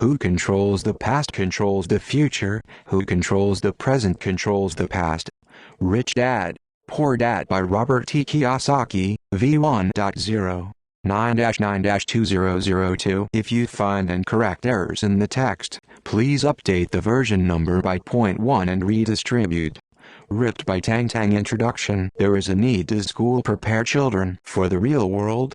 Who controls the past controls the future. Who controls the present controls the past. Rich Dad, Poor Dad by Robert T. Kiyosaki, v1.0. 9-9-2002. If you find incorrect errors in the text, please update the version number by .1 and redistribute. Ripped by Tang Tang. Introduction. There is a need to school prepare children for the real world.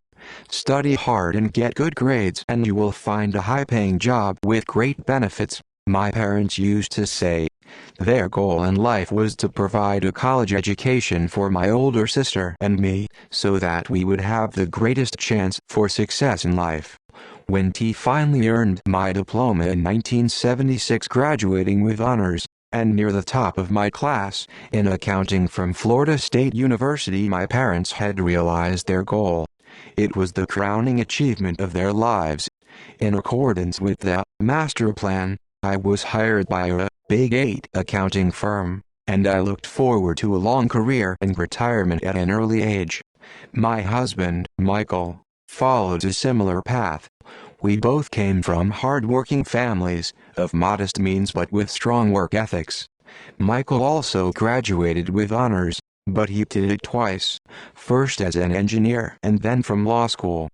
Study hard and get good grades and you will find a high-paying job with great benefits. My parents used to say their goal in life was to provide a college education for my older sister and me, so that we would have the greatest chance for success in life. When T finally earned my diploma in 1976, graduating with honors, and near the top of my class, in accounting from Florida State University, my parents had realized their goal. It was the crowning achievement of their lives. In accordance with the master plan, I was hired by a Big 8 accounting firm, and I looked forward to a long career and retirement at an early age. My husband, Michael, followed a similar path. We both came from hard-working families, of modest means but with strong work ethics. Michael also graduated with honors, but he did it twice, first as an engineer and then from law school.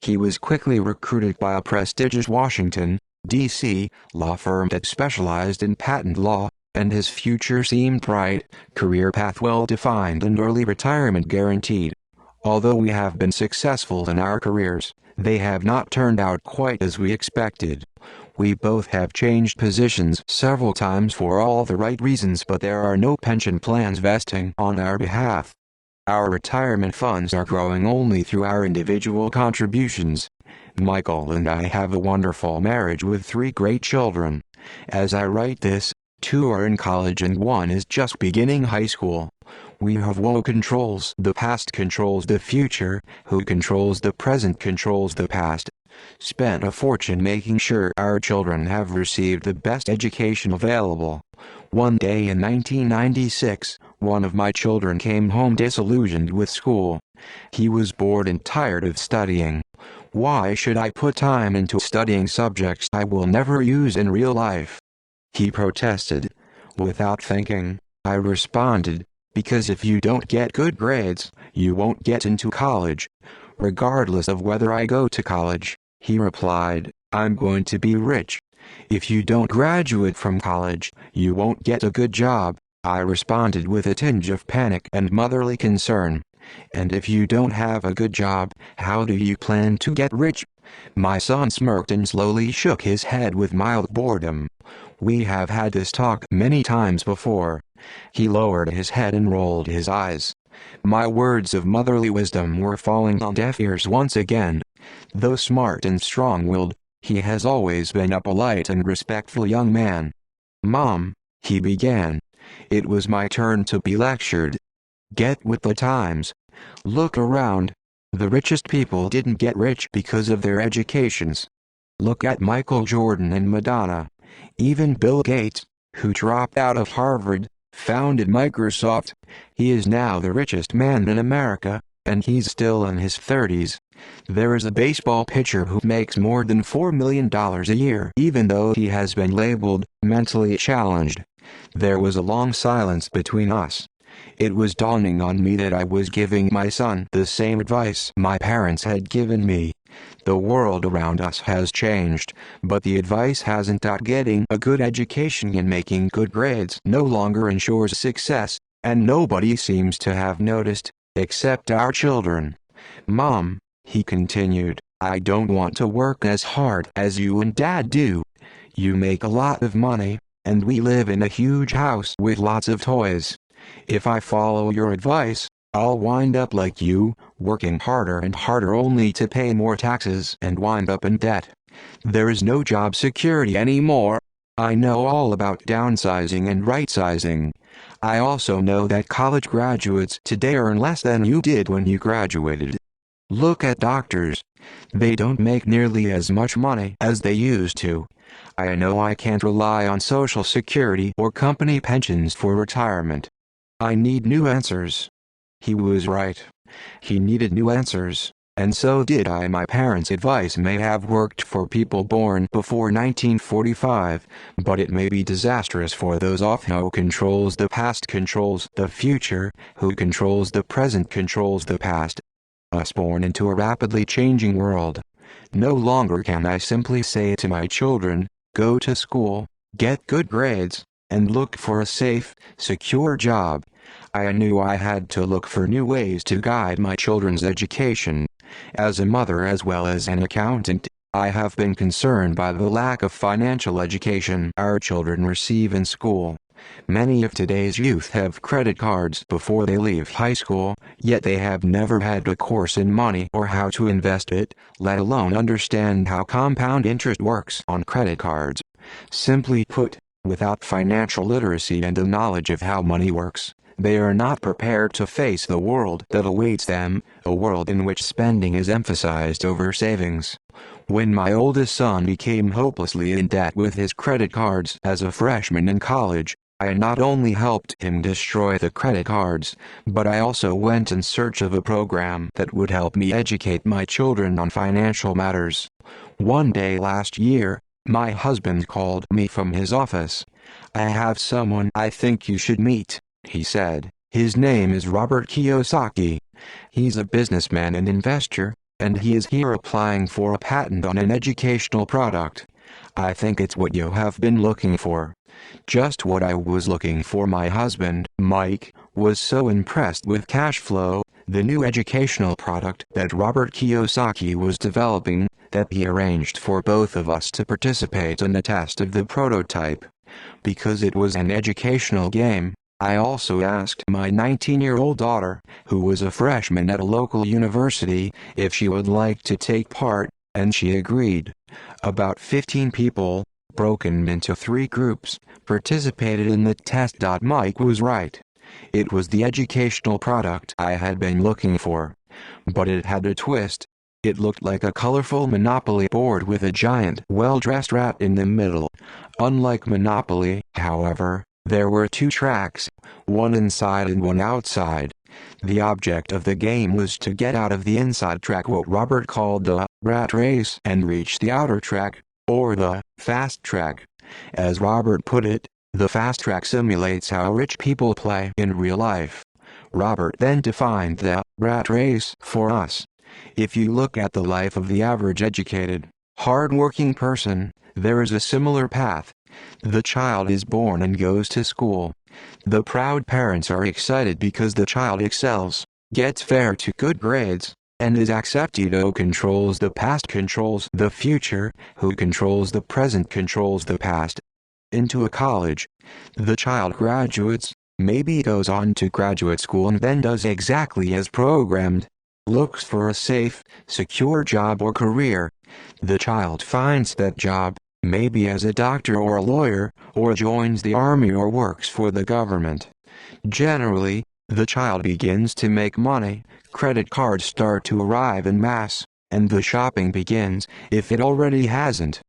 He was quickly recruited by a prestigious Washington, D.C., law firm that specialized in patent law, and his future seemed bright, career path well-defined and early retirement guaranteed. Although we have been successful in our careers, they have not turned out quite as we expected. We both have changed positions several times for all the right reasons, but there are no pension plans vesting on our behalf. Our retirement funds are growing only through our individual contributions. Michael and I have a wonderful marriage with 3 great children. As I write this, 2 are in college and 1 is just beginning high school. We have who controls the past controls the future, who controls the present controls the past. Spent a fortune making sure our children have received the best education available. One day in 1996, one of my children came home disillusioned with school. He was bored and tired of studying. Why should I put time into studying subjects I will never use in real life? He protested. Without thinking, I responded, because if you don't get good grades, you won't get into college. Regardless of whether I go to college, he replied, I'm going to be rich. If you don't graduate from college, you won't get a good job, I responded with a tinge of panic and motherly concern. And if you don't have a good job, how do you plan to get rich? My son smirked and slowly shook his head with mild boredom. We have had this talk many times before. He lowered his head and rolled his eyes. My words of motherly wisdom were falling on deaf ears once again. Though smart and strong-willed, he has always been a polite and respectful young man. Mom, he began. It was my turn to be lectured. Get with the times. Look around. The richest people didn't get rich because of their educations. Look at Michael Jordan and Madonna. Even Bill Gates, who dropped out of Harvard, founded Microsoft. He is now the richest man in America, and he's still in his 30s. There is a baseball pitcher who makes more than $4 million a year, even though he has been labeled mentally challenged. There was a long silence between us. It was dawning on me that I was giving my son the same advice my parents had given me. The world around us has changed, but the advice hasn't. Getting a good education and making good grades no longer ensures success, and nobody seems to have noticed, except our children. Mom, he continued, I don't want to work as hard as you and Dad do. You make a lot of money, and we live in a huge house with lots of toys. If I follow your advice, I'll wind up like you, working harder and harder only to pay more taxes and wind up in debt. There is no job security anymore. I know all about downsizing and right-sizing. I also know that college graduates today earn less than you did when you graduated. Look at doctors. They don't make nearly as much money as they used to. I know I can't rely on Social Security or company pensions for retirement. I need new answers. He was right. He needed new answers. And so did I. My parents' advice may have worked for people born before 1945, but it may be disastrous for those of who controls the past controls the future, who controls the present controls the past. Us born into a rapidly changing world. No longer can I simply say to my children, go to school, get good grades, and look for a safe, secure job. I knew I had to look for new ways to guide my children's education. As a mother as well as an accountant, I have been concerned by the lack of financial education our children receive in school. Many of today's youth have credit cards before they leave high school, yet they have never had a course in money or how to invest it, let alone understand how compound interest works on credit cards. Simply put, without financial literacy and the knowledge of how money works, they are not prepared to face the world that awaits them, a world in which spending is emphasized over savings. When my oldest son became hopelessly in debt with his credit cards as a freshman in college, I not only helped him destroy the credit cards, but I also went in search of a program that would help me educate my children on financial matters. One day last year, my husband called me from his office. I have someone I think you should meet, he said. His name is Robert Kiyosaki. He's a businessman and investor, and he is here applying for a patent on an educational product. I think it's what you have been looking for. Just what I was looking for. My husband, Mike, was so impressed with Cashflow, the new educational product that Robert Kiyosaki was developing, that he arranged for both of us to participate in a test of the prototype. Because it was an educational game, I also asked my 19-year-old daughter, who was a freshman at a local university, if she would like to take part, and she agreed. About 15 people, broken into 3 groups, participated in the test. Mike was right. It was the educational product I had been looking for. But it had a twist. It looked like a colorful Monopoly board with a giant, well-dressed rat in the middle. Unlike Monopoly, however, there were 2 tracks, one inside and one outside. The object of the game was to get out of the inside track, what Robert called the rat race, and reach the outer track, or the fast track. As Robert put it, the fast track simulates how rich people play in real life. Robert then defined the rat race for us. If you look at the life of the average educated, hard-working person, there is a similar path. The child is born and goes to school. The proud parents are excited because the child excels, gets fair to good grades, and is accepted. Who controls the past controls the future, who controls the present controls the past. Into a college. The child graduates, maybe goes on to graduate school and then does exactly as programmed. Looks for a safe, secure job or career. The child finds that job, maybe as a doctor or a lawyer, or joins the army or works for the government. Generally, the child begins to make money, credit cards start to arrive en masse, and the shopping begins, if it already hasn't.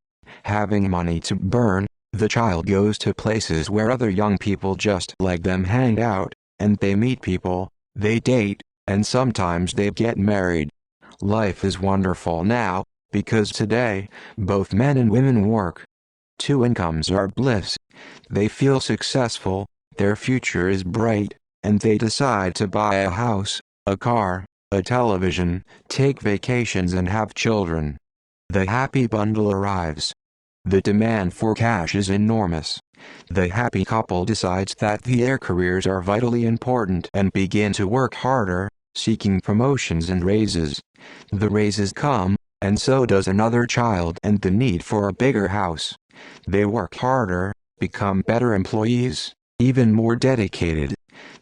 Having money to burn, the child goes to places where other young people just like them hang out, and they meet people, they date, and sometimes they get married. Life is wonderful now, because today, both men and women work. 2 incomes are bliss. They feel successful, their future is bright, and they decide to buy a house, a car, a television, take vacations and have children. The happy bundle arrives. The demand for cash is enormous. The happy couple decides that their careers are vitally important and begin to work harder, seeking promotions and raises. The raises come, and so does another child and the need for a bigger house. They work harder, become better employees, even more dedicated.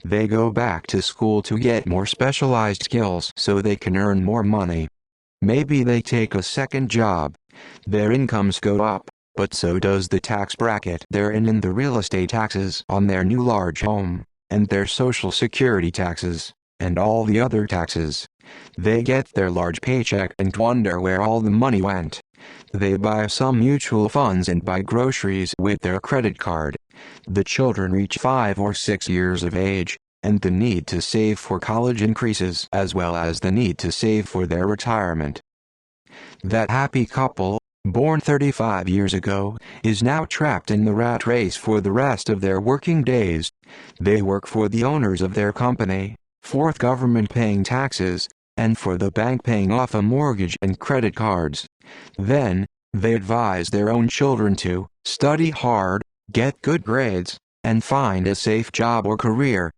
They go back to school to get more specialized skills so they can earn more money. Maybe they take a second job. Their incomes go up, but so does the tax bracket they're in and the real estate taxes on their new large home, and their social security taxes, and all the other taxes. They get their large paycheck and wonder where all the money went. They buy some mutual funds and buy groceries with their credit card. The children reach 5 or 6 years of age, and the need to save for college increases as well as the need to save for their retirement. That happy couple, born 35 years ago, is now trapped in the rat race for the rest of their working days. They work for the owners of their company, for the government paying taxes, and for the bank paying off a mortgage and credit cards. Then, they advise their own children to study hard, get good grades, and find a safe job or career.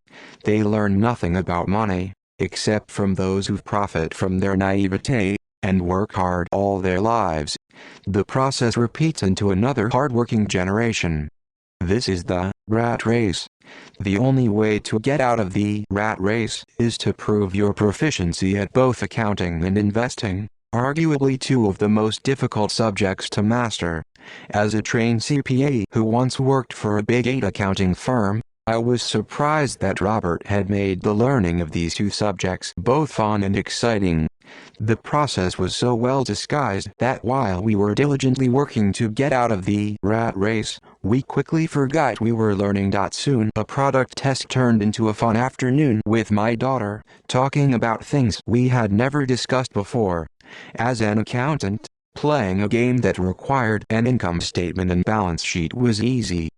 They learn nothing about money, except from those who profit from their naivete, and work hard all their lives. The process repeats into another hard-working generation. This is the rat race. The only way to get out of the rat race is to prove your proficiency at both accounting and investing, arguably two of the most difficult subjects to master. As a trained CPA who once worked for a Big 8 accounting firm, I was surprised that Robert had made the learning of these two subjects both fun and exciting. The process was so well disguised that while we were diligently working to get out of the rat race, we quickly forgot we were learning. Soon a product test turned into a fun afternoon with my daughter, talking about things we had never discussed before. As an accountant, playing a game that required an income statement and balance sheet was easy.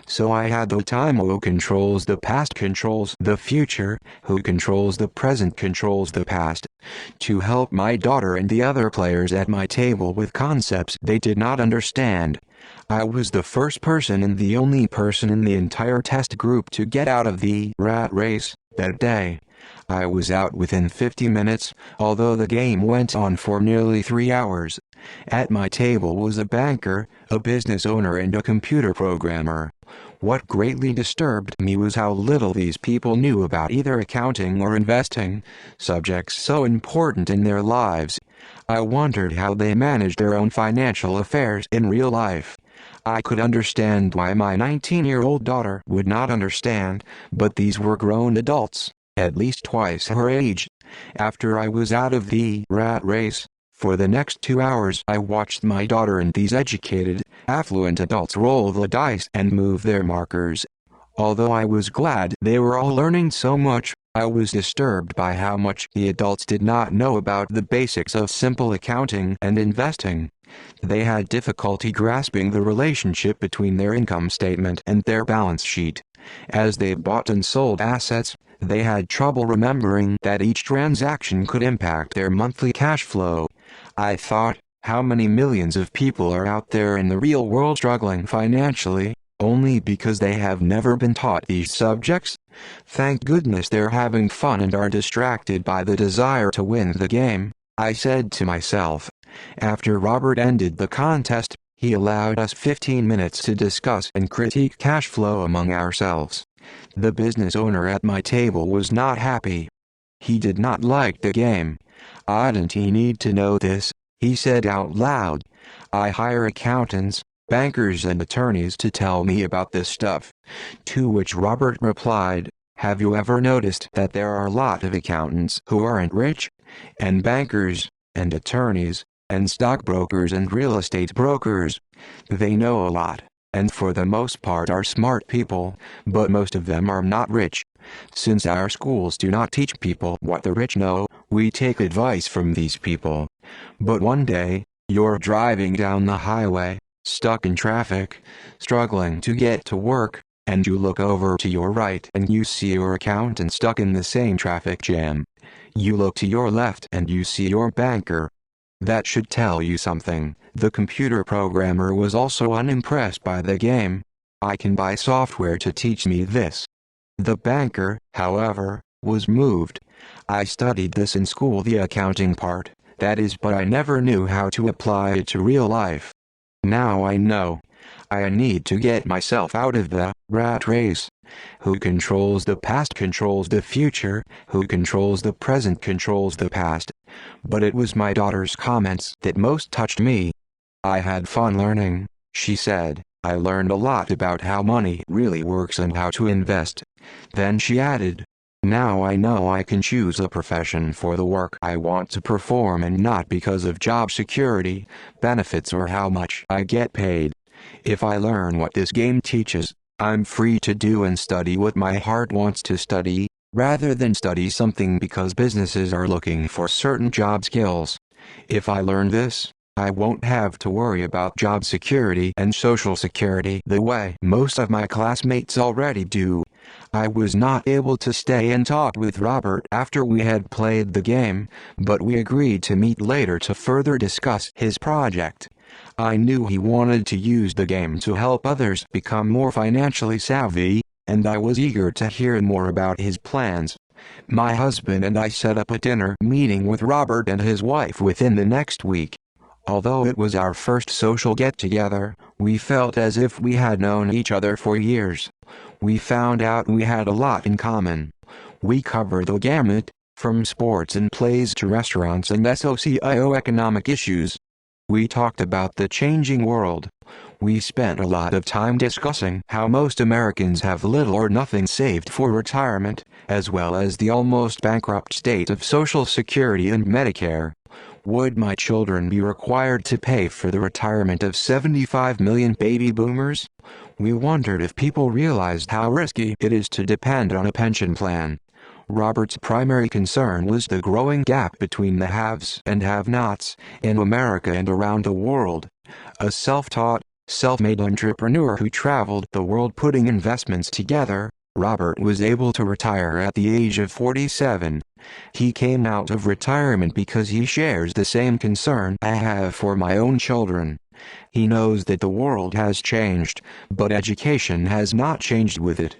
So I had the time. Who controls the past controls the future, who controls the present controls the past, to help my daughter and the other players at my table with concepts they did not understand. I was the first person and the only person in the entire test group to get out of the rat race that day. I was out within 50 minutes, although the game went on for nearly 3 hours. At my table was a banker, a business owner and a computer programmer. What greatly disturbed me was how little these people knew about either accounting or investing, subjects so important in their lives. I wondered how they managed their own financial affairs in real life. I could understand why my 19-year-old daughter would not understand, but these were grown adults, at least twice her age. After I was out of the rat race, for the next 2 hours I watched my daughter and these educated, affluent adults roll the dice and move their markers. Although I was glad they were all learning so much, I was disturbed by how much the adults did not know about the basics of simple accounting and investing. They had difficulty grasping the relationship between their income statement and their balance sheet. As they bought and sold assets, they had trouble remembering that each transaction could impact their monthly cash flow. I thought, how many millions of people are out there in the real world struggling financially, only because they have never been taught these subjects? Thank goodness they're having fun and are distracted by the desire to win the game, I said to myself. After Robert ended the contest, he allowed us 15 minutes to discuss and critique cash flow among ourselves. The business owner at my table was not happy. He did not like the game. "Didn't he need to know this?" he said out loud. "I hire accountants, bankers and attorneys to tell me about this stuff." To which Robert replied, "Have you ever noticed that there are a lot of accountants who aren't rich? And bankers, and attorneys, and stockbrokers and real estate brokers? They know a lot, and for the most part are smart people, but most of them are not rich. Since our schools do not teach people what the rich know, we take advice from these people. But one day, you're driving down the highway, stuck in traffic, struggling to get to work, and you look over to your right and you see your accountant stuck in the same traffic jam. You look to your left and you see your banker. That should tell you something." The computer programmer was also unimpressed by the game. "I can buy software to teach me this." The banker, however, was moved. "I studied this in school, the accounting part, that is, but I never knew how to apply it to real life. Now I know. I need to get myself out of the rat race. Who controls the past controls the future, who controls the present controls the past." But it was my daughter's comments that most touched me. "I had fun learning," she said. "I learned a lot about how money really works and how to invest." Then she added, "Now I know I can choose a profession for the work I want to perform and not because of job security, benefits or how much I get paid. If I learn what this game teaches, I'm free to do and study what my heart wants to study." rather than study something because businesses are looking for certain job skills. If I learn this, I won't have to worry about job security and social security the way most of my classmates already do. I was not able to stay and talk with Robert after we had played the game, but we agreed to meet later to further discuss his project. I knew he wanted to use the game to help others become more financially savvy, and I was eager to hear more about his plans. My husband and I set up a dinner meeting with Robert and his wife within the next week. Although it was our first social get-together, we felt as if we had known each other for years. We found out we had a lot in common. We covered the gamut, from sports and plays to restaurants and socio-economic issues. We talked about the changing world. We spent a lot of time discussing how most Americans have little or nothing saved for retirement, as well as the almost bankrupt state of Social Security and Medicare. Would my children be required to pay for the retirement of 75 million baby boomers? We wondered if people realized how risky it is to depend on a pension plan. Robert's primary concern was the growing gap between the haves and have-nots in America and around the world. A self-taught, self-made entrepreneur who traveled the world putting investments together, Robert was able to retire at the age of 47. He came out of retirement because he shares the same concern I have for my own children. He knows that the world has changed, but education has not changed with it.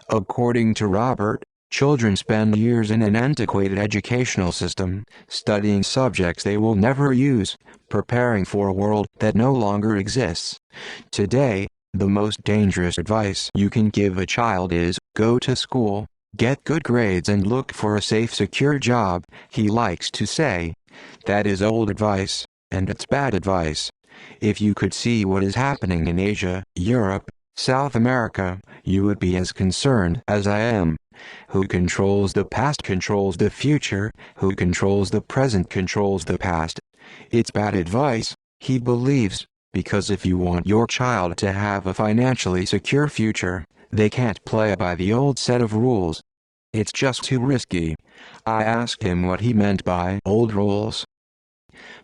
According to Robert, children spend years in an antiquated educational system, studying subjects they will never use, preparing for a world that no longer exists. Today, the most dangerous advice you can give a child is, go to school, get good grades and look for a safe, secure job, he likes to say. That is old advice, and it's bad advice. If you could see what is happening in Asia, Europe, South America, you would be as concerned as I am. Who controls the past controls the future, who controls the present controls the past. It's bad advice, he believes, because if you want your child to have a financially secure future, they can't play by the old set of rules. It's just too risky. I asked him what he meant by old rules.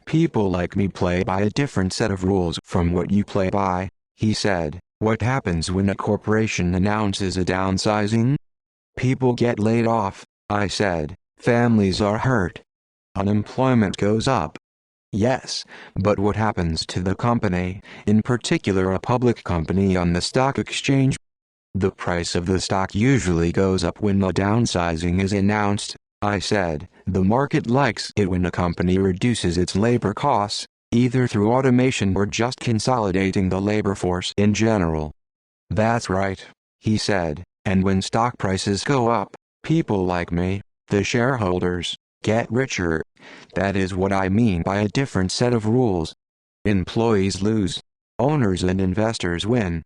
People like me play by a different set of rules from what you play by, he said. What happens when a corporation announces a downsizing? People get laid off, I said. Families are hurt. Unemployment goes up. Yes, but what happens to the company, in particular a public company on the stock exchange? The price of the stock usually goes up when the downsizing is announced, I said. The market likes it when a company reduces its labor costs, either through automation or just consolidating the labor force in general. That's right, he said, and when stock prices go up, people like me, the shareholders, get richer. That is what I mean by a different set of rules. Employees lose. Owners and investors win.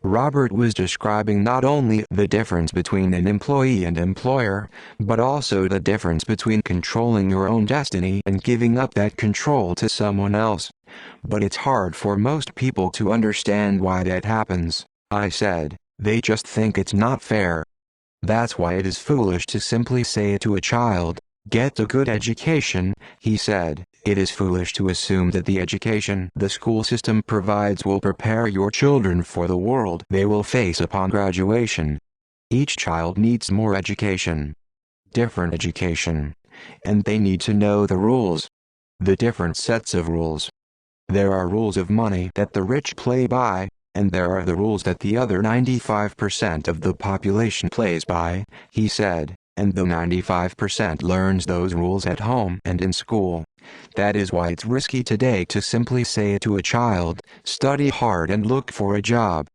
Robert was describing not only the difference between an employee and employer, but also the difference between controlling your own destiny and giving up that control to someone else. But it's hard for most people to understand why that happens, I said. They just think it's not fair. That's why it is foolish to simply say to a child, get a good education, he said. It is foolish to assume that the education the school system provides will prepare your children for the world they will face upon graduation. Each child needs more education. Different education. And they need to know the rules. The different sets of rules. There are rules of money that the rich play by, and there are the rules that the other 95% of the population plays by, he said, and the 95% learns those rules at home and in school. That is why it's risky today to simply say to a child, study hard and look for a job.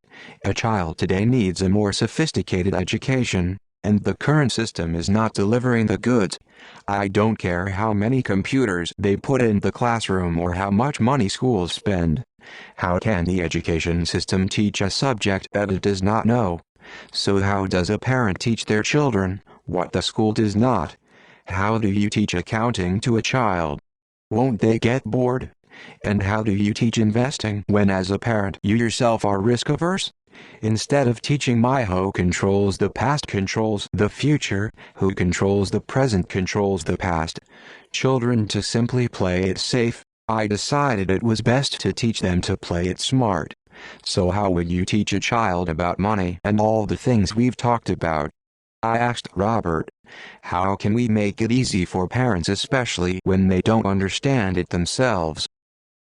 A child today needs a more sophisticated education, and the current system is not delivering the goods. I don't care how many computers they put in the classroom or how much money schools spend. How can the education system teach a subject that it does not know? So how does a parent teach their children what the school does not? How do you teach accounting to a child? Won't they get bored? And how do you teach investing when as a parent you yourself are risk-averse? Instead of teaching my who controls the past controls the future, who controls the present controls the past, children to simply play it safe, I decided it was best to teach them to play it smart. So how would you teach a child about money and all the things we've talked about? I asked Robert. How can we make it easy for parents, especially when they don't understand it themselves?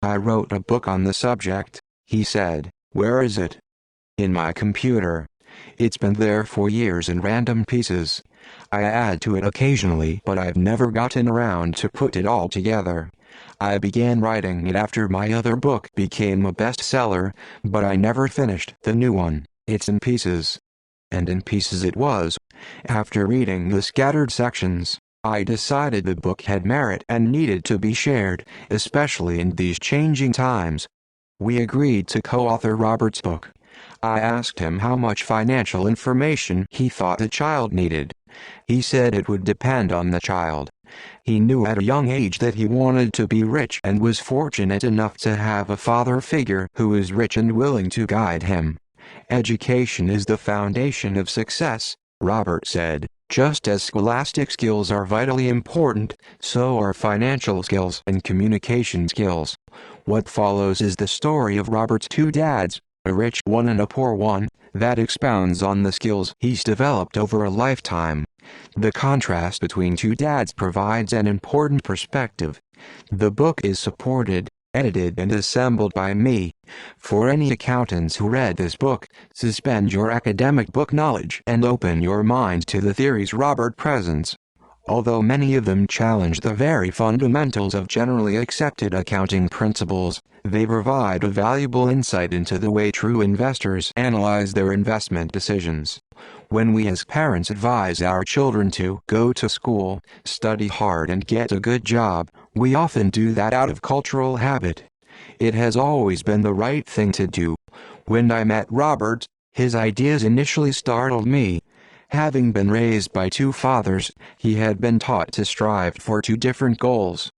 I wrote a book on the subject, he said. Where is it? In my computer. It's been there for years in random pieces. I add to it occasionally, but I've never gotten around to put it all together. I began writing it after my other book became a bestseller, but I never finished the new one. It's in pieces. And in pieces it was. After reading the scattered sections, I decided the book had merit and needed to be shared, especially in these changing times. We agreed to co-author Robert's book. I asked him how much financial information he thought the child needed. He said it would depend on the child. He knew at a young age that he wanted to be rich and was fortunate enough to have a father figure who was rich and willing to guide him. Education is the foundation of success, Robert said. Just as scholastic skills are vitally important, so are financial skills and communication skills. What follows is the story of Robert's two dads, a rich one and a poor one, that expounds on the skills he's developed over a lifetime. The contrast between two dads provides an important perspective. The book is supported, edited and assembled by me. For any accountants who read this book, suspend your academic book knowledge and open your mind to the theories Robert presents. Although many of them challenge the very fundamentals of generally accepted accounting principles, they provide a valuable insight into the way true investors analyze their investment decisions. When we as parents advise our children to go to school, study hard and get a good job, we often do that out of cultural habit. It has always been the right thing to do. When I met Robert, his ideas initially startled me. Having been raised by two fathers, he had been taught to strive for two different goals.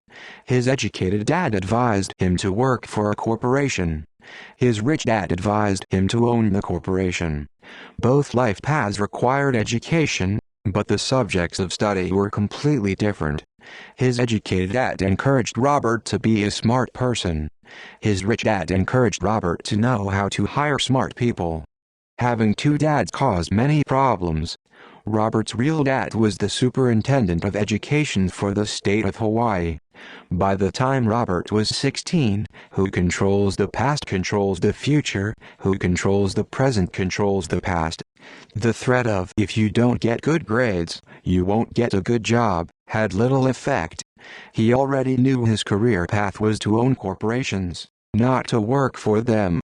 His educated dad advised him to work for a corporation. His rich dad advised him to own the corporation. Both life paths required education, but the subjects of study were completely different. His educated dad encouraged Robert to be a smart person. His rich dad encouraged Robert to know how to hire smart people. Having two dads caused many problems. Robert's real dad was the superintendent of education for the state of Hawaii. By the time Robert was 16, who controls the past controls the future, who controls the present controls the past. The threat of if you don't get good grades, you won't get a good job, had little effect. He already knew his career path was to own corporations, not to work for them.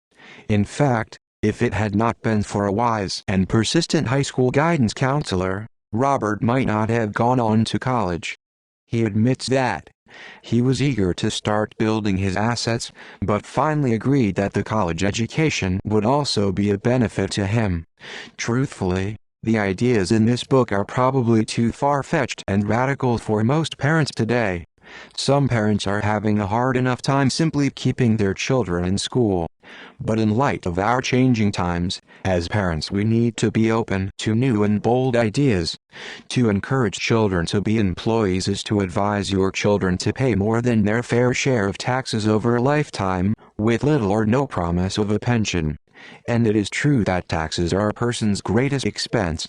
In fact, if it had not been for a wise and persistent high school guidance counselor, Robert might not have gone on to college. He admits that. He was eager to start building his assets, but finally agreed that the college education would also be a benefit to him. Truthfully, the ideas in this book are probably too far-fetched and radical for most parents today. Some parents are having a hard enough time simply keeping their children in school. But in light of our changing times, as parents we need to be open to new and bold ideas. To encourage children to be employees is to advise your children to pay more than their fair share of taxes over a lifetime, with little or no promise of a pension. And it is true that taxes are a person's greatest expense.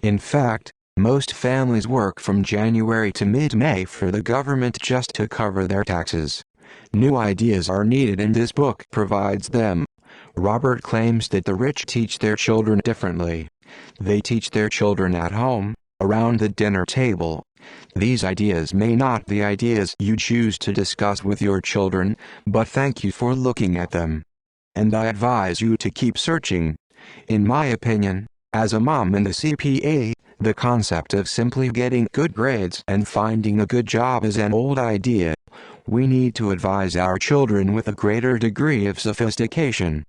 In fact, most families work from January to mid-May for the government just to cover their taxes. New ideas are needed and this book provides them. Robert claims that the rich teach their children differently. They teach their children at home, around the dinner table. These ideas may not be ideas you choose to discuss with your children, but thank you for looking at them. And I advise you to keep searching. In my opinion, as a mom and a CPA, the concept of simply getting good grades and finding a good job is an old idea. We need to advise our children with a greater degree of sophistication.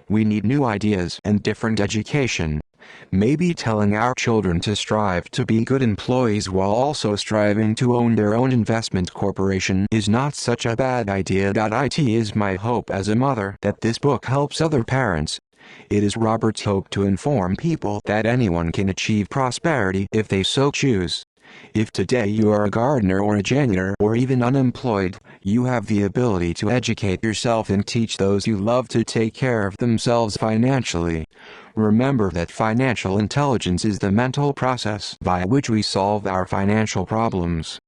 We need new ideas and different education. Maybe telling our children to strive to be good employees while also striving to own their own investment corporation is not such a bad idea. It is my hope as a mother that this book helps other parents. It is Robert's hope to inform people that anyone can achieve prosperity if they so choose. If today you are a gardener or a janitor or even unemployed, you have the ability to educate yourself and teach those you love to take care of themselves financially. Remember that financial intelligence is the mental process by which we solve our financial problems.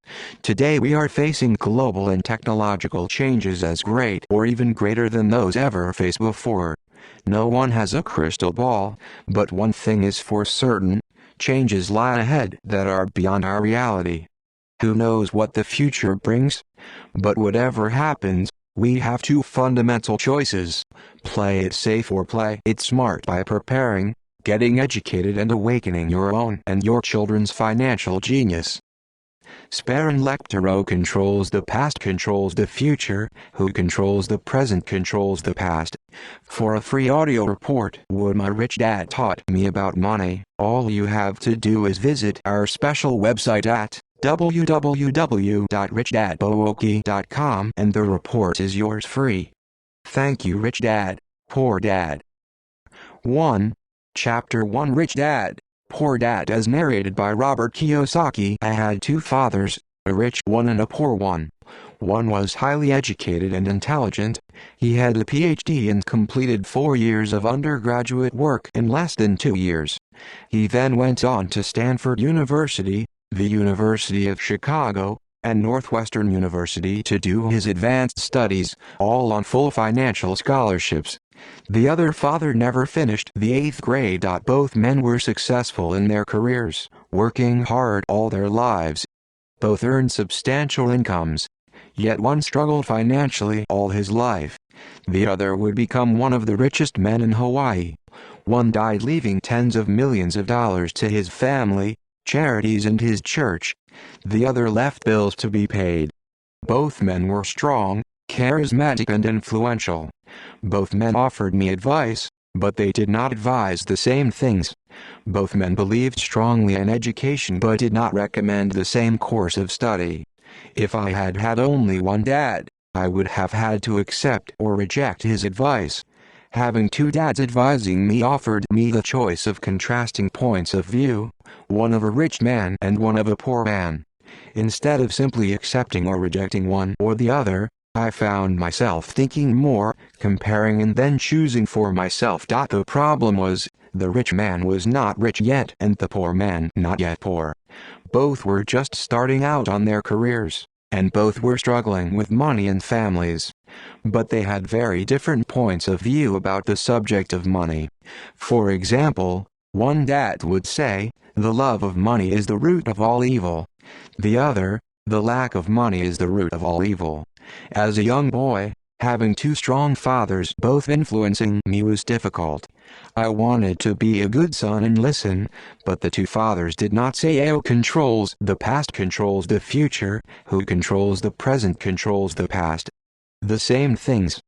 Today we are facing global and technological changes as great or even greater than those ever faced before. No one has a crystal ball, but one thing is for certain. Changes lie ahead that are beyond our reality. Who knows what the future brings? But whatever happens, we have two fundamental choices: play it safe or play it smart by preparing, getting educated and awakening your own and your children's financial genius. Spare and Lectero controls the past controls the future, who controls the present controls the past. For a free audio report, What My Rich Dad Taught Me About Money, all you have to do is visit our special website at www.richdadbookie.com and the report is yours free. Thank you, Rich Dad, Poor Dad. 1. Chapter 1 Rich Dad, Poor Dad, as narrated by Robert Kiyosaki. I had two fathers, a rich one and a poor one. One was highly educated and intelligent. He had a PhD and completed 4 years of undergraduate work in less than 2 years. He then went on to Stanford University, the University of Chicago, and Northwestern University to do his advanced studies, all on full financial scholarships. The other father never finished the 8th grade. Both men were successful in their careers, working hard all their lives. Both earned substantial incomes. Yet one struggled financially all his life. The other would become one of the richest men in Hawaii. One died leaving tens of millions of dollars to his family, charities and his church. The other left bills to be paid. Both men were strong, charismatic and influential. Both men offered me advice, but they did not advise the same things. Both men believed strongly in education but did not recommend the same course of study. If I had had only one dad, I would have had to accept or reject his advice. Having two dads advising me offered me the choice of contrasting points of view, one of a rich man and one of a poor man. Instead of simply accepting or rejecting one or the other, I found myself thinking more, comparing and then choosing for myself. The problem was, the rich man was not rich yet and the poor man not yet poor. Both were just starting out on their careers, and both were struggling with money and families. But they had very different points of view about the subject of money. For example, one dad would say, the love of money is the root of all evil. The other, the lack of money is the root of all evil. As a young boy, having two strong fathers both influencing me was difficult. I wanted to be a good son and listen, but the two fathers did not say who controls the past controls the future, who controls the present controls the past. The same things.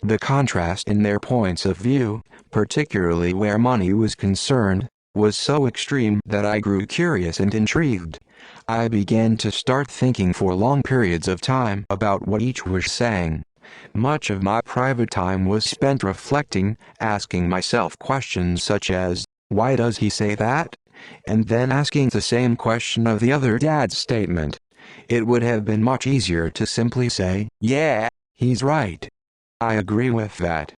The contrast in their points of view, particularly where money was concerned, was so extreme that I grew curious and intrigued. I began to start thinking for long periods of time about what each was saying. Much of my private time was spent reflecting, asking myself questions such as, why does he say that? And then asking the same question of the other dad's statement. It would have been much easier to simply say, yeah, he's right. I agree with that.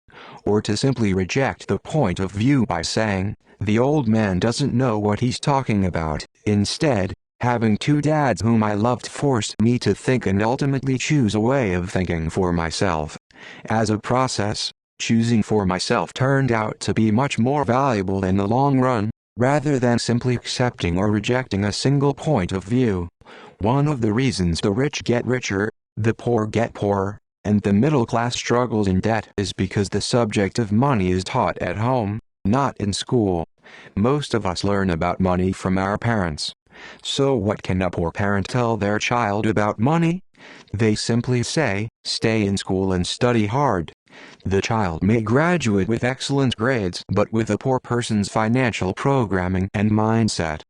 Or to simply reject the point of view by saying, the old man doesn't know what he's talking about. Instead, having two dads whom I loved forced me to think and ultimately choose a way of thinking for myself. As a process, choosing for myself turned out to be much more valuable in the long run, rather than simply accepting or rejecting a single point of view. One of the reasons the rich get richer, the poor get poorer, and the middle class struggles in debt is because the subject of money is taught at home, not in school. Most of us learn about money from our parents. So what can a poor parent tell their child about money? They simply say, stay in school and study hard. The child may graduate with excellent grades but with a poor person's financial programming and mindset.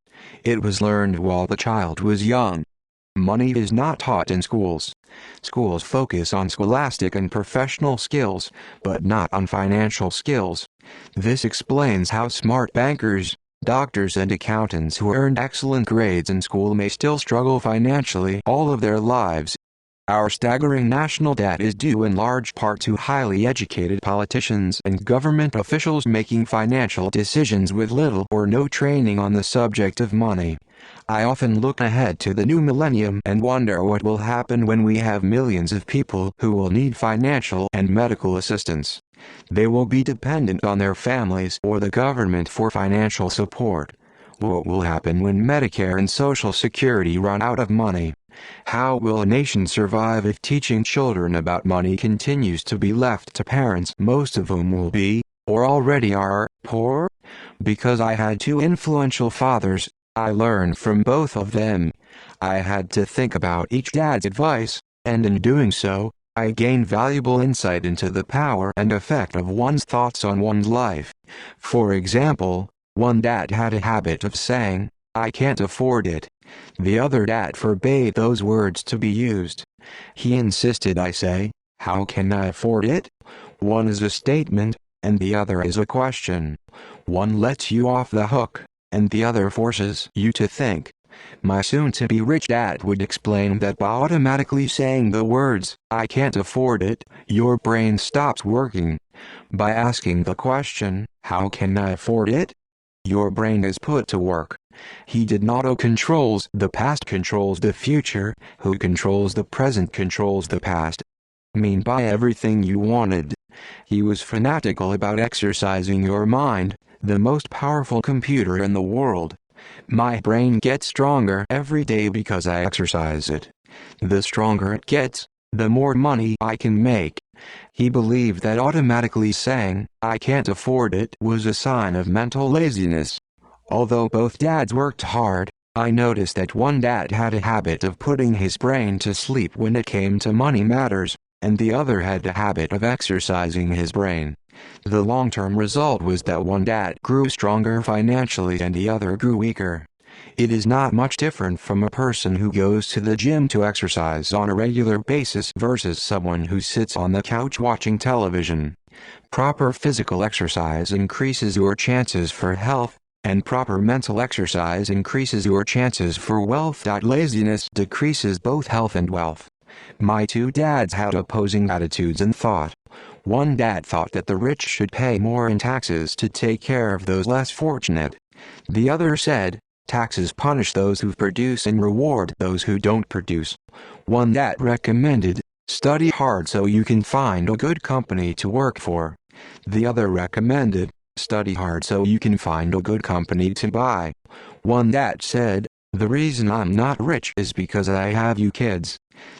It was learned while the child was young. Money is not taught in schools. Schools focus on scholastic and professional skills, but not on financial skills. This explains how smart bankers, doctors and accountants who earned excellent grades in school may still struggle financially all of their lives. Our staggering national debt is due in large part to highly educated politicians and government officials making financial decisions with little or no training on the subject of money. I often look ahead to the new millennium and wonder what will happen when we have millions of people who will need financial and medical assistance. They will be dependent on their families or the government for financial support. What will happen when Medicare and Social Security run out of money? How will a nation survive if teaching children about money continues to be left to parents, most of whom will be, or already are, poor? Because I had two influential fathers, I learned from both of them. I had to think about each dad's advice, and in doing so, I gained valuable insight into the power and effect of one's thoughts on one's life. For example, one dad had a habit of saying, "I can't afford it." The other dad forbade those words to be used. He insisted I say, "How can I afford it?" One is a statement, and the other is a question. One lets you off the hook, and the other forces you to think. My soon-to-be rich dad would explain that by automatically saying the words, "I can't afford it," your brain stops working. By asking the question, "How can I afford it?" your brain is put to work. He did not who controls the past controls the future, who controls the present controls the past. Buy everything you wanted. He was fanatical about exercising your mind, the most powerful computer in the world. My brain gets stronger every day because I exercise it. The stronger it gets, the more money I can make. He believed that automatically saying, "I can't afford it," was a sign of mental laziness. Although both dads worked hard, I noticed that one dad had a habit of putting his brain to sleep when it came to money matters, and the other had a habit of exercising his brain. The long-term result was that one dad grew stronger financially and the other grew weaker. It is not much different from a person who goes to the gym to exercise on a regular basis versus someone who sits on the couch watching television. Proper physical exercise increases your chances for health, and proper mental exercise increases your chances for wealth. Laziness decreases both health and wealth. My two dads had opposing attitudes in thought. One dad thought that the rich should pay more in taxes to take care of those less fortunate. The other said, "Taxes punish those who produce and reward those who don't produce." One dad recommended, "Study hard so you can find a good company to work for." The other recommended, "Study hard so you can find a good company to buy." One dad said, "The reason I'm not rich is because I have you kids."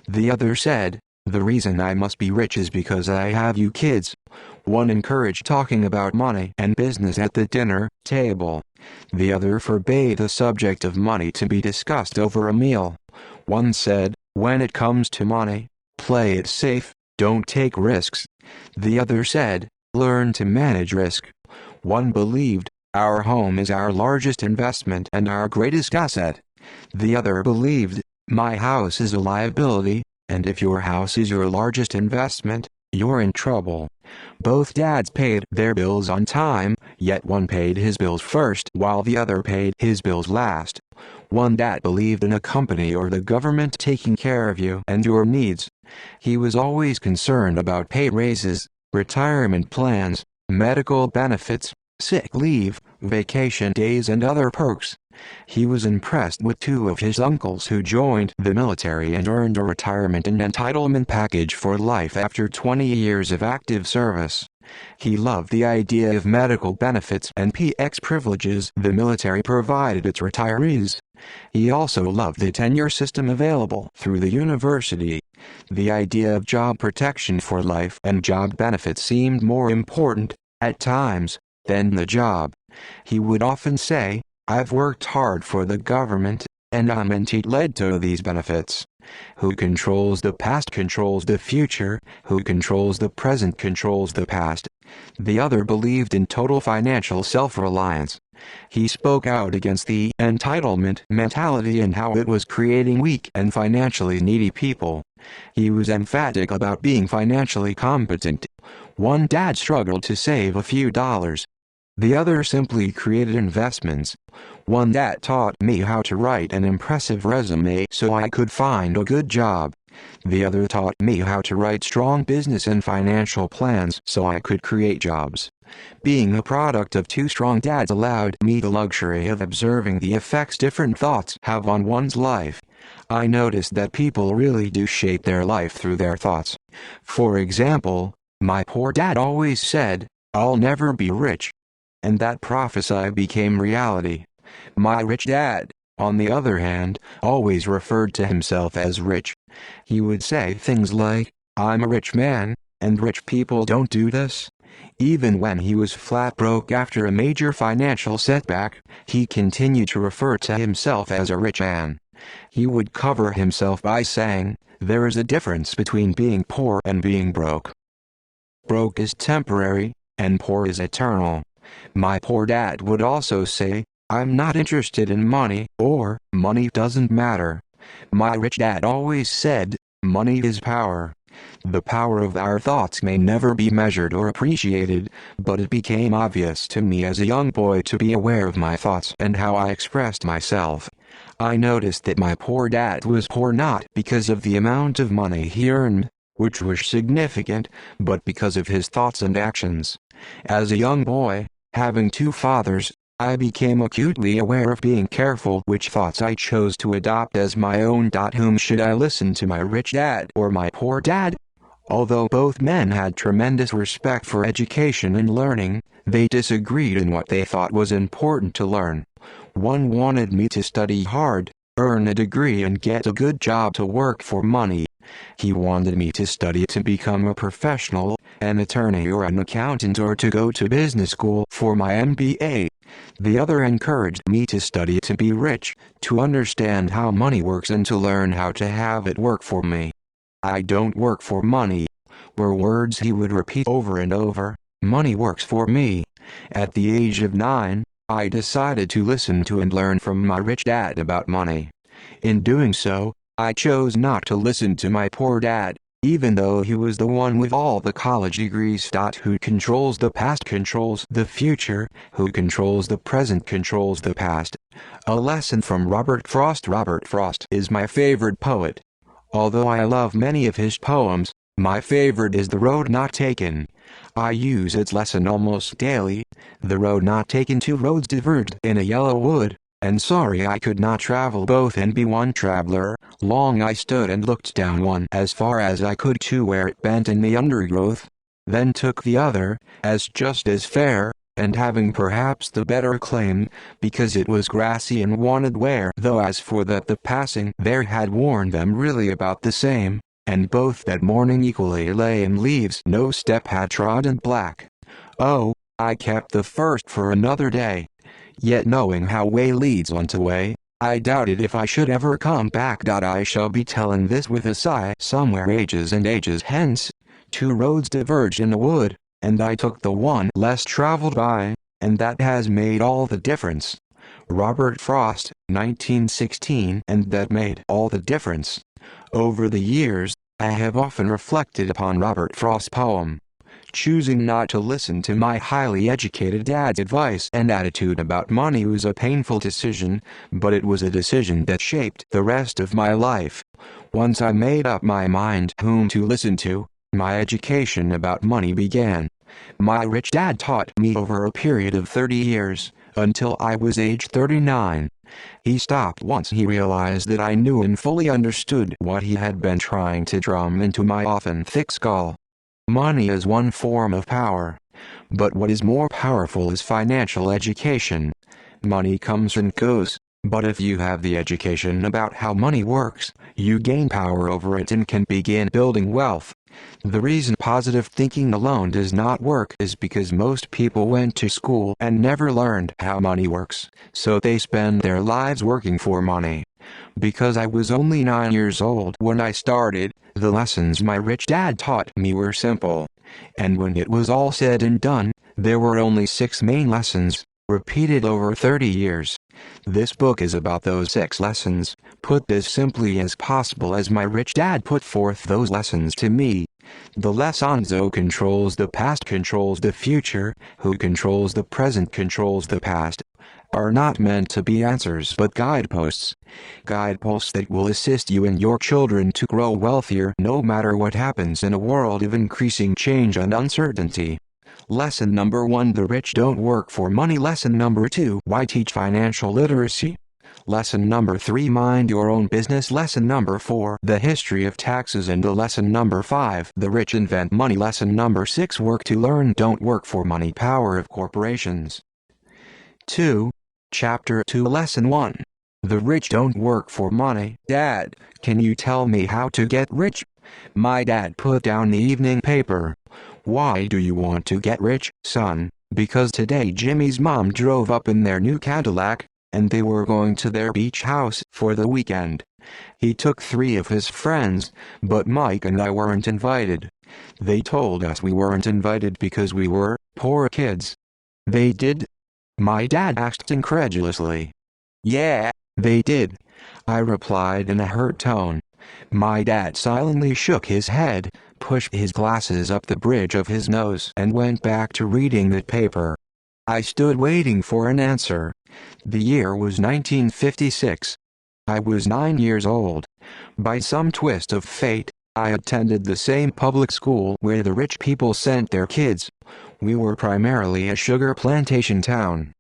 The other said, "The reason I must be rich is because I have you kids." One encouraged talking about money and business at the dinner table. The other forbade the subject of money to be discussed over a meal. One said, "When it comes to money, play it safe, don't take risks." The other said, "Learn to manage risk." One believed, "Our home is our largest investment and our greatest asset." The other believed, "My house is a liability, and if your house is your largest investment, you're in trouble." Both dads paid their bills on time, yet one paid his bills first while the other paid his bills last. One dad believed in a company or the government taking care of you and your needs. He was always concerned about pay raises, retirement plans, medical benefits, sick leave, vacation days and other perks. He was impressed with two of his uncles who joined the military and earned a retirement and entitlement package for life after 20 years of active service. He loved the idea of medical benefits and PX privileges the military provided its retirees. He also loved the tenure system available through the university. The idea of job protection for life and job benefits seemed more important, at times, than the job. He would often say, "I've worked hard for the government, and I'm entitled to these benefits." Who controls the past controls the future, who controls the present controls the past. The other believed in total financial self-reliance. He spoke out against the entitlement mentality and how it was creating weak and financially needy people. He was emphatic about being financially competent. One dad struggled to save a few dollars. The other simply created investments. One dad taught me how to write an impressive resume so I could find a good job. The other taught me how to write strong business and financial plans so I could create jobs. Being a product of two strong dads allowed me the luxury of observing the effects different thoughts have on one's life. I noticed that people really do shape their life through their thoughts. For example, my poor dad always said, "I'll never be rich." And that prophecy became reality. My rich dad, on the other hand, always referred to himself as rich. He would say things like, "I'm a rich man, and rich people don't do this." Even when he was flat broke after a major financial setback, he continued to refer to himself as a rich man. He would cover himself by saying, "There is a difference between being poor and being broke. Broke is temporary, and poor is eternal." My poor dad would also say, "I'm not interested in money," or "Money doesn't matter." My rich dad always said, "Money is power." The power of our thoughts may never be measured or appreciated, but it became obvious to me as a young boy to be aware of my thoughts and how I expressed myself. I noticed that my poor dad was poor not because of the amount of money he earned, which was significant, but because of his thoughts and actions. As a young boy, having two fathers, I became acutely aware of being careful which thoughts I chose to adopt as my own. Whom should I listen to, my rich dad or my poor dad? Although both men had tremendous respect for education and learning, they disagreed in what they thought was important to learn. One wanted me to study hard, earn a degree and get a good job to work for money. He wanted me to study to become a professional, an attorney or an accountant, or to go to business school for my MBA. The other encouraged me to study to be rich, to understand how money works and to learn how to have it work for me. "I don't work for money," were words he would repeat over and over. "Money works for me." At the age of 9, I decided to listen to and learn from my rich dad about money. In doing so, I chose not to listen to my poor dad, even though he was the one with all the college degrees. Who controls the past controls the future, who controls the present controls the past. A lesson from Robert Frost. Robert Frost is my favorite poet. Although I love many of his poems, my favorite is The Road Not Taken. I use its lesson almost daily. The road not taken, two roads diverged in a yellow wood, and sorry I could not travel both and be one traveler. Long I stood and looked down one as far as I could to where it bent in the undergrowth, then took the other, as just as fair, and having perhaps the better claim, because it was grassy and wanted wear. Though as for that the passing there had worn them really about the same, and both that morning equally lay in leaves no step had trodden black. Oh, I kept the first for another day. Yet knowing how way leads on to way, I doubted if I should ever come back. I shall be telling this with a sigh somewhere ages and ages hence. Two roads diverged in a wood, and I took the one less traveled by, and that has made all the difference. Robert Frost, 1916. And that made all the difference. Over the years, I have often reflected upon Robert Frost's poem. Choosing not to listen to my highly educated dad's advice and attitude about money was a painful decision, but it was a decision that shaped the rest of my life. Once I made up my mind whom to listen to, my education about money began. My rich dad taught me over a period of 30 years, until I was age 39. He stopped once he realized that I knew and fully understood what he had been trying to drum into my often thick skull. Money is one form of power. But what is more powerful is financial education. Money comes and goes, but if you have the education about how money works, you gain power over it and can begin building wealth. The reason positive thinking alone does not work is because most people went to school and never learned how money works, so they spend their lives working for money. Because I was only 9 years old when I started, the lessons my rich dad taught me were simple. And when it was all said and done, there were only 6 main lessons, repeated over 30 years. This book is about those 6 lessons, put as simply as possible as my rich dad put forth those lessons to me. The lessons: who controls the past controls the future, who controls the present controls the past, are not meant to be answers but guideposts. Guideposts that will assist you and your children to grow wealthier no matter what happens in a world of increasing change and uncertainty. Lesson number 1: The rich don't work for money. Lesson number 2: Why teach financial literacy? Lesson number 3: Mind your own business. Lesson number 4: The history of taxes. And lesson number 5: The rich invent money. Lesson number 6: Work to learn, don't work for money. Power of corporations. 2. Chapter 2. Lesson 1. The rich don't work for money. Dad, can you tell me how to get rich? My dad put down the evening paper. Why do you want to get rich, son? Because today Jimmy's mom drove up in their new Cadillac, and they were going to their beach house for the weekend. He took 3 of his friends, but Mike and I weren't invited. They told us we weren't invited because we were poor kids. They did? My dad asked incredulously. Yeah, they did, I replied in a hurt tone. My dad silently shook his head, pushed his glasses up the bridge of his nose, and went back to reading the paper. I stood waiting for an answer. The year was 1956. I was 9 years old. By some twist of fate, I attended the same public school where the rich people sent their kids. We were primarily a sugar plantation town.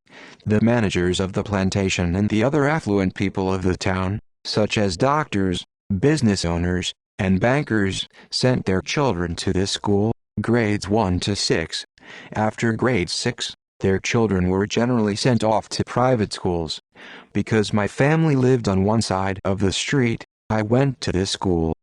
The managers of the plantation and the other affluent people of the town, such as doctors, business owners, and bankers, sent their children to this school, grades 1 to 6. After grade 6, their children were generally sent off to private schools. Because my family lived on one side of the street, I went to this school.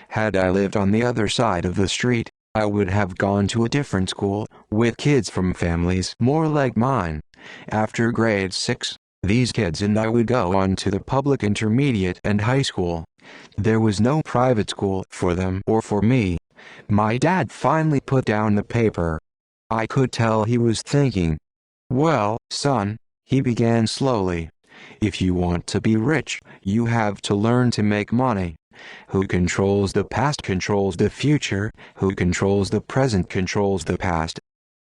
Had I lived on the other side of the street, I would have gone to a different school, with kids from families more like mine. After grade 6, these kids and I would go on to the public intermediate and high school. There was no private school for them or for me. My dad finally put down the paper. I could tell he was thinking. Well, son, he began slowly. If you want to be rich, you have to learn to make money. Who controls the past controls the future, who controls the present controls the past.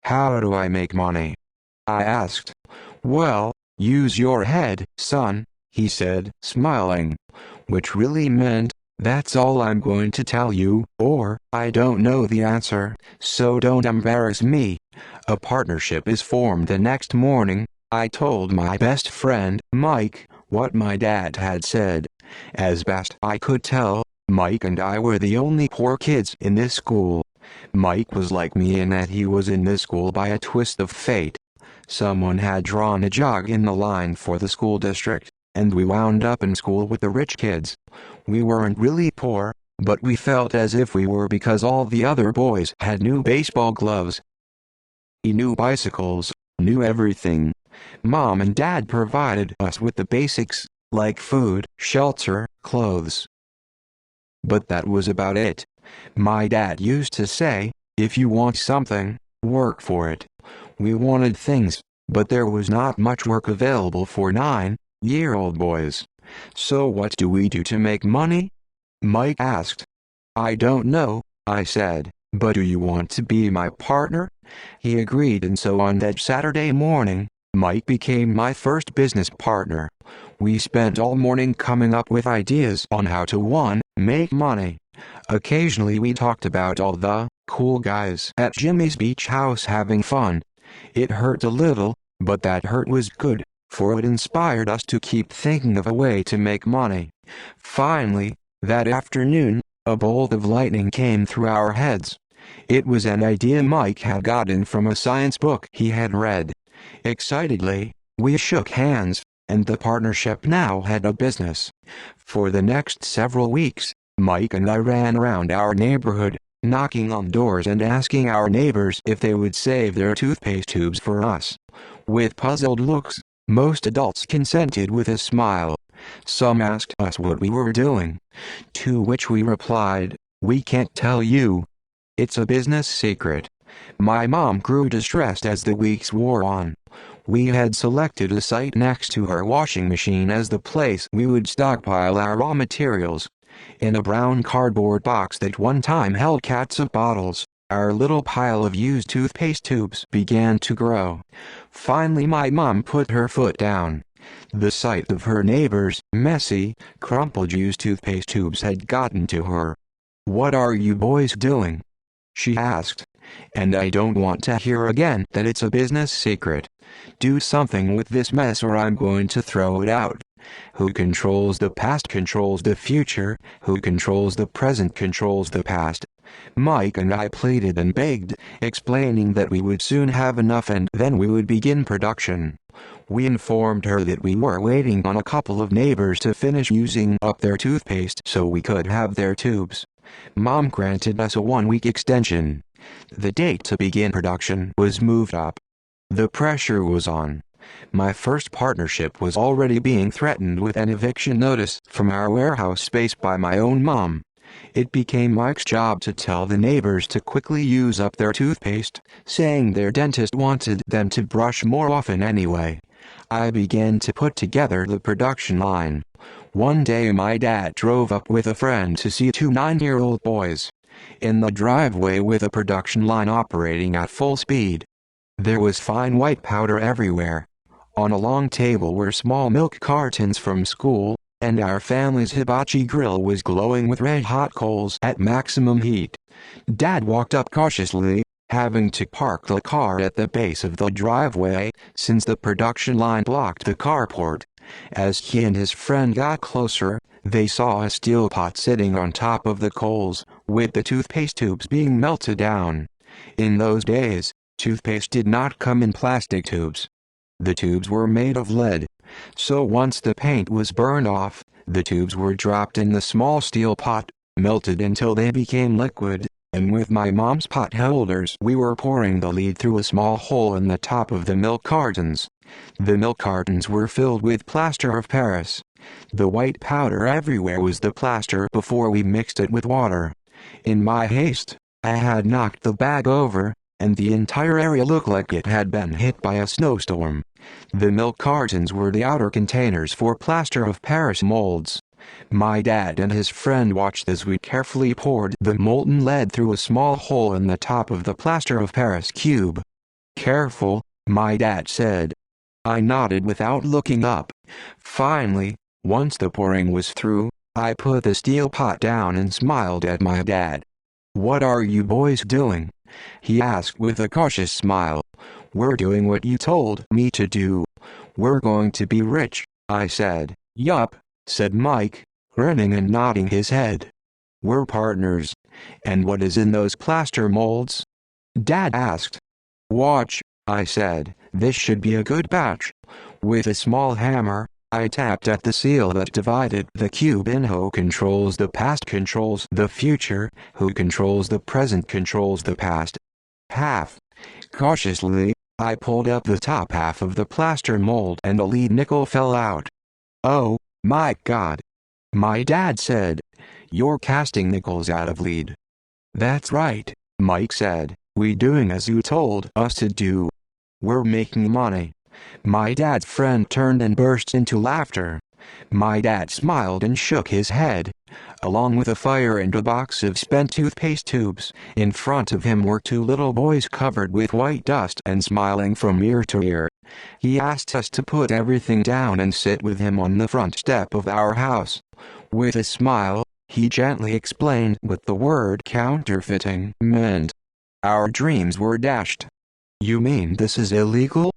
How do I make money? I asked. Well, use your head, son, he said, smiling. Which really meant, that's all I'm going to tell you, or, I don't know the answer, so don't embarrass me. A partnership is formed the next morning. I told my best friend, Mike, what my dad had said. As best I could tell, Mike and I were the only poor kids in this school. Mike was like me in that he was in this school by a twist of fate. Someone had drawn a jog in the line for the school district, and we wound up in school with the rich kids. We weren't really poor, but we felt as if we were because all the other boys had new baseball gloves, new bicycles, new everything. Mom and Dad provided us with the basics, like food, shelter, clothes. But that was about it. My dad used to say, if you want something, work for it. We wanted things, but there was not much work available for 9-year-old boys. So what do we do to make money? Mike asked. I don't know, I said, but do you want to be my partner? He agreed, and so on that Saturday morning, Mike became my first business partner. We spent all morning coming up with ideas on how to 1. Make money. Occasionally we talked about all the cool guys at Jimmy's beach house having fun. It hurt a little, but that hurt was good, for it inspired us to keep thinking of a way to make money. Finally, that afternoon, a bolt of lightning came through our heads. It was an idea Mike had gotten from a science book he had read. Excitedly, we shook hands, and the partnership now had a business. For the next several weeks, Mike and I ran around our neighborhood, knocking on doors and asking our neighbors if they would save their toothpaste tubes for us. With puzzled looks, most adults consented with a smile. Some asked us what we were doing, to which we replied, "We can't tell you. It's a business secret." My mom grew distressed as the weeks wore on. We had selected a site next to her washing machine as the place we would stockpile our raw materials. In a brown cardboard box that one time held catsup bottles, our little pile of used toothpaste tubes began to grow. Finally my mom put her foot down. The sight of her neighbor's messy, crumpled used toothpaste tubes had gotten to her. "What are you boys doing?" she asked. "And I don't want to hear again that it's a business secret. Do something with this mess or I'm going to throw it out. Who controls the past controls the future, who controls the present controls the past." Mike and I pleaded and begged, explaining that we would soon have enough and then we would begin production. We informed her that we were waiting on a couple of neighbors to finish using up their toothpaste so we could have their tubes. Mom granted us a 1-week extension. The date to begin production was moved up. The pressure was on. My first partnership was already being threatened with an eviction notice from our warehouse space by my own mom. It became Mike's job to tell the neighbors to quickly use up their toothpaste, saying their dentist wanted them to brush more often anyway. I began to put together the production line. One day my dad drove up with a friend to see 2 9-year-old boys in the driveway with a production line operating at full speed. There was fine white powder everywhere. On a long table were small milk cartons from school, and our family's hibachi grill was glowing with red-hot coals at maximum heat. Dad walked up cautiously, having to park the car at the base of the driveway, since the production line blocked the carport. As he and his friend got closer, they saw a steel pot sitting on top of the coals, with the toothpaste tubes being melted down. In those days, toothpaste did not come in plastic tubes. The tubes were made of lead. So once the paint was burned off, the tubes were dropped in the small steel pot, melted until they became liquid, and with my mom's pot holders we were pouring the lead through a small hole in the top of the milk cartons. The milk cartons were filled with plaster of Paris. The white powder everywhere was the plaster before we mixed it with water. In my haste, I had knocked the bag over, and the entire area looked like it had been hit by a snowstorm. The milk cartons were the outer containers for plaster of Paris molds. My dad and his friend watched as we carefully poured the molten lead through a small hole in the top of the plaster of Paris cube. "Careful," my dad said. I nodded without looking up. Finally, once the pouring was through, I put the steel pot down and smiled at my dad. "What are you boys doing?" he asked with a cautious smile. "We're doing what you told me to do. We're going to be rich," I said. "Yup," said Mike, grinning and nodding his head. "We're partners." "And what is in those plaster molds?" Dad asked. "Watch," I said. "This should be a good batch." With a small hammer, I tapped at the seal that divided the cube in who controls the past controls the future, who controls the present controls the past. Half. Cautiously, I pulled up the top half of the plaster mold and a lead nickel fell out. "Oh, my God," my dad said. "You're casting nickels out of lead." "That's right," Mike said. "We doing as you told us to do. We're making money." My dad's friend turned and burst into laughter. My dad smiled and shook his head. Along with a fire and a box of spent toothpaste tubes, in front of him were 2 little boys covered with white dust and smiling from ear to ear. He asked us to put everything down and sit with him on the front step of our house. With a smile, he gently explained what the word counterfeiting meant. Our dreams were dashed. "You mean this is illegal?"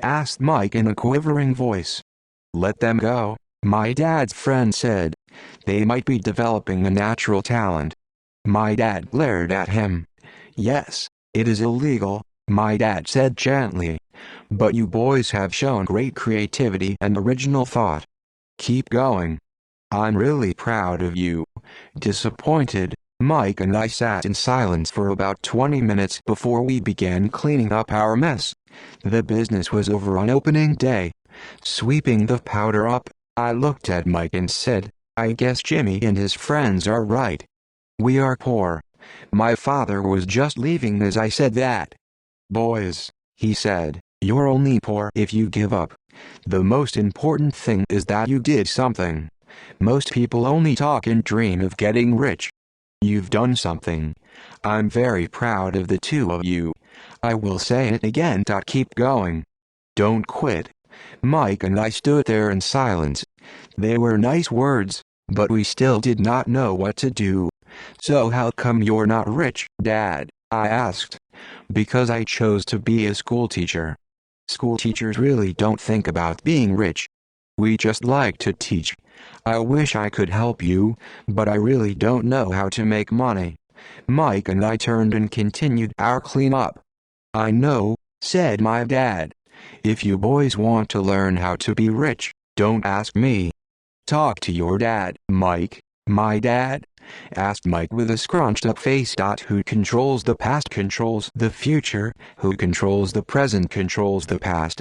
asked Mike in a quivering voice. "Let them go," my dad's friend said. "They might be developing a natural talent." My dad glared at him. "Yes, it is illegal," my dad said gently. "But you boys have shown great creativity and original thought. Keep going. I'm really proud of you." Disappointed, Mike and I sat in silence for about 20 minutes before we began cleaning up our mess. The business was over on opening day. Sweeping the powder up, I looked at Mike and said, I guess Jimmy and his friends are right. We are poor. My father was just leaving as I said that. Boys, he said, you're only poor if you give up. The most important thing is that you did something. Most people only talk and dream of getting rich. You've done something. I'm very proud of the two of you. I will say it again. Keep going. Don't quit. Mike and I stood there in silence. They were nice words, but we still did not know what to do. So how come you're not rich, Dad? I asked. Because I chose to be a school teacher. School teachers really don't think about being rich. We just like to teach. I wish I could help you, but I really don't know how to make money. Mike and I turned and continued our cleanup. I know, said my dad. If you boys want to learn how to be rich, don't ask me. Talk to your dad, Mike. My dad? Asked Mike with a scrunched up face. Who controls the past controls the future, who controls the present controls the past.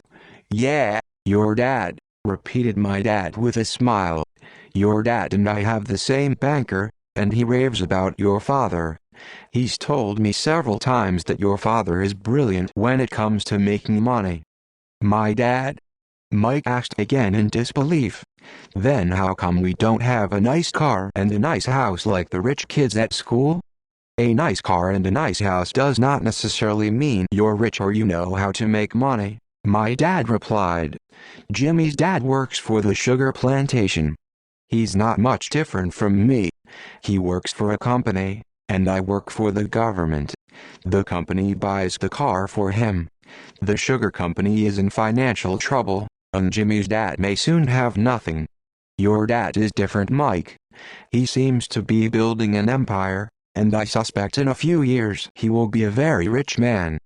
Yeah, your dad, repeated my dad with a smile. Your dad and I have the same banker, and he raves about your father. He's told me several times that your father is brilliant when it comes to making money. My dad? Mike asked again in disbelief. Then how come we don't have a nice car and a nice house like the rich kids at school? A nice car and a nice house does not necessarily mean you're rich or you know how to make money, my dad replied. Jimmy's dad works for the sugar plantation. He's not much different from me. He works for a company, and I work for the government. The company buys the car for him. The sugar company is in financial trouble, and Jimmy's dad may soon have nothing. Your dad is different, Mike. He seems to be building an empire, and I suspect in a few years he will be a very rich man.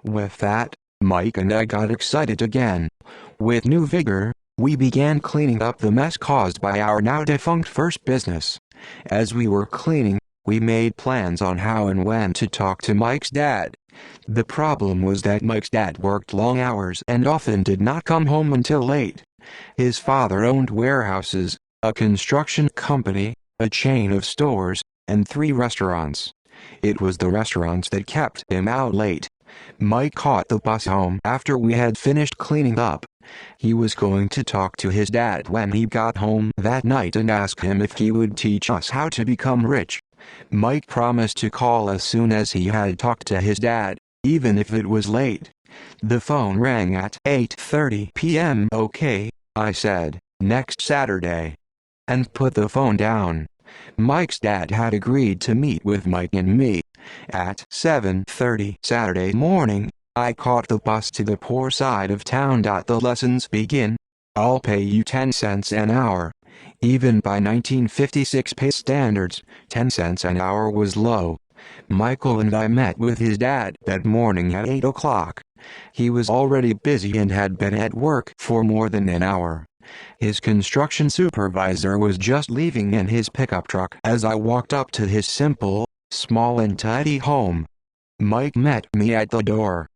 With that, Mike and I got excited again. With new vigor, we began cleaning up the mess caused by our now defunct first business. As we were cleaning, we made plans on how and when to talk to Mike's dad. The problem was that Mike's dad worked long hours and often did not come home until late. His father owned warehouses, a construction company, a chain of stores, and 3 restaurants. It was the restaurants that kept him out late. Mike caught the bus home after we had finished cleaning up. He was going to talk to his dad when he got home that night and ask him if he would teach us how to become rich. Mike promised to call as soon as he had talked to his dad, even if it was late. The phone rang at 8:30 p.m. Okay, I said, next Saturday. And put the phone down. Mike's dad had agreed to meet with Mike and me. At 7:30 Saturday morning, I caught the bus to the poor side of town. The lessons begin. I'll pay you 10 cents an hour. Even by 1956 pay standards, 10 cents an hour was low. Michael and I met with his dad that morning at 8 o'clock. He was already busy and had been at work for more than an hour. His construction supervisor was just leaving in his pickup truck as I walked up to his simple, small and tidy home. Mike met me at the door.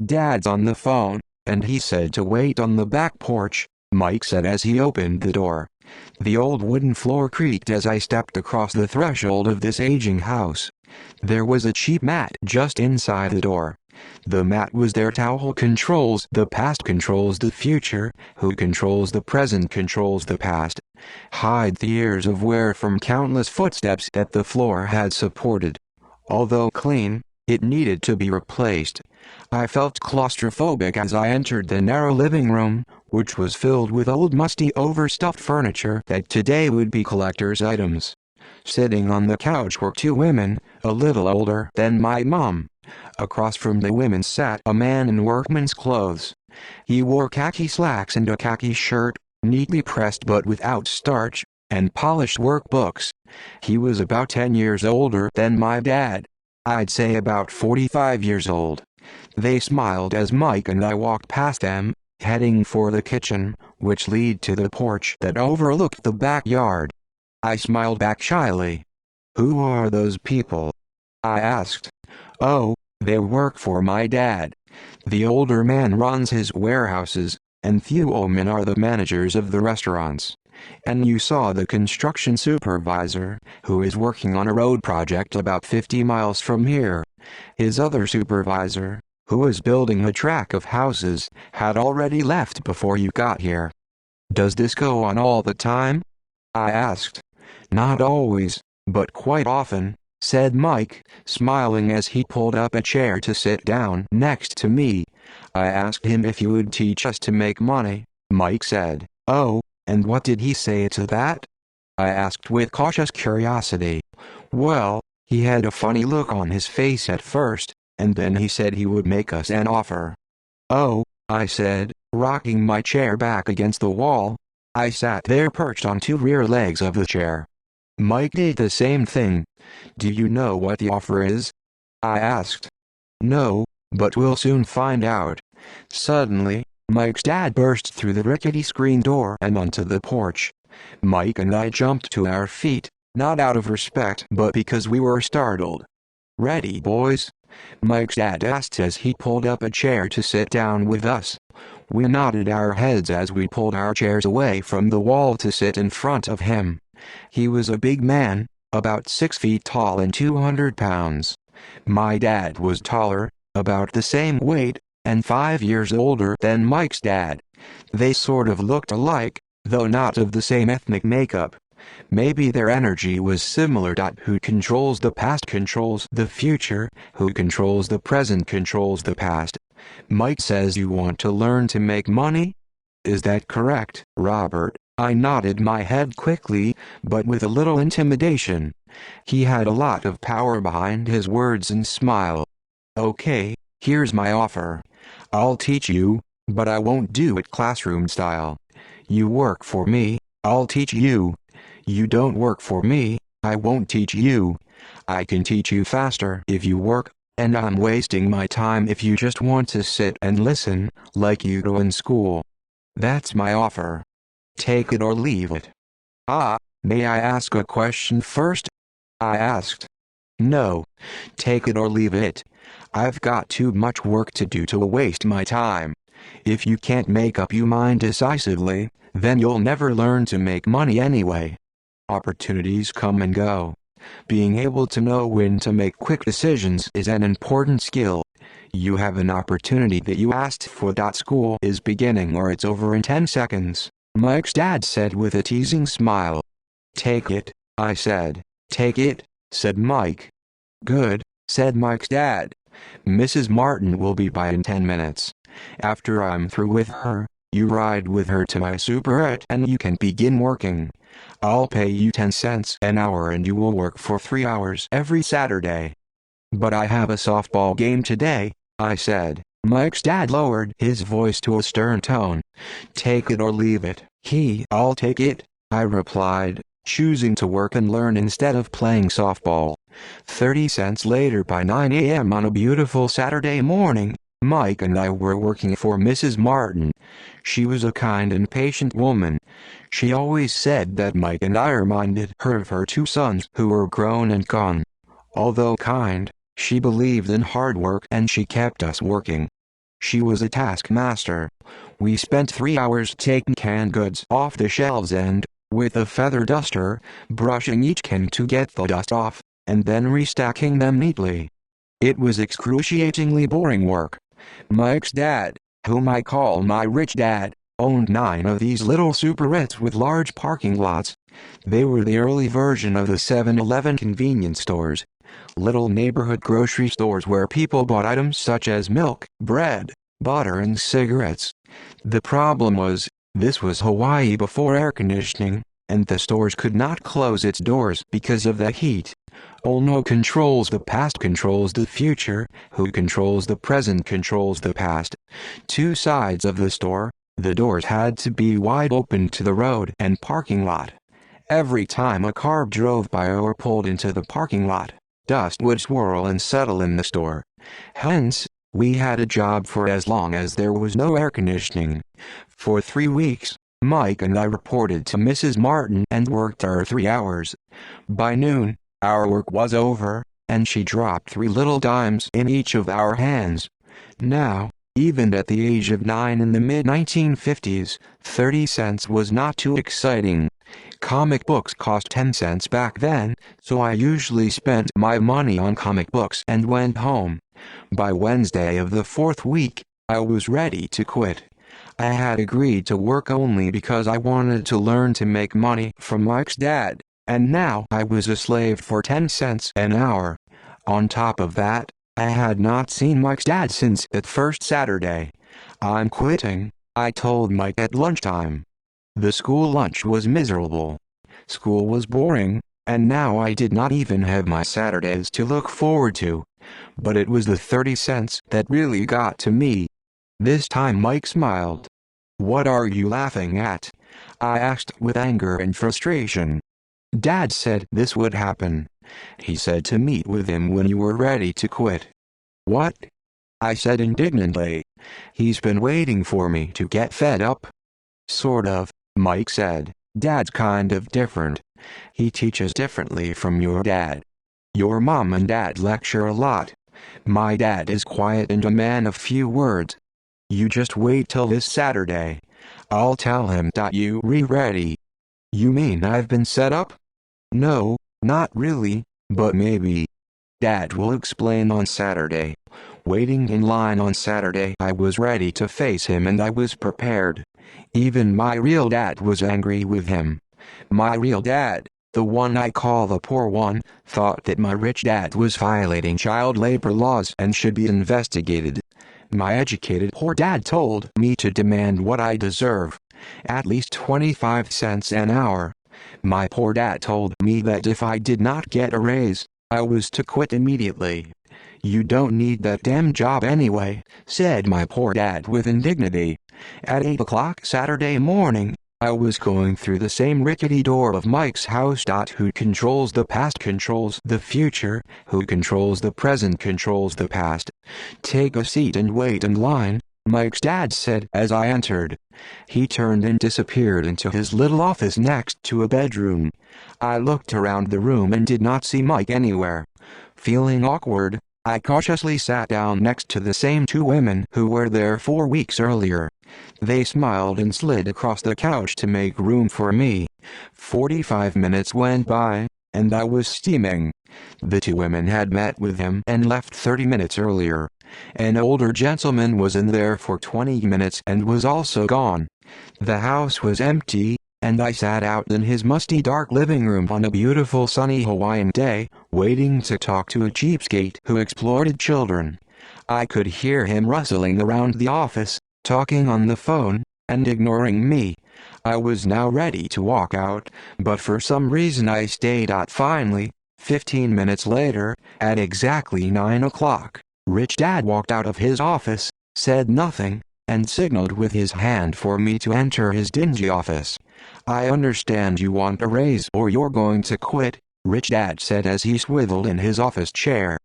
Dad's on the phone, and he said to wait on the back porch, Mike said as he opened the door. The old wooden floor creaked as I stepped across the threshold of this aging house. There was a cheap mat just inside the door. The mat was there. Towel controls the past controls the future, who controls the present controls the past. Hide the years of wear from countless footsteps that the floor had supported. Although clean, it needed to be replaced. I felt claustrophobic as I entered the narrow living room, which was filled with old musty overstuffed furniture that today would be collector's items. Sitting on the couch were 2 women, a little older than my mom. Across from the women sat a man in workman's clothes. He wore khaki slacks and a khaki shirt, neatly pressed but without starch, and polished work books. He was about 10 years older than my dad. I'd say about 45 years old. They smiled as Mike and I walked past them, heading for the kitchen, which led to the porch that overlooked the backyard. I smiled back shyly. Who are those people? I asked. Oh, they work for my dad. The older man runs his warehouses, and few women are the managers of the restaurants. And you saw the construction supervisor, who is working on a road project about 50 miles from here. His other supervisor, who was building a track of houses, had already left before you got here. Does this go on all the time? I asked. Not always, but quite often, said Mike, smiling as he pulled up a chair to sit down next to me. I asked him if he would teach us to make money. Mike said, "Oh, and what did he say to that?" I asked with cautious curiosity. Well, he had a funny look on his face at first, and then he said he would make us an offer. "Oh," I said, rocking my chair back against the wall. I sat there perched on two rear legs of the chair. Mike did the same thing. "Do you know what the offer is?" I asked. "No, but we'll soon find out." Suddenly, Mike's dad burst through the rickety screen door and onto the porch. Mike and I jumped to our feet, not out of respect but because we were startled. "Ready, boys?" Mike's dad asked as he pulled up a chair to sit down with us. We nodded our heads as we pulled our chairs away from the wall to sit in front of him. He was a big man, about 6 feet tall and 200 pounds. My dad was taller, about the same weight, and 5 years older than Mike's dad. They sort of looked alike, though not of the same ethnic makeup. Maybe their energy was similar. Who controls the past controls the future, who controls the present controls the past. Mike says you want to learn to make money? Is that correct, Robert? I nodded my head quickly, but with a little intimidation. He had a lot of power behind his words and smile. "Okay, here's my offer. I'll teach you, but I won't do it classroom style. You work for me, I'll teach you. You don't work for me, I won't teach you. I can teach you faster if you work, and I'm wasting my time if you just want to sit and listen, like you do in school. That's my offer. Take it or leave it." May I ask a question first?" I asked. "No. Take it or leave it. I've got too much work to do to waste my time. If you can't make up your mind decisively, then you'll never learn to make money anyway. Opportunities come and go. Being able to know when to make quick decisions is an important skill. You have an opportunity that you asked for. School is beginning or it's over in 10 seconds, Mike's dad said with a teasing smile. "Take it," I said. "Take it," said Mike. "Good," said Mike's dad. "Mrs. Martin will be by in 10 minutes. After I'm through with her, you ride with her to my superette and you can begin working. I'll pay you 10 cents an hour and you will work for 3 hours every Saturday." "But I have a softball game today," I said. Mike's dad lowered his voice to a stern tone. "Take it or leave it." "I'll take it," I replied, choosing to work and learn instead of playing softball. 30 cents later, by 9 a.m. on a beautiful Saturday morning, Mike and I were working for Mrs. Martin. She was a kind and patient woman. She always said that Mike and I reminded her of her 2 sons who were grown and gone. Although kind, she believed in hard work and she kept us working. She was a taskmaster. We spent 3 hours taking canned goods off the shelves and, with a feather duster, brushing each can to get the dust off, and then restacking them neatly. It was excruciatingly boring work. Mike's dad, whom I call my rich dad, owned 9 of these little superettes with large parking lots. They were the early version of the 7-Eleven convenience stores. Little neighborhood grocery stores where people bought items such as milk, bread, butter and cigarettes. The problem was, this was Hawaii before air conditioning, and the stores could not close its doors because of the heat. Ono controls the past controls the future, who controls the present controls the past. 2 sides of the store, the doors had to be wide open to the road and parking lot. Every time a car drove by or pulled into the parking lot, dust would swirl and settle in the store. Hence, we had a job for as long as there was no air conditioning. For 3 weeks, Mike and I reported to Mrs. Martin and worked our 3 hours. By noon, our work was over, and she dropped 3 little dimes in each of our hands. "Now, Even at the age of 9 in the mid-1950s, 30 cents was not too exciting. Comic books cost 10 cents back then, so I usually spent my money on comic books and went home. By Wednesday of the fourth week, I was ready to quit. I had agreed to work only because I wanted to learn to make money from Mike's dad, and now I was a slave for 10 cents an hour. On top of that, I had not seen Mike's dad since that first Saturday. "I'm quitting," I told Mike at lunchtime. The school lunch was miserable. School was boring, and now I did not even have my Saturdays to look forward to. But it was the 30 cents that really got to me. This time Mike smiled. "What are you laughing at?" I asked with anger and frustration. "Dad said this would happen. He said to meet with him when you were ready to quit." "What?" I said indignantly. "He's been waiting for me to get fed up." "Sort of," Mike said. "Dad's kind of different. He teaches differently from your dad. Your mom and dad lecture a lot. My dad is quiet and a man of few words. You just wait till this Saturday. I'll tell him that you're ready." "You mean I've been set up?" "No, not really, but maybe. Dad will explain on Saturday." Waiting in line on Saturday, I was ready to face him and I was prepared. Even my real dad was angry with him. My real dad, the one I call the poor one, thought that my rich dad was violating child labor laws and should be investigated. My educated poor dad told me to demand what I deserve. At least 25 cents an hour. My poor dad told me that if I did not get a raise, I was to quit immediately. "You don't need that damn job anyway," said my poor dad with indignity. At 8 o'clock Saturday morning, I was going through the same rickety door of Mike's house. Who controls the past controls the future, who controls the present controls the past. "Take a seat and wait in line," Mike's dad said as I entered. He turned and disappeared into his little office next to a bedroom. I looked around the room and did not see Mike anywhere. Feeling awkward, I cautiously sat down next to the same two women who were there 4 weeks earlier. They smiled and slid across the couch to make room for me. 45 minutes went by, and I was steaming. The two women had met with him and left 30 minutes earlier. An older gentleman was in there for 20 minutes and was also gone. The house was empty, and I sat out in his musty dark living room on a beautiful sunny Hawaiian day, waiting to talk to a cheapskate who exploited children. I could hear him rustling around the office, talking on the phone, and ignoring me. I was now ready to walk out, but for some reason I stayed out. Finally, 15 minutes later, at exactly 9 o'clock, Rich Dad walked out of his office, said nothing, and signaled with his hand for me to enter his dingy office. "I understand you want a raise or you're going to quit," Rich Dad said as he swiveled in his office chair.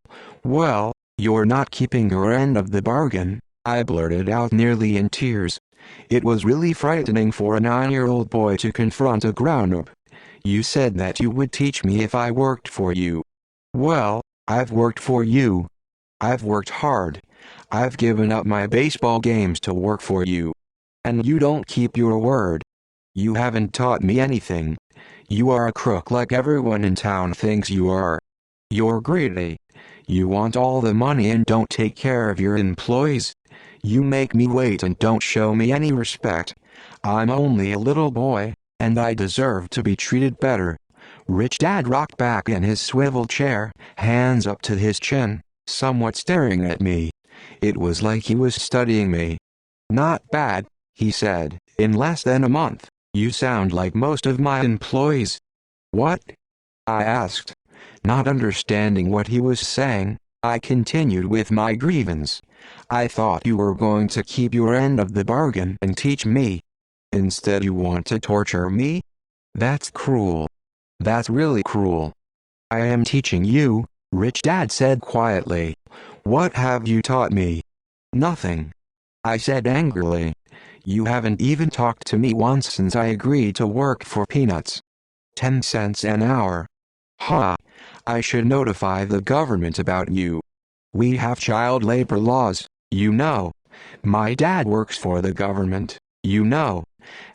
"Well, you're not keeping your end of the bargain," I blurted out nearly in tears. It was really frightening for a 9-year-old boy to confront a grown-up. "You said that you would teach me if I worked for you." "Well, I've worked for you. I've worked hard. I've given up my baseball games to work for you. And you don't keep your word. You haven't taught me anything. You are a crook like everyone in town thinks you are. You're greedy. You want all the money and don't take care of your employees. You make me wait and don't show me any respect. I'm only a little boy, and I deserve to be treated better." Rich Dad rocked back in his swivel chair, hands up to his chin, somewhat staring at me. It was like he was studying me. "Not bad," he said. "In less than a month, you sound like most of my employees." "What?" I asked. Not understanding what he was saying, I continued with my grievance. "I thought you were going to keep your end of the bargain and teach me. Instead you want to torture me? That's cruel. That's really cruel." "I am teaching you," Rich Dad said quietly. "What have you taught me?" "Nothing," I said angrily. "You haven't even talked to me once since I agreed to work for peanuts. 10 cents an hour. Ha! I should notify the government about you. We have child labor laws, you know. My dad works for the government, you know.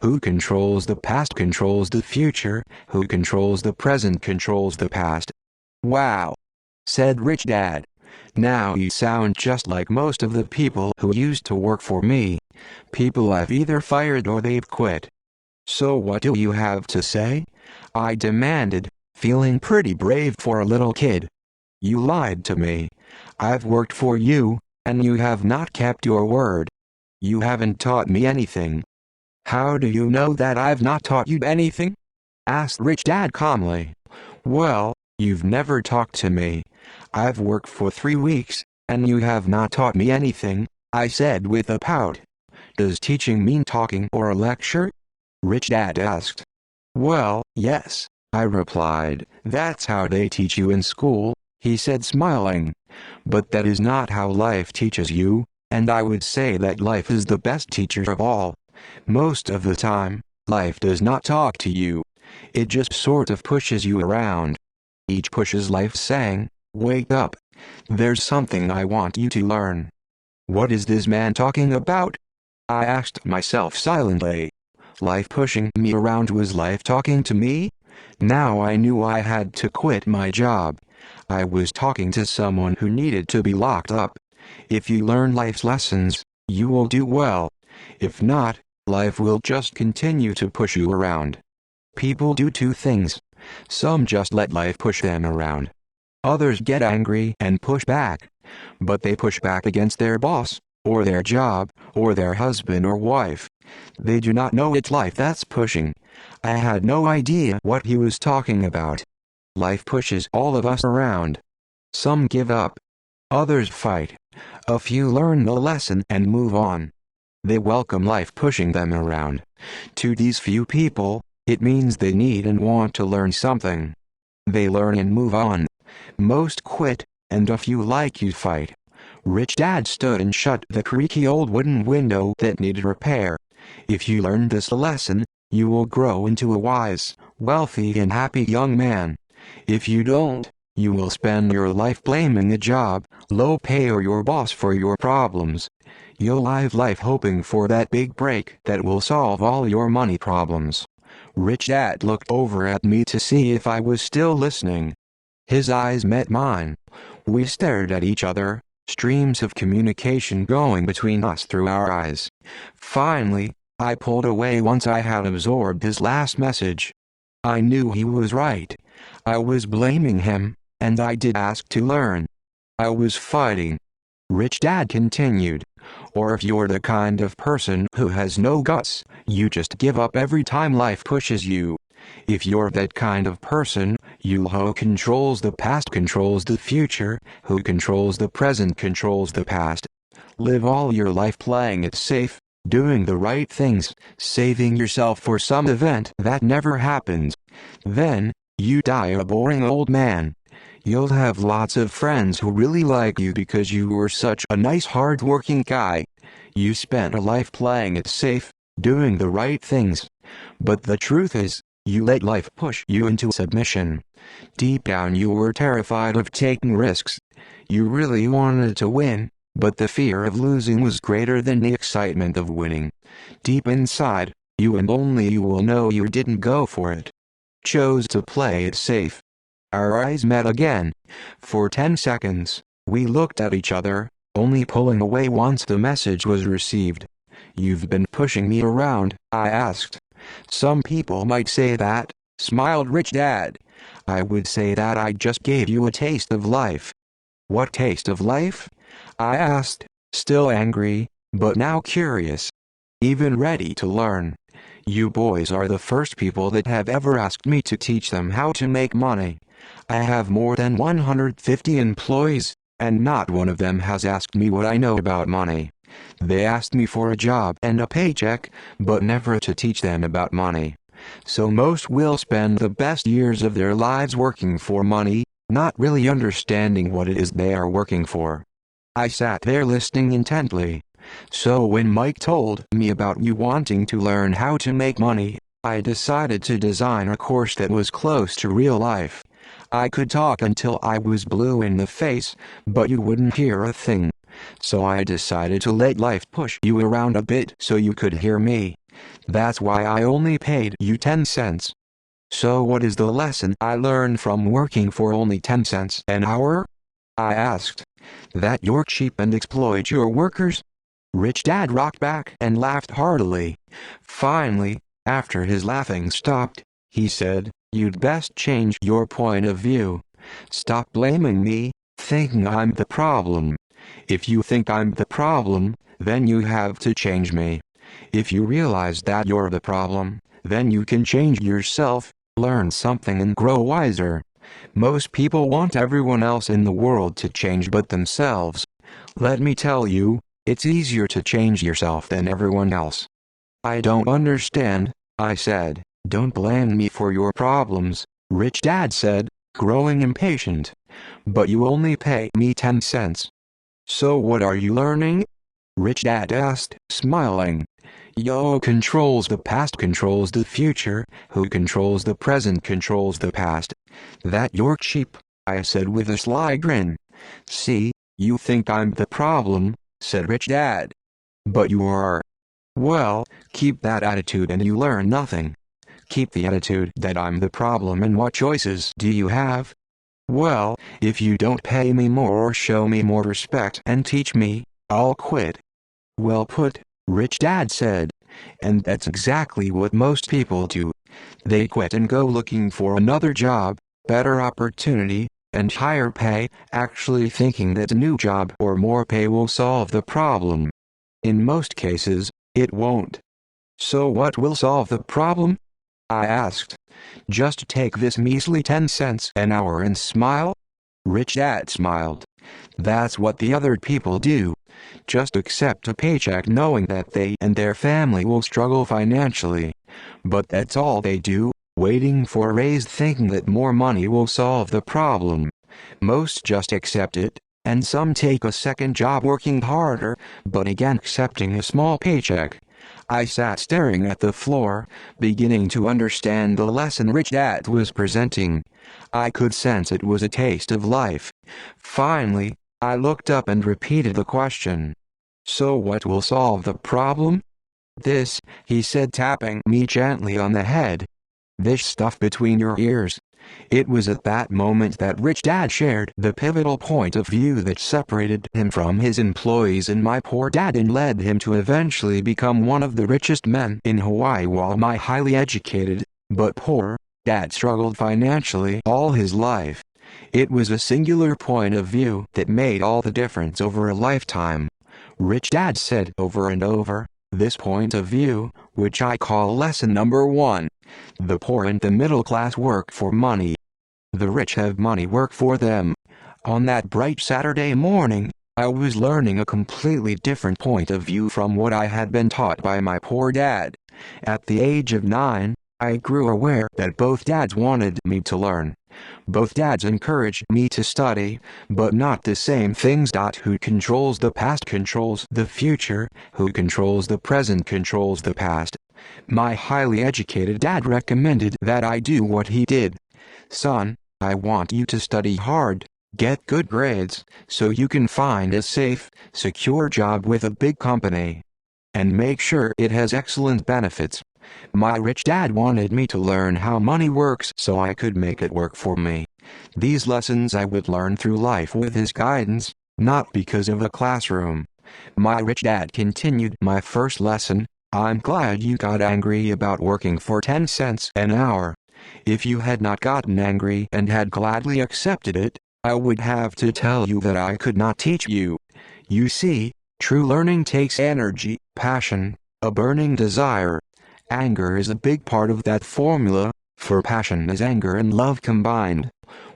Who controls the past controls the future, who controls the present controls the past. Wow, said Rich Dad. Now you sound just like most of the people who used to work for me. People I've either fired or they've quit. So what do you have to say? I demanded, feeling pretty brave for a little kid. You lied to me. I've worked for you, and you have not kept your word. You haven't taught me anything. How do you know that I've not taught you anything? Asked Rich Dad calmly. Well, you've never talked to me. I've worked for 3 weeks, and you have not taught me anything, I said with a pout. Does teaching mean talking or a lecture? Rich Dad asked. Well, yes, I replied. That's how they teach you in school, he said smiling. But that is not how life teaches you, and I would say that life is the best teacher of all. Most of the time, life does not talk to you. It just sort of pushes you around. Each push is life saying, wake up. There's something I want you to learn. What is this man talking about? I asked myself silently. Life pushing me around was life talking to me? Now I knew I had to quit my job. I was talking to someone who needed to be locked up. If you learn life's lessons, you will do well. If not, life will just continue to push you around. People do two things. Some just let life push them around. Others get angry and push back. But they push back against their boss, or their job, or their husband or wife. They do not know it's life that's pushing. I had no idea what he was talking about. Life pushes all of us around. Some give up. Others fight. A few learn the lesson and move on. They welcome life pushing them around. To these few people, it means they need and want to learn something. They learn and move on. Most quit, and a few like you fight. Rich Dad stood and shut the creaky old wooden window that needed repair. If you learn this lesson, you will grow into a wise, wealthy and happy young man. If you don't, you will spend your life blaming a job, low pay or your boss for your problems. You'll live life hoping for that big break that will solve all your money problems. Rich Dad looked over at me to see if I was still listening. His eyes met mine. We stared at each other, streams of communication going between us through our eyes. Finally, I pulled away once I had absorbed his last message. I knew he was right. I was blaming him, and I did ask to learn. I was fighting. Rich Dad continued. Or if you're the kind of person who has no guts, you just give up every time life pushes you. If you're that kind of person, who controls the past controls the future, who controls the present controls the past. Live all your life playing it safe, doing the right things, saving yourself for some event that never happens. Then, you die a boring old man. You'll have lots of friends who really like you because you were such a nice hard-working guy. You spent a life playing it safe, doing the right things. But the truth is, you let life push you into submission. Deep down you were terrified of taking risks. You really wanted to win, but the fear of losing was greater than the excitement of winning. Deep inside, you and only you will know you didn't go for it. Chose to play it safe. Our eyes met again. For 10 seconds, we looked at each other, only pulling away once the message was received. You've been pushing me around, I asked. Some people might say that, smiled Rich Dad. I would say that I just gave you a taste of life. What taste of life? I asked, still angry, but now curious. Even ready to learn. You boys are the first people that have ever asked me to teach them how to make money. I have more than 150 employees, and not one of them has asked me what I know about money. They asked me for a job and a paycheck, but never to teach them about money. So most will spend the best years of their lives working for money, not really understanding what it is they are working for. I sat there listening intently. So when Mike told me about you wanting to learn how to make money, I decided to design a course that was close to real life. I could talk until I was blue in the face, but you wouldn't hear a thing. So I decided to let life push you around a bit so you could hear me. That's why I only paid you 10 cents. So what is the lesson I learned from working for only 10 cents an hour? I asked. That you're cheap and exploit your workers? Rich Dad rocked back and laughed heartily. Finally, after his laughing stopped, he said, "You'd best change your point of view. Stop blaming me, thinking I'm the problem. If you think I'm the problem, then you have to change me. If you realize that you're the problem, then you can change yourself, learn something and grow wiser. Most people want everyone else in the world to change but themselves. Let me tell you, it's easier to change yourself than everyone else." "I don't understand," I said. "Don't blame me for your problems," Rich Dad said, growing impatient. "But you only pay me 10 cents. So what are you learning?" Rich Dad asked, smiling. "Yo controls the past controls the future, who controls the present controls the past. That you're cheap," I said with a sly grin. "See, you think I'm the problem," said Rich Dad. "But you are. Well, keep that attitude and you learn nothing. Keep the attitude that I'm the problem, and what choices do you have? Well, if you don't pay me more or show me more respect and teach me, I'll quit." "Well put," Rich Dad said. "And that's exactly what most people do. They quit and go looking for another job, better opportunity, and higher pay, actually thinking that a new job or more pay will solve the problem. In most cases, it won't." "So what will solve the problem?" I asked. "Just take this measly 10 cents an hour and smile?" Rich Dad smiled. "That's what the other people do. Just accept a paycheck knowing that they and their family will struggle financially. But that's all they do, waiting for a raise thinking that more money will solve the problem. Most just accept it, and some take a second job working harder, but again accepting a small paycheck." I sat staring at the floor, beginning to understand the lesson Rich Dad was presenting. I could sense it was a taste of life. Finally, I looked up and repeated the question. "So what will solve the problem?" "This," he said, tapping me gently on the head. "This stuff between your ears." It was at that moment that Rich Dad shared the pivotal point of view that separated him from his employees and my poor dad and led him to eventually become one of the richest men in Hawaii, while my highly educated, but poor, dad struggled financially all his life. It was a singular point of view that made all the difference over a lifetime. Rich Dad said over and over, this point of view, which I call lesson number 1. The poor and the middle class work for money. The rich have money work for them. On that bright Saturday morning, I was learning a completely different point of view from what I had been taught by my poor dad. At the age of 9, I grew aware that both dads wanted me to learn. Both dads encouraged me to study, but not the same things. Who controls the past controls the future, who controls the present controls the past. My highly educated dad recommended that I do what he did. "Son, I want you to study hard, get good grades, so you can find a safe, secure job with a big company. And make sure it has excellent benefits." My rich dad wanted me to learn how money works so I could make it work for me. These lessons I would learn through life with his guidance, not because of a classroom. My rich dad continued. "My first lesson: I'm glad you got angry about working for 10 cents an hour. If you had not gotten angry and had gladly accepted it, I would have to tell you that I could not teach you. You see, true learning takes energy, passion, a burning desire. Anger is a big part of that formula, for passion is anger and love combined.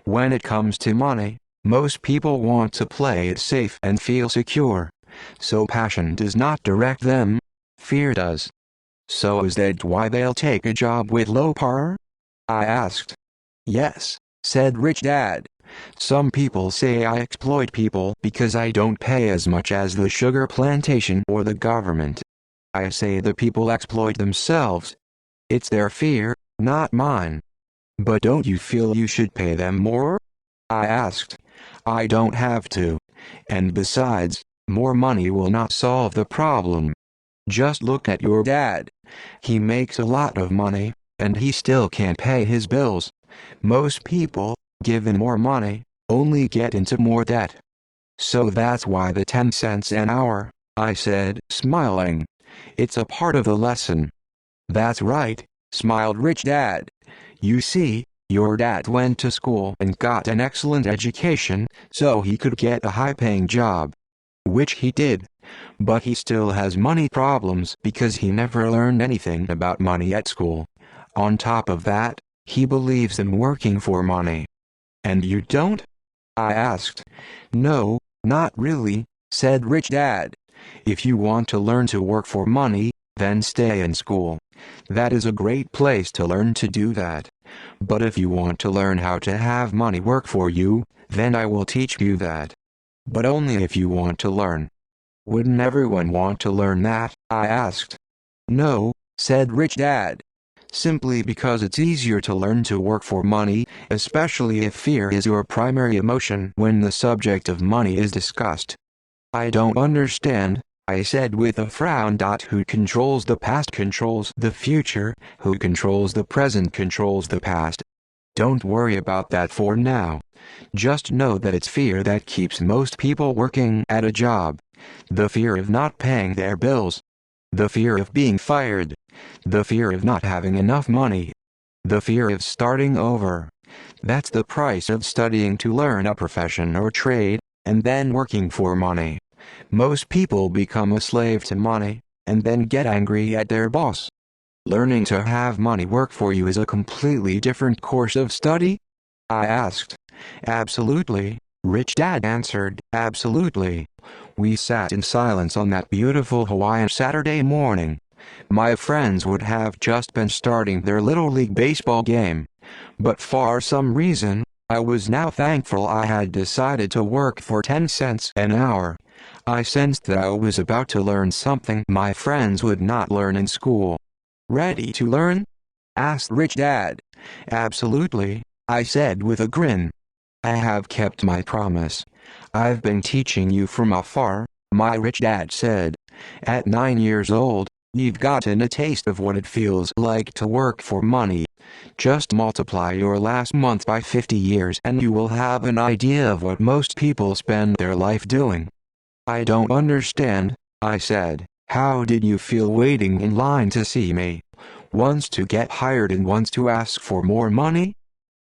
When it comes to money, most people want to play it safe and feel secure. So passion does not direct them, fear does. So is that why they'll take a job with low par?" I asked. "Yes," said Rich Dad. "Some people say I exploit people because I don't pay as much as the sugar plantation or the government. I say the people exploit themselves. It's their fear, not mine." "But don't you feel you should pay them more?" I asked. "I don't have to. And besides, More money will not solve the problem. Just look at your dad. He makes a lot of money, and he still can't pay his bills. Most people, given more money, only get into more debt. So that's why the 10 cents an hour, I said, smiling. It's a part of the lesson. That's right, smiled Rich Dad. You see, your dad went to school and got an excellent education, so he could get a high-paying job. Which he did. But he still has money problems because he never learned anything about money at school. On top of that, he believes in working for money. And you don't? I asked. No, not really, said Rich Dad. If you want to learn to work for money, then stay in school. That is a great place to learn to do that. But if you want to learn how to have money work for you, then I will teach you that. But only if you want to learn. Wouldn't everyone want to learn that? I asked. No, said Rich Dad. Simply because it's easier to learn to work for money, especially if fear is your primary emotion when the subject of money is discussed. I don't understand, I said with a frown. Who controls the past controls the future, who controls the present controls the past. Don't worry about that for now. Just know that it's fear that keeps most people working at a job. The fear of not paying their bills. The fear of being fired. The fear of not having enough money. The fear of starting over. That's the price of studying to learn a profession or trade, and then working for money. Most people become a slave to money, and then get angry at their boss. Learning to have money work for you is a completely different course of study? I asked. Absolutely, Rich Dad answered. Absolutely. We sat in silence on that beautiful Hawaiian Saturday morning. My friends would have just been starting their Little League baseball game. But for some reason, I was now thankful I had decided to work for 10 cents an hour. I sensed that I was about to learn something my friends would not learn in school. Ready to learn? Asked Rich Dad. Absolutely, I said with a grin. I have kept my promise. I've been teaching you from afar, my Rich Dad said. At 9 years old, you've gotten a taste of what it feels like to work for money. Just multiply your last month by 50 years and you will have an idea of what most people spend their life doing. I don't understand, I said. How did you feel waiting in line to see me? Once to get hired and once to ask for more money?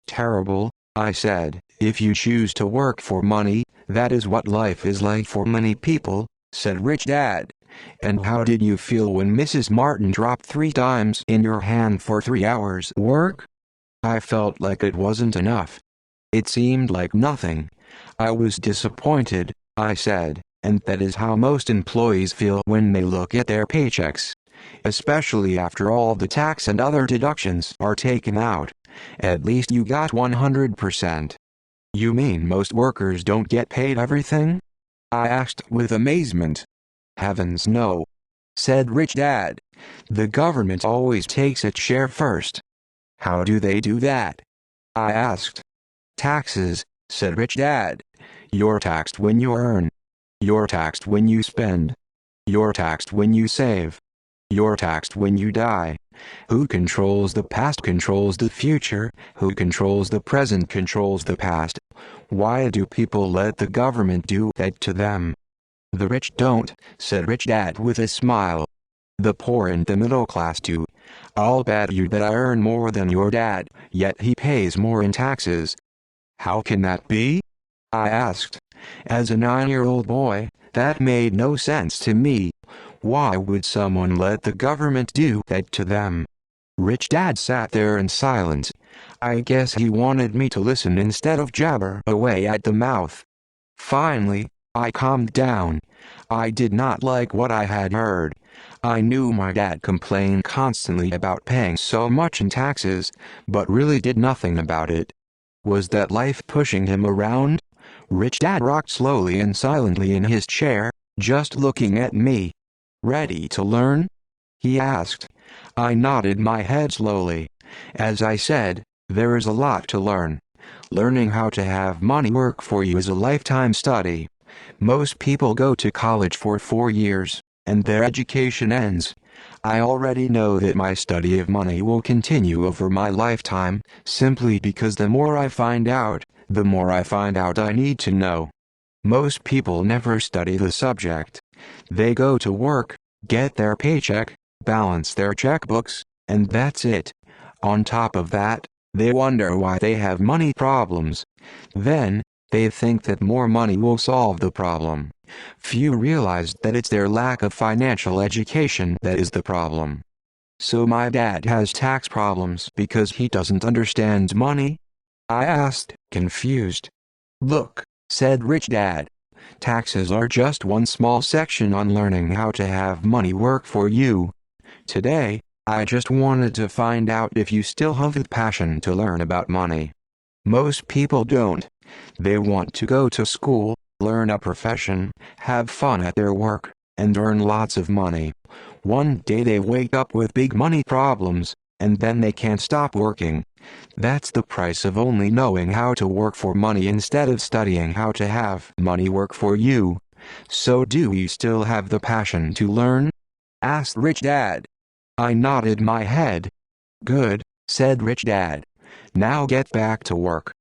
Terrible, I said. If you choose to work for money, that is what life is like for many people, said Rich Dad. And how did you feel when Mrs. Martin dropped 3 dimes in your hand for 3 hours work? I felt like it wasn't enough. It seemed like nothing. I was disappointed, I said, and that is how most employees feel when they look at their paychecks. Especially after all the tax and other deductions are taken out. At least you got 100%. You mean most workers don't get paid everything? I asked with amazement. Heavens no, said Rich Dad. The government always takes its share first. How do they do that? I asked. Taxes, said Rich Dad. You're taxed when you earn. You're taxed when you spend. You're taxed when you save. You're taxed when you die. Who controls the past controls the future, who controls the present controls the past. Why do people let the government do that to them? The rich don't, said Rich Dad with a smile. The poor and the middle class do. I'll bet you that I earn more than your dad, yet he pays more in taxes. How can that be? I asked. As a 9-year-old boy, that made no sense to me. Why would someone let the government do that to them? Rich Dad sat there in silence. I guess he wanted me to listen instead of jabber away at the mouth. Finally, I calmed down. I did not like what I had heard. I knew my dad complained constantly about paying so much in taxes, but really did nothing about it. Was that life pushing him around? Rich Dad rocked slowly and silently in his chair, just looking at me. Ready to learn? He asked. I nodded my head slowly. As I said, there is a lot to learn. Learning how to have money work for you is a lifetime study. Most people go to college for 4 years, and their education ends. I already know that my study of money will continue over my lifetime, simply because the more I find out, the more I find out I need to know. Most people never study the subject. They go to work, get their paycheck, balance their checkbooks, and that's it. On top of that, they wonder why they have money problems. Then, they think that more money will solve the problem. Few realize that it's their lack of financial education that is the problem. So my dad has tax problems because he doesn't understand money? I asked, confused. Look, said Rich Dad. Taxes are just one small section on learning how to have money work for you. Today, I just wanted to find out if you still have the passion to learn about money. Most people don't. They want to go to school, learn a profession, have fun at their work, and earn lots of money. One day they wake up with big money problems, and then they can't stop working. That's the price of only knowing how to work for money instead of studying how to have money work for you. So do you still have the passion to learn? Asked Rich Dad. I nodded my head. Good, said Rich Dad. Now get back to work.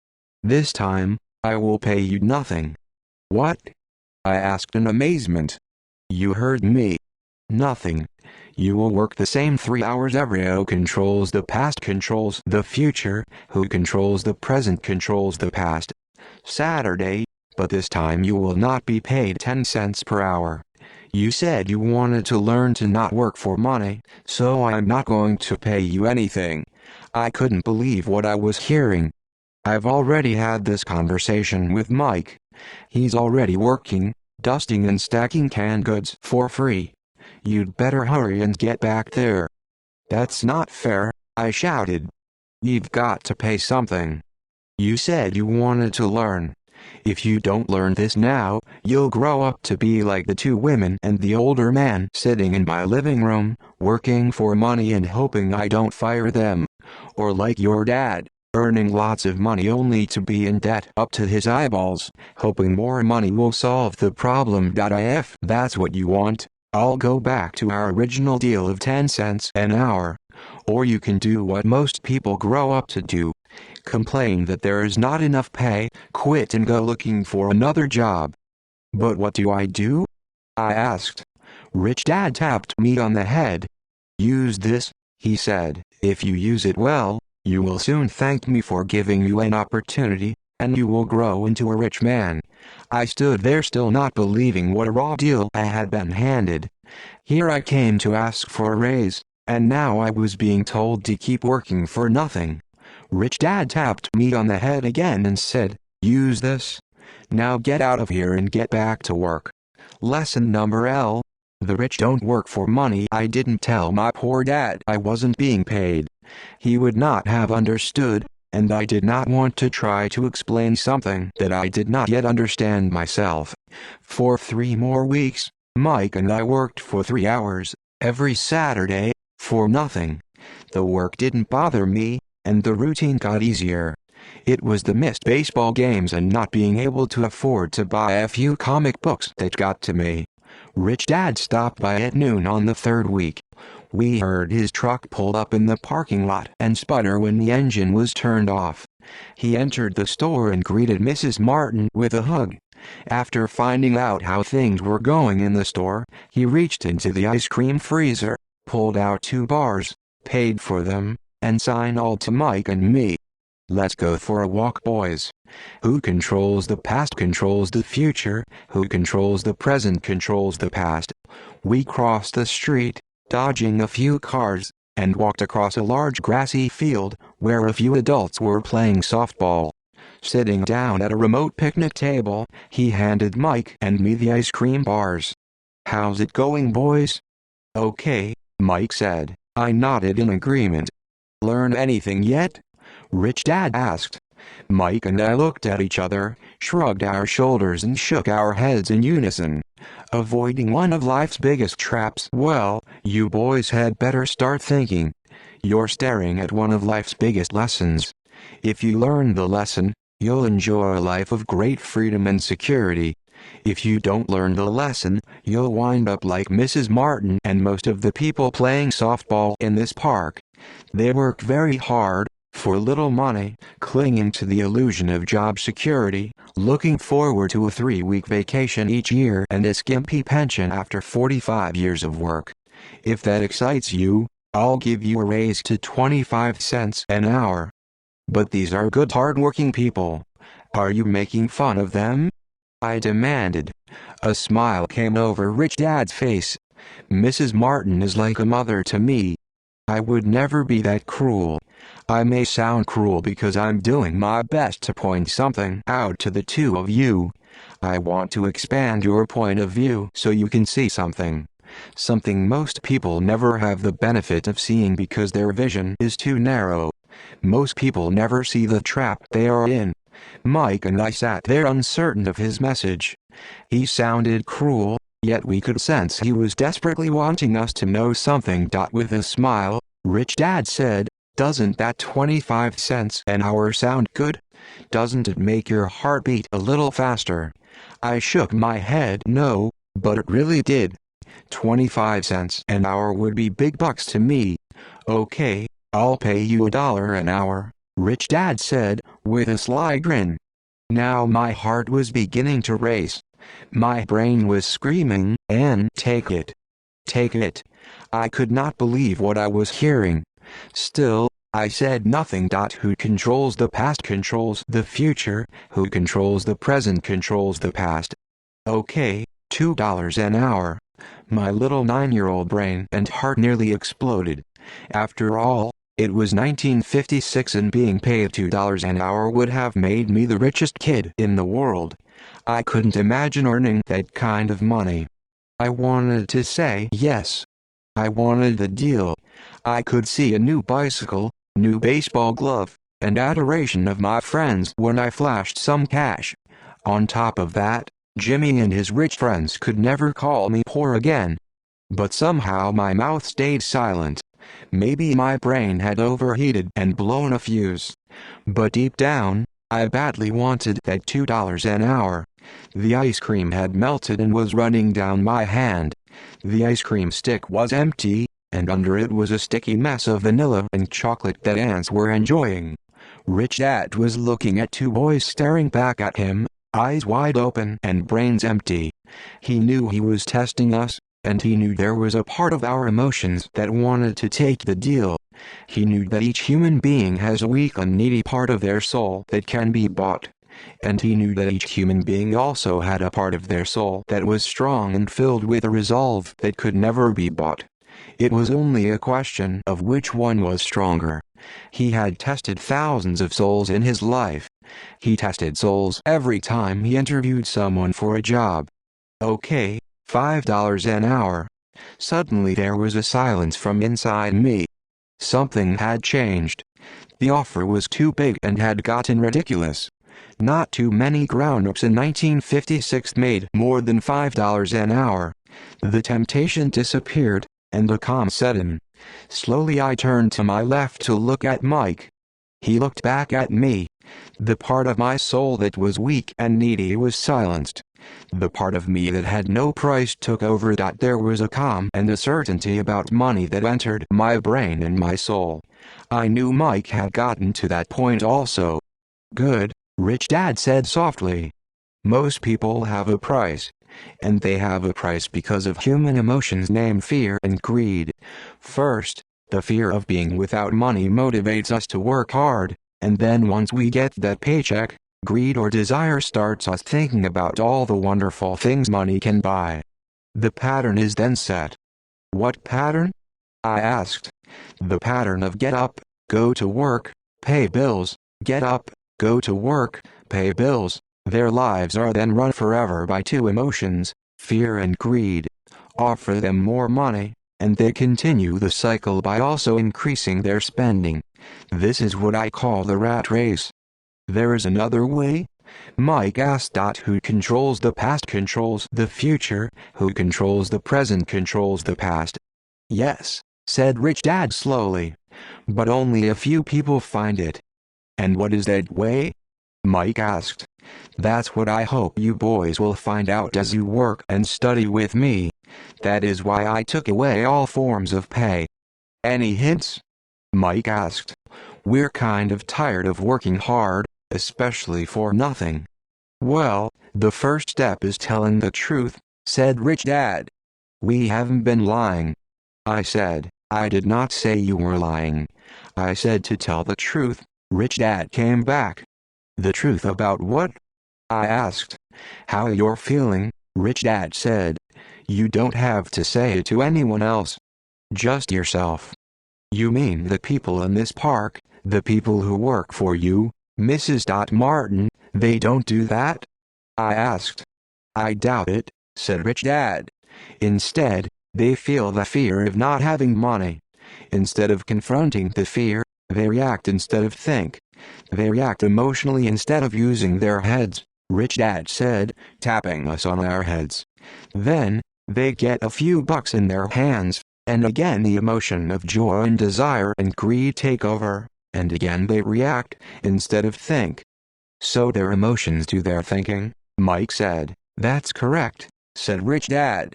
This time, I will pay you nothing. What? I asked in amazement. You heard me. Nothing. You will work the same 3 hours every day. Who controls the past controls the future, who controls the present controls the past. Saturday, but this time you will not be paid 10 cents per hour. You said you wanted to learn to not work for money, so I'm not going to pay you anything. I couldn't believe what I was hearing. I've already had this conversation with Mike. He's already working, dusting and stacking canned goods for free. You'd better hurry and get back there. That's not fair, I shouted. You've got to pay something. You said you wanted to learn. If you don't learn this now, you'll grow up to be like the 2 women and the older man sitting in my living room, working for money and hoping I don't fire them. Or like your dad, earning lots of money only to be in debt up to his eyeballs, hoping more money will solve the problem. If that's what you want, I'll go back to our original deal of 10 cents an hour. Or you can do what most people grow up to do. Complain that there is not enough pay, quit and go looking for another job. But what do? I asked. Rich Dad tapped me on the head. Use this, he said. If you use it well, you will soon thank me for giving you an opportunity, and you will grow into a rich man. I stood there still not believing what a raw deal I had been handed. Here I came to ask for a raise, and now I was being told to keep working for nothing. Rich Dad tapped me on the head again and said, use this. Now get out of here and get back to work. Lesson number L. The rich don't work for money. I didn't tell my poor dad I wasn't being paid. He would not have understood, and I did not want to try to explain something that I did not yet understand myself. For 3 more weeks, Mike and I worked for 3 hours, every Saturday, for nothing. The work didn't bother me, and the routine got easier. It was the missed baseball games and not being able to afford to buy a few comic books that got to me. Rich Dad stopped by at noon on the 3rd week. We heard his truck pull up in the parking lot and sputter when the engine was turned off. He entered the store and greeted Mrs. Martin with a hug. After finding out how things were going in the store, he reached into the ice cream freezer, pulled out 2 bars, paid for them, and signed all to Mike and me. Let's go for a walk, boys. Who controls the past controls the future, who controls the present controls the past. We crossed the street, dodging a few cars, and walked across a large grassy field, where a few adults were playing softball. Sitting down at a remote picnic table, he handed Mike and me the ice cream bars. How's it going, boys? Okay, Mike said. I nodded in agreement. Learn anything yet? Rich Dad asked. Mike and I looked at each other, shrugged our shoulders and shook our heads in unison. Avoiding one of life's biggest traps. Well, you boys had better start thinking. You're staring at one of life's biggest lessons. If you learn the lesson, you'll enjoy a life of great freedom and security. If you don't learn the lesson, you'll wind up like Mrs. Martin and most of the people playing softball in this park. They work very hard, for little money, clinging to the illusion of job security, looking forward to a 3-week vacation each year and a skimpy pension after 45 years of work. If that excites you, I'll give you a raise to 25 cents an hour. But these are good hard-working people. Are you making fun of them? I demanded. A smile came over Rich Dad's face. Mrs. Martin is like a mother to me. I would never be that cruel. I may sound cruel because I'm doing my best to point something out to the two of you. I want to expand your point of view so you can see something. Something most people never have the benefit of seeing because their vision is too narrow. Most people never see the trap they are in. Mike and I sat there uncertain of his message. He sounded cruel, yet we could sense he was desperately wanting us to know something. With a smile, Rich Dad said, "Doesn't that 25 cents an hour sound good? Doesn't it make your heart beat a little faster?" I shook my head no, but it really did. 25 cents an hour would be big bucks to me. "Okay, I'll pay you $1 an hour," Rich Dad said, with a sly grin. Now my heart was beginning to race. My brain was screaming, "And take it. Take it." I could not believe what I was hearing. Still, I said nothing. Who controls the past controls the future, who controls the present controls the past. Okay, $2 an hour. My little 9-year-old brain and heart nearly exploded. After all, it was 1956 and being paid $2 an hour would have made me the richest kid in the world. I couldn't imagine earning that kind of money. I wanted to say yes. I wanted the deal. I could see a new bicycle, new baseball glove, and adoration of my friends when I flashed some cash. On top of that, Jimmy and his rich friends could never call me poor again. But somehow my mouth stayed silent. Maybe my brain had overheated and blown a fuse. But deep down, I badly wanted that $2 an hour. The ice cream had melted and was running down my hand. The ice cream stick was empty, and under it was a sticky mess of vanilla and chocolate that ants were enjoying. Rich Dad was looking at two boys staring back at him, eyes wide open and brains empty. He knew he was testing us, and he knew there was a part of our emotions that wanted to take the deal. He knew that each human being has a weak and needy part of their soul that can be bought. And he knew that each human being also had a part of their soul that was strong and filled with a resolve that could never be bought. It was only a question of which one was stronger. He had tested thousands of souls in his life. He tested souls every time he interviewed someone for a job. Okay, $5 an hour. Suddenly there was a silence from inside me. Something had changed. The offer was too big and had gotten ridiculous. Not too many grown-ups in 1956 made more than $5 an hour. The temptation disappeared, and the calm set in. Slowly I turned to my left to look at Mike. He looked back at me. The part of my soul that was weak and needy was silenced. The part of me that had no price took over. There was a calm and a certainty about money that entered my brain and my soul. I knew Mike had gotten to that point also. "Good," Rich Dad said softly. "Most people have a price. And they have a price because of human emotions named fear and greed. First, the fear of being without money motivates us to work hard, and then once we get that paycheck, greed or desire starts us thinking about all the wonderful things money can buy. The pattern is then set." "What pattern?" I asked. "The pattern of get up, go to work, pay bills, get up, go to work, pay bills." Their lives are then run forever by two emotions, fear and greed. Offer them more money, and they continue the cycle by also increasing their spending. This is what I call the rat race. "There is another way?" Mike asked. "Who controls the past controls the future, who controls the present controls the past." "Yes," said Rich Dad slowly. "But only a few people find it." "And what is that way?" Mike asked. That's what I hope you boys will find out as you work and study with me. That is why I took away all forms of pay. Any hints? Mike asked. We're kind of tired of working hard, especially for nothing. Well, the first step is telling the truth, said Rich Dad. We haven't been lying. I said. I did not say you were lying. I said to tell the truth. Rich Dad came back. The truth about what? I asked. How you're feeling, Rich Dad said. You don't have to say it to anyone else. Just yourself. You mean the people in this park, the people who work for you, Mrs. Martin, they don't do that? I asked. I doubt it, said Rich Dad. Instead, they feel the fear of not having money. Instead of confronting the fear, they react instead of think. They react emotionally instead of using their heads, Rich Dad said, tapping us on our heads. Then, they get a few bucks in their hands, and again the emotion of joy and desire and greed take over, and again they react, instead of think. So their emotions do their thinking, Mike said. That's correct, said Rich Dad.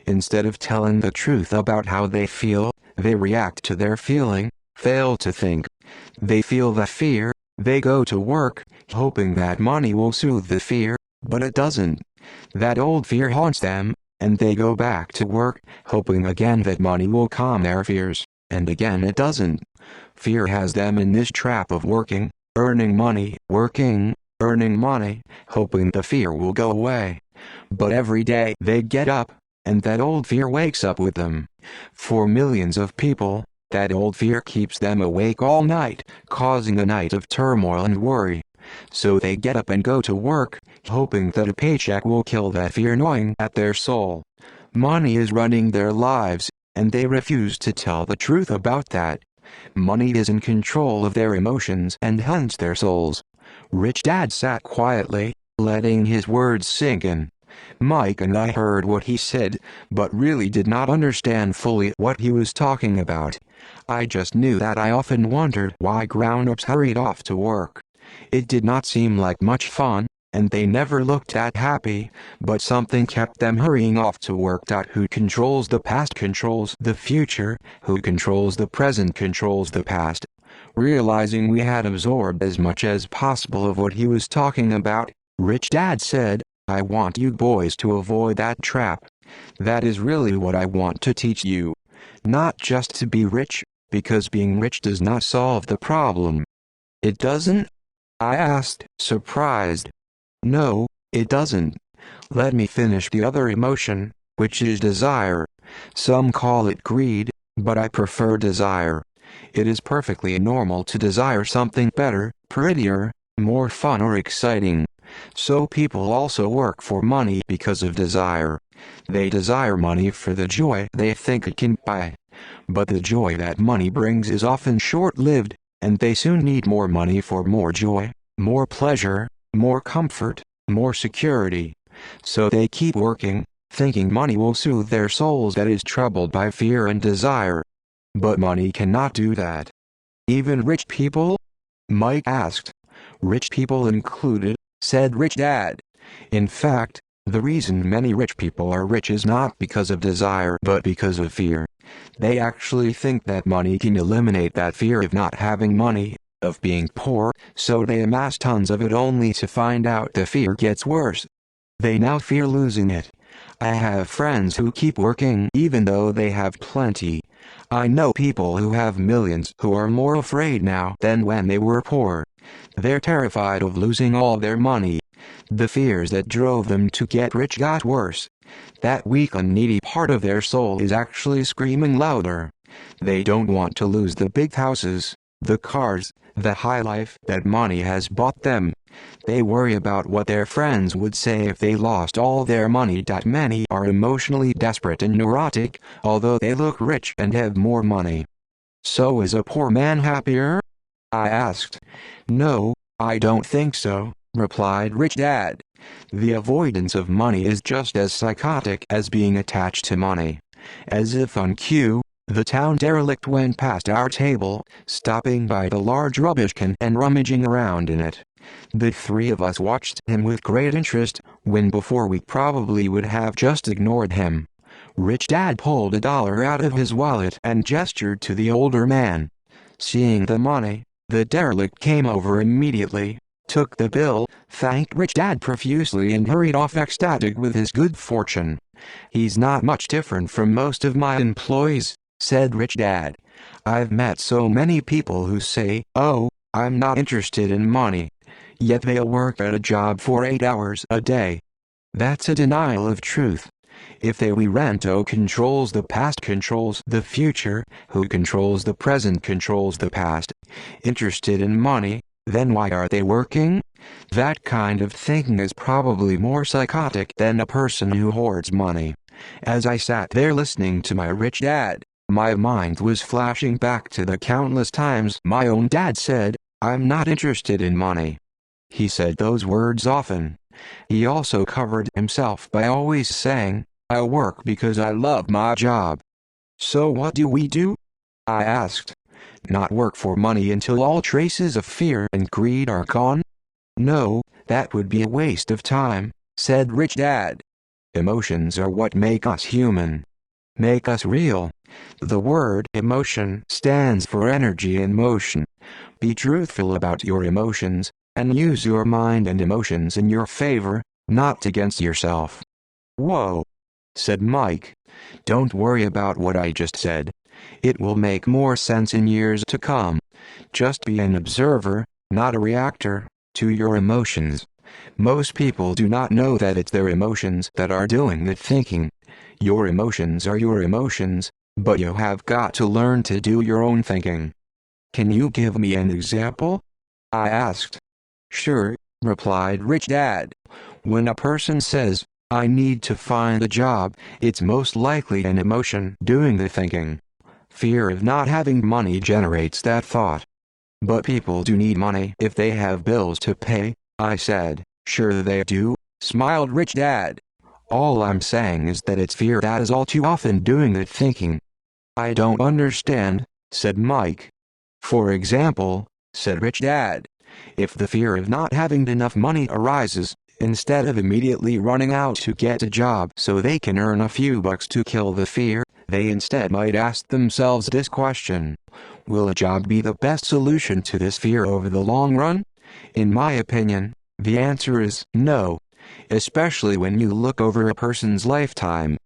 Instead of telling the truth about how they feel, they react to their feeling, fail to think. They feel the fear, they go to work, hoping that money will soothe the fear, but it doesn't. That old fear haunts them, and they go back to work, hoping again that money will calm their fears, and again it doesn't. Fear has them in this trap of working, earning money, earning money, hoping the fear will go away. But every day they get up, and that old fear wakes up with them. For millions of people, that old fear keeps them awake all night, causing a night of turmoil and worry. So they get up and go to work, hoping that a paycheck will kill that fear gnawing at their soul. Money is running their lives, and they refuse to tell the truth about that. Money is in control of their emotions and hunts their souls. Rich Dad sat quietly, letting his words sink in. Mike and I heard what he said, but really did not understand fully what he was talking about. I just knew that I often wondered why grown-ups hurried off to work. It did not seem like much fun, and they never looked that happy, but something kept them hurrying off to work. Who controls the past controls the future, who controls the present controls the past. Realizing we had absorbed as much as possible of what he was talking about, Rich Dad said, I want you boys to avoid that trap. That is really what I want to teach you. Not just to be rich, because being rich does not solve the problem. It doesn't? I asked, surprised. No, it doesn't. Let me finish the other emotion, which is desire. Some call it greed, but I prefer desire. It is perfectly normal to desire something better, prettier, more fun or exciting. So people also work for money because of desire. They desire money for the joy they think it can buy. But the joy that money brings is often short-lived, and they soon need more money for more joy, more pleasure, more comfort, more security. So they keep working, thinking money will soothe their souls that is troubled by fear and desire. But money cannot do that. Even rich people? Mike asked. Rich people included, said Rich Dad. In fact, the reason many rich people are rich is not because of desire but because of fear. They actually think that money can eliminate that fear of not having money, of being poor, so they amass tons of it only to find out the fear gets worse. They now fear losing it. I have friends who keep working even though they have plenty. I know people who have millions who are more afraid now than when they were poor. They're terrified of losing all their money. The fears that drove them to get rich got worse. That weak and needy part of their soul is actually screaming louder. They don't want to lose the big houses, the cars, the high life that money has bought them. They worry about what their friends would say if they lost all their money. Many are emotionally desperate and neurotic, although they look rich and have more money. So is a poor man happier? I asked. No, I don't think so, replied Rich Dad. The avoidance of money is just as psychotic as being attached to money. As if on cue, The town derelict went past our table, stopping by the large rubbish can and rummaging around in it. The three of us watched him with great interest, when before we probably would have just ignored him. Rich Dad pulled $1 out of his wallet and gestured to the older man. Seeing the money, the derelict came over immediately, took the bill, thanked Rich Dad profusely and hurried off ecstatic with his good fortune. "He's not much different from most of my employees," said Rich Dad. "I've met so many people who say, 'Oh, I'm not interested in money,' yet they'll work at a job for 8 hours a day. That's a denial of truth. If they Rento controls the past controls the future, who controls the present controls the past. Interested in money, then why are they working? That kind of thinking is probably more psychotic than a person who hoards money." As I sat there listening to my Rich Dad, my mind was flashing back to the countless times my own dad said, "I'm not interested in money." He said those words often. He also covered himself by always saying, "I work because I love my job." "So what do we do?" I asked. "Not work for money until all traces of fear and greed are gone?" "No, that would be a waste of time," said Rich Dad. "Emotions are what make us human. Make us real. The word emotion stands for energy in motion. Be truthful about your emotions, and use your mind and emotions in your favor, not against yourself." "Whoa," said Mike. "Don't worry about what I just said. It will make more sense in years to come. Just be an observer, not a reactor, to your emotions. Most people do not know that it's their emotions that are doing the thinking. Your emotions are your emotions, but you have got to learn to do your own thinking." "Can you give me an example?" I asked. "Sure," replied Rich Dad. "When a person says, 'I need to find a job,' it's most likely an emotion doing the thinking. Fear of not having money generates that thought." "But people do need money if they have bills to pay," I said. "Sure they do," smiled Rich Dad. "All I'm saying is that it's fear that is all too often doing the thinking." "I don't understand," said Mike. "For example," said Rich Dad, "if the fear of not having enough money arises, instead of immediately running out to get a job so they can earn a few bucks to kill the fear, they instead might ask themselves this question: will a job be the best solution to this fear over the long run? In my opinion, the answer is no. Especially when you look over a person's lifetime.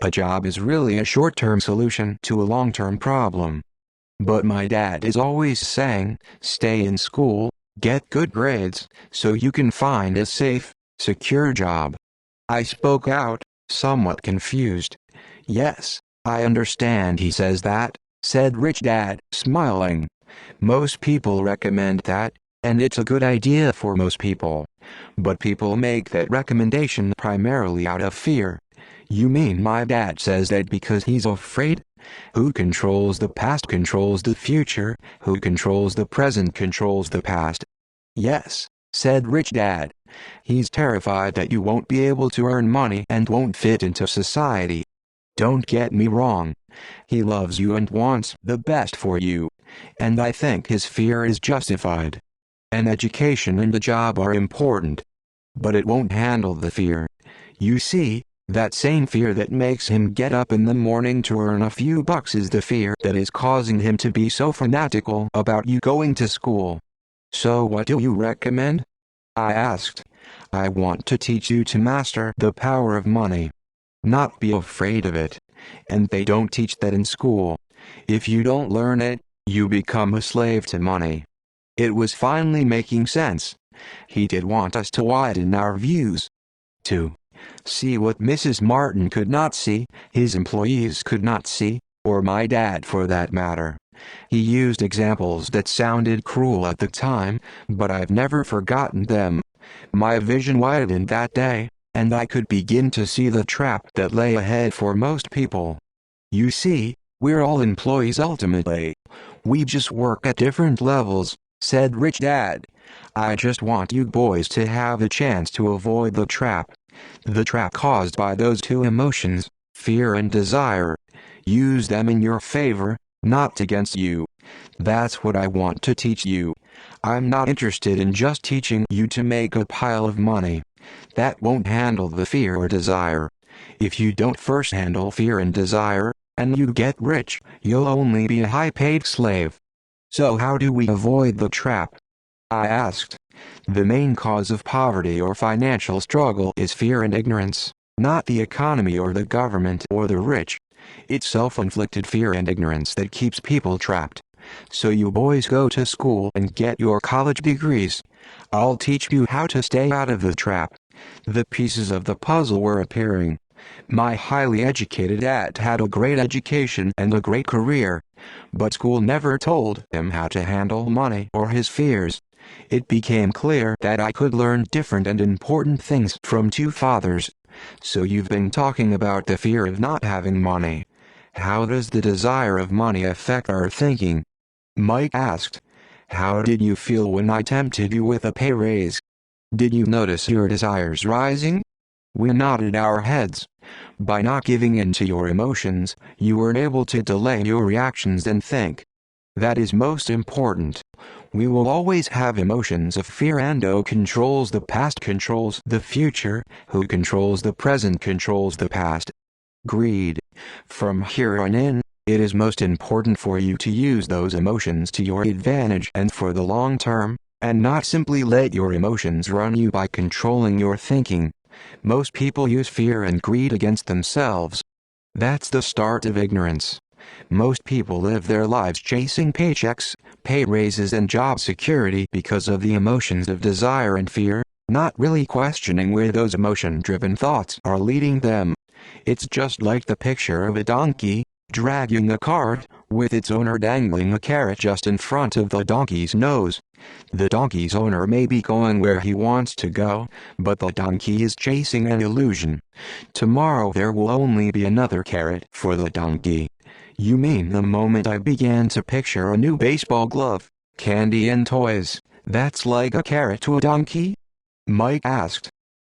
A job is really a short-term solution to a long-term problem. But my dad is always saying, stay in school, get good grades, so you can find a safe, secure job." I spoke out, somewhat confused. "Yes, I understand he says that," said Rich Dad, smiling. "Most people recommend that, and it's a good idea for most people. But people make that recommendation primarily out of fear." "You mean my dad says that because he's afraid? Who controls the past controls the future, who controls the present controls the past." "Yes," said Rich Dad. "He's terrified that you won't be able to earn money and won't fit into society. Don't get me wrong. He loves you and wants the best for you. And I think his fear is justified. An education and a job are important. But it won't handle the fear. You see, that same fear that makes him get up in the morning to earn a few bucks is the fear that is causing him to be so fanatical about you going to school." "So what do you recommend?" I asked. "I want to teach you to master the power of money. Not be afraid of it. And they don't teach that in school. If you don't learn it, you become a slave to money." It was finally making sense. He did want us to widen our views. To see what Mrs. Martin could not see, his employees could not see, or my dad for that matter. He used examples that sounded cruel at the time, but I've never forgotten them. My vision widened that day, and I could begin to see the trap that lay ahead for most people. You see, we're all employees ultimately. We just work at different levels, said Rich Dad. I just want you boys to have a chance to avoid the trap. The trap caused by those two emotions, fear and desire. Use them in your favor, not against you. That's what I want to teach you. I'm not interested in just teaching you to make a pile of money. That won't handle the fear or desire. If you don't first handle fear and desire, and you get rich, you'll only be a high-paid slave. So how do we avoid the trap? I asked. The main cause of poverty or financial struggle is fear and ignorance, not the economy or the government or the rich. It's self-inflicted fear and ignorance that keeps people trapped. So you boys go to school and get your college degrees. I'll teach you how to stay out of the trap. The pieces of the puzzle were appearing. My highly educated dad had a great education and a great career, but school never told him how to handle money or his fears. It became clear that I could learn different and important things from two fathers. So you've been talking about the fear of not having money. How does the desire of money affect our thinking? Mike asked. How did you feel when I tempted you with a pay raise? Did you notice your desires rising? We nodded our heads. By not giving in to your emotions, you were able to delay your reactions and think. That is most important. We will always have emotions of fear, and who controls the past controls the future, who controls the present controls the past. Greed. From here on in, it is most important for you to use those emotions to your advantage and for the long term, and not simply let your emotions run you by controlling your thinking. Most people use fear and greed against themselves. That's the start of ignorance. Most people live their lives chasing paychecks, pay raises and job security because of the emotions of desire and fear, not really questioning where those emotion-driven thoughts are leading them. It's just like the picture of a donkey, dragging a cart, with its owner dangling a carrot just in front of the donkey's nose. The donkey's owner may be going where he wants to go, but the donkey is chasing an illusion. Tomorrow there will only be another carrot for the donkey. You mean the moment I began to picture a new baseball glove, candy and toys, that's like a carrot to a donkey? Mike asked.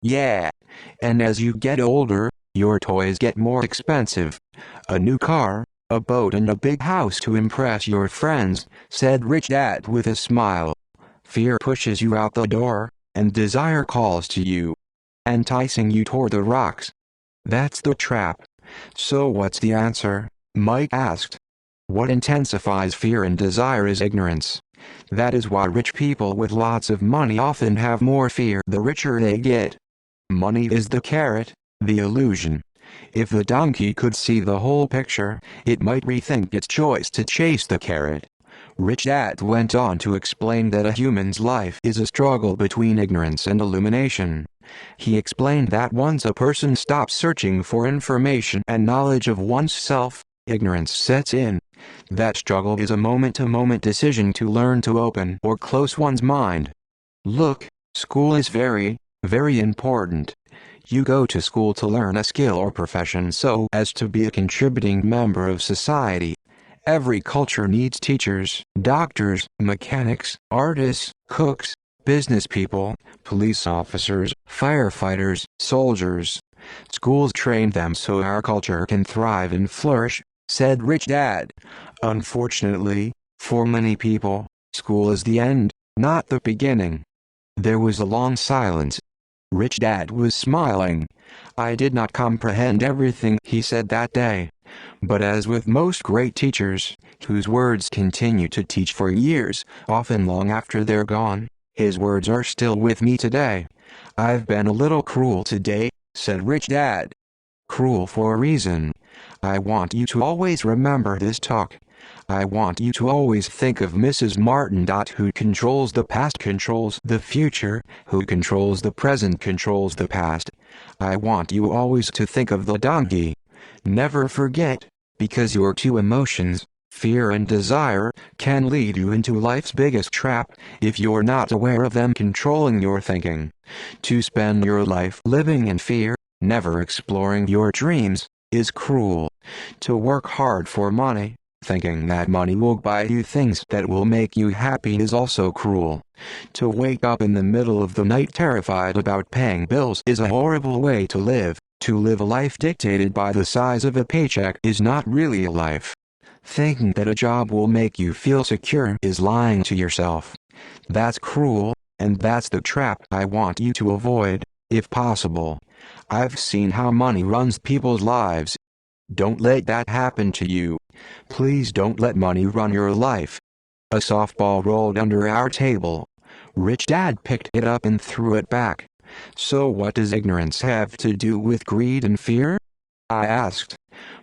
Yeah. And as you get older, your toys get more expensive. A new car, a boat and a big house to impress your friends, said Rich Dad with a smile. Fear pushes you out the door, and desire calls to you, enticing you toward the rocks. That's the trap. So what's the answer? Mike asked. What intensifies fear and desire is ignorance. That is why rich people with lots of money often have more fear the richer they get. Money is the carrot, the illusion. If the donkey could see the whole picture, it might rethink its choice to chase the carrot. Rich Dad went on to explain that a human's life is a struggle between ignorance and illumination. He explained that once a person stops searching for information and knowledge of oneself, ignorance sets in. That struggle is a moment-to-moment decision to learn to open or close one's mind. Look, school is very, very important. You go to school to learn a skill or profession so as to be a contributing member of society. Every culture needs teachers, doctors, mechanics, artists, cooks, business people, police officers, firefighters, soldiers. Schools train them so our culture can thrive and flourish, said Rich Dad. Unfortunately, for many people, school is the end, not the beginning. There was a long silence. Rich Dad was smiling. I did not comprehend everything he said that day. But as with most great teachers, whose words continue to teach for years, often long after they're gone, his words are still with me today. I've been a little cruel today, said Rich Dad. Cruel for a reason. I want you to always remember this talk. I want you to always think of Mrs. Martin. Who controls the past controls the future, who controls the present controls the past. I want you always to think of the donkey. Never forget, because your two emotions, fear and desire, can lead you into life's biggest trap, if you're not aware of them controlling your thinking. To spend your life living in fear, never exploring your dreams, is cruel. To work hard for money, thinking that money will buy you things that will make you happy, is also cruel. To wake up in the middle of the night terrified about paying bills is a horrible way to live. To live a life dictated by the size of a paycheck is not really a life. Thinking that a job will make you feel secure is lying to yourself. That's cruel, and that's the trap I want you to avoid, if possible. I've seen how money runs people's lives. Don't let that happen to you. Please don't let money run your life. A softball rolled under our table. Rich Dad picked it up and threw it back. So what does ignorance have to do with greed and fear? I asked.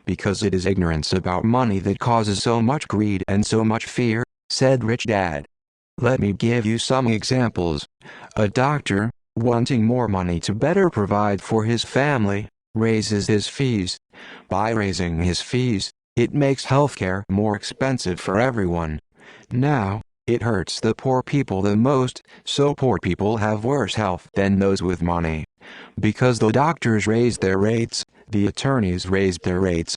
Because it is ignorance about money that causes so much greed and so much fear, said Rich Dad. Let me give you some examples. A doctor, wanting more money to better provide for his family, raises his fees. By raising his fees, it makes healthcare more expensive for everyone. Now, it hurts the poor people the most, so poor people have worse health than those with money. Because the doctors raised their rates, the attorneys raised their rates.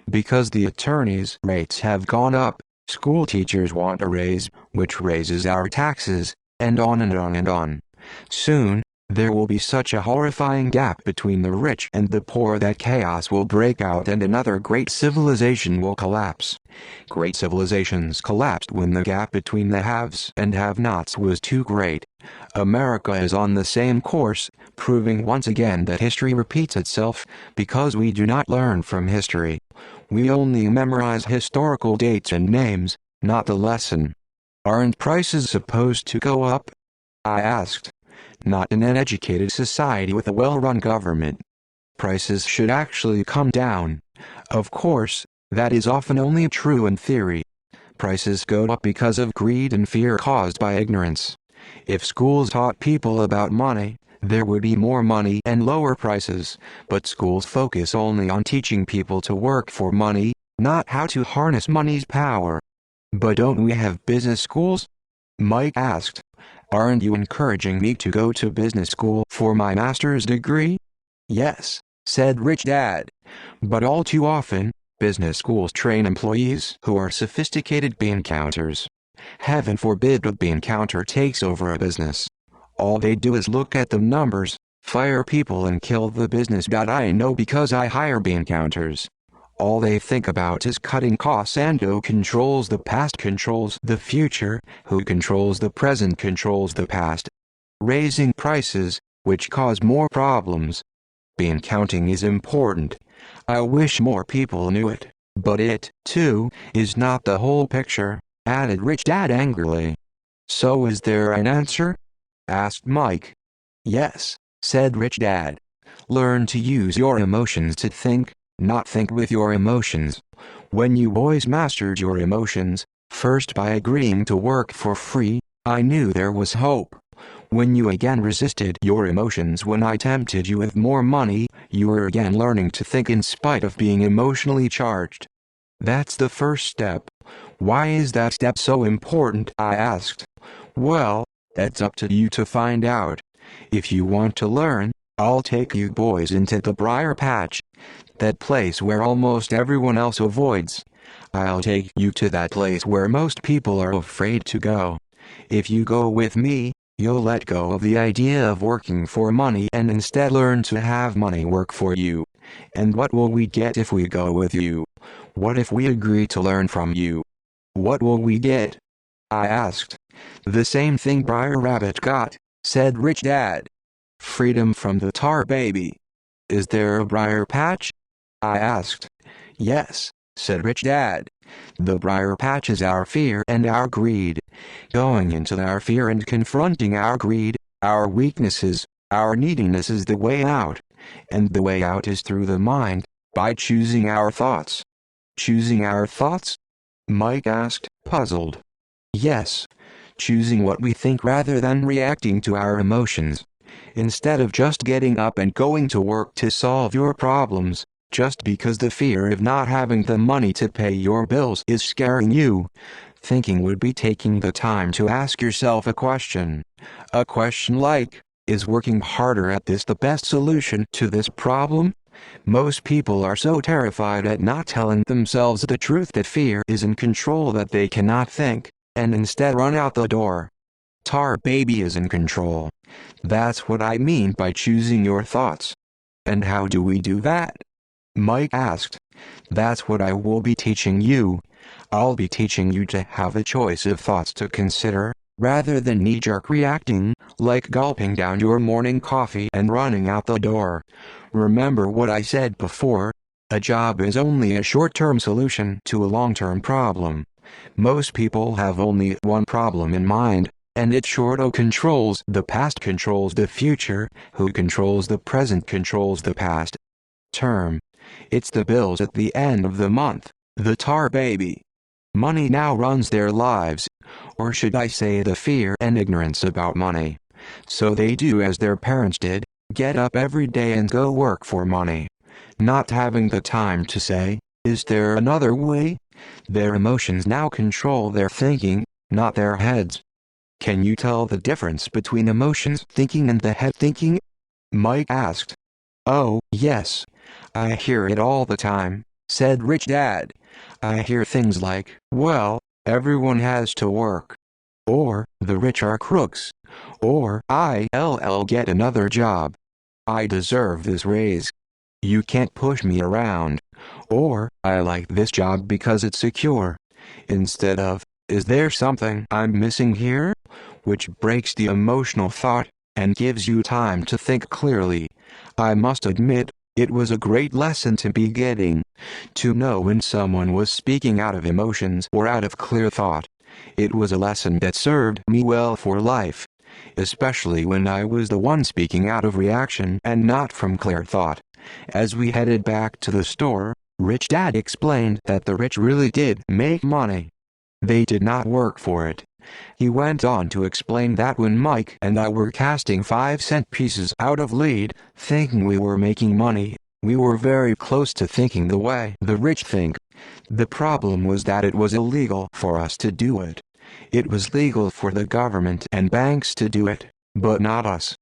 Because the attorneys' rates have gone up, school teachers want a raise, which raises our taxes, and on and on and on. Soon, there will be such a horrifying gap between the rich and the poor that chaos will break out and another great civilization will collapse. Great civilizations collapsed when the gap between the haves and have-nots was too great. America is on the same course, proving once again that history repeats itself, because we do not learn from history. We only memorize historical dates and names, not the lesson. Aren't prices supposed to go up? I asked. Not in an educated society with a well-run government. Prices should actually come down. Of course, that is often only true in theory. Prices go up because of greed and fear caused by ignorance. If schools taught people about money, there would be more money and lower prices, but schools focus only on teaching people to work for money, not how to harness money's power. But don't we have business schools? Mike asked. Aren't you encouraging me to go to business school for my master's degree? Yes, said Rich Dad. But all too often, business schools train employees who are sophisticated bean counters. Heaven forbid a bean counter takes over a business. All they do is look at the numbers, fire people and kill the business. I know because I hire bean counters. All they think about is cutting costs, and who controls the past controls the future, who controls the present controls the past. Raising prices, which cause more problems. Bean counting is important. I wish more people knew it, but it, too, is not the whole picture, added Rich Dad angrily. So is there an answer? Asked Mike. Yes, said Rich Dad. Learn to use your emotions to think, not think with your emotions. When you boys mastered your emotions, first by agreeing to work for free, I knew there was hope. When you again resisted your emotions when I tempted you with more money, you were again learning to think in spite of being emotionally charged. That's the first step. Why is that step so important? I asked. Well, that's up to you to find out. If you want to learn, I'll take you boys into the briar patch. That place where almost everyone else avoids. I'll take you to that place where most people are afraid to go. If you go with me, you'll let go of the idea of working for money and instead learn to have money work for you. And what will we get if we go with you? What if we agree to learn from you? What will we get? I asked. The same thing Briar Rabbit got, said Rich Dad. Freedom from the tar baby. Is there a briar patch? I asked. Yes, said Rich Dad. The briar patch is our fear and our greed. Going into our fear and confronting our greed, our weaknesses, our neediness is the way out. And the way out is through the mind, by choosing our thoughts. Choosing our thoughts? Mike asked, puzzled. Yes. Choosing what we think rather than reacting to our emotions. Instead of just getting up and going to work to solve your problems, just because the fear of not having the money to pay your bills is scaring you, thinking would be taking the time to ask yourself a question. A question like, is working harder at this the best solution to this problem? Most people are so terrified at not telling themselves the truth that fear is in control that they cannot think, and instead run out the door. Tar baby is in control. That's what I mean by choosing your thoughts. And how do we do that? Mike asked. That's what I will be teaching you. I'll be teaching you to have a choice of thoughts to consider, rather than knee-jerk reacting, like gulping down your morning coffee and running out the door. Remember what I said before? A job is only a short-term solution to a long-term problem. Most people have only one problem in mind, and it's short. Who controls the past controls the future, who controls the present controls the past. Term. It's the bills at the end of the month, the tar baby. Money now runs their lives, or should I say the fear and ignorance about money. So they do as their parents did, get up every day and go work for money. Not having the time to say, is there another way? Their emotions now control their thinking, not their heads. Can you tell the difference between emotions thinking and the head thinking? Mike asked. Oh, yes. I hear it all the time, said Rich Dad. I hear things like, well, everyone has to work. Or, the rich are crooks. Or, I'll get another job. I deserve this raise. You can't push me around. Or, I like this job because it's secure. Instead of, is there something I'm missing here? Which breaks the emotional thought, and gives you time to think clearly. I must admit, it was a great lesson to be getting. To know when someone was speaking out of emotions or out of clear thought. It was a lesson that served me well for life. Especially when I was the one speaking out of reaction and not from clear thought. As we headed back to the store, Rich Dad explained that the rich really did make money. They did not work for it. He went on to explain that when Mike and I were casting 5-cent pieces out of lead, thinking we were making money, we were very close to thinking the way the rich think. The problem was that it was illegal for us to do it. It was legal for the government and banks to do it, but not us.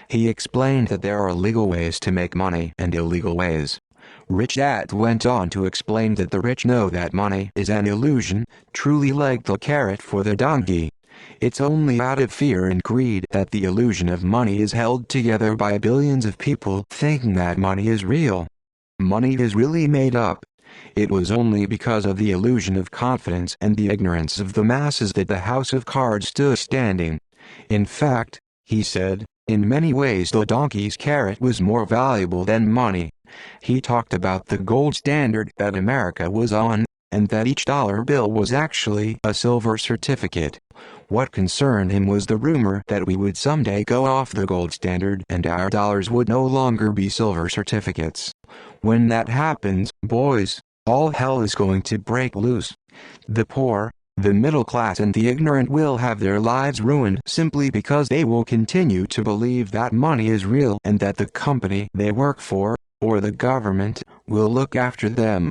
He explained that there are legal ways to make money and illegal ways. Rich Dad went on to explain that the rich know that money is an illusion, truly like the carrot for the donkey. It's only out of fear and greed that the illusion of money is held together by billions of people thinking that money is real. Money is really made up. It was only because of the illusion of confidence and the ignorance of the masses that the house of cards stood standing. In fact, he said, in many ways the donkey's carrot was more valuable than money. He talked about the gold standard that America was on, and that each dollar bill was actually a silver certificate. What concerned him was the rumor that we would someday go off the gold standard and our dollars would no longer be silver certificates. When that happens, boys, all hell is going to break loose. The poor, the middle class and the ignorant will have their lives ruined simply because they will continue to believe that money is real and that the company they work for, or the government, will look after them.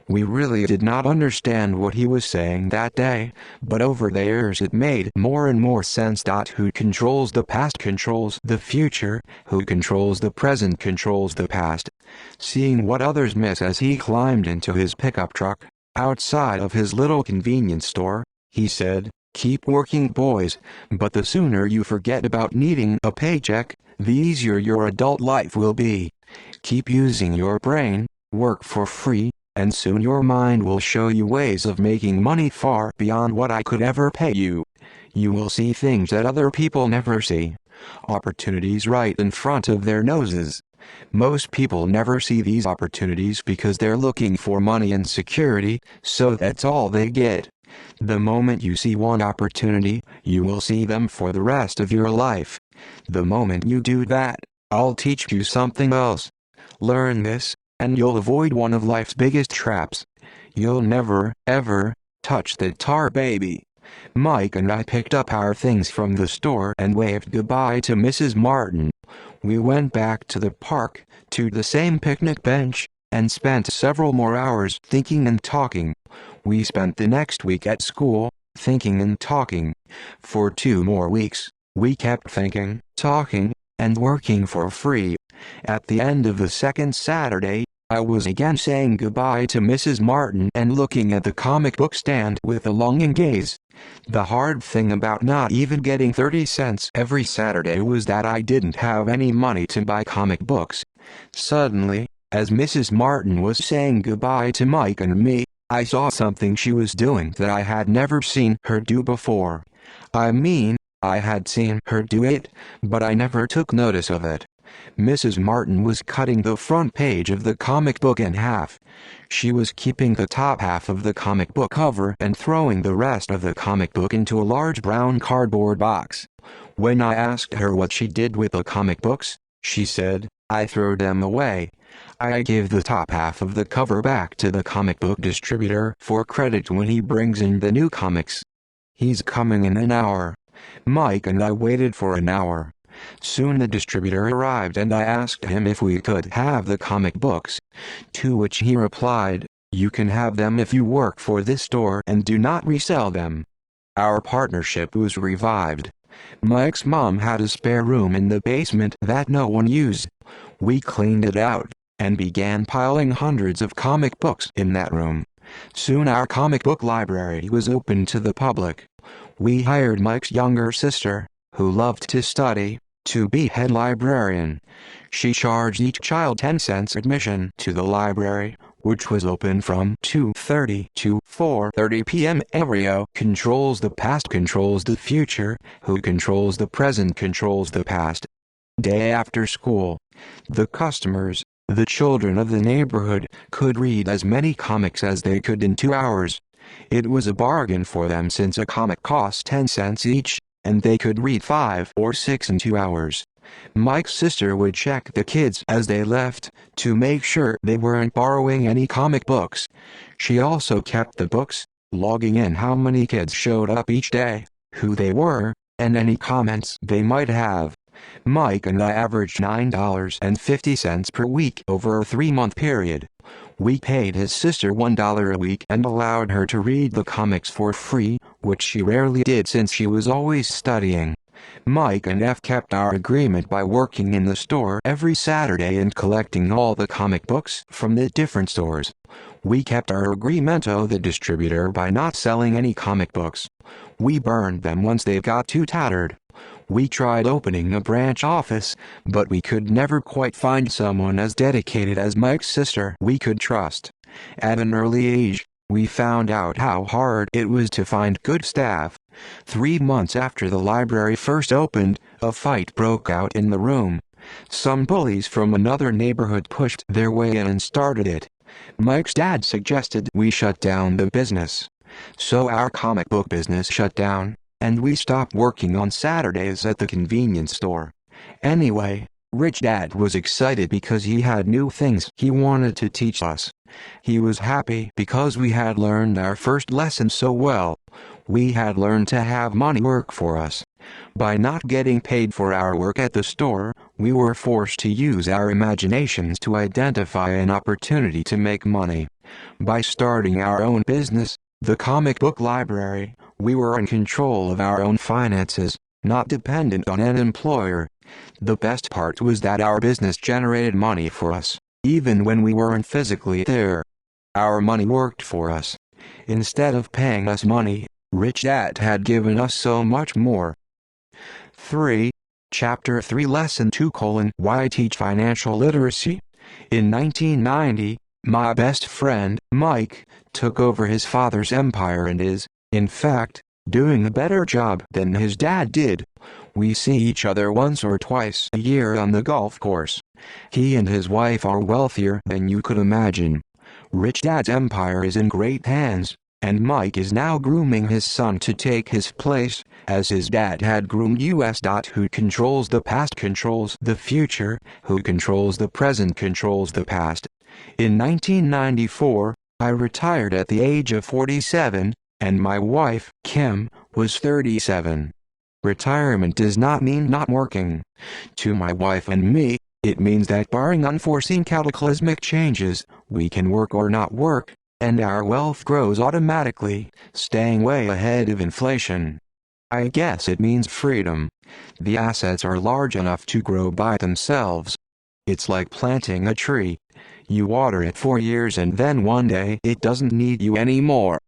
We really did not understand what he was saying that day, but over the years it made more and more sense. Who controls the past controls the future, who controls the present controls the past. Seeing what others miss as he climbed into his pickup truck, outside of his little convenience store, he said, "Keep working, boys, but the sooner you forget about needing a paycheck, the easier your adult life will be. Keep using your brain, work for free, and soon your mind will show you ways of making money far beyond what I could ever pay you. You will see things that other people never see. Opportunities right in front of their noses. Most people never see these opportunities because they're looking for money and security, so that's all they get. The moment you see one opportunity, you will see them for the rest of your life. The moment you do that, I'll teach you something else. Learn this, and you'll avoid one of life's biggest traps. You'll never, ever, touch the tar baby." Mike and I picked up our things from the store and waved goodbye to Mrs. Martin. We went back to the park, to the same picnic bench, and spent several more hours thinking and talking. We spent the next week at school, thinking and talking. For 2 more weeks, we kept thinking, talking, and working for free. At the end of the second Saturday, I was again saying goodbye to Mrs. Martin and looking at the comic book stand with a longing gaze. The hard thing about not even getting 30 cents every Saturday was that I didn't have any money to buy comic books. Suddenly, as Mrs. Martin was saying goodbye to Mike and me, I saw something she was doing that I had never seen her do before. I mean, I had seen her do it, but I never took notice of it. Mrs. Martin was cutting the front page of the comic book in half. She was keeping the top half of the comic book cover and throwing the rest of the comic book into a large brown cardboard box. When I asked her what she did with the comic books, she said, "I throw them away. I give the top half of the cover back to the comic book distributor for credit when he brings in the new comics. He's coming in an hour." Mike and I waited for an hour. Soon the distributor arrived and I asked him if we could have the comic books, to which he replied, "You can have them if you work for this store and do not resell them." Our partnership was revived. Mike's mom had a spare room in the basement that no one used. We cleaned it out and began piling hundreds of comic books in that room. Soon our comic book library was open to the public. We hired Mike's younger sister, who loved to study, to be head librarian. She charged each child 10 cents admission to the library, which was open from 2:30 to 4:30 p.m. Who controls the past controls the future, who controls the present controls the past. Day after school, the customers, the children of the neighborhood, could read as many comics as they could in 2 hours. It was a bargain for them since a comic cost 10 cents each, and they could read 5 or 6 in 2 hours. Mike's sister would check the kids as they left, to make sure they weren't borrowing any comic books. She also kept the books, logging in how many kids showed up each day, who they were, and any comments they might have. Mike and I averaged $9.50 per week over a 3-month period. We paid his sister $1 a week and allowed her to read the comics for free, which she rarely did since she was always studying. Mike and F kept our agreement by working in the store every Saturday and collecting all the comic books from the different stores. We kept our agreement to the distributor by not selling any comic books. We burned them once they got too tattered. We tried opening a branch office, but we could never quite find someone as dedicated as Mike's sister we could trust. At an early age, we found out how hard it was to find good staff. 3 months after the library first opened, a fight broke out in the room. Some bullies from another neighborhood pushed their way in and started it. Mike's dad suggested we shut down the business. So our comic book business shut down, and we stopped working on Saturdays at the convenience store. Anyway, Rich Dad was excited because he had new things he wanted to teach us. He was happy because we had learned our first lesson so well. We had learned to have money work for us. By not getting paid for our work at the store, we were forced to use our imaginations to identify an opportunity to make money. By starting our own business, the comic book library, we were in control of our own finances, not dependent on an employer. The best part was that our business generated money for us, even when we weren't physically there. Our money worked for us. Instead of paying us money, Rich Dad had given us so much more. 3. Chapter 3 Lesson 2: Why Teach Financial Literacy? In 1990, my best friend, Mike, took over his father's empire and is, in fact, doing a better job than his dad did. We see each other once or twice a year on the golf course. He and his wife are wealthier than you could imagine. Rich Dad's empire is in great hands, and Mike is now grooming his son to take his place, as his dad had groomed us. Who controls the past controls the future, who controls the present controls the past. In 1994, I retired at the age of 47, and my wife, Kim, was 37. Retirement does not mean not working. To my wife and me, it means that barring unforeseen cataclysmic changes, we can work or not work, and our wealth grows automatically, staying way ahead of inflation. I guess it means freedom. The assets are large enough to grow by themselves. It's like planting a tree. You water it for years and then one day it doesn't need you anymore.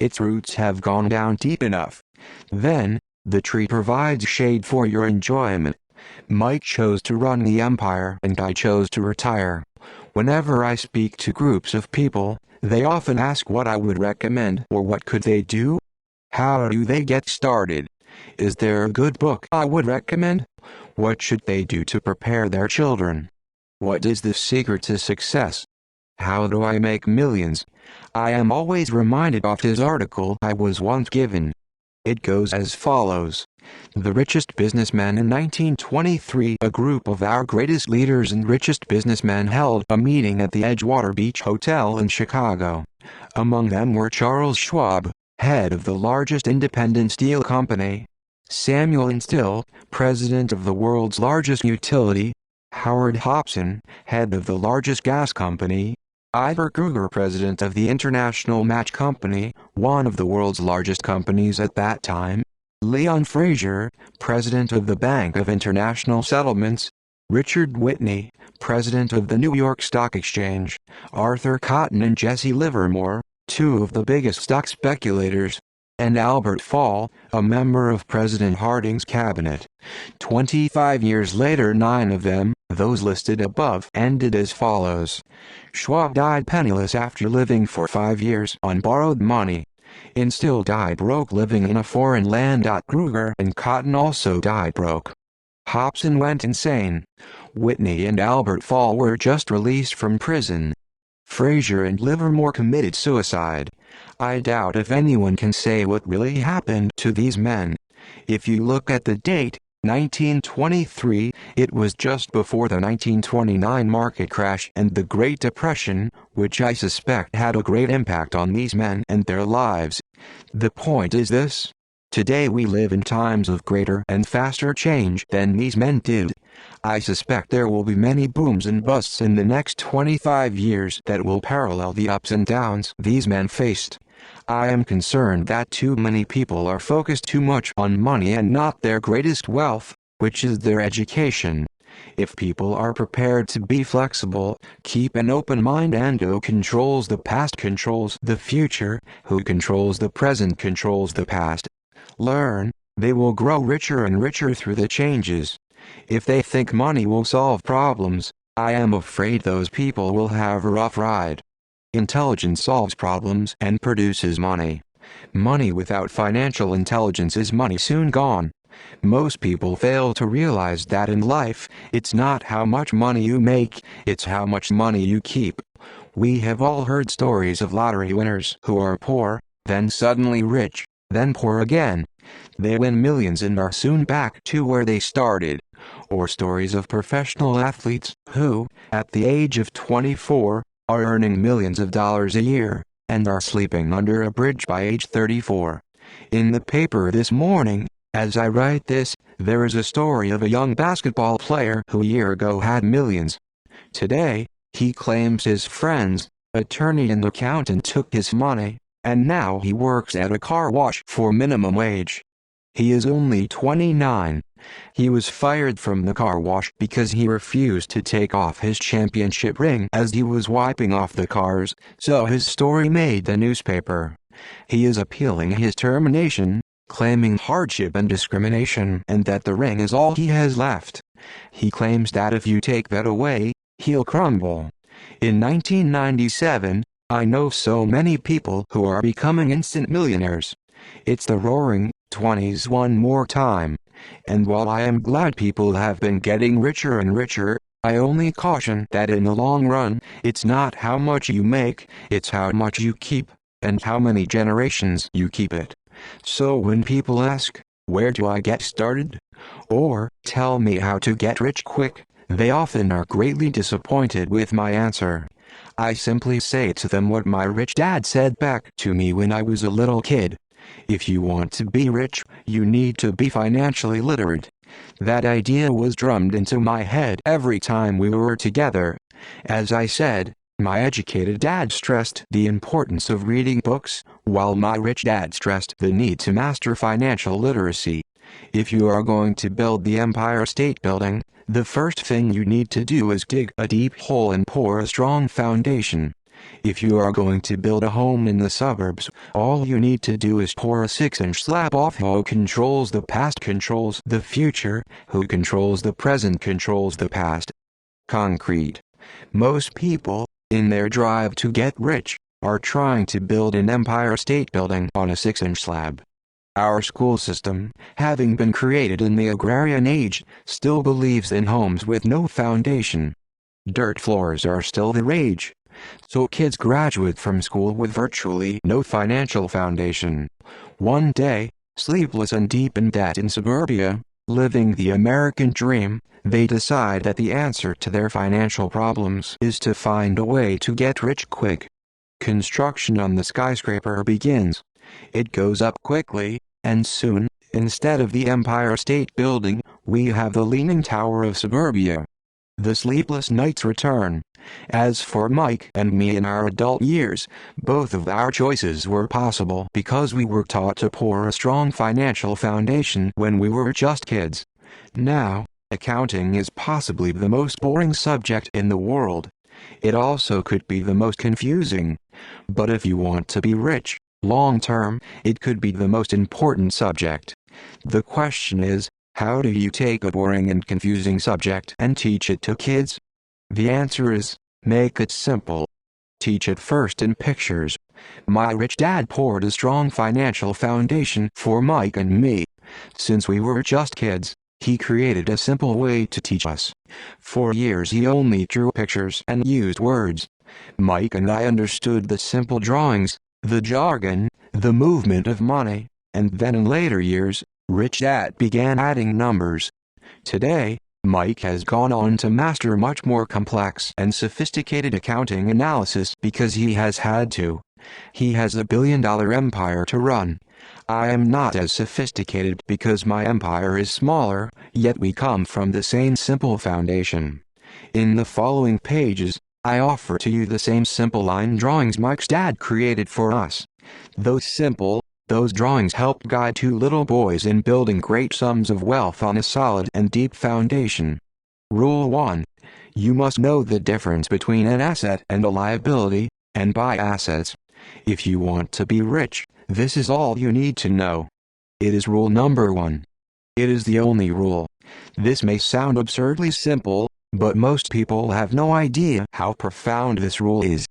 Its roots have gone down deep enough. Then, the tree provides shade for your enjoyment. Mike chose to run the empire and I chose to retire. Whenever I speak to groups of people, they often ask what I would recommend or what could they do? How do they get started? Is there a good book I would recommend? What should they do to prepare their children? What is the secret to success? How do I make millions? I am always reminded of his article I was once given. It goes as follows. The richest businessmen in 1923. A group of our greatest leaders and richest businessmen held a meeting at the Edgewater Beach Hotel in Chicago. Among them were Charles Schwab, head of the largest independent steel company; Samuel Instill, president of the world's largest utility; Howard Hopson, head of the largest gas company; Ivar Kruger, president of the International Match Company, one of the world's largest companies at that time; Leon Fraser, president of the Bank of International Settlements; Richard Whitney, president of the New York Stock Exchange; Arthur Cotton and Jesse Livermore, two of the biggest stock speculators; and Albert Fall, a member of President Harding's cabinet. 25 years later, 9 of them, those listed above, ended as follows. Schwab died penniless after living for 5 years on borrowed money. Instill died broke living in a foreign land. Kruger and Cotton also died broke. Hopson went insane. Whitney and Albert Fall were just released from prison. Fraser and Livermore committed suicide. I doubt if anyone can say what really happened to these men. If you look at the date, 1923, it was just before the 1929 market crash and the Great Depression, which I suspect had a great impact on these men and their lives. The point is this. Today we live in times of greater and faster change than these men did. I suspect there will be many booms and busts in the next 25 years that will parallel the ups and downs these men faced. I am concerned that too many people are focused too much on money and not their greatest wealth, which is their education. If people are prepared to be flexible, keep an open mind, and who controls the past controls the future, who controls the present controls the past, learn, they will grow richer and richer through the changes. If they think money will solve problems, I am afraid those people will have a rough ride. Intelligence solves problems and produces money. Money without financial intelligence is money soon gone. Most people fail to realize that in life, it's not how much money you make, it's how much money you keep. We have all heard stories of lottery winners who are poor, then suddenly rich, then poor again. They win millions and are soon back to where they started. Or stories of professional athletes who, at the age of 24, are earning millions of dollars a year, and are sleeping under a bridge by age 34. In the paper this morning, as I write this, there is a story of a young basketball player who a year ago had millions. Today, he claims his friends, attorney and accountant took his money, and now he works at a car wash for minimum wage. He is only 29. He was fired from the car wash because he refused to take off his championship ring as he was wiping off the cars, so his story made the newspaper. He is appealing his termination, claiming hardship and discrimination and that the ring is all he has left. He claims that if you take that away, he'll crumble. In 1997, I know so many people who are becoming instant millionaires. It's the roaring 20s one more time. And while I am glad people have been getting richer and richer, I only caution that in the long run, it's not how much you make, it's how much you keep, and how many generations you keep it. So when people ask, where do I get started? Or, tell me how to get rich quick, they often are greatly disappointed with my answer. I simply say to them what my rich dad said back to me when I was a little kid. If you want to be rich, you need to be financially literate. That idea was drummed into my head every time we were together. As I said, my educated dad stressed the importance of reading books, while my rich dad stressed the need to master financial literacy. If you are going to build the Empire State Building, the first thing you need to do is dig a deep hole and pour a strong foundation. If you are going to build a home in the suburbs, all you need to do is pour a 6-inch slab off. Who controls the past controls the future, who controls the present controls the past. Concrete. Most people, in their drive to get rich, are trying to build an Empire State Building on a 6-inch slab. Our school system, having been created in the agrarian age, still believes in homes with no foundation. Dirt floors are still the rage. So kids graduate from school with virtually no financial foundation. One day, sleepless and deep in debt in suburbia, living the American dream, they decide that the answer to their financial problems is to find a way to get rich quick. Construction on the skyscraper begins. It goes up quickly, and soon, instead of the Empire State Building, we have the Leaning Tower of suburbia. The sleepless nights return. As for Mike and me in our adult years, both of our choices were possible because we were taught to pour a strong financial foundation when we were just kids. Now, accounting is possibly the most boring subject in the world. It also could be the most confusing. But if you want to be rich, long term, it could be the most important subject. The question is, how do you take a boring and confusing subject and teach it to kids? The answer is, make it simple. Teach it first in pictures. My rich dad poured a strong financial foundation for Mike and me. Since we were just kids, he created a simple way to teach us. For years he only drew pictures and used words. Mike and I understood the simple drawings, the jargon, the movement of money, and then in later years, Rich Dad began adding numbers. Today, Mike has gone on to master much more complex and sophisticated accounting analysis because he has had to. He has a billion-dollar empire to run. I am not as sophisticated because my empire is smaller, yet we come from the same simple foundation. In the following pages, I offer to you the same simple line drawings Mike's dad created for us. Though simple, those drawings helped guide two little boys in building great sums of wealth on a solid and deep foundation. Rule 1. You must know the difference between an asset and a liability, and buy assets. If you want to be rich, this is all you need to know. It is rule number 1. It is the only rule. This may sound absurdly simple, but most people have no idea how profound this rule is.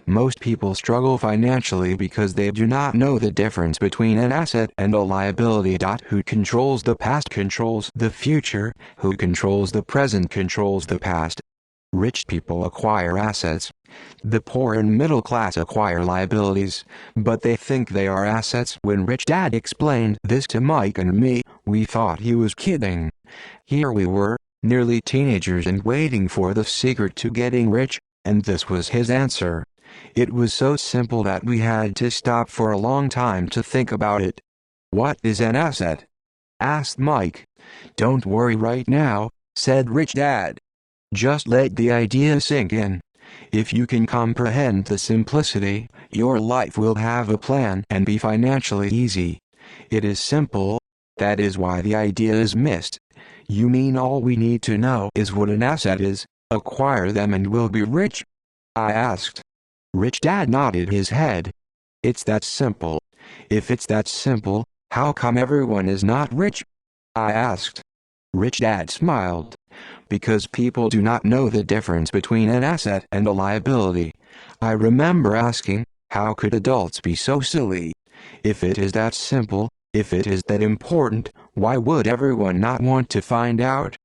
Most people struggle financially because they do not know the difference between an asset and a liability. Who controls the past controls the future, who controls the present controls the past. Rich people acquire assets. The poor and middle class acquire liabilities, but they think they are assets. When Rich Dad explained this to Mike and me, we thought he was kidding. Here we were, nearly teenagers and waiting for the secret to getting rich, and this was his answer. It was so simple that we had to stop for a long time to think about it. What is an asset? Asked Mike. Don't worry right now, said Rich Dad. Just let the idea sink in. If you can comprehend the simplicity, your life will have a plan and be financially easy. It is simple. That is why the idea is missed. You mean all we need to know is what an asset is, acquire them and we'll be rich? I asked. Rich Dad nodded his head. It's that simple. If it's that simple, how come everyone is not rich? I asked. Rich Dad smiled. Because people do not know the difference between an asset and a liability. I remember asking, how could adults be so silly? If it is that simple, if it is that important, why would everyone not want to find out?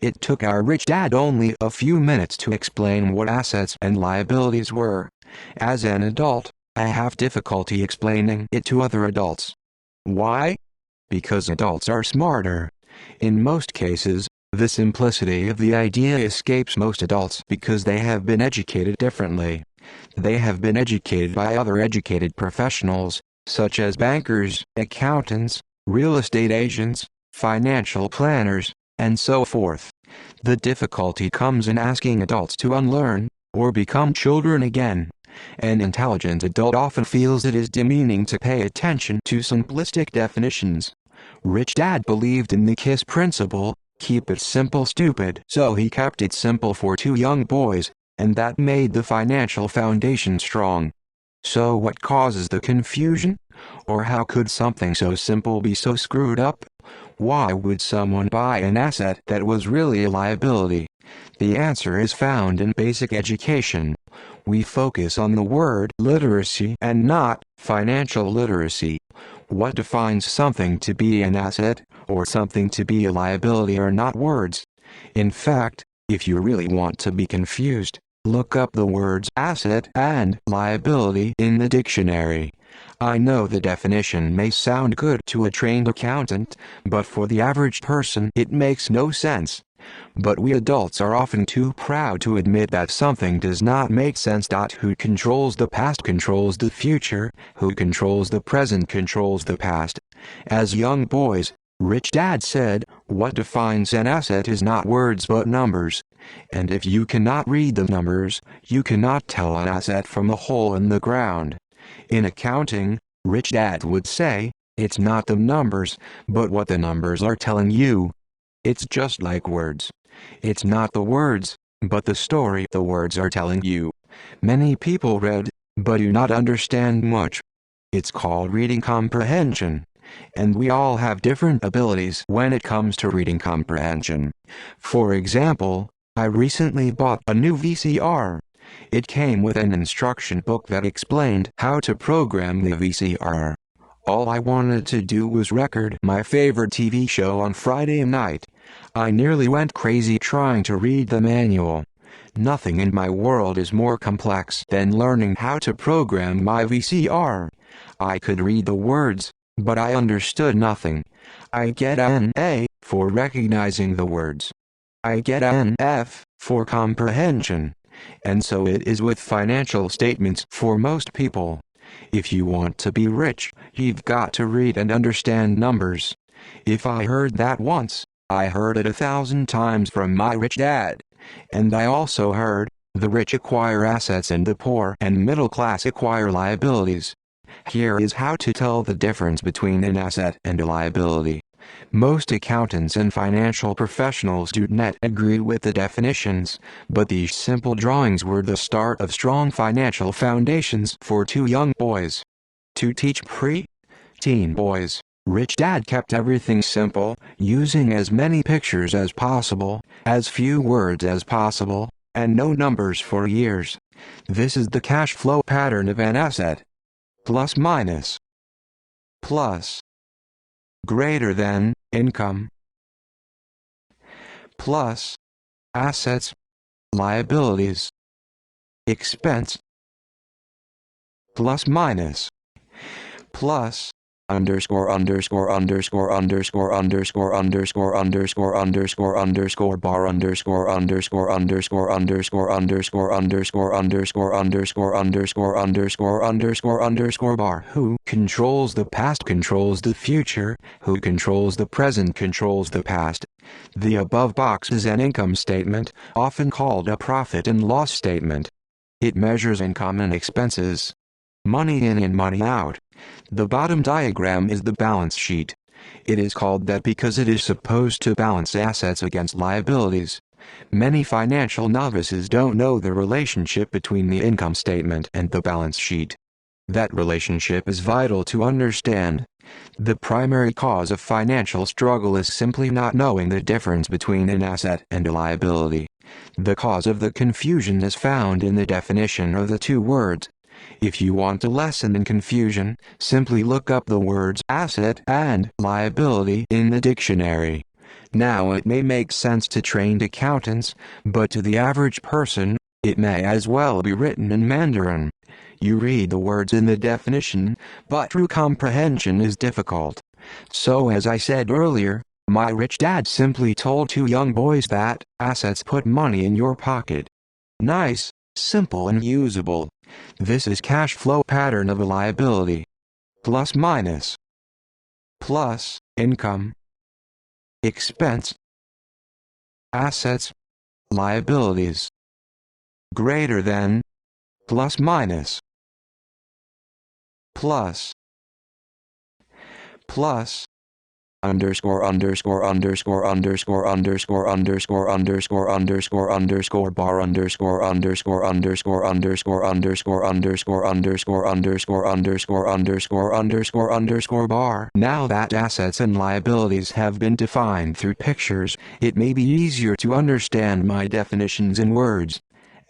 It took our Rich Dad only a few minutes to explain what assets and liabilities were. As an adult, I have difficulty explaining it to other adults. Why? Because adults are smarter. In most cases, the simplicity of the idea escapes most adults because they have been educated differently. They have been educated by other educated professionals, such as bankers, accountants, real estate agents, financial planners, and so forth. The difficulty comes in asking adults to unlearn, or become children again. An intelligent adult often feels it is demeaning to pay attention to simplistic definitions. Rich Dad believed in the KISS principle, keep it simple stupid. So he kept it simple for two young boys, and that made the financial foundation strong. So what causes the confusion? Or how could something so simple be so screwed up? Why would someone buy an asset that was really a liability? The answer is found in basic education. We focus on the word literacy and not financial literacy. What defines something to be an asset or something to be a liability are not words. In fact, if you really want to be confused, look up the words asset and liability in the dictionary. I know the definition may sound good to a trained accountant, but for the average person it makes no sense. But we adults are often too proud to admit that something does not make sense. Who controls the past controls the future, who controls the present controls the past. As young boys, Rich Dad said, what defines an asset is not words but numbers. And if you cannot read the numbers, you cannot tell an asset from a hole in the ground. In accounting, Rich Dad would say, it's not the numbers, but what the numbers are telling you. It's just like words. It's not the words, but the story the words are telling you. Many people read, but do not understand much. It's called reading comprehension. And we all have different abilities when it comes to reading comprehension. For example, I recently bought a new VCR. It came with an instruction book that explained how to program the VCR. All I wanted to do was record my favorite TV show on Friday night. I nearly went crazy trying to read the manual. Nothing in my world is more complex than learning how to program my VCR. I could read the words, but I understood nothing. I get an A for recognizing the words. I get an F for comprehension. And so it is with financial statements for most people. If you want to be rich, you've got to read and understand numbers. If I heard that once, I heard it 1,000 times from my rich dad. And I also heard, the rich acquire assets and the poor and middle class acquire liabilities. Here is how to tell the difference between an asset and a liability. Most accountants and financial professionals do not agree with the definitions, but these simple drawings were the start of strong financial foundations for two young boys. To teach pre-teen boys, Rich Dad kept everything simple, using as many pictures as possible, as few words as possible, and no numbers for years. This is the cash flow pattern of an asset. Plus minus. Plus. Greater than, income. Plus. Assets. Liabilities. Expense. Plus minus. Plus. Underscore underscore underscore underscore underscore underscore underscore underscore underscore bar underscore underscore underscore underscore underscore underscore underscore underscore underscore underscore underscore underscore bar. Who controls the past controls the future, who controls the present controls the past. The above box is an income statement, often called a profit and loss statement. It measures income and expenses. Money in and money out. The bottom diagram is the balance sheet. It is called that because it is supposed to balance assets against liabilities. Many financial novices don't know the relationship between the income statement and the balance sheet. That relationship is vital to understand. The primary cause of financial struggle is simply not knowing the difference between an asset and a liability. The cause of the confusion is found in the definition of the two words. If you want a lesson in confusion, simply look up the words asset and liability in the dictionary. Now it may make sense to trained accountants, but to the average person, it may as well be written in Mandarin. You read the words in the definition, but true comprehension is difficult. So as I said earlier, my rich dad simply told two young boys that assets put money in your pocket. Nice, simple and usable. This is cash flow pattern of a liability. Plus minus. Plus, income. Expense. Assets. Liabilities. Greater than. Plus minus. Plus. Plus. underscore underscore underscore underscore underscore underscore underscore underscore underscore bar underscore underscore underscore underscore underscore underscore underscore underscore underscore underscore underscore underscore bar. Now that assets and liabilities have been defined through pictures, it may be easier to understand my definitions in words.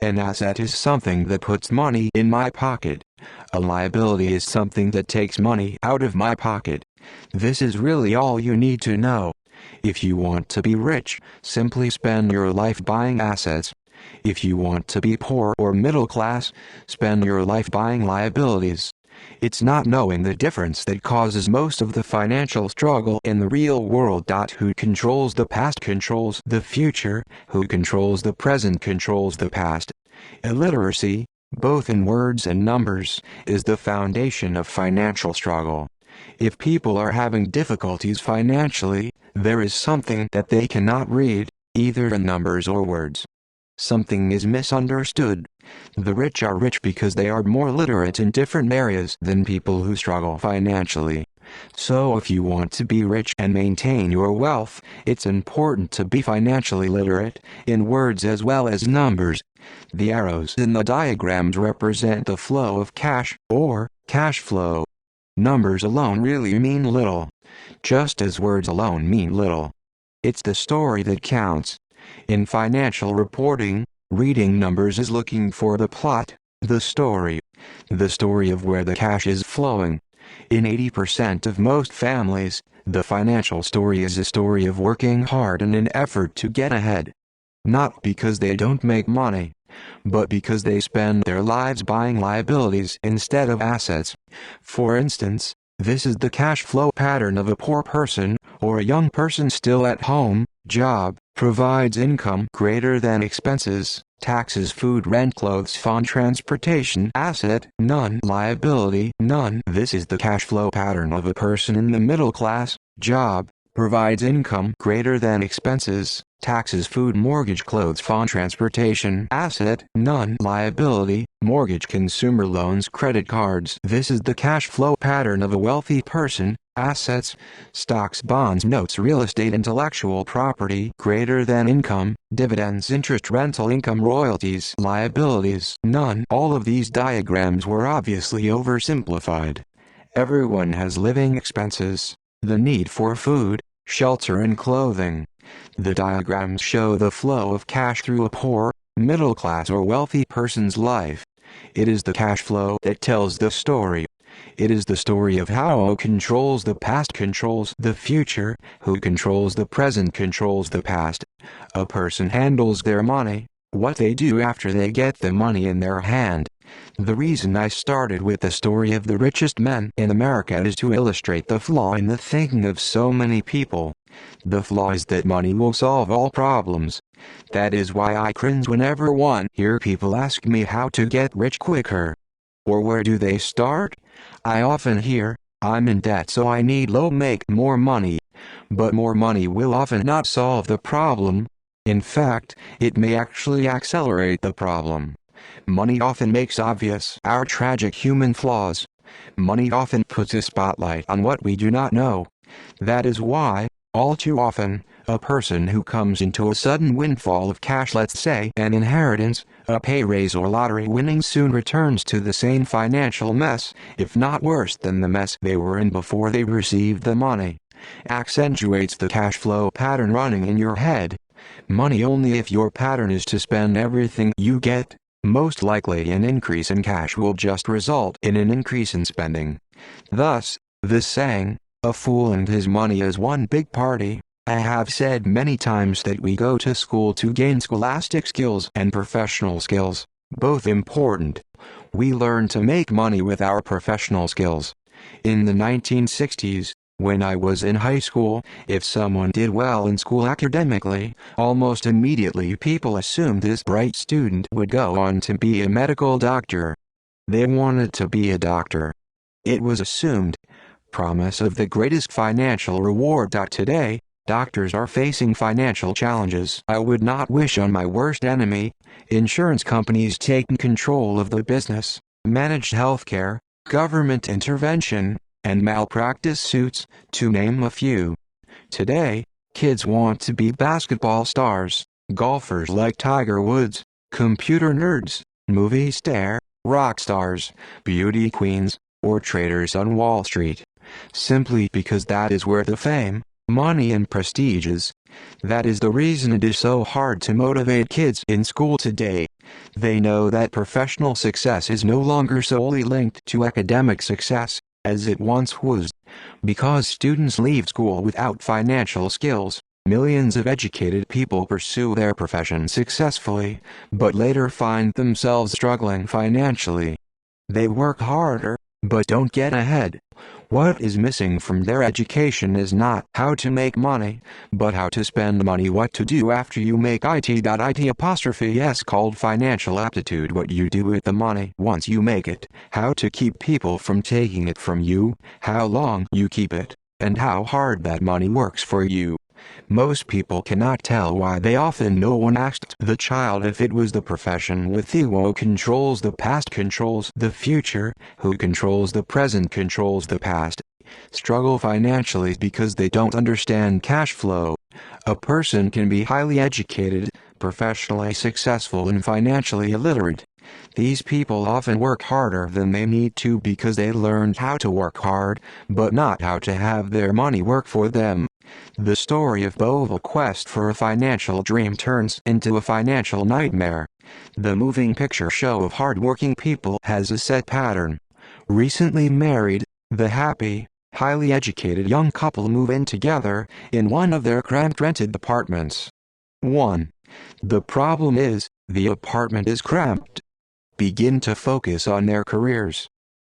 An asset is something that puts money in my pocket. A liability is something that takes money out of my pocket. This is really all you need to know. If you want to be rich, simply spend your life buying assets. If you want to be poor or middle class, spend your life buying liabilities. It's not knowing the difference that causes most of the financial struggle in the real world. Who controls the past controls the future, who controls the present controls the past. Illiteracy, both in words and numbers, is the foundation of financial struggle. If people are having difficulties financially, there is something that they cannot read, either in numbers or words. Something is misunderstood. The rich are rich because they are more literate in different areas than people who struggle financially. So if you want to be rich and maintain your wealth, it's important to be financially literate, in words as well as numbers. The arrows in the diagrams represent the flow of cash, or cash flow. Numbers alone really mean little, just as words alone mean little. It's the story that counts. In financial reporting, reading numbers is looking for the plot, the story of where the cash is flowing. In 80% of most families, the financial story is a story of working hard in an effort to get ahead. Not because they don't make money, but because they spend their lives buying liabilities instead of assets. For instance, this is the cash flow pattern of a poor person, or a young person still at home. Job provides income greater than expenses, taxes, food, rent, clothes, fund, transportation, asset, none, liability, none. This is the cash flow pattern of a person in the middle class. Job provides income greater than expenses, taxes, food, mortgage, clothes, fund, transportation, asset, none, liability, mortgage, consumer loans, credit cards. This is the cash flow pattern of a wealthy person. Assets, stocks, bonds, notes, real estate, intellectual property, greater than income, dividends, interest, rental income, royalties, liabilities, none. All of these diagrams were obviously oversimplified. Everyone has living expenses, the need for food, shelter, and clothing. The diagrams show the flow of cash through a poor, middle class, or wealthy person's life. It is the cash flow that tells the story. It is the story of how who controls the past controls the future, who controls the present controls the past. A person handles their money, what they do after they get the money in their hand. The reason I started with the story of the richest men in America is to illustrate the flaw in the thinking of so many people. The flaw is that money will solve all problems. That is why I cringe whenever one hear people ask me how to get rich quicker. Or where do they start? I often hear, I'm in debt so I need to make more money. But more money will often not solve the problem. In fact, it may actually accelerate the problem. Money often makes obvious our tragic human flaws. Money often puts a spotlight on what we do not know. That is why, all too often, a person who comes into a sudden windfall of cash, let's say an inheritance, a pay raise, or lottery winning, soon returns to the same financial mess, if not worse than the mess they were in before they received the money. Accentuates the cash flow pattern running in your head. Money only if your pattern is to spend everything you get. Most likely an increase in cash will just result in an increase in spending. Thus, the saying, a fool and his money is one big party. I have said many times that we go to school to gain scholastic skills and professional skills, both important. We learn to make money with our professional skills. In the 1960s, when I was in high school, if someone did well in school academically, almost immediately people assumed this bright student would go on to be a medical doctor. They wanted to be a doctor. It was assumed. Promise of the greatest financial reward. Today, doctors are facing financial challenges I would not wish on my worst enemy. Insurance companies taking control of the business, managed healthcare, government intervention, and malpractice suits, to name a few. Today, kids want to be basketball stars, golfers like Tiger Woods, computer nerds, movie star, rock stars, beauty queens, or traders on Wall Street. Simply because that is where the fame, money and prestige is. That is the reason it is so hard to motivate kids in school today. They know that professional success is no longer solely linked to academic success, as it once was. Because students leave school without financial skills, millions of educated people pursue their profession successfully, but later find themselves struggling financially. They work harder, but don't get ahead. What is missing from their education is not how to make money, but how to spend money. What to do after you make it. Called financial aptitude. What you do with the money once you make it, how to keep people from taking it from you, how long you keep it, and how hard that money works for you. Most people cannot tell why. They often no one asked the child if it was the profession with who controls the past controls the future, who controls the present controls the past. Struggle financially because they don't understand cash flow. A person can be highly educated, professionally successful and financially illiterate. These people often work harder than they need to because they learned how to work hard, but not how to have their money work for them. The story of Bov's quest for a financial dream turns into a financial nightmare. The moving picture show of hard-working people has a set pattern. Recently married, the happy, highly educated young couple move in together in one of their cramped rented apartments. 1. The problem is, the apartment is cramped. Begin to focus on their careers.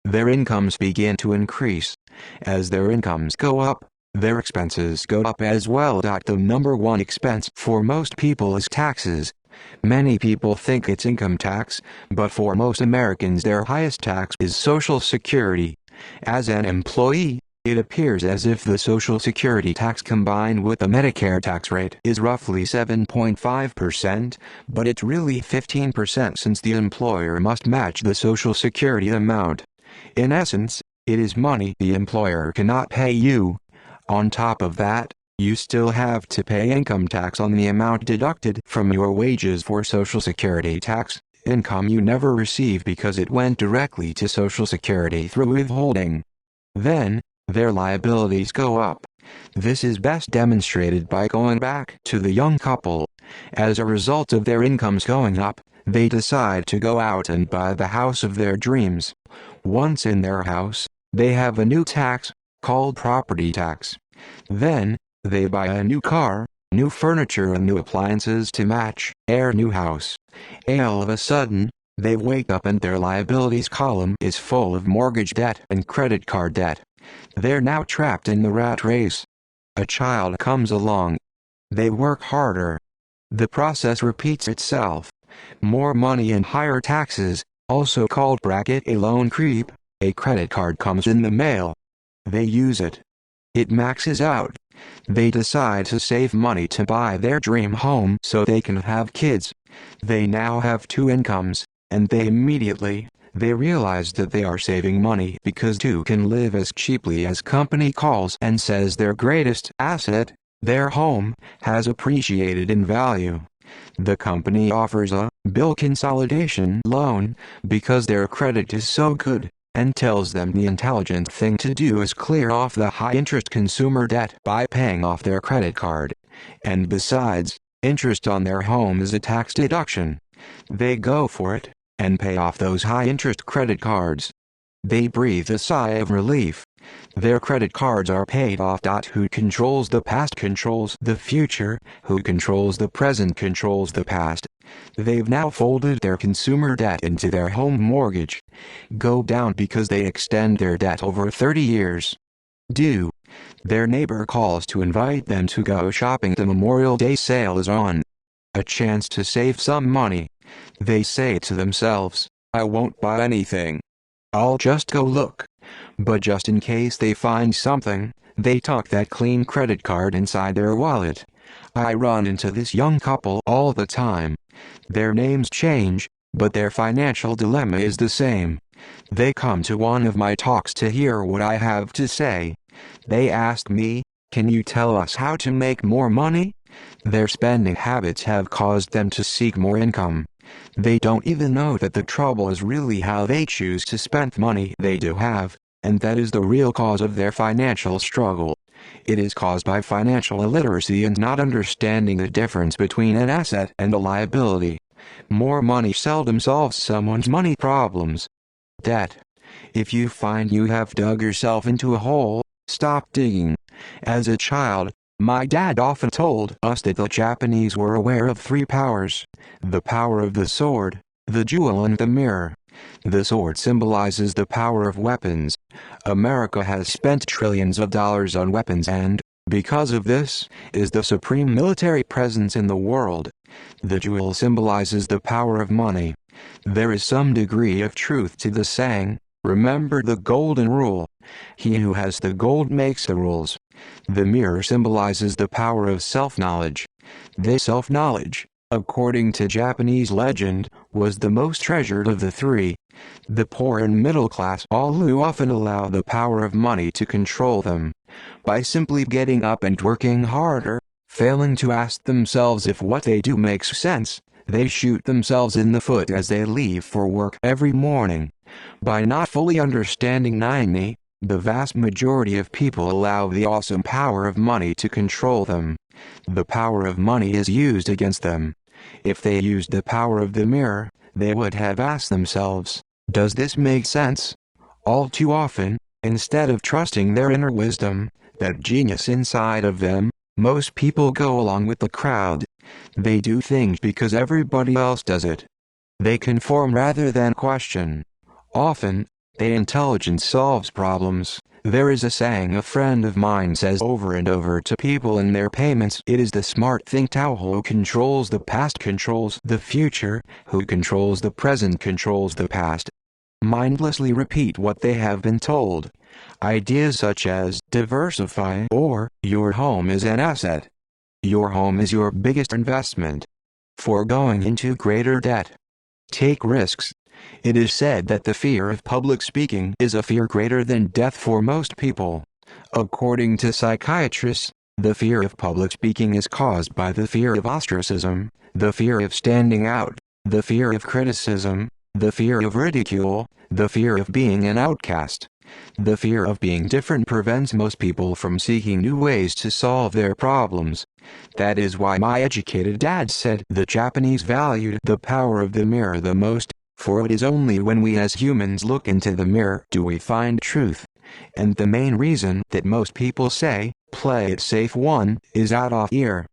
Their incomes begin to increase. As their incomes go up, their expenses go up as well. The number one expense for most people is taxes. Many people think it's income tax, but for most Americans their highest tax is Social Security. As an employee, it appears as if the Social Security tax combined with the Medicare tax rate is roughly 7.5%, but it's really 15% since the employer must match the Social Security amount. In essence, it is money the employer cannot pay you. On top of that, you still have to pay income tax on the amount deducted from your wages for Social Security tax, income you never receive because it went directly to Social Security through withholding. Then, their liabilities go up. This is best demonstrated by going back to the young couple. As a result of their incomes going up, they decide to go out and buy the house of their dreams. Once in their house, they have a new tax, called property tax. Then, they buy a new car, new furniture and new appliances to match their new house. All of a sudden, they wake up and their liabilities column is full of mortgage debt and credit card debt. They're now trapped in the rat race. A child comes along. They work harder. The process repeats itself. More money and higher taxes, also called bracket A loan creep. A credit card comes in the mail. They use it. It maxes out. They decide to save money to buy their dream home so they can have kids. They now have two incomes, and they realize that they are saving money because two can live as cheaply as company calls and says their greatest asset, their home, has appreciated in value. The company offers a bill consolidation loan because their credit is so good, and tells them the intelligent thing to do is clear off the high-interest consumer debt by paying off their credit card. And besides, interest on their home is a tax deduction. They go for it, and pay off those high-interest credit cards. They breathe a sigh of relief. Their credit cards are paid off. Who controls the past controls the future, who controls the present controls the past. They've now folded their consumer debt into their home mortgage. Go down because they extend their debt over 30 years. Their neighbor calls to invite them to go shopping. The Memorial Day sale is on. A chance to save some money. They say to themselves, I won't buy anything. I'll just go look. But just in case they find something, they tuck that clean credit card inside their wallet. I run into this young couple all the time. Their names change, but their financial dilemma is the same. They come to one of my talks to hear what I have to say. They ask me, Can you tell us how to make more money? Their spending habits have caused them to seek more income. They don't even know that the trouble is really how they choose to spend money they do have, and that is the real cause of their financial struggle. It is caused by financial illiteracy and not understanding the difference between an asset and a liability. More money seldom solves someone's money problems. Debt. If you find you have dug yourself into a hole, stop digging. As a child, my dad often told us that the Japanese were aware of three powers: the power of the sword, the jewel, and the mirror. The sword symbolizes the power of weapons. America has spent trillions of dollars on weapons and, because of this, is the supreme military presence in the world. The jewel symbolizes the power of money. There is some degree of truth to the saying, "Remember the golden rule. He who has the gold makes the rules." The mirror symbolizes the power of self-knowledge. This self-knowledge, according to Japanese legend, was the most treasured of the three. The poor and middle class all who often allow the power of money to control them. By simply getting up and working harder, failing to ask themselves if what they do makes sense, they shoot themselves in the foot as they leave for work every morning. By not fully understanding Nine, the vast majority of people allow the awesome power of money to control them. The power of money is used against them. If they used the power of the mirror, they would have asked themselves, "Does this make sense?" All too often, instead of trusting their inner wisdom, that genius inside of them, most people go along with the crowd. They do things because everybody else does it. They conform rather than question. Often, their intelligence solves problems. There is a saying a friend of mine says over and over to people in their payments: "It is the smart thing to who controls the past controls the future, who controls the present controls the past." Mindlessly repeat what they have been told. Ideas such as diversify or your home is an asset. Your home is your biggest investment. Foregoing into greater debt. Take risks. It is said that the fear of public speaking is a fear greater than death for most people. According to psychiatrists, the fear of public speaking is caused by the fear of ostracism, the fear of standing out, the fear of criticism, the fear of ridicule, the fear of being an outcast. The fear of being different prevents most people from seeking new ways to solve their problems. That is why my educated dad said the Japanese valued the power of the mirror the most, for it is only when we as humans look into the mirror do we find truth. And the main reason that most people say, "Play it safe," one, is out of ear.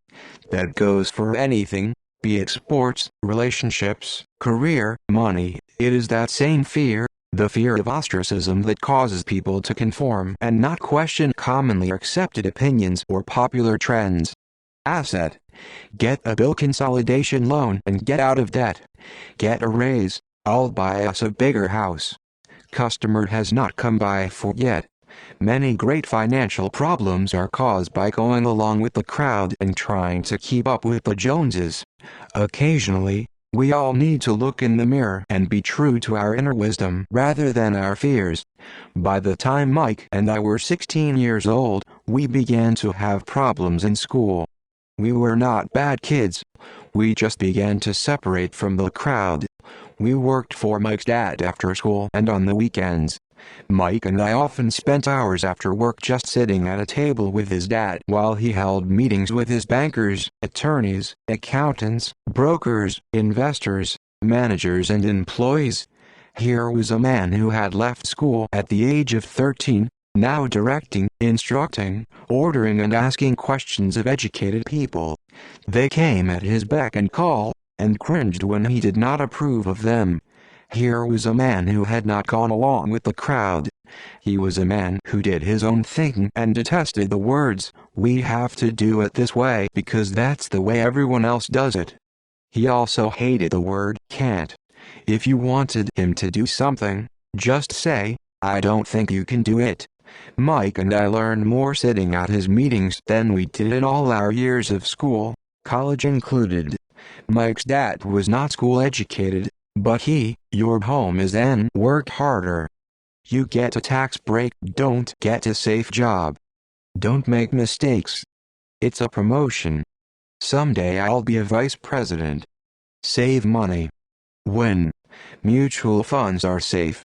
That goes for anything, be it sports, relationships, career, money. It is that same fear, the fear of ostracism, that causes people to conform and not question commonly accepted opinions or popular trends. Asset. Get a bill consolidation loan and get out of debt. Get a raise, I'll buy us a bigger house. Customer has not come by for yet. Many great financial problems are caused by going along with the crowd and trying to keep up with the Joneses. Occasionally, we all need to look in the mirror and be true to our inner wisdom rather than our fears. By the time Mike and I were 16 years old, we began to have problems in school. We were not bad kids. We just began to separate from the crowd. We worked for Mike's dad after school and on the weekends. Mike and I often spent hours after work just sitting at a table with his dad while he held meetings with his bankers, attorneys, accountants, brokers, investors, managers, and employees. Here was a man who had left school at the age of 13, now directing, instructing, ordering, and asking questions of educated people. They came at his beck and call, and cringed when he did not approve of them. Here was a man who had not gone along with the crowd. He was a man who did his own thinking and detested the words, "We have to do it this way because that's the way everyone else does it." He also hated the word "can't." If you wanted him to do something, just say, "I don't think you can do it." Mike and I learned more sitting at his meetings than we did in all our years of school, college included. Mike's dad was not school educated, but your home is an work harder. You get a tax break, don't get a safe job. Don't make mistakes. It's a promotion. Someday I'll be a vice president. Save money. When mutual funds are safe.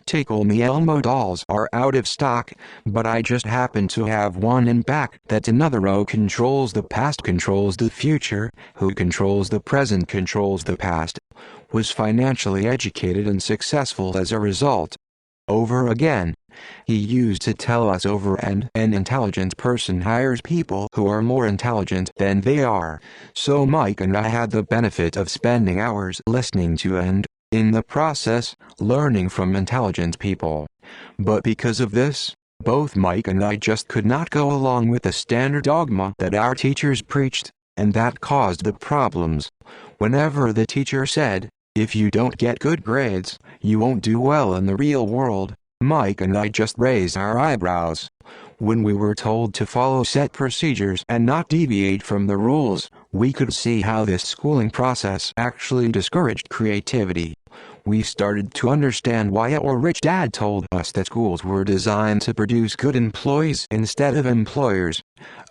Tickle Me Elmo dolls are out of stock, but I just happen to have one in back. That another row controls the past, controls the future, who controls the present controls the past, was financially educated and successful as a result. Over again, he used to tell us over and an intelligent person hires people who are more intelligent than they are. So Mike and I had the benefit of spending hours listening to and, in the process, learning from intelligent people. But because of this, both Mike and I just could not go along with the standard dogma that our teachers preached, and that caused the problems. Whenever the teacher said, "If you don't get good grades, you won't do well in the real world," Mike and I just raised our eyebrows. When we were told to follow set procedures and not deviate from the rules, we could see how this schooling process actually discouraged creativity. We started to understand why our rich dad told us that schools were designed to produce good employees instead of employers.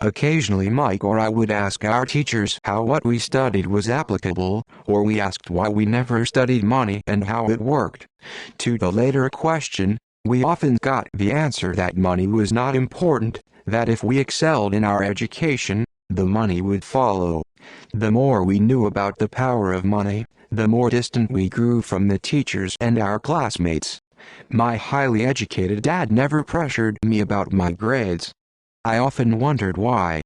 Occasionally Mike or I would ask our teachers how what we studied was applicable, or we asked why we never studied money and how it worked. To the later question, we often got the answer that money was not important, that if we excelled in our education, the money would follow. The more we knew about the power of money, the more distant we grew from the teachers and our classmates. My highly educated dad never pressured me about my grades. I often wondered why.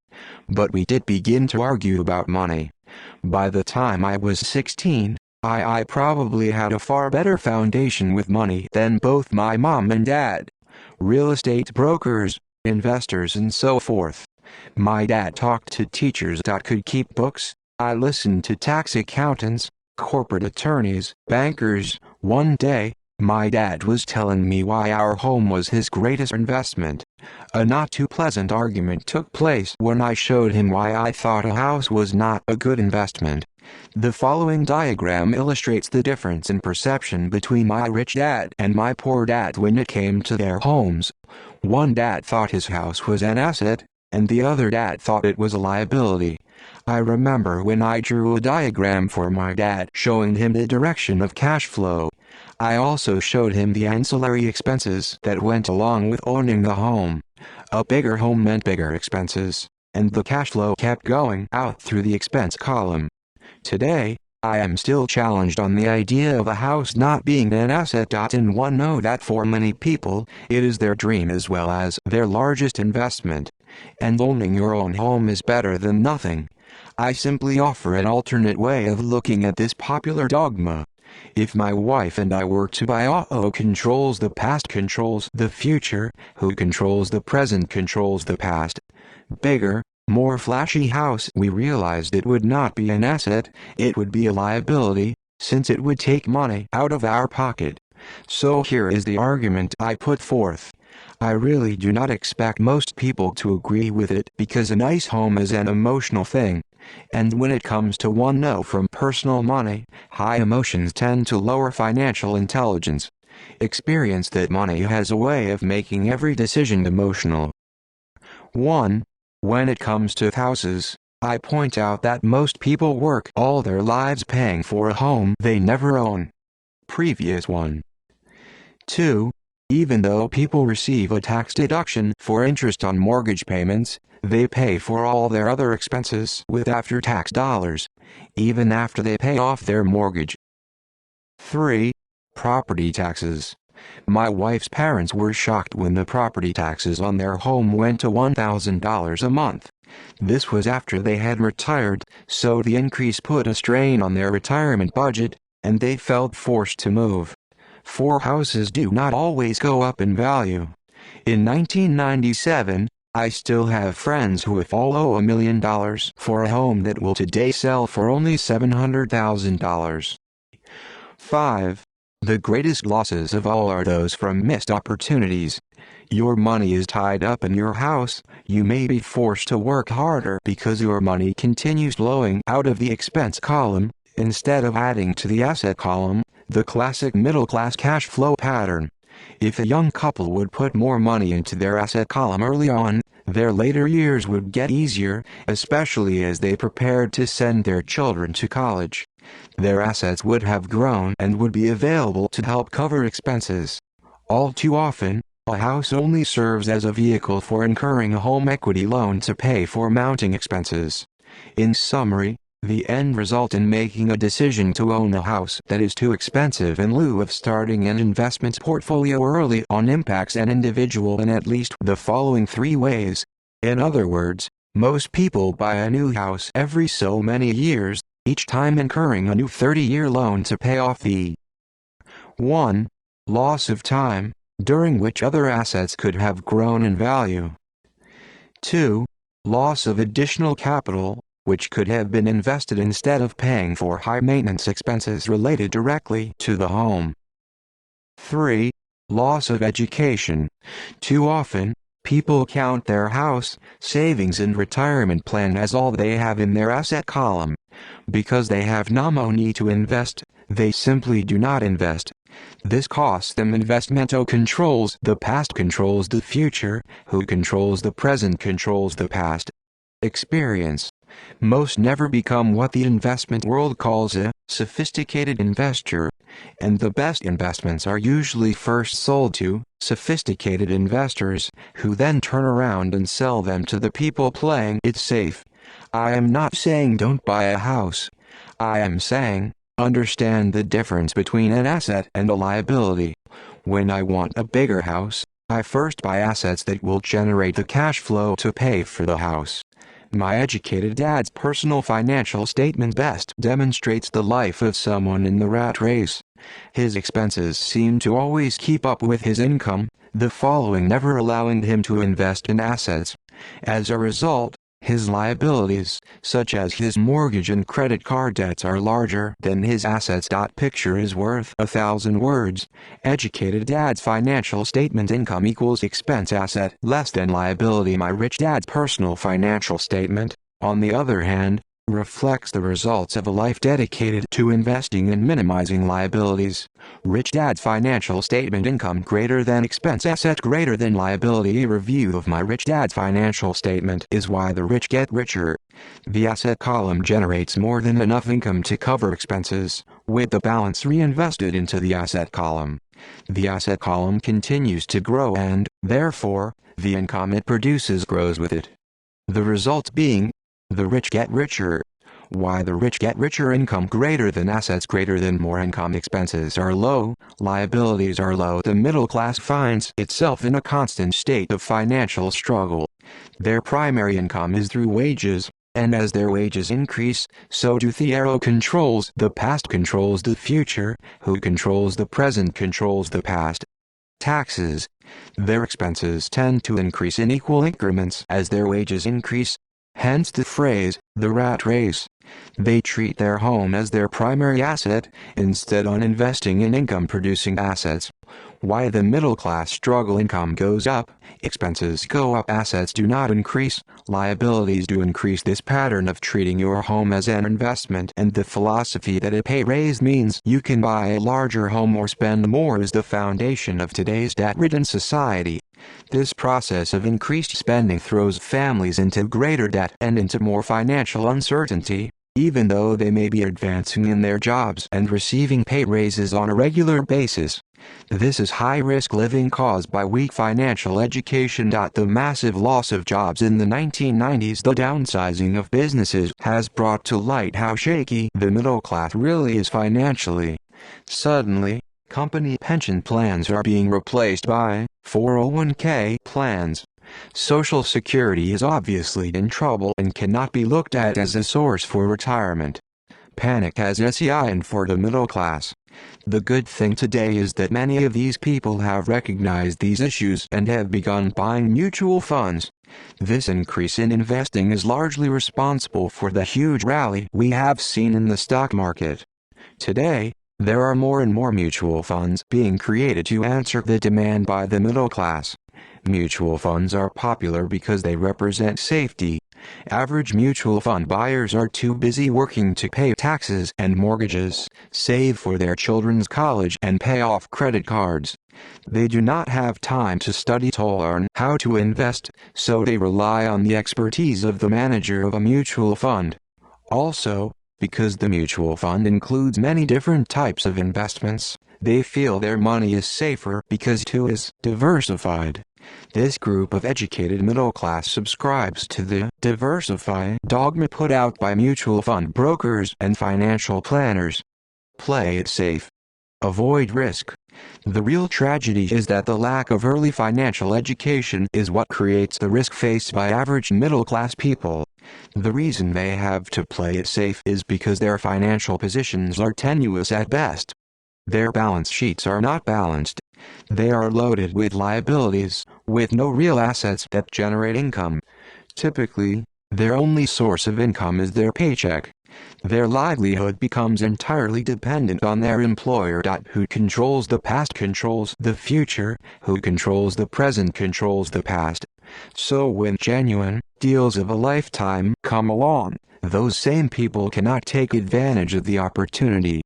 But we did begin to argue about money. By the time I was 16, I probably had a far better foundation with money than both my mom and dad. Real estate brokers, investors and so forth. My dad talked to teachers that could keep books. I listened to tax accountants, corporate attorneys, bankers. One day, my dad was telling me why our home was his greatest investment. A not too pleasant argument took place when I showed him why I thought a house was not a good investment. The following diagram illustrates the difference in perception between my rich dad and my poor dad when it came to their homes. One dad thought his house was an asset, and the other dad thought it was a liability. I remember when I drew a diagram for my dad showing him the direction of cash flow. I also showed him the ancillary expenses that went along with owning the home. A bigger home meant bigger expenses, and the cash flow kept going out through the expense column. Today, I am still challenged on the idea of a house not being an asset. And one know that for many people, it is their dream as well as their largest investment. And owning your own home is better than nothing. I simply offer an alternate way of looking at this popular dogma. If my wife and I were to buy who controls the past controls the future, who controls the present controls the past. Bigger, more flashy house, we realized it would not be an asset, it would be a liability, since it would take money out of our pocket. So here is the argument I put forth. I really do not expect most people to agree with it because a nice home is an emotional thing. And when it comes to one know from personal money, high emotions tend to lower financial intelligence. Experience that money has a way of making every decision emotional. 1. When it comes to houses, I point out that most people work all their lives paying for a home they never own. Previous 1. 2. Even though people receive a tax deduction for interest on mortgage payments, they pay for all their other expenses with after-tax dollars, even after they pay off their mortgage. 3. Property taxes. My wife's parents were shocked when the property taxes on their home went to $1,000 a month. This was after they had retired, so the increase put a strain on their retirement budget, and they felt forced to move. 4 houses do not always go up in value. In 1997, I still have friends who all owe $1 million for a home that will today sell for only $700,000. 5. The greatest losses of all are those from missed opportunities. Your money is tied up in your house, you may be forced to work harder because your money continues flowing out of the expense column, instead of adding to the asset column, the classic middle-class cash flow pattern. If a young couple would put more money into their asset column early on, their later years would get easier, especially as they prepared to send their children to college. Their assets would have grown and would be available to help cover expenses. All too often, a house only serves as a vehicle for incurring a home equity loan to pay for mounting expenses. In summary, the end result in making a decision to own a house that is too expensive in lieu of starting an investment portfolio early on impacts an individual in at least the following 3 ways. In other words, most people buy a new house every so many years, each time incurring a new 30-year loan to pay off the 1. Loss of time, during which other assets could have grown in value. 2. Loss of additional capital, which could have been invested instead of paying for high-maintenance expenses related directly to the home. 3. Loss of education. Too often, people count their house, savings and retirement plan as all they have in their asset column. Because they have no money to invest, they simply do not invest. This costs them. Investmento controls the past, controls the future. Who controls the present controls the past. Experience. Most never become what the investment world calls a sophisticated investor, and the best investments are usually first sold to sophisticated investors, who then turn around and sell them to the people playing it safe. I am not saying don't buy a house. I am saying, understand the difference between an asset and a liability. When I want a bigger house, I first buy assets that will generate the cash flow to pay for the house. My educated dad's personal financial statement best demonstrates the life of someone in the rat race. His expenses seem to always keep up with his income, the following never allowing him to invest in assets. As a result, his liabilities, such as his mortgage and credit card debts, are larger than his assets. Picture is worth 1,000 words. Educated dad's financial statement: income equals expense, asset less than liability. My rich dad's personal financial statement, on the other hand, reflects the results of a life dedicated to investing and minimizing liabilities. Rich dad's financial statement: income greater than expense, asset greater than liability. A review of my rich dad's financial statement is why the rich get richer. The asset column generates more than enough income to cover expenses, with the balance reinvested into the asset column. The asset column continues to grow and, therefore, the income it produces grows with it. The result being, the rich get richer. Why the rich get richer: income greater than assets greater than more income. Expenses are low, liabilities are low. The middle class finds itself in a constant state of financial struggle. Their primary income is through wages, and as their wages increase, so do the arrow controls the past controls the future. Who controls the present controls the past. Taxes. Their expenses tend to increase in equal increments as their wages increase. Hence the phrase, the rat race. They treat their home as their primary asset, instead on investing in income-producing assets. Why the middle class struggle: income goes up, expenses go up, assets do not increase, liabilities do increase. This pattern of treating your home as an investment and the philosophy that a pay raise means you can buy a larger home or spend more is the foundation of today's debt-ridden society. This process of increased spending throws families into greater debt and into more financial uncertainty, even though they may be advancing in their jobs and receiving pay raises on a regular basis. This is high-risk living caused by weak financial education. The massive loss of jobs in the 1990s, the downsizing of businesses, has brought to light how shaky the middle class really is financially. Suddenly, company pension plans are being replaced by 401k plans. Social Security is obviously in trouble and cannot be looked at as a source for retirement. Panic has SEIN for the middle class. The good thing today is that many of these people have recognized these issues and have begun buying mutual funds. This increase in investing is largely responsible for the huge rally we have seen in the stock market. Today, there are more and more mutual funds being created to answer the demand by the middle class. Mutual funds are popular because they represent safety. Average mutual fund buyers are too busy working to pay taxes and mortgages, save for their children's college and pay off credit cards. They do not have time to study to learn how to invest, so they rely on the expertise of the manager of a mutual fund. Also, because the mutual fund includes many different types of investments, they feel their money is safer because it is diversified. This group of educated middle class subscribes to the diversify dogma put out by mutual fund brokers and financial planners. Play it safe. Avoid risk. The real tragedy is that the lack of early financial education is what creates the risk faced by average middle-class people. The reason they have to play it safe is because their financial positions are tenuous at best. Their balance sheets are not balanced. They are loaded with liabilities, with no real assets that generate income. Typically, their only source of income is their paycheck. Their livelihood becomes entirely dependent on their employer. Who controls the past controls the future, who controls the present controls the past. So when genuine deals of a lifetime come along, those same people cannot take advantage of the opportunity.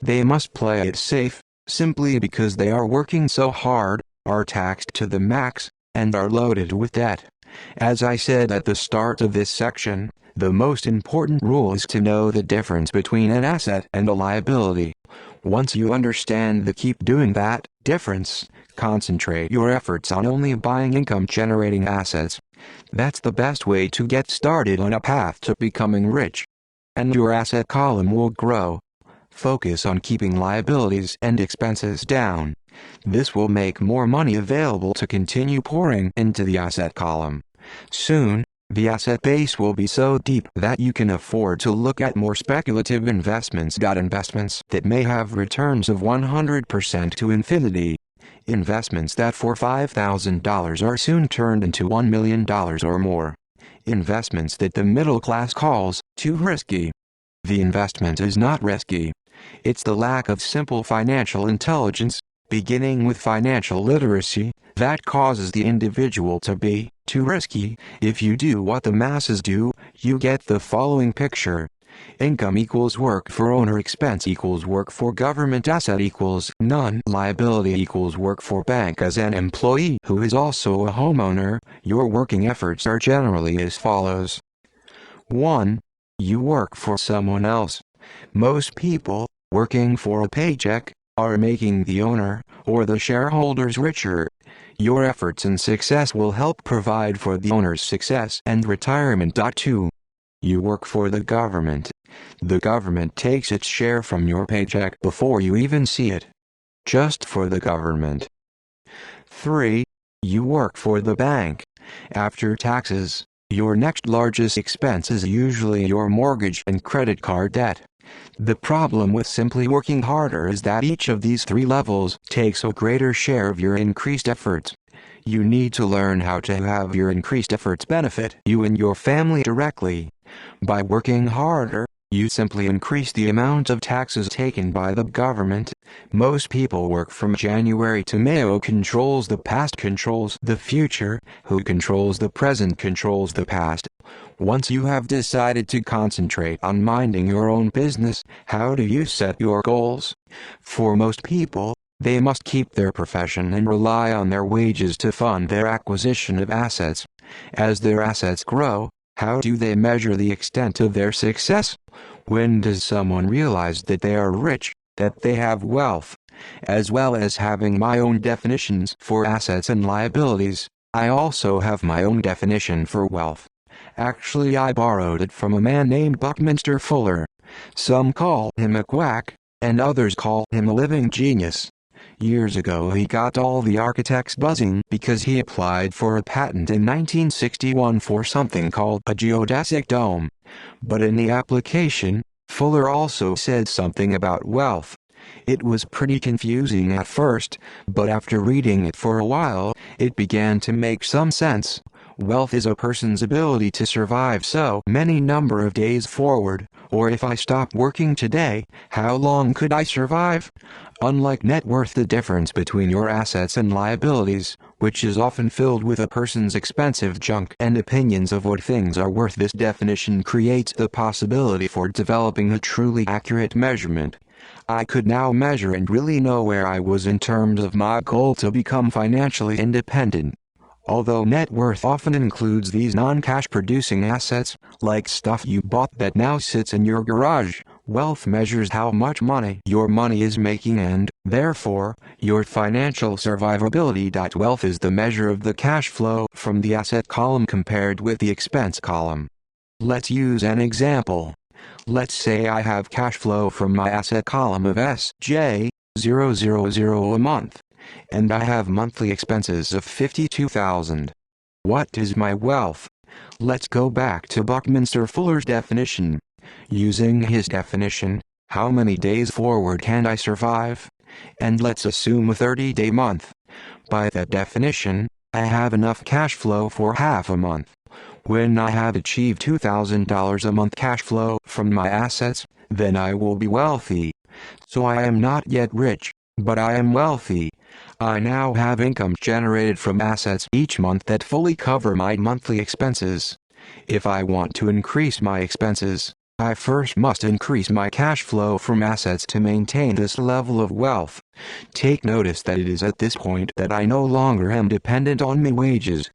They must play it safe, simply because they are working so hard, are taxed to the max, and are loaded with debt. As I said at the start of this section, the most important rule is to know the difference between an asset and a liability. Once you understand the keep doing that difference, concentrate your efforts on only buying income-generating assets. That's the best way to get started on a path to becoming rich. And your asset column will grow. Focus on keeping liabilities and expenses down. This will make more money available to continue pouring into the asset column. Soon, the asset base will be so deep that you can afford to look at more speculative investments. Investments that may have returns of 100% to infinity. Investments that for $5,000 are soon turned into $1 million or more. Investments that the middle class calls too risky. The investment is not risky. It's the lack of simple financial intelligence, beginning with financial literacy, that causes the individual to be too risky. If you do what the masses do, you get the following picture. Income equals work for owner, expense equals work for government, asset equals none, liability equals work for bank. As an employee who is also a homeowner, your working efforts are generally as follows. 1. You work for someone else. Most people, working for a paycheck, are making the owner, or the shareholders, richer. Your efforts and success will help provide for the owner's success and retirement. 2. You work for the government. The government takes its share from your paycheck before you even see it. Just for the government. 3. You work for the bank. After taxes, your next largest expense is usually your mortgage and credit card debt. The problem with simply working harder is that each of these three levels takes a greater share of your increased efforts. You need to learn how to have your increased efforts benefit you and your family directly. By working harder, you simply increase the amount of taxes taken by the government. Most people work from January to May. Who controls the past controls the future, who controls the present controls the past. Once you have decided to concentrate on minding your own business, how do you set your goals? For most people, they must keep their profession and rely on their wages to fund their acquisition of assets. As their assets grow, how do they measure the extent of their success? When does someone realize that they are rich, that they have wealth? As well as having my own definitions for assets and liabilities, I also have my own definition for wealth. Actually, I borrowed it from a man named Buckminster Fuller. Some call him a quack, and others call him a living genius. Years ago he got all the architects buzzing because he applied for a patent in 1961 for something called a geodesic dome. But in the application, Fuller also said something about wealth. It was pretty confusing at first, but after reading it for a while, it began to make some sense. Wealth is a person's ability to survive so many number of days forward, or if I stop working today, how long could I survive? Unlike net worth, the difference between your assets and liabilities, which is often filled with a person's expensive junk and opinions of what things are worth, this definition creates the possibility for developing a truly accurate measurement. I could now measure and really know where I was in terms of my goal to become financially independent. Although net worth often includes these non-cash producing assets, like stuff you bought that now sits in your garage, wealth measures how much money your money is making and, therefore, your financial survivability. Wealth is the measure of the cash flow from the asset column compared with the expense column. Let's use an example. Let's say I have cash flow from my asset column of SJ000 a month, and I have monthly expenses of $52,000. What is my wealth? Let's go back to Buckminster Fuller's definition. Using his definition, how many days forward can I survive? And let's assume a 30-day month. By that definition, I have enough cash flow for half a month. When I have achieved $2,000 a month cash flow from my assets, then I will be wealthy. So I am not yet rich, but I am wealthy. I now have income generated from assets each month that fully cover my monthly expenses. If I want to increase my expenses, I first must increase my cash flow from assets to maintain this level of wealth. Take notice that it is at this point that I no longer am dependent on my wages.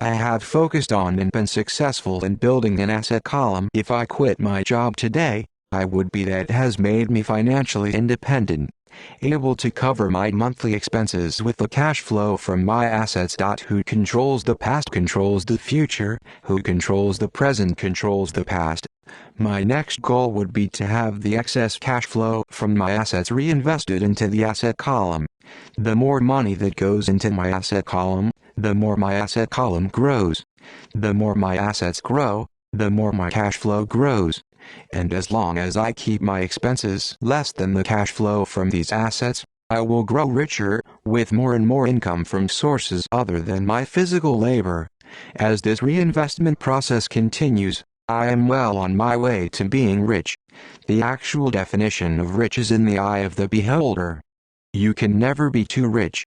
I have focused on and been successful in building an asset column. If I quit my job today, I would be that has made me financially independent, able to cover my monthly expenses with the cash flow from my assets. Who controls the past controls the future, who controls the present controls the past. My next goal would be to have the excess cash flow from my assets reinvested into the asset column. The more money that goes into my asset column, the more my asset column grows. The more my assets grow, the more my cash flow grows. And as long as I keep my expenses less than the cash flow from these assets, I will grow richer, with more and more income from sources other than my physical labor. As this reinvestment process continues, I am well on my way to being rich. The actual definition of rich is in the eye of the beholder. You can never be too rich.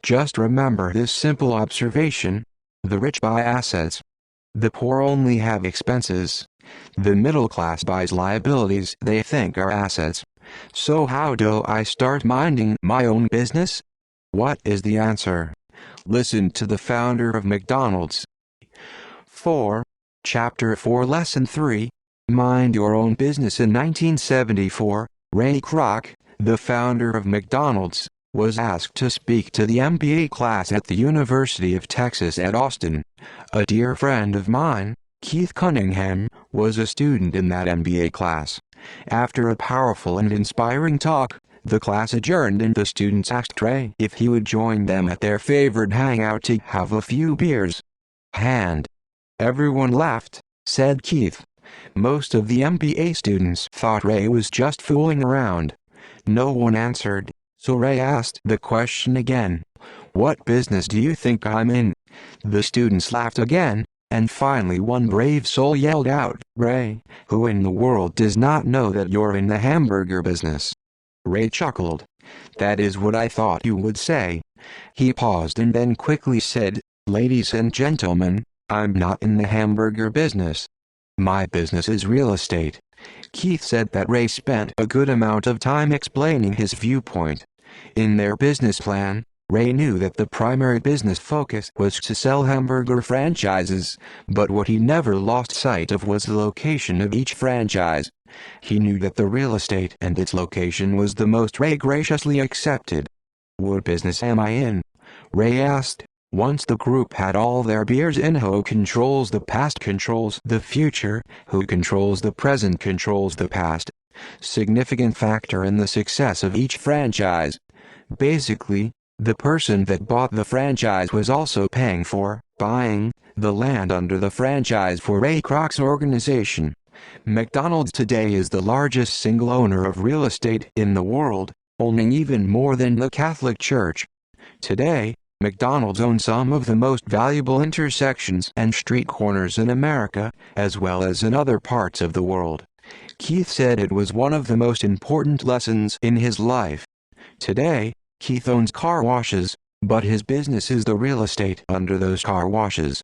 Just remember this simple observation: the rich buy assets. The poor only have expenses. The middle class buys liabilities they think are assets. So how do I start minding my own business? What is the answer? Listen to the founder of McDonald's. 4. Chapter 4 Lesson 3. Mind Your Own Business. In 1974, Ray Kroc, the founder of McDonald's, was asked to speak to the MBA class at the University of Texas at Austin. A dear friend of mine, Keith Cunningham, was a student in that MBA class. After a powerful and inspiring talk, the class adjourned and the students asked Ray if he would join them at their favorite hangout to have a few beers. Everyone laughed, said Keith. Most of the MBA students thought Ray was just fooling around. No one answered, so Ray asked the question again. What business do you think I'm in? The students laughed again, and finally one brave soul yelled out, Ray, who in the world does not know that you're in the hamburger business? Ray chuckled. That is what I thought you would say. He paused and then quickly said, Ladies and gentlemen, I'm not in the hamburger business. My business is real estate. Keith said that Ray spent a good amount of time explaining his viewpoint. In their business plan, Ray knew that the primary business focus was to sell hamburger franchises, but what he never lost sight of was the location of each franchise. He knew that the real estate and its location was the most Ray graciously accepted. What business am I in? Ray asked. Once the group had all their beers in, who controls the past controls the future, who controls the present controls the past. Significant factor in the success of each franchise. Basically, the person that bought the franchise was also paying for, buying, the land under the franchise for Ray Kroc's organization. McDonald's today is the largest single owner of real estate in the world, owning even more than the Catholic Church. Today, McDonald's owns some of the most valuable intersections and street corners in America, as well as in other parts of the world. Keith said it was one of the most important lessons in his life. Today, Keith owns car washes, but his business is the real estate under those car washes.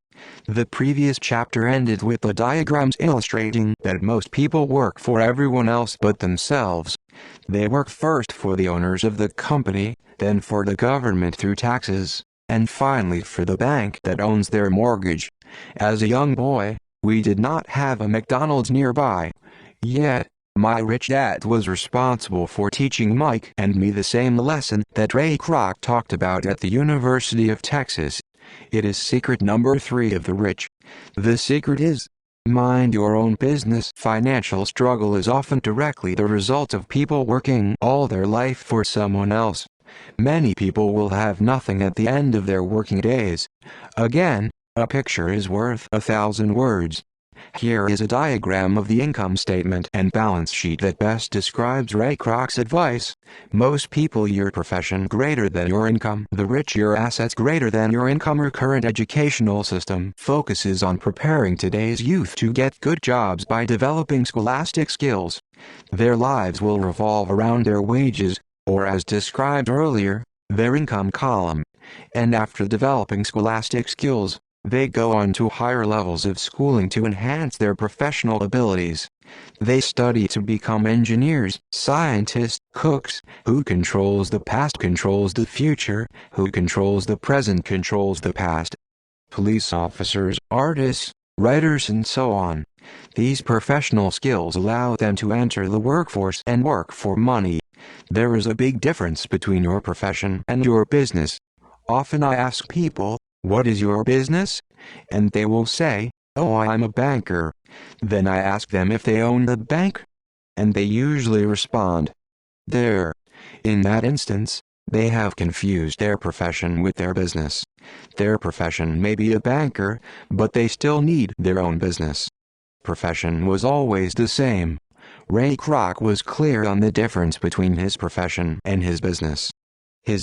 The previous chapter ended with the diagrams illustrating that most people work for everyone else but themselves. They work first for the owners of the company, then for the government through taxes, and finally for the bank that owns their mortgage. As a young boy, we did not have a McDonald's nearby. Yet, my rich dad was responsible for teaching Mike and me the same lesson that Ray Kroc talked about at the University of Texas. It is secret number 3 of the rich. The secret is, mind your own business. Financial struggle is often directly the result of people working all their life for someone else. Many people will have nothing at the end of their working days. Again, a picture is worth 1,000 words. Here is a diagram of the income statement and balance sheet that best describes Ray Kroc's advice. Most people your profession greater than your income. The rich your assets greater than your income. Our current educational system focuses on preparing today's youth to get good jobs by developing scholastic skills. Their lives will revolve around their wages, or as described earlier, their income column. And after developing scholastic skills, they go on to higher levels of schooling to enhance their professional abilities. They study to become engineers, scientists, cooks. Who controls the past controls the future. Who controls the present controls the past. Police officers, artists, writers, and so on. These professional skills allow them to enter the workforce and work for money. There is a big difference between your profession and your business. Often I ask people, "What is your business?" And they will say, "Oh, I'm a banker." Then I ask them if they own the bank. And they usually respond, "There." In that instance, they have confused their profession with their business. Their profession may be a banker, but they still need their own business. Profession was always the same. Ray Kroc was clear on the difference between his profession and his business.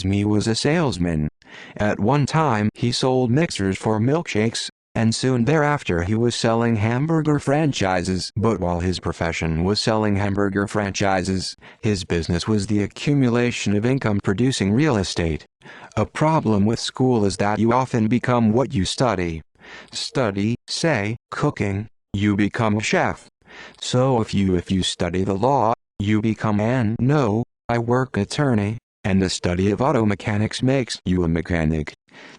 Me was a salesman. At one time he sold mixers for milkshakes, and soon thereafter he was selling hamburger franchises. But while his profession was selling hamburger franchises, his business was the accumulation of income-producing real estate. A problem with school is that you often become what you study. Study, say, cooking, you become a chef. So if you study the law, you become I work attorney. And the study of auto mechanics makes you a mechanic.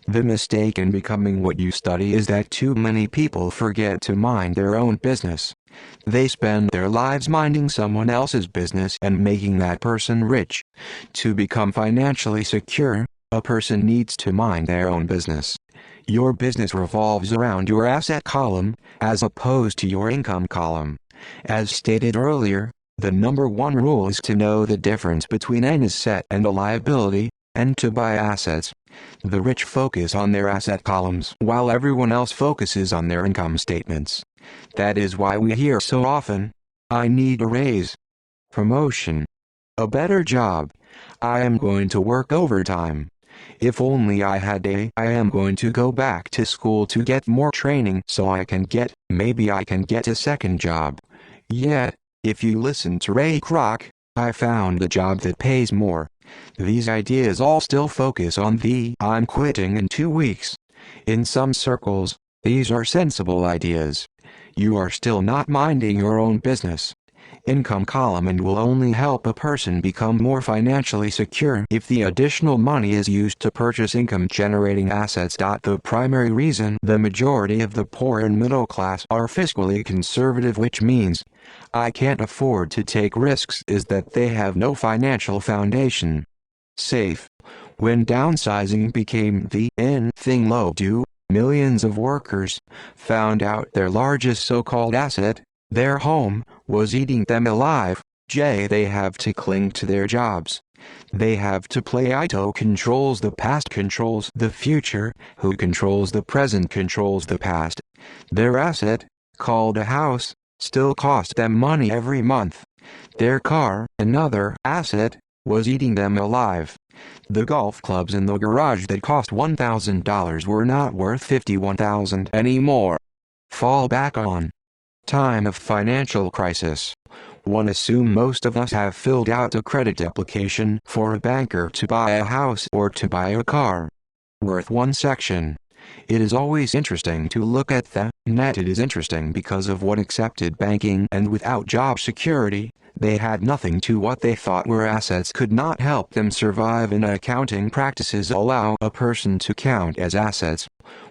The mistake in becoming what you study is that too many people forget to mind their own business. They spend their lives minding someone else's business and making that person rich. To become financially secure, a person needs to mind their own business. Your business revolves around your asset column, as opposed to your income column. As stated earlier, the number 1 rule is to know the difference between an asset and a liability, and to buy assets. The rich focus on their asset columns while everyone else focuses on their income statements. That is why we hear so often, "I need a raise, promotion, a better job, I am going to work overtime. If only I had I am going to go back to school to get more training so maybe I can get a second job." Yet, if you listen to Ray Kroc, I found a job that pays more. These ideas all still focus on the "I'm quitting in 2 weeks." In some circles, these are sensible ideas. You are still not minding your own business. Income column and will only help a person become more financially secure if the additional money is used to purchase income-generating assets. The primary reason the majority of the poor and middle class are fiscally conservative, which means I can't afford to take risks, is that they have no financial foundation. Safe. When downsizing became the in thing, millions of workers found out their largest so-called asset, their home, was eating them alive. They have to cling to their jobs. They have to play Ito controls the past controls the future, who controls the present controls the past. Their asset, called a house, still cost them money every month. Their car, another asset, was eating them alive. The golf clubs in the garage that cost $1,000 were not worth $51,000 anymore. Fall back on. Time of financial crisis. One assumes most of us have filled out a credit application for a banker to buy a house or to buy a car. Worth one section. It is always interesting to look at the net. It is interesting because of what accepted banking, and without job security, they had nothing to what they thought were assets could not help them survive, and accounting practices allow a person to count as assets.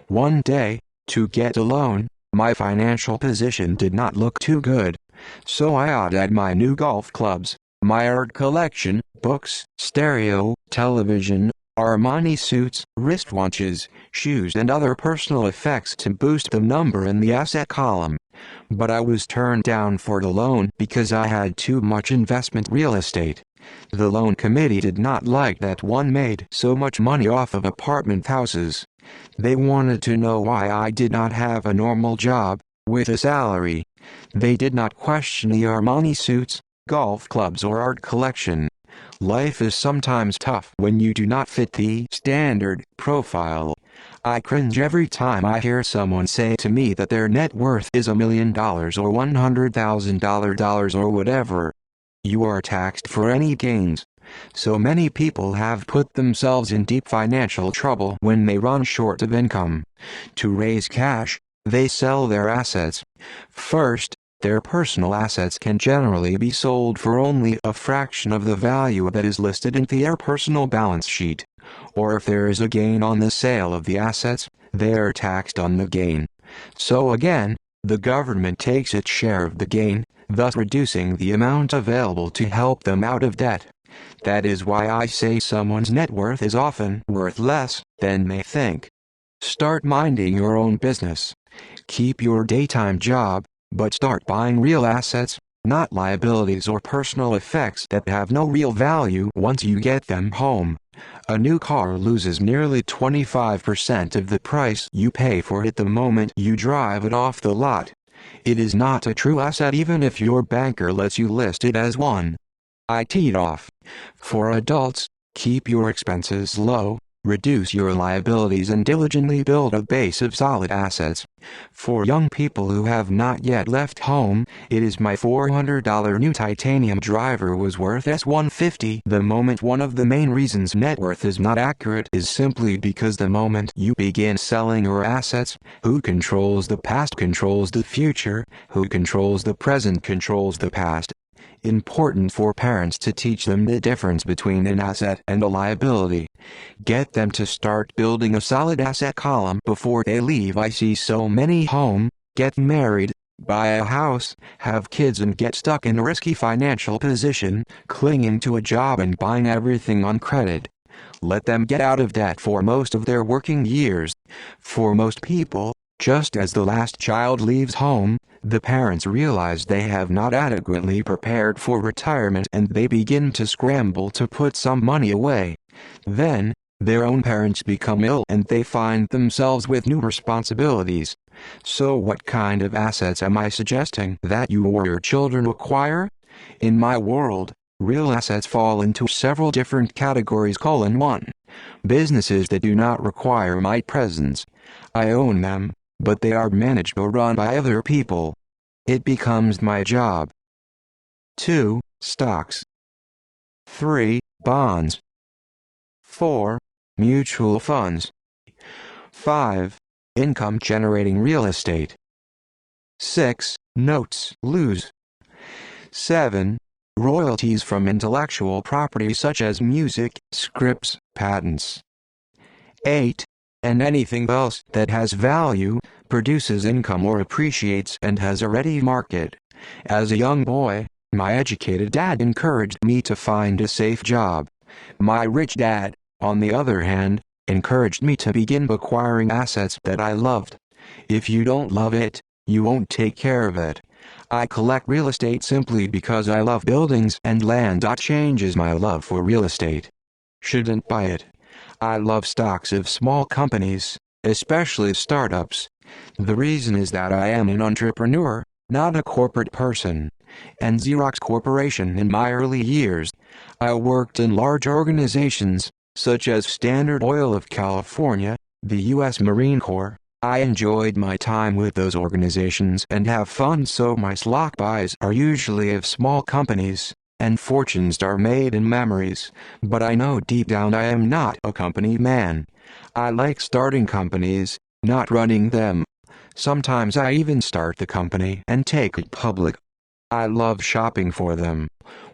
One day, to get a loan, my financial position did not look too good. So I ordered my new golf clubs, my art collection, books, stereo, television, Armani suits, wristwatches, shoes and other personal effects to boost the number in the asset column. But I was turned down for the loan because I had too much investment real estate. The loan committee did not like that one made so much money off of apartment houses. They wanted to know why I did not have a normal job, with a salary. They did not question the Armani suits, golf clubs or art collection. Life is sometimes tough when you do not fit the standard profile. I cringe every time I hear someone say to me that their net worth is $1 million or $100,000 or whatever. You are taxed for any gains. So many people have put themselves in deep financial trouble when they run short of income. To raise cash, they sell their assets. First, their personal assets can generally be sold for only a fraction of the value that is listed in their personal balance sheet. Or if there is a gain on the sale of the assets, they are taxed on the gain. So again, the government takes its share of the gain, thus reducing the amount available to help them out of debt. That is why I say someone's net worth is often worth less than they think. Start minding your own business. Keep your daytime job, but start buying real assets, not liabilities or personal effects that have no real value once you get them home. A new car loses nearly 25% of the price you pay for it the moment you drive it off the lot. It is not a true asset even if your banker lets you list it as one. I teed off. For adults, keep your expenses low, reduce your liabilities and diligently build a base of solid assets. For young people who have not yet left home, it is my $400 new titanium driver was worth $150 the moment. One of the main reasons net worth is not accurate is simply because the moment you begin selling your assets, who controls the past controls the future, who controls the present controls the past. Important for parents to teach them the difference between an asset and a liability. Get them to start building a solid asset column before they leave. I see so many get married, buy a house, have kids and get stuck in a risky financial position, clinging to a job and buying everything on credit. Let them get out of debt for most of their working years. For most people, just as the last child leaves home, the parents realize they have not adequately prepared for retirement and they begin to scramble to put some money away. Then, their own parents become ill and they find themselves with new responsibilities. So what kind of assets am I suggesting that you or your children acquire? In my world, real assets fall into several different categories. 1. Businesses that do not require my presence. I own them, but they are managed or run by other people. It becomes my job. 2. Stocks. 3. Bonds. 4. Mutual funds. 5. Income-generating real estate. 6. Notes. Lose. 7. Royalties from intellectual property such as music, scripts, patents. 8. And anything else that has value, produces income or appreciates and has a ready market. As a young boy, my educated dad encouraged me to find a safe job. My rich dad, on the other hand, encouraged me to begin acquiring assets that I loved. If you don't love it, you won't take care of it. I collect real estate simply because I love buildings and land. Changes my love for real estate. Shouldn't buy it. I love stocks of small companies, especially startups. The reason is that I am an entrepreneur, not a corporate person. And Xerox Corporation in my early years. I worked in large organizations, such as Standard Oil of California, the U.S. Marine Corps. I enjoyed my time with those organizations and have fun, so my stock buys are usually of small companies, and fortunes are made in memories. But I know deep down I am not a company man. I like starting companies, not running them. Sometimes I even start the company and take it public. I love shopping for them.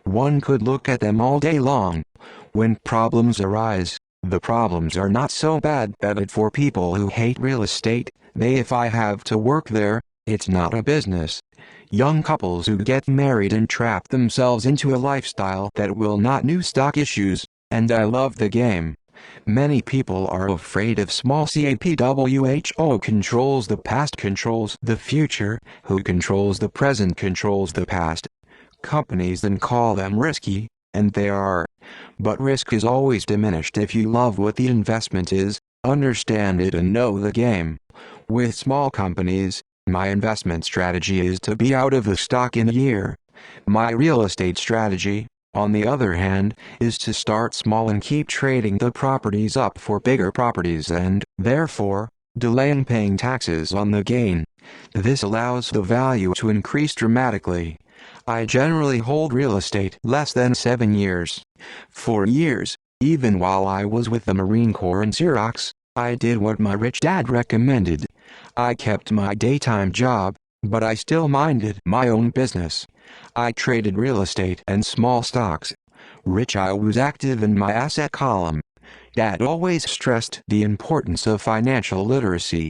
One could look at them all day long. When problems arise, the problems are not so bad that it for people who hate real estate, if I have to work there, it's not a business. Young couples who get married and trap themselves into a lifestyle that will not new stock issues, and I love the game. Many people are afraid of small CAPWHO controls the past controls the future, who controls the present controls the past. Companies then call them risky, and they are. But risk is always diminished if you love what the investment is, understand it and know the game. With small companies, my investment strategy is to be out of the stock in a year. My real estate strategy, on the other hand, is to start small and keep trading the properties up for bigger properties and, therefore, delaying paying taxes on the gain. This allows the value to increase dramatically. I generally hold real estate less than 7 years. For years, even while I was with the Marine Corps and Xerox, I did what my rich dad recommended. I kept my daytime job, but I still minded my own business. I traded real estate and small stocks. I was active in my asset column. Dad always stressed the importance of financial literacy.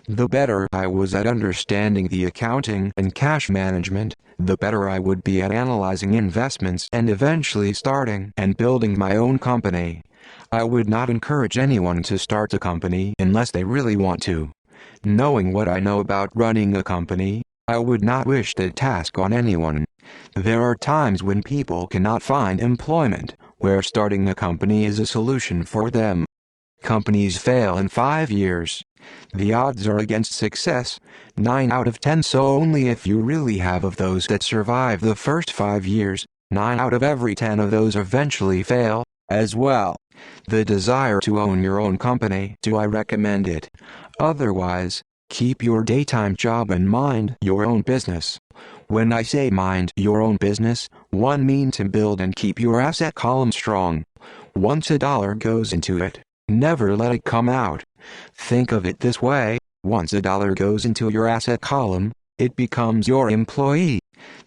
The better I was at understanding the accounting and cash management, the better I would be at analyzing investments and eventually starting and building my own company. I would not encourage anyone to start a company unless they really want to. Knowing what I know about running a company, I would not wish that task on anyone. There are times when people cannot find employment, where starting a company is a solution for them. Companies fail in 5 years. The odds are against success, 9 out of 10, so only if you really have of those that survive the first 5 years, 9 out of every 10 of those eventually fail, as well. The desire to own your own company, do I recommend it? Otherwise, keep your daytime job and mind your own business. When I say mind your own business, one mean to build and keep your asset column strong. Once a dollar goes into it, never let it come out. Think of it this way, once a dollar goes into your asset column, it becomes your employee.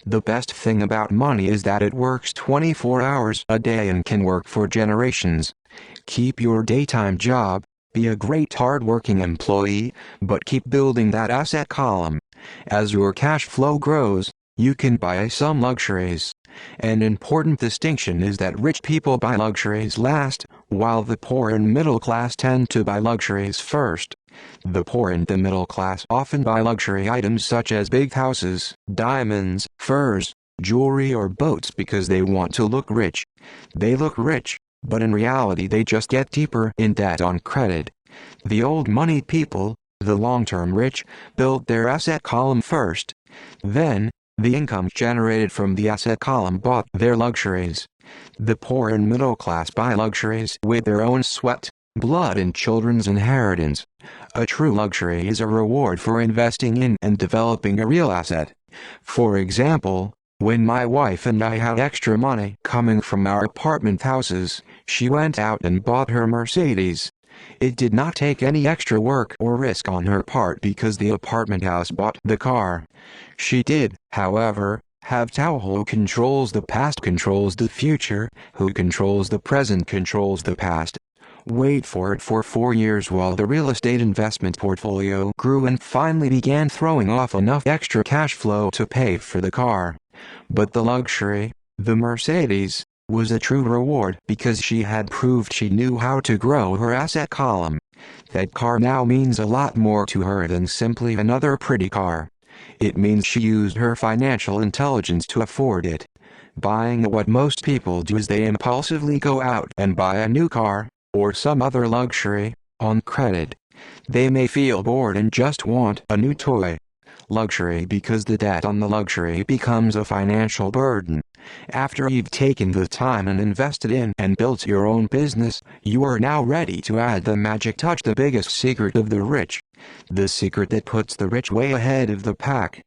The best thing about money is that it works 24 hours a day and can work for generations. Keep your daytime job, be a great hard-working employee, but keep building that asset column. As your cash flow grows, you can buy some luxuries. An important distinction is that rich people buy luxuries last, while the poor and middle class tend to buy luxuries first. The poor and the middle class often buy luxury items such as big houses, diamonds, furs, jewelry or boats because they want to look rich. They look rich, but in reality they just get deeper in debt on credit. The old money people, the long-term rich, built their asset column first. Then, the income generated from the asset column bought their luxuries. The poor and middle class buy luxuries with their own sweat, blood and children's inheritance. A true luxury is a reward for investing in and developing a real asset. For example, when my wife and I had extra money coming from our apartment houses, she went out and bought her Mercedes. It did not take any extra work or risk on her part because the apartment house bought the car. She did, however, have Tao who controls the past controls the future, who controls the present controls the past. Wait for it for 4 years while the real estate investment portfolio grew and finally began throwing off enough extra cash flow to pay for the car. But the luxury, the Mercedes, was a true reward because she had proved she knew how to grow her asset column. That car now means a lot more to her than simply another pretty car. It means she used her financial intelligence to afford it. Buying what most people do is they impulsively go out and buy a new car, or some other luxury, on credit. They may feel bored and just want a new toy. Luxury because the debt on the luxury becomes a financial burden. After you've taken the time and invested in and built your own business, you are now ready to add the magic touch, the biggest secret of the rich. The secret that puts the rich way ahead of the pack.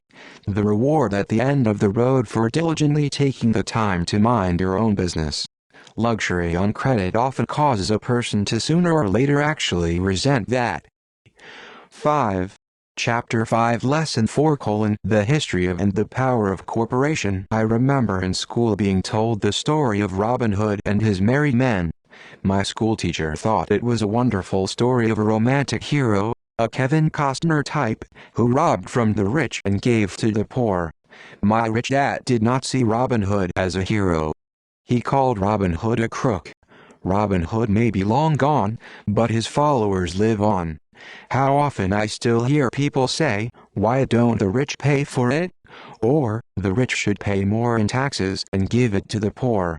The reward at the end of the road for diligently taking the time to mind your own business. Luxury on credit often causes a person to sooner or later actually resent that. 5. Chapter 5 Lesson 4: The History of and the Power of Corporation. I remember in school being told the story of Robin Hood and his merry men. My schoolteacher thought it was a wonderful story of a romantic hero, a Kevin Costner type, who robbed from the rich and gave to the poor. My rich dad did not see Robin Hood as a hero. He called Robin Hood a crook. Robin Hood may be long gone, but his followers live on. How often I still hear people say, "Why don't the rich pay for it?" Or, "The rich should pay more in taxes and give it to the poor."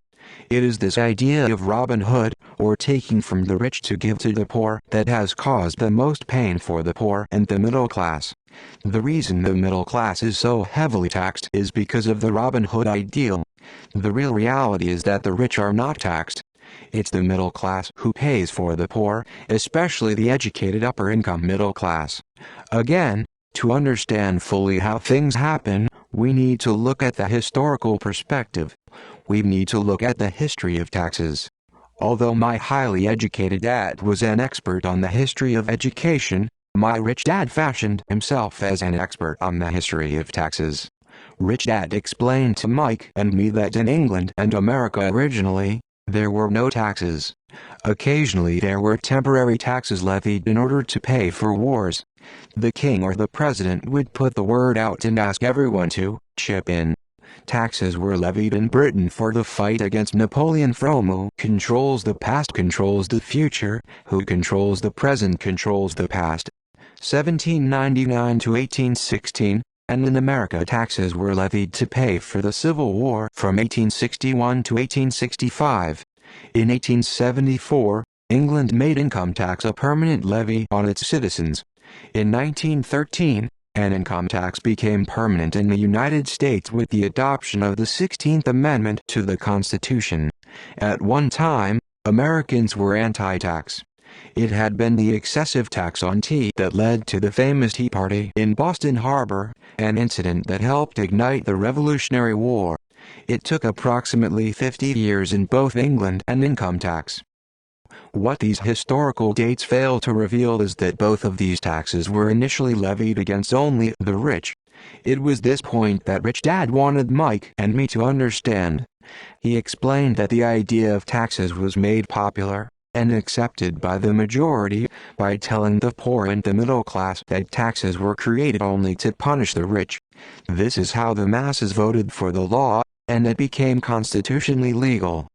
It is this idea of Robin Hood, or taking from the rich to give to the poor, that has caused the most pain for the poor and the middle class. The reason the middle class is so heavily taxed is because of the Robin Hood ideal. The real reality is that the rich are not taxed. It's the middle class who pays for the poor, especially the educated upper-income middle class. Again, to understand fully how things happen, we need to look at the historical perspective. We need to look at the history of taxes. Although my highly educated dad was an expert on the history of education, my rich dad fashioned himself as an expert on the history of taxes. Rich Dad explained to Mike and me that in England and America originally, there were no taxes. Occasionally there were temporary taxes levied in order to pay for wars. The king or the president would put the word out and ask everyone to chip in. Taxes were levied in Britain for the fight against Napoleon. Who controls the past controls the future, who controls the present controls the past. 1799 to 1816. And in America taxes were levied to pay for the Civil War from 1861 to 1865. In 1874, England made income tax a permanent levy on its citizens. In 1913, an income tax became permanent in the United States with the adoption of the 16th Amendment to the Constitution. At one time, Americans were anti-tax. It had been the excessive tax on tea that led to the famous Tea Party in Boston Harbor, an incident that helped ignite the Revolutionary War. It took approximately 50 years in both England and income tax. What these historical dates fail to reveal is that both of these taxes were initially levied against only the rich. It was this point that Rich Dad wanted Mike and me to understand. He explained that the idea of taxes was made popular and accepted by the majority by telling the poor and the middle class that taxes were created only to punish the rich. This is how the masses voted for the law, and it became constitutionally legal.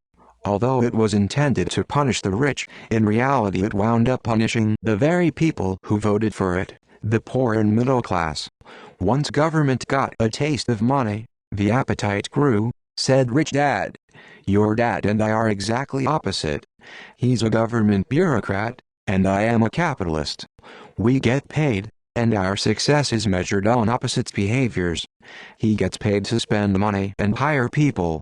Although it was intended to punish the rich, in reality it wound up punishing the very people who voted for it, the poor and middle class. Once government got a taste of money, the appetite grew, said Rich Dad. Your dad and I are exactly opposite. He's a government bureaucrat, and I am a capitalist. We get paid, and our success is measured on opposite behaviors. He gets paid to spend money and hire people.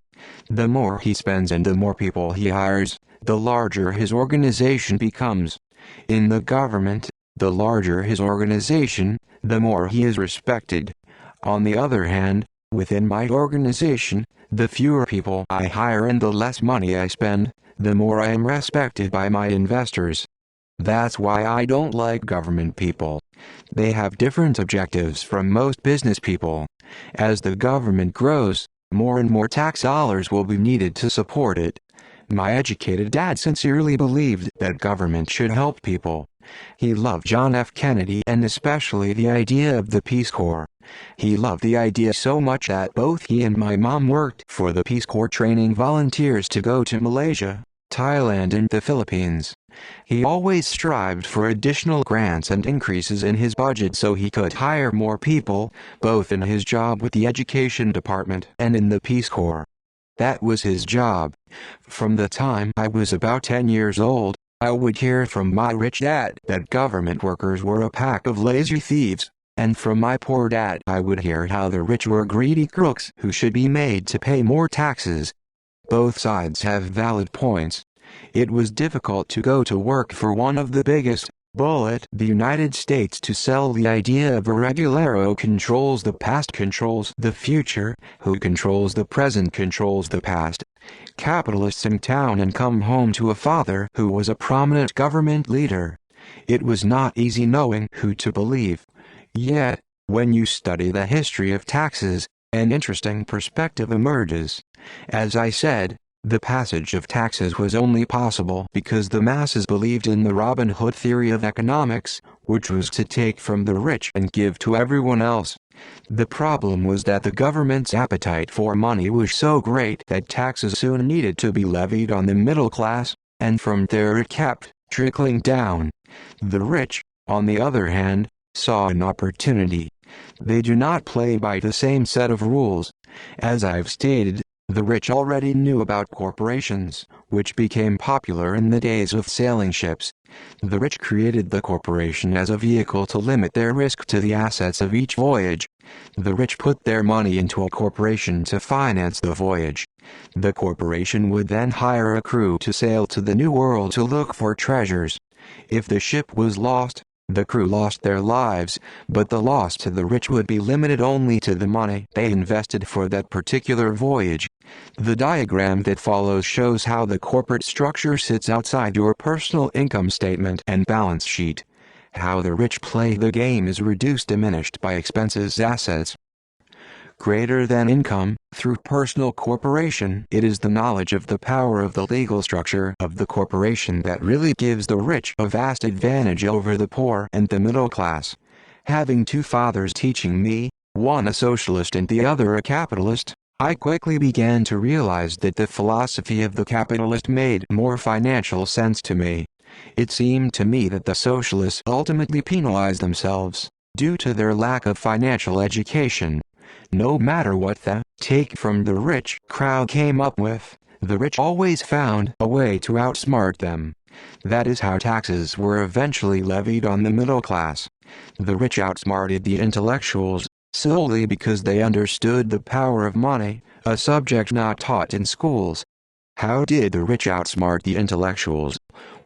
The more he spends and the more people he hires, the larger his organization becomes. In the government, the larger his organization, the more he is respected. On the other hand, within my organization, the fewer people I hire and the less money I spend, the more I am respected by my investors. That's why I don't like government people. They have different objectives from most business people. As the government grows, more and more tax dollars will be needed to support it. My educated dad sincerely believed that government should help people. He loved John F. Kennedy and especially the idea of the Peace Corps. He loved the idea so much that both he and my mom worked for the Peace Corps, training volunteers to go to Malaysia, Thailand and the Philippines. He always strived for additional grants and increases in his budget so he could hire more people, both in his job with the Education Department and in the Peace Corps. That was his job. From the time I was about 10 years old, I would hear from my rich dad that government workers were a pack of lazy thieves, and from my poor dad I would hear how the rich were greedy crooks who should be made to pay more taxes. Both sides have valid points. It was difficult to go to work for one of the biggest, Bullitt, the United States, to sell the idea of a regularo controls the past controls the future, who controls the present controls the past. first capitalists in town and come home to a father who was a prominent government leader. It was not easy knowing who to believe. Yet, when you study the history of taxes, an interesting perspective emerges. As I said, the passage of taxes was only possible because the masses believed in the Robin Hood theory of economics, which was to take from the rich and give to everyone else. The problem was that the government's appetite for money was so great that taxes soon needed to be levied on the middle class, and from there it kept trickling down. The rich, on the other hand, saw an opportunity. They do not play by the same set of rules. As I've stated, the rich already knew about corporations, which became popular in the days of sailing ships. The rich created the corporation as a vehicle to limit their risk to the assets of each voyage. The rich put their money into a corporation to finance the voyage. The corporation would then hire a crew to sail to the New World to look for treasures. If the ship was lost, the crew lost their lives, but the loss to the rich would be limited only to the money they invested for that particular voyage. The diagram that follows shows how the corporate structure sits outside your personal income statement and balance sheet. How the rich play the game is reduced diminished by expenses assets greater than income. Through personal corporation, it is the knowledge of the power of the legal structure of the corporation that really gives the rich a vast advantage over the poor and the middle class. Having two fathers teaching me, one a socialist and the other a capitalist, I quickly began to realize that the philosophy of the capitalist made more financial sense to me. It seemed to me that the socialists ultimately penalized themselves, due to their lack of financial education. No matter what the take from the rich crowd came up with, the rich always found a way to outsmart them. That is how taxes were eventually levied on the middle class. The rich outsmarted the intellectuals, solely because they understood the power of money, a subject not taught in schools. How did the rich outsmart the intellectuals?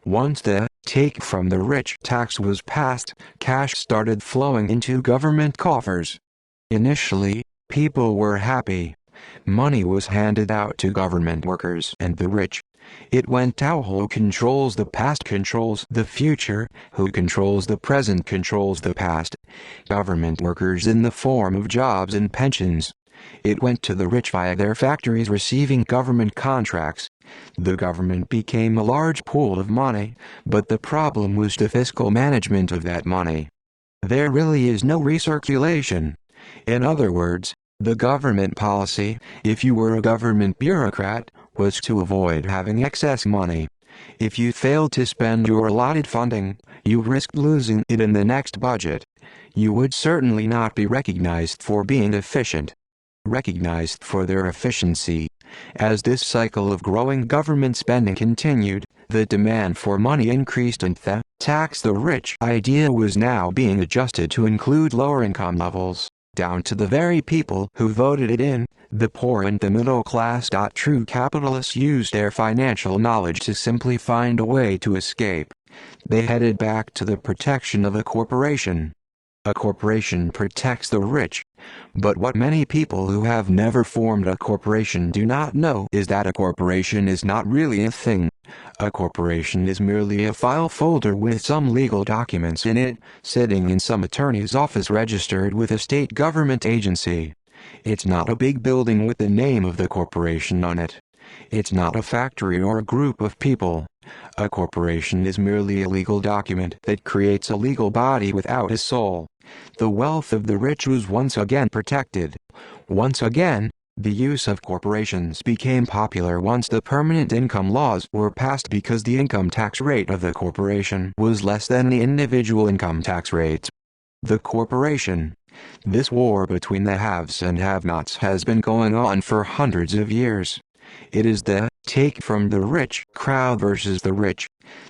Once the take from the rich tax was passed, cash started flowing into government coffers. Initially, people were happy. Money was handed out to government workers and the rich. It went out. Who controls the past controls the future, who controls the present controls the past. Government workers in the form of jobs and pensions. It went to the rich via their factories receiving government contracts. The government became a large pool of money, but the problem was the fiscal management of that money. There really is no recirculation. In other words, the government policy, if you were a government bureaucrat, was to avoid having excess money. If you failed to spend your allotted funding, you risked losing it in the next budget. You would certainly not be recognized for being efficient. Recognized for their efficiency. As this cycle of growing government spending continued, the demand for money increased and the tax the rich idea was now being adjusted to include lower income levels, down to the very people who voted it in, the poor and the middle class. True capitalists used their financial knowledge to simply find a way to escape. They headed back to the protection of a corporation. A corporation protects the rich. But what many people who have never formed a corporation do not know is that a corporation is not really a thing. A corporation is merely a file folder with some legal documents in it, sitting in some attorney's office registered with a state government agency. It's not a big building with the name of the corporation on it. It's not a factory or a group of people. A corporation is merely a legal document that creates a legal body without a soul. The wealth of the rich was once again protected. Once again, the use of corporations became popular once the permanent income laws were passed because the income tax rate of the corporation was less than the individual income tax rates. The corporation. This war between the haves and have-nots has been going on for hundreds of years. It is the take from the rich crowd versus the rich.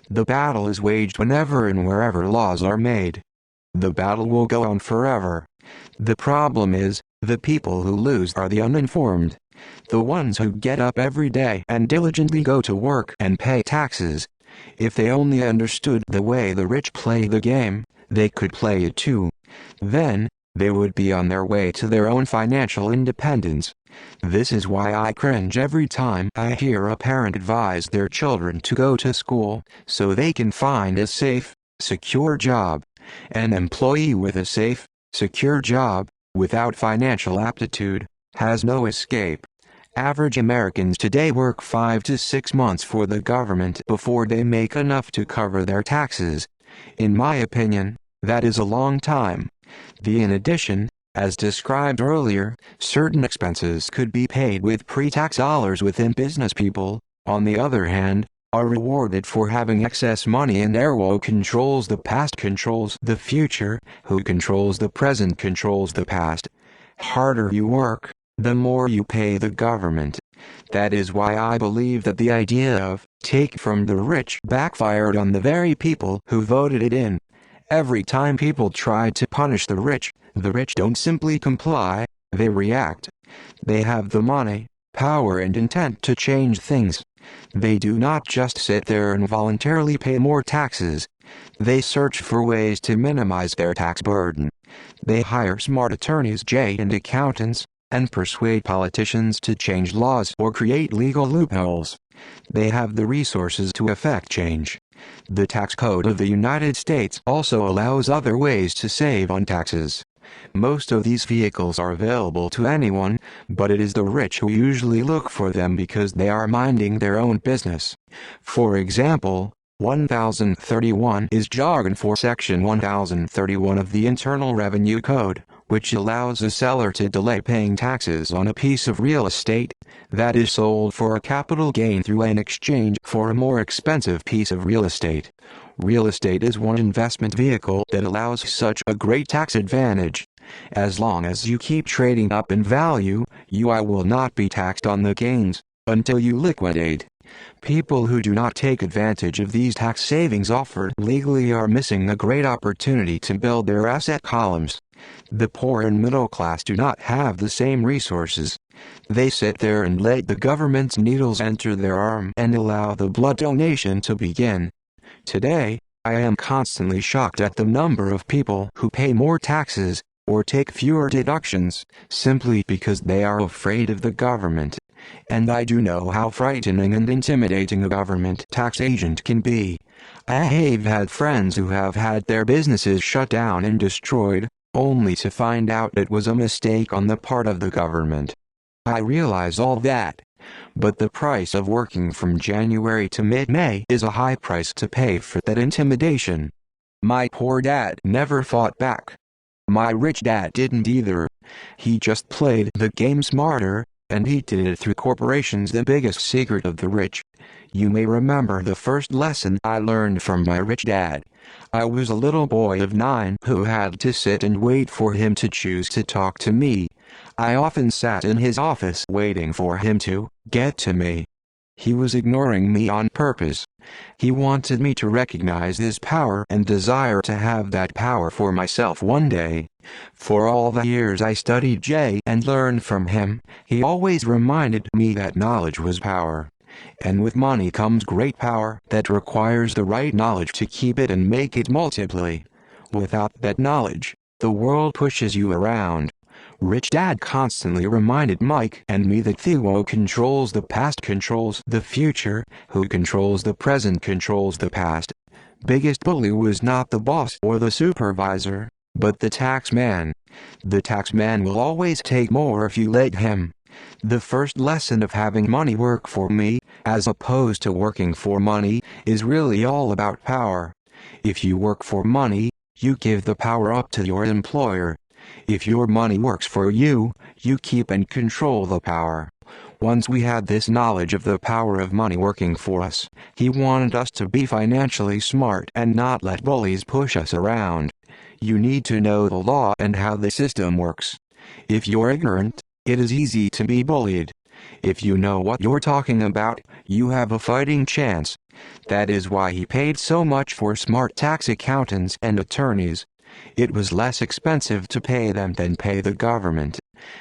The battle is waged whenever and wherever laws are made. The battle will go on forever. The problem is, the people who lose are the uninformed. The ones who get up every day and diligently go to work and pay taxes. If they only understood the way the rich play the game, they could play it too. Then, they would be on their way to their own financial independence. This is why I cringe every time I hear a parent advise their children to go to school so they can find a safe, secure job. An employee with a safe, secure job, without financial aptitude, has no escape. Average Americans today work 5 to 6 months for the government before they make enough to cover their taxes. In my opinion, that is a long time. In addition, as described earlier, certain expenses could be paid with pre-tax dollars within business people, on the other hand, are rewarded for having excess money, and who controls the past controls the future, who controls the present controls the past. Harder you work, the more you pay the government. That is why I believe that the idea of "take from the rich" backfired on the very people who voted it in. Every time people try to punish the rich don't simply comply, they react. They have the money, power and intent to change things. They do not just sit there and voluntarily pay more taxes. They search for ways to minimize their tax burden. They hire smart attorneys and accountants, and persuade politicians to change laws or create legal loopholes. They have the resources to effect change. The tax code of the United States also allows other ways to save on taxes. Most of these vehicles are available to anyone, but it is the rich who usually look for them because they are minding their own business. For example, 1031 is jargon for Section 1031 of the Internal Revenue Code, which allows a seller to delay paying taxes on a piece of real estate that is sold for a capital gain through an exchange for a more expensive piece of real estate. Real estate is one investment vehicle that allows such a great tax advantage. As long as you keep trading up in value, you will not be taxed on the gains until you liquidate. People who do not take advantage of these tax savings offered legally are missing a great opportunity to build their asset columns. The poor and middle class do not have the same resources. They sit there and let the government's needles enter their arm and allow the blood donation to begin. Today, I am constantly shocked at the number of people who pay more taxes or take fewer deductions simply because they are afraid of the government. And I do know how frightening and intimidating a government tax agent can be. I have had friends who have had their businesses shut down and destroyed, only to find out it was a mistake on the part of the government. I realize all that. But the price of working from January to mid-May is a high price to pay for that intimidation. My poor dad never fought back. My rich dad didn't either. He just played the game smarter, and he did it through corporations. The biggest secret of the rich. You may remember the first lesson I learned from my rich dad. I was a little boy of 9 who had to sit and wait for him to choose to talk to me. I often sat in his office waiting for him to get to me. He was ignoring me on purpose. He wanted me to recognize his power and desire to have that power for myself one day. For all the years I studied Jay and learned from him, he always reminded me that knowledge was power. And with money comes great power that requires the right knowledge to keep it and make it multiply. Without that knowledge, the world pushes you around. Rich Dad constantly reminded Mike and me that who controls the past controls the future, who controls the present controls the past. Biggest bully was not the boss or the supervisor, but the tax man. The tax man will always take more if you let him. The first lesson of having money work for me, as opposed to working for money, is really all about power. If you work for money, you give the power up to your employer. If your money works for you, you keep and control the power. Once we had this knowledge of the power of money working for us, he wanted us to be financially smart and not let bullies push us around. You need to know the law and how the system works. If you're ignorant, it is easy to be bullied. If you know what you're talking about, you have a fighting chance. That is why he paid so much for smart tax accountants and attorneys. It was less expensive to pay them than pay the government.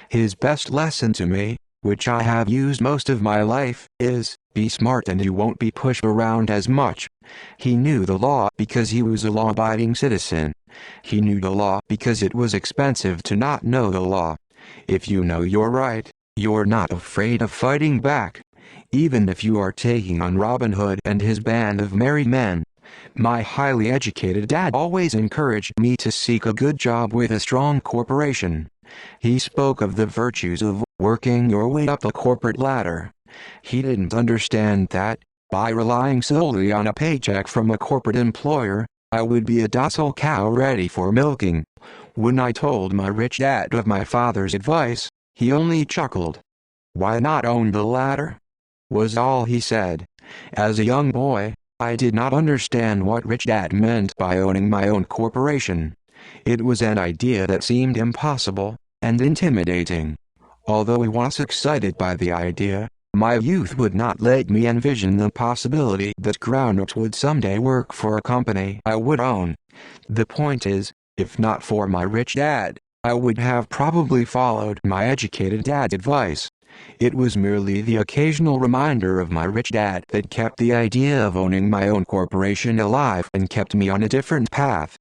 His best lesson to me, which I have used most of my life, is, be smart and you won't be pushed around as much. He knew the law because he was a law-abiding citizen. He knew the law because it was expensive to not know the law. If you know you're right, You're not afraid of fighting back, even if you are taking on Robin Hood and his band of merry men. My highly educated dad always encouraged me to seek a good job with a strong corporation. He spoke of the virtues of working your way up the corporate ladder. He didn't understand that, by relying solely on a paycheck from a corporate employer, I would be a docile cow ready for milking. When I told my rich dad of my father's advice, he only chuckled. "Why not own the ladder?" was all he said. As a young boy, I did not understand what Rich Dad meant by owning my own corporation. It was an idea that seemed impossible and intimidating. Although I was excited by the idea, my youth would not let me envision the possibility that grown-ups would someday work for a company I would own. The point is, if not for my rich dad, I would have probably followed my educated dad's advice. It was merely the occasional reminder of my rich dad that kept the idea of owning my own corporation alive and kept me on a different path.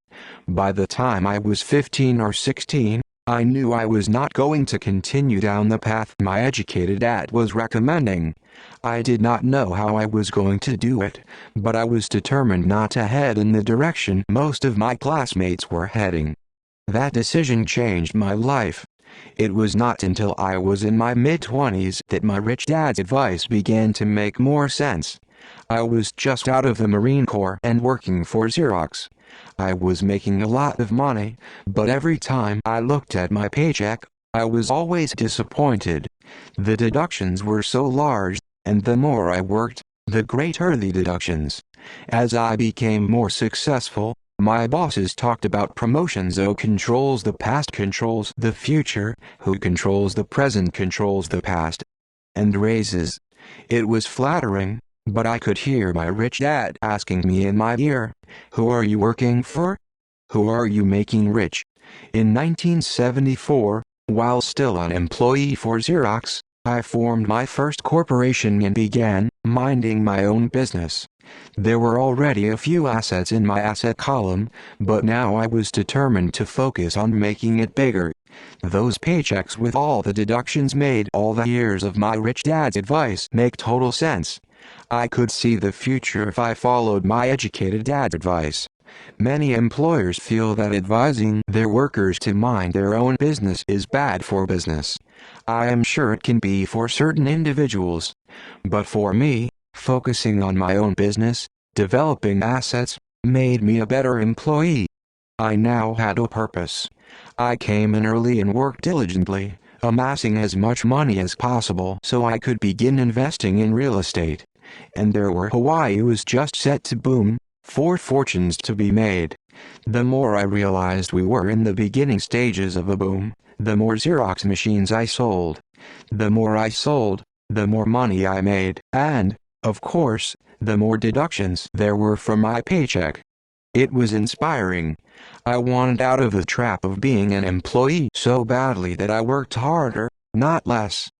By the time I was 15 or 16, I knew I was not going to continue down the path my educated dad was recommending. I did not know how I was going to do it, but I was determined not to head in the direction most of my classmates were heading. That decision changed my life. It was not until I was in my mid-20s that my rich dad's advice began to make more sense. I was just out of the Marine Corps and working for Xerox. I was making a lot of money, but every time I looked at my paycheck, I was always disappointed. The deductions were so large, and the more I worked, the greater the deductions. As I became more successful, my bosses talked about promotions. Who controls the past controls the future, who controls the present controls the past. And raises. It was flattering, but I could hear my rich dad asking me in my ear, "Who are you working for? Who are you making rich?" In 1974, while still an employee for Xerox, I formed my first corporation and began minding my own business. There were already a few assets in my asset column, but now I was determined to focus on making it bigger. Those paychecks with all the deductions made all the years of my rich dad's advice make total sense. I could see the future if I followed my educated dad's advice. Many employers feel that advising their workers to mind their own business is bad for business. I am sure it can be for certain individuals. But for me, focusing on my own business, developing assets, made me a better employee. I now had a purpose. I came in early and worked diligently, amassing as much money as possible so I could begin investing in real estate. And there were Hawaii was just set to boom, 4 fortunes to be made. The more I realized we were in the beginning stages of a boom, the more Xerox machines I sold. The more I sold, the more money I made, and, of course, the more deductions there were from my paycheck. It was inspiring. I wanted out of the trap of being an employee so badly that I worked harder, not less.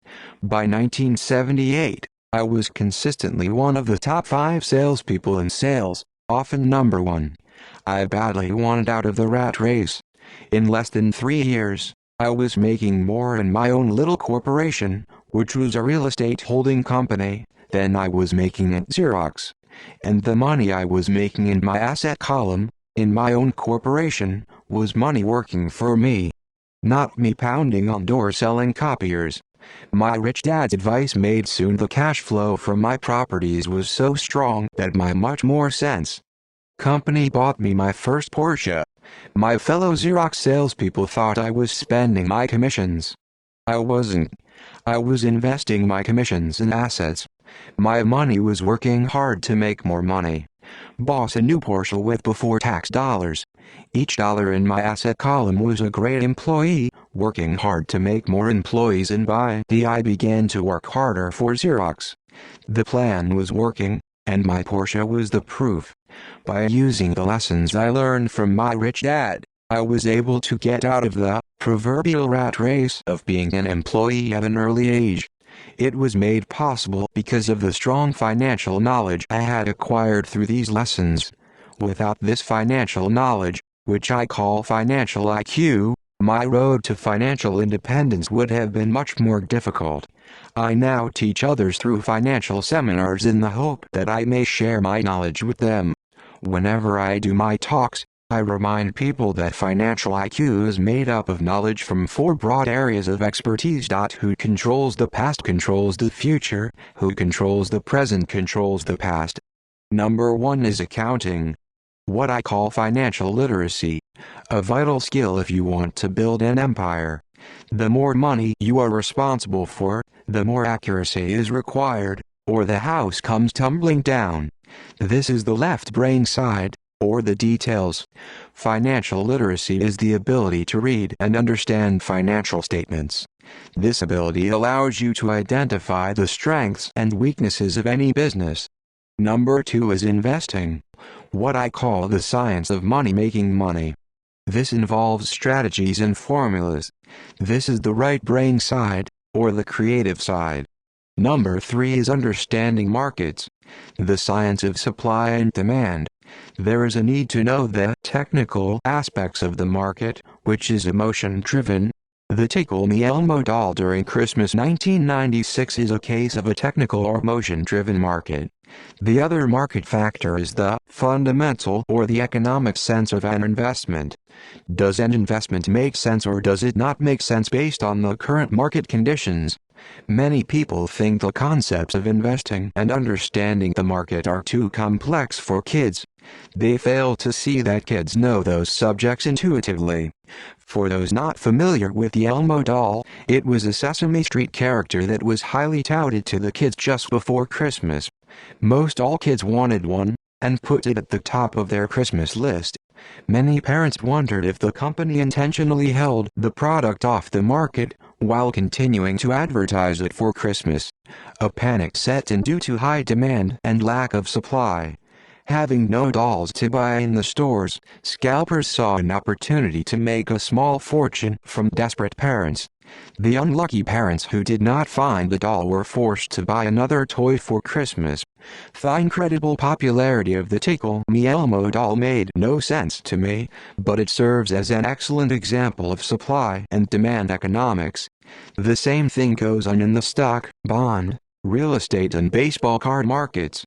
By 1978, I was consistently one of the top 5 salespeople in sales, often number 1. I badly wanted out of the rat race. In less than 3 years, I was making more in my own little corporation, which was a real estate holding company, than I was making at Xerox. And the money I was making in my asset column, in my own corporation, was money working for me. Not me pounding on doors selling copiers. My rich dad's advice made soon the cash flow from my properties was so strong that my much more sense. Company bought me my first Porsche. My fellow Xerox salespeople thought I was spending my commissions. I wasn't. I was investing my commissions in assets. My money was working hard to make more money. Boss a new Porsche with before tax dollars. Each dollar in my asset column was a great employee, working hard to make more employees, and by the I began to work harder for Xerox. The plan was working, and my Porsche was the proof. By using the lessons I learned from my rich dad, I was able to get out of the proverbial rat race of being an employee at an early age. It was made possible because of the strong financial knowledge I had acquired through these lessons. Without this financial knowledge, which I call financial IQ, my road to financial independence would have been much more difficult. I now teach others through financial seminars in the hope that I may share my knowledge with them. Whenever I do my talks, I remind people that financial IQ is made up of knowledge from 4 broad areas of expertise. Who controls the past controls the future, who controls the present controls the past. Number 1 is accounting. What I call financial literacy. A vital skill if you want to build an empire. The more money you are responsible for, the more accuracy is required, or the house comes tumbling down. This is the left brain side, or the details. Financial literacy is the ability to read and understand financial statements. This ability allows you to identify the strengths and weaknesses of any business. Number 2 is investing. What I call the science of making money. This involves strategies and formulas. This is the right brain side, or the creative side. Number 3 is understanding markets. The science of supply and demand. There is a need to know the technical aspects of the market, which is emotion-driven. The Tickle Me Elmo doll during Christmas 1996 is a case of a technical or emotion-driven market. The other market factor is the fundamental or the economic sense of an investment. Does an investment make sense or does it not make sense based on the current market conditions? Many people think the concepts of investing and understanding the market are too complex for kids. They fail to see that kids know those subjects intuitively. For those not familiar with the Elmo doll, it was a Sesame Street character that was highly touted to the kids just before Christmas. Most all kids wanted one, and put it at the top of their Christmas list. Many parents wondered if the company intentionally held the product off the market, while continuing to advertise it for Christmas. A panic set in due to high demand and lack of supply. Having no dolls to buy in the stores, scalpers saw an opportunity to make a small fortune from desperate parents. The unlucky parents who did not find the doll were forced to buy another toy for Christmas. The incredible popularity of the Tickle Me Elmo doll made no sense to me, but it serves as an excellent example of supply and demand economics. The same thing goes on in the stock, bond, real estate and baseball card markets.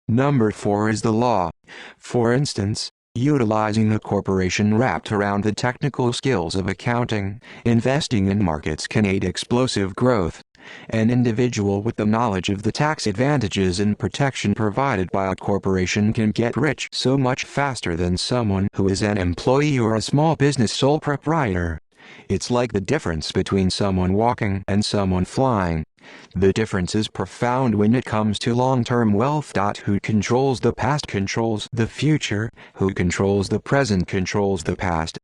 Number 4 is the law. For instance, utilizing a corporation wrapped around the technical skills of accounting, investing in markets can aid explosive growth. An individual with the knowledge of the tax advantages and protection provided by a corporation can get rich so much faster than someone who is an employee or a small business sole proprietor. It's like the difference between someone walking and someone flying. The difference is profound when it comes to long-term wealth. Who controls the past controls the future, who controls the present controls the past.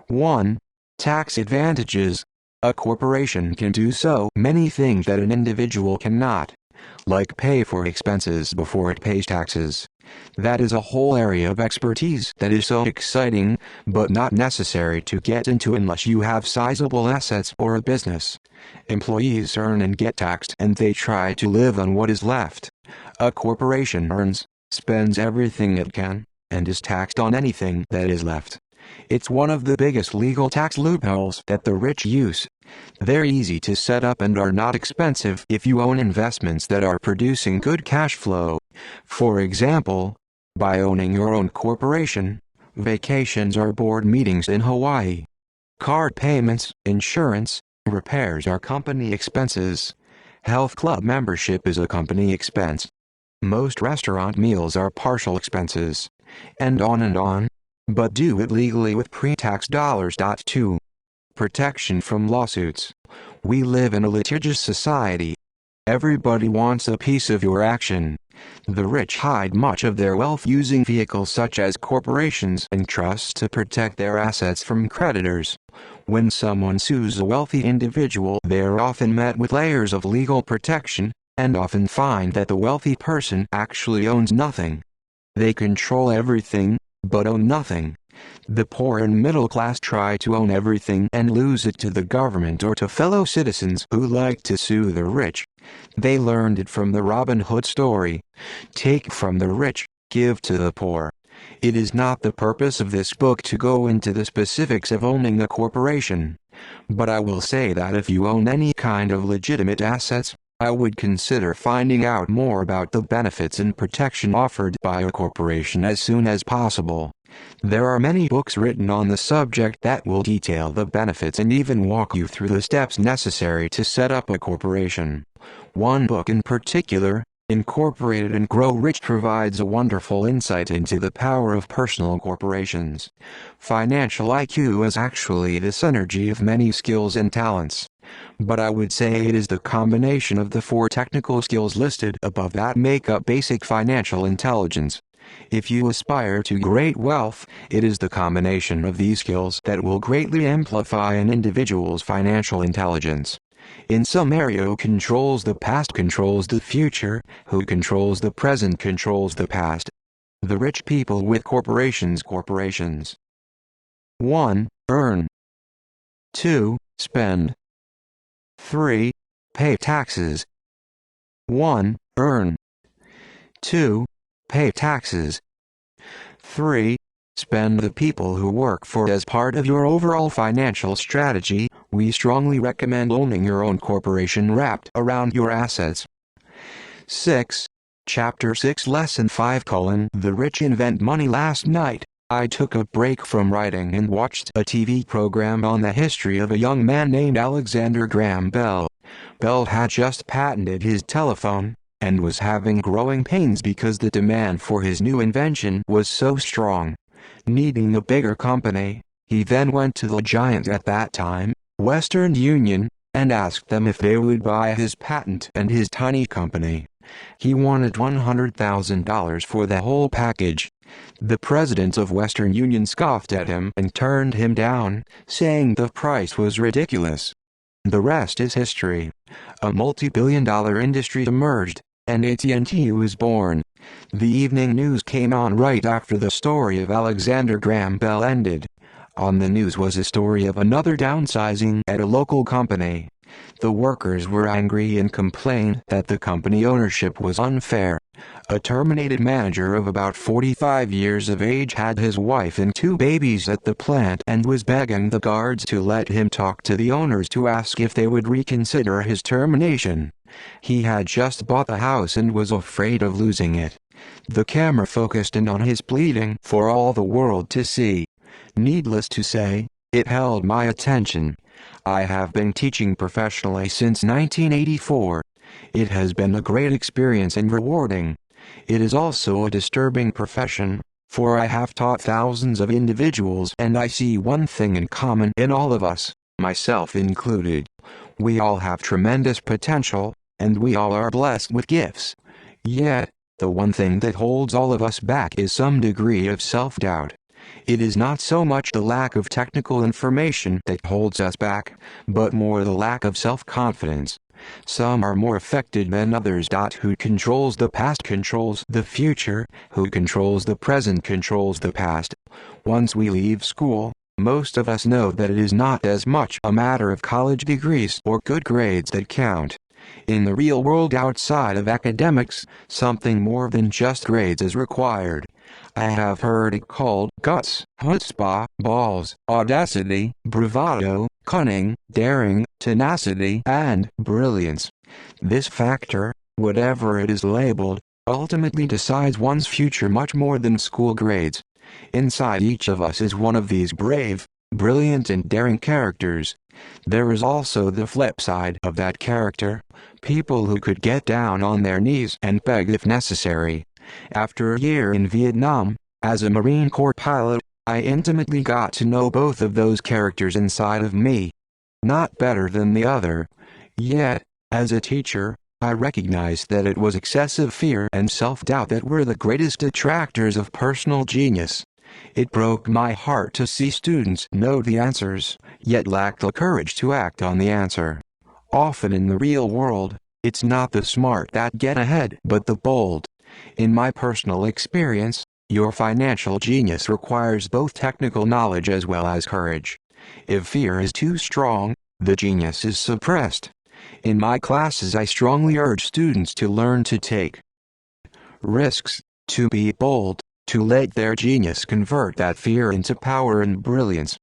1. Tax advantages. A corporation can do so many things that an individual cannot, like pay for expenses before it pays taxes. That is a whole area of expertise that is so exciting, but not necessary to get into unless you have sizable assets or a business. Employees earn and get taxed and they try to live on what is left. A corporation earns, spends everything it can, and is taxed on anything that is left. It's one of the biggest legal tax loopholes that the rich use. They're easy to set up and are not expensive if you own investments that are producing good cash flow. For example, by owning your own corporation, vacations or board meetings in Hawaii. Card payments, insurance, repairs are company expenses. Health club membership is a company expense. Most restaurant meals are partial expenses. And on and on. But do it legally with pre-tax dollars. 2. Protection from lawsuits. We live in a litigious society. Everybody wants a piece of your action. The rich hide much of their wealth using vehicles such as corporations and trusts to protect their assets from creditors. When someone sues a wealthy individual, they are often met with layers of legal protection, and often find that the wealthy person actually owns nothing. They control everything, but own nothing. The poor and middle class try to own everything and lose it to the government or to fellow citizens who like to sue the rich. They learned it from the Robin Hood story. Take from the rich, give to the poor. It is not the purpose of this book to go into the specifics of owning a corporation. But I will say that if you own any kind of legitimate assets, I would consider finding out more about the benefits and protection offered by a corporation as soon as possible. There are many books written on the subject that will detail the benefits and even walk you through the steps necessary to set up a corporation. One book in particular, Incorporated and Grow Rich, provides a wonderful insight into the power of personal corporations. Financial IQ is actually the synergy of many skills and talents. But I would say it is the combination of the 4 technical skills listed above that make up basic financial intelligence. If you aspire to great wealth, it is the combination of these skills that will greatly amplify an individual's financial intelligence. In summary, who controls the past controls the future, who controls the present controls the past. The rich people with corporations. 1. Earn. 2. Spend. 3. Pay taxes. 1. Earn. 2. Pay taxes. 3. Spend. The people who work for. As part of your overall financial strategy, we strongly recommend owning your own corporation wrapped around your assets. 6. Chapter 6 Lesson 5 : The rich invent money. Last night, I took a break from writing and watched a TV program on the history of a young man named Alexander Graham Bell. Bell had just patented his telephone, and was having growing pains because the demand for his new invention was so strong. Needing a bigger company, he then went to the giant at that time, Western Union, and asked them if they would buy his patent and his tiny company. He wanted $100,000 for the whole package. The president of Western Union scoffed at him and turned him down, saying the price was ridiculous. The rest is history. A multi-billion-dollar industry emerged, and AT&T was born. The evening news came on right after the story of Alexander Graham Bell ended. On the news was a story of another downsizing at a local company. The workers were angry and complained that the company ownership was unfair. A terminated manager of about 45 years of age had his wife and 2 babies at the plant and was begging the guards to let him talk to the owners to ask if they would reconsider his termination. He had just bought the house and was afraid of losing it. The camera focused in on his pleading for all the world to see. Needless to say, it held my attention. I have been teaching professionally since 1984. It has been a great experience and rewarding. It is also a disturbing profession, for I have taught thousands of individuals and I see one thing in common in all of us, myself included. We all have tremendous potential, and we all are blessed with gifts. Yet, the one thing that holds all of us back is some degree of self-doubt. It is not so much the lack of technical information that holds us back, but more the lack of self-confidence. Some are more affected than others. Who controls the past controls the future, who controls the present controls the past. Once we leave school, most of us know that it is not as much a matter of college degrees or good grades that count. In the real world outside of academics, something more than just grades is required. I have heard it called guts, chutzpah, balls, audacity, bravado, cunning, daring, tenacity, and brilliance. This factor, whatever it is labeled, ultimately decides one's future much more than school grades. Inside each of us is one of these brave, brilliant and daring characters. There is also the flip side of that character, people who could get down on their knees and beg if necessary. After a year in Vietnam, as a Marine Corps pilot, I intimately got to know both of those characters inside of me. Not better than the other. Yet, as a teacher, I recognized that it was excessive fear and self-doubt that were the greatest detractors of personal genius. It broke my heart to see students know the answers, yet lack the courage to act on the answer. Often in the real world, it's not the smart that get ahead but the bold. In my personal experience, your financial genius requires both technical knowledge as well as courage. If fear is too strong, the genius is suppressed. In my classes I strongly urge students to learn to take risks, to be bold, to let their genius convert that fear into power and brilliance.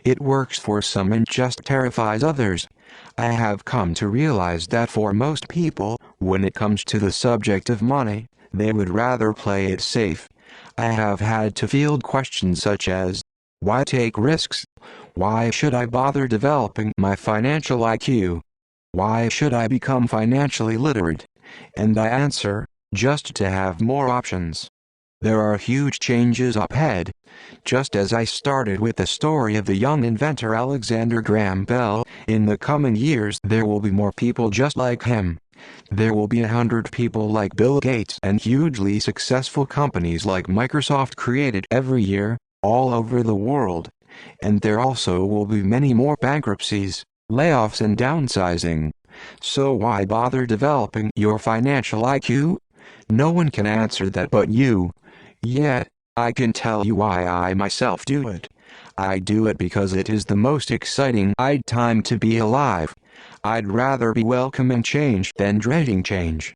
It works for some and just terrifies others. I have come to realize that for most people, when it comes to the subject of money, they would rather play it safe. I have had to field questions such as, why take risks? Why should I bother developing my financial IQ? Why should I become financially literate? And I answer, just to have more options. There are huge changes up ahead. Just as I started with the story of the young inventor Alexander Graham Bell, in the coming years there will be more people just like him. There will be 100 people like Bill Gates and hugely successful companies like Microsoft created every year, all over the world. And there also will be many more bankruptcies, layoffs and downsizing. So why bother developing your financial IQ? No one can answer that but you. Yet, I can tell you why I myself do it. I do it because it is the most exciting time to be alive. I'd rather be welcoming change than dreading change.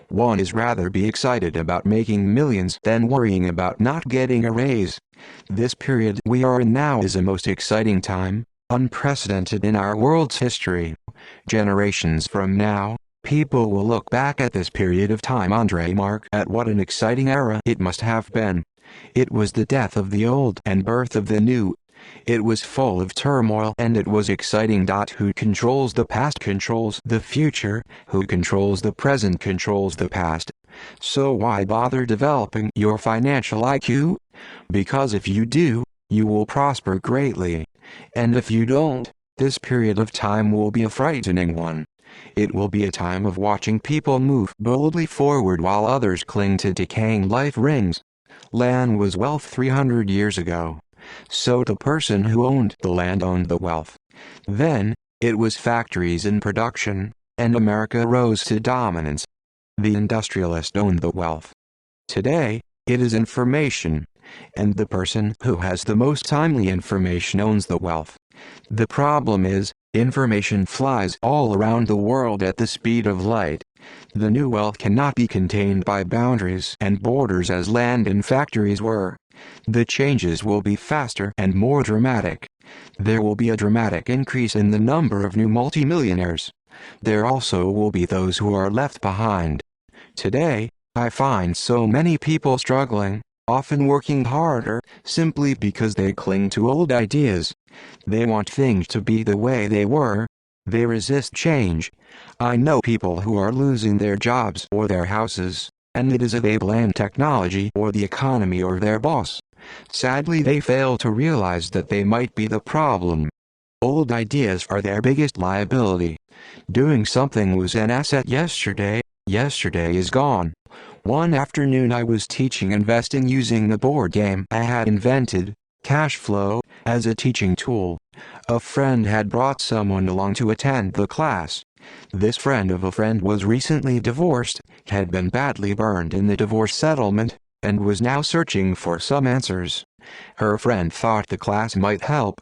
One is rather be excited about making millions than worrying about not getting a raise. This period we are in now is a most exciting time, unprecedented in our world's history. Generations from now, people will look back at this period of time and remark at what an exciting era it must have been. It was the death of the old and birth of the new. It was full of turmoil and it was exciting. Who controls the past controls the future, who controls the present controls the past. So why bother developing your financial IQ? Because if you do, you will prosper greatly. And if you don't, this period of time will be a frightening one. It will be a time of watching people move boldly forward while others cling to decaying life rings. Land was wealth 300 years ago. So the person who owned the land owned the wealth. Then, it was factories and production, and America rose to dominance. The industrialist owned the wealth. Today, it is information, and the person who has the most timely information owns the wealth. The problem is, information flies all around the world at the speed of light. The new wealth cannot be contained by boundaries and borders as land and factories were. The changes will be faster and more dramatic. There will be a dramatic increase in the number of new multimillionaires. There also will be those who are left behind. Today, I find so many people struggling, often working harder, simply because they cling to old ideas. They want things to be the way they were. They resist change. I know people who are losing their jobs or their houses, and it is they blame technology or the economy or their boss. Sadly, they fail to realize that they might be the problem. Old ideas are their biggest liability. Doing something was an asset yesterday. Yesterday is gone. One afternoon I was teaching investing using the board game I had invented, Cash Flow, as a teaching tool. A friend had brought someone along to attend the class. This friend of a friend was recently divorced, had been badly burned in the divorce settlement, and was now searching for some answers. Her friend thought the class might help.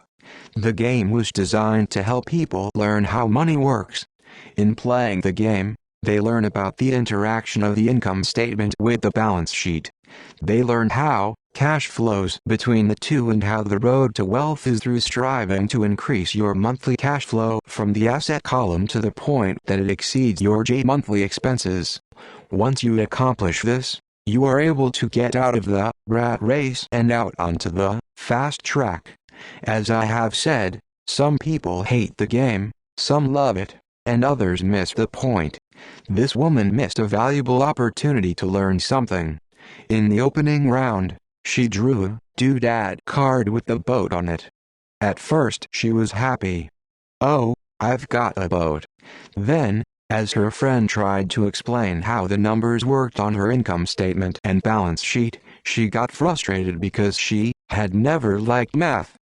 The game was designed to help people learn how money works. In playing the game, they learn about the interaction of the income statement with the balance sheet. They learn how cash flows between the two and how the road to wealth is through striving to increase your monthly cash flow from the asset column to the point that it exceeds your monthly expenses. Once you accomplish this, you are able to get out of the rat race and out onto the fast track. As I have said, some people hate the game, some love it, and others miss the point. This woman missed a valuable opportunity to learn something. In the opening round, she drew a doodad card with the boat on it. At first she was happy. Oh, I've got a boat. Then, as her friend tried to explain how the numbers worked on her income statement and balance sheet, she got frustrated because she had never liked math.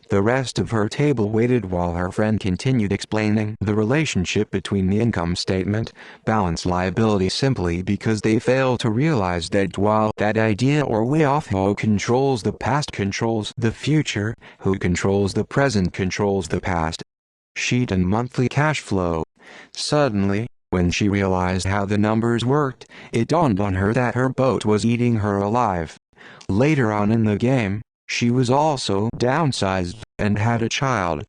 The rest of her table waited while her friend continued explaining the relationship between the income statement, balance liability simply because they failed to realize that while that idea or way off who controls the past controls the future, who controls the present controls the past. Sheet and monthly cash flow. Suddenly, when she realized how the numbers worked, it dawned on her that her boat was eating her alive. Later on in the game, she was also downsized and had a child.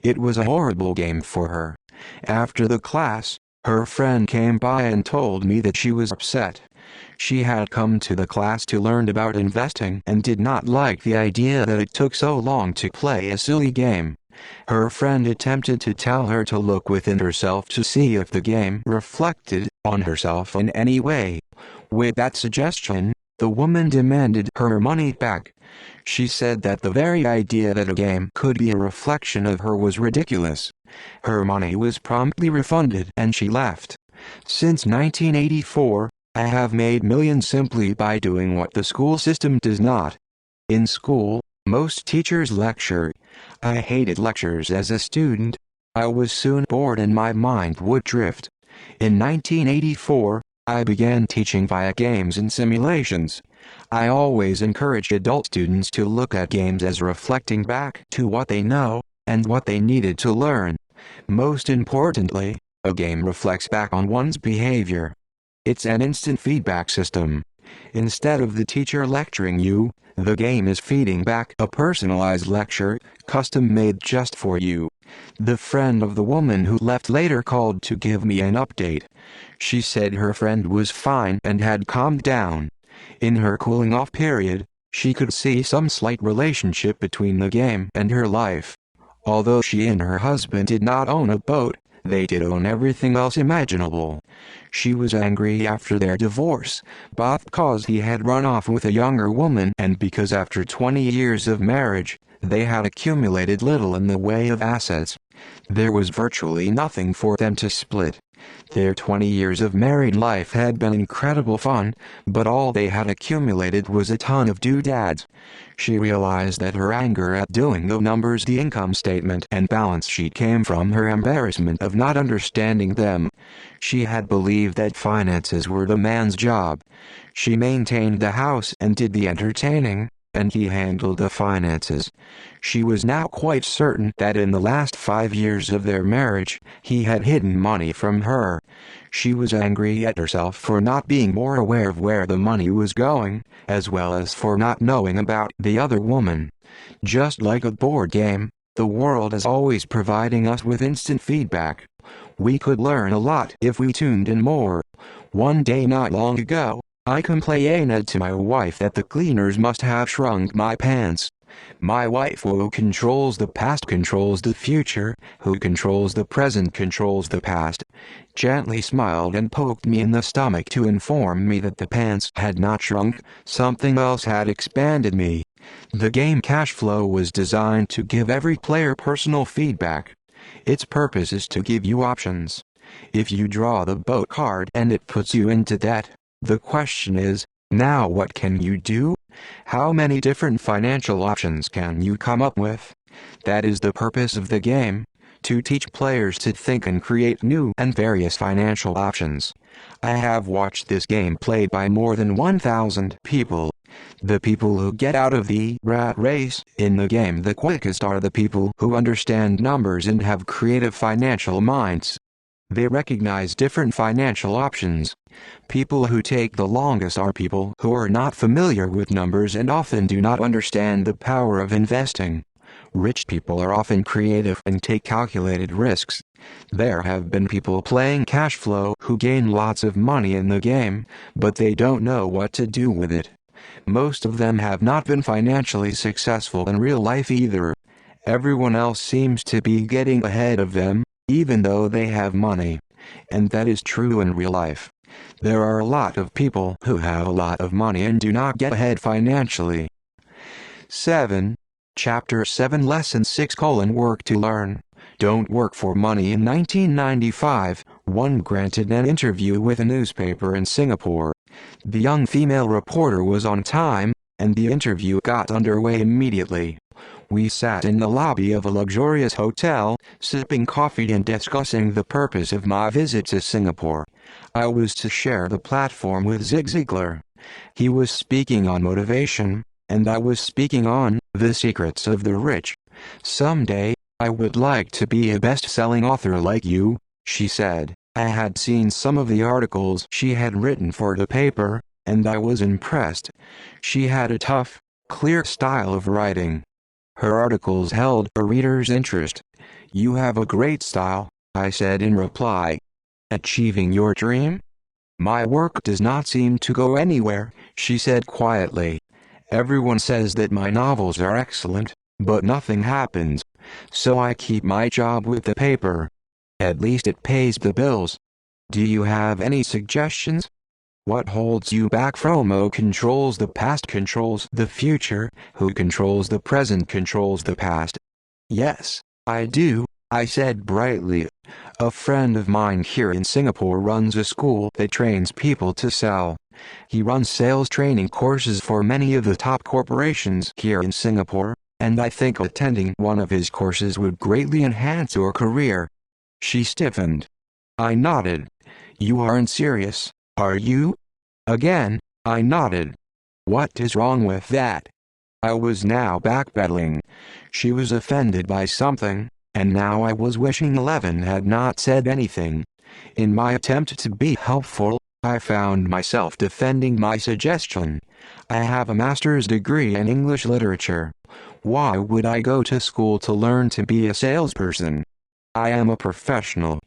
It was a horrible game for her. After the class, her friend came by and told me that she was upset. She had come to the class to learn about investing and did not like the idea that it took so long to play a silly game. Her friend attempted to tell her to look within herself to see if the game reflected on herself in any way. With that suggestion, the woman demanded her money back. She said that the very idea that a game could be a reflection of her was ridiculous. Her money was promptly refunded and she left. Since 1984, I have made millions simply by doing what the school system does not. In school, most teachers lecture. I hated lectures as a student. I was soon bored and my mind would drift. In 1984, I began teaching via games and simulations. I always encouraged adult students to look at games as reflecting back to what they know and what they needed to learn. Most importantly, a game reflects back on one's behavior. It's an instant feedback system. Instead of the teacher lecturing you, the game is feeding back a personalized lecture, custom-made just for you. The friend of the woman who left later called to give me an update. She said her friend was fine and had calmed down. In her cooling-off period, she could see some slight relationship between the game and her life. Although she and her husband did not own a boat, they did own everything else imaginable. She was angry after their divorce, both because he had run off with a younger woman and because after 20 years of marriage, they had accumulated little in the way of assets. There was virtually nothing for them to split. Their 20 years of married life had been incredible fun, but all they had accumulated was a ton of doodads. She realized that her anger at doing the numbers, the income statement and balance sheet came from her embarrassment of not understanding them. She had believed that finances were the man's job. She maintained the house and did the entertaining, and he handled the finances. She was now quite certain that in the last 5 years of their marriage, he had hidden money from her. She was angry at herself for not being more aware of where the money was going, as well as for not knowing about the other woman. Just like a board game, the world is always providing us with instant feedback. We could learn a lot if we tuned in more. One day not long ago, I complained to my wife that the cleaners must have shrunk my pants. My wife, who controls the past controls the future, who controls the present controls the past, gently smiled and poked me in the stomach to inform me that the pants had not shrunk, something else had expanded me. The game Cash Flow was designed to give every player personal feedback. Its purpose is to give you options. If you draw the boat card and it puts you into debt, the question is, now what can you do? How many different financial options can you come up with? That is the purpose of the game, to teach players to think and create new and various financial options. I have watched this game played by more than 1,000 people. The people who get out of the rat race in the game the quickest are the people who understand numbers and have creative financial minds. They recognize different financial options. People who take the longest are people who are not familiar with numbers and often do not understand the power of investing. Rich people are often creative and take calculated risks. There have been people playing Cash Flow who gain lots of money in the game, but they don't know what to do with it. Most of them have not been financially successful in real life either. Everyone else seems to be getting ahead of them, even though they have money. And that is true in real life. There are a lot of people who have a lot of money and do not get ahead financially. 7. Chapter 7 Lesson 6 : Work to Learn. Don't work for money. In 1995, one granted an interview with a newspaper in Singapore. The young female reporter was on time, and the interview got underway immediately. We sat in the lobby of a luxurious hotel, sipping coffee and discussing the purpose of my visit to Singapore. I was to share the platform with Zig Ziglar. He was speaking on motivation, and I was speaking on the secrets of the rich. Someday, I would like to be a best-selling author like you, she said. I had seen some of the articles she had written for the paper, and I was impressed. She had a tough, clear style of writing. Her articles held a reader's interest. "You have a great style," I said in reply. "Achieving your dream?" "My work does not seem to go anywhere," she said quietly. "Everyone says that my novels are excellent, but nothing happens. So I keep my job with the paper. At least it pays the bills. Do you have any suggestions? What holds you back from who controls the past controls the future, who controls the present controls the past?" "Yes, I do," I said brightly. "A friend of mine here in Singapore runs a school that trains people to sell. He runs sales training courses for many of the top corporations here in Singapore, and I think attending one of his courses would greatly enhance your career." She stiffened. I nodded. "You aren't serious, are you?" Again, I nodded. What is wrong with that? I was now backpedaling. She was offended by something, and now I was wishing Eleven had not said anything. In my attempt to be helpful, I found myself defending my suggestion. "I have a master's degree in English literature. Why would I go to school to learn to be a salesperson? I am a professional.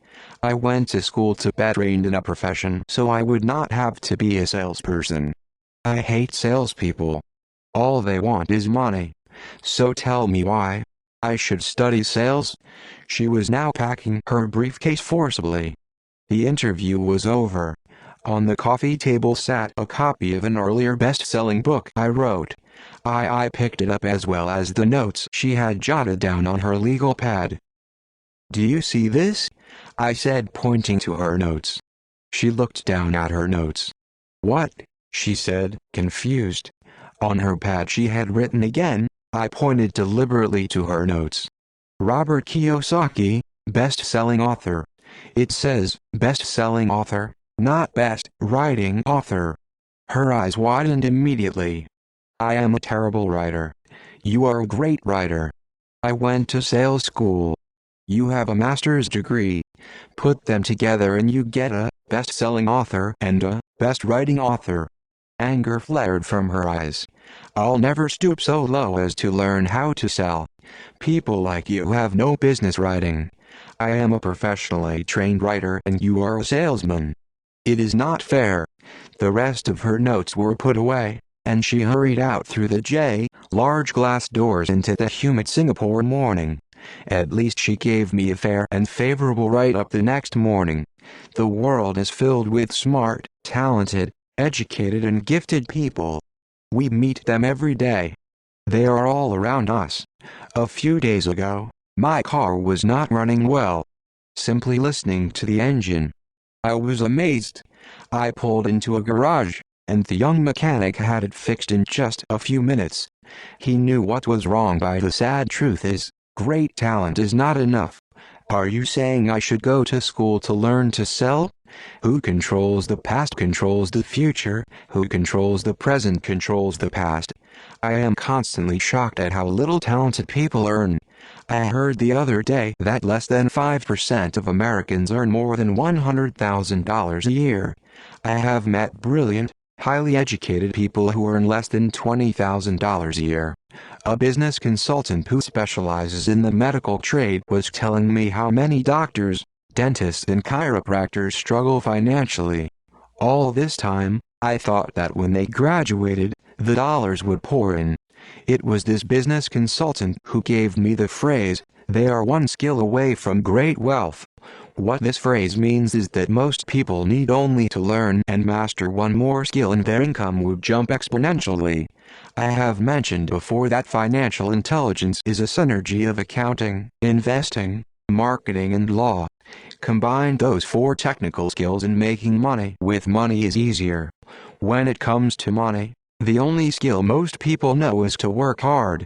I went to school to be trained in a profession so I would not have to be a salesperson. I hate salespeople. All they want is money. So tell me why I should study sales." She was now packing her briefcase forcibly. The interview was over. On the coffee table sat a copy of an earlier best-selling book I wrote. I picked it up as well as the notes she had jotted down on her legal pad. "Do you see this?" I said, pointing to her notes. She looked down at her notes. "What?" she said, confused. On her pad she had written again. I pointed deliberately to her notes. "Robert Kiyosaki, best-selling author. It says, best-selling author, not best-writing author." Her eyes widened immediately. "I am a terrible writer. You are a great writer. I went to sales school. You have a master's degree. Put them together and you get a best-selling author and a best-writing author." Anger flared from her eyes. "I'll never stoop so low as to learn how to sell. People like you have no business writing. I am a professionally trained writer and you are a salesman. It is not fair." The rest of her notes were put away, and she hurried out through the large glass doors into the humid Singapore morning. At least she gave me a fair and favorable write-up the next morning. The world is filled with smart, talented, educated and gifted people. We meet them every day. They are all around us. A few days ago, my car was not running well. Simply listening to the engine, I was amazed. I pulled into a garage, and the young mechanic had it fixed in just a few minutes. He knew what was wrong, but the sad truth is, great talent is not enough. Are you saying I should go to school to learn to sell? Who controls the past controls the future, who controls the present controls the past. I am constantly shocked at how little talented people earn. I heard the other day that less than 5% of Americans earn more than $100,000 a year. I have met brilliant, highly educated people who earn less than $20,000 a year. A business consultant who specializes in the medical trade was telling me how many doctors, dentists and chiropractors struggle financially. All this time, I thought that when they graduated, the dollars would pour in. It was this business consultant who gave me the phrase, "They are one skill away from great wealth." What this phrase means is that most people need only to learn and master one more skill and their income would jump exponentially. I have mentioned before that financial intelligence is a synergy of accounting, investing, marketing and law. Combine those four technical skills and making money with money is easier. When it comes to money, the only skill most people know is to work hard.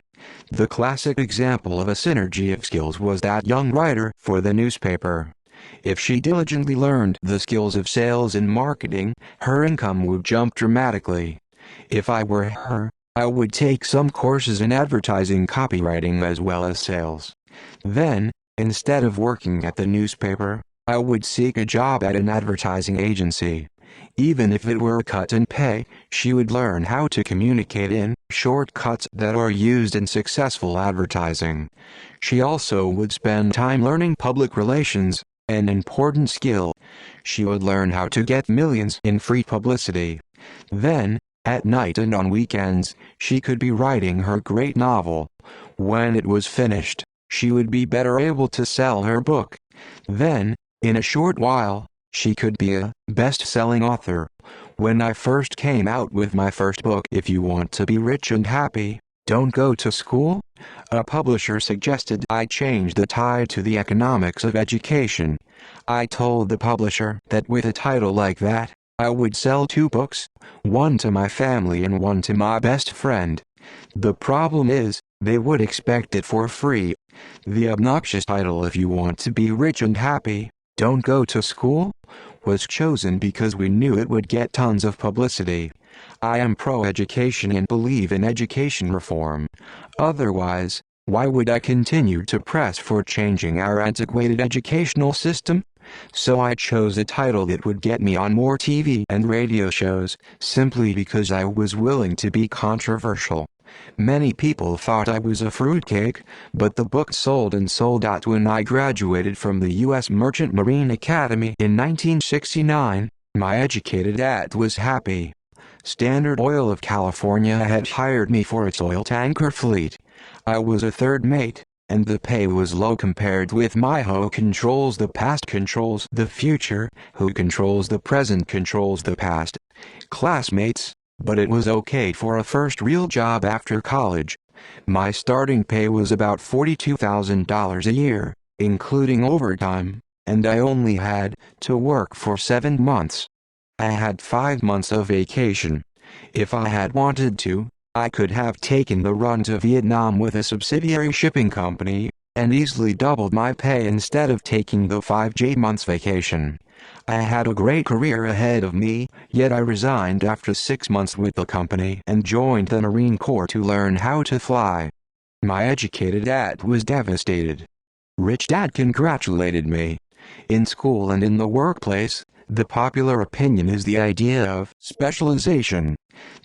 The classic example of a synergy of skills was that young writer for the newspaper. If she diligently learned the skills of sales and marketing, her income would jump dramatically. If I were her, I would take some courses in advertising copywriting as well as sales. Then, instead of working at the newspaper, I would seek a job at an advertising agency. Even if it were a cut in pay, she would learn how to communicate in shortcuts that are used in successful advertising. She also would spend time learning public relations, an important skill. She would learn how to get millions in free publicity. Then, at night and on weekends, she could be writing her great novel. When it was finished, she would be better able to sell her book. Then, in a short while, she could be a best-selling author. When I first came out with my first book, If You Want to Be Rich and Happy, Don't Go to School, a publisher suggested I change the tide to the economics of education. I told the publisher that with a title like that, I would sell 2 books, one to my family and one to my best friend. The problem is, they would expect it for free. The obnoxious title If You Want to Be Rich and Happy, Don't Go to School, was chosen because we knew it would get tons of publicity. I am pro-education and believe in education reform. Otherwise, why would I continue to press for changing our antiquated educational system? So I chose a title that would get me on more TV and radio shows, simply because I was willing to be controversial. Many people thought I was a fruitcake, but the book sold and sold out. When I graduated from the U.S. Merchant Marine Academy in 1969, my educated dad was happy. Standard Oil of California had hired me for its oil tanker fleet. I was a third mate, and the pay was low compared with my who controls the past controls the future, who controls the present controls the past classmates. But it was okay for a first real job after college. My starting pay was about $42,000 a year, including overtime, and I only had to work for 7 months. I had 5 months of vacation. If I had wanted to, I could have taken the run to Vietnam with a subsidiary shipping company, and easily doubled my pay instead of taking the 5 months vacation. I had a great career ahead of me, yet I resigned after 6 months with the company and joined the Marine Corps to learn how to fly. My educated dad was devastated. Rich Dad congratulated me. In school and in the workplace, the popular opinion is the idea of specialization.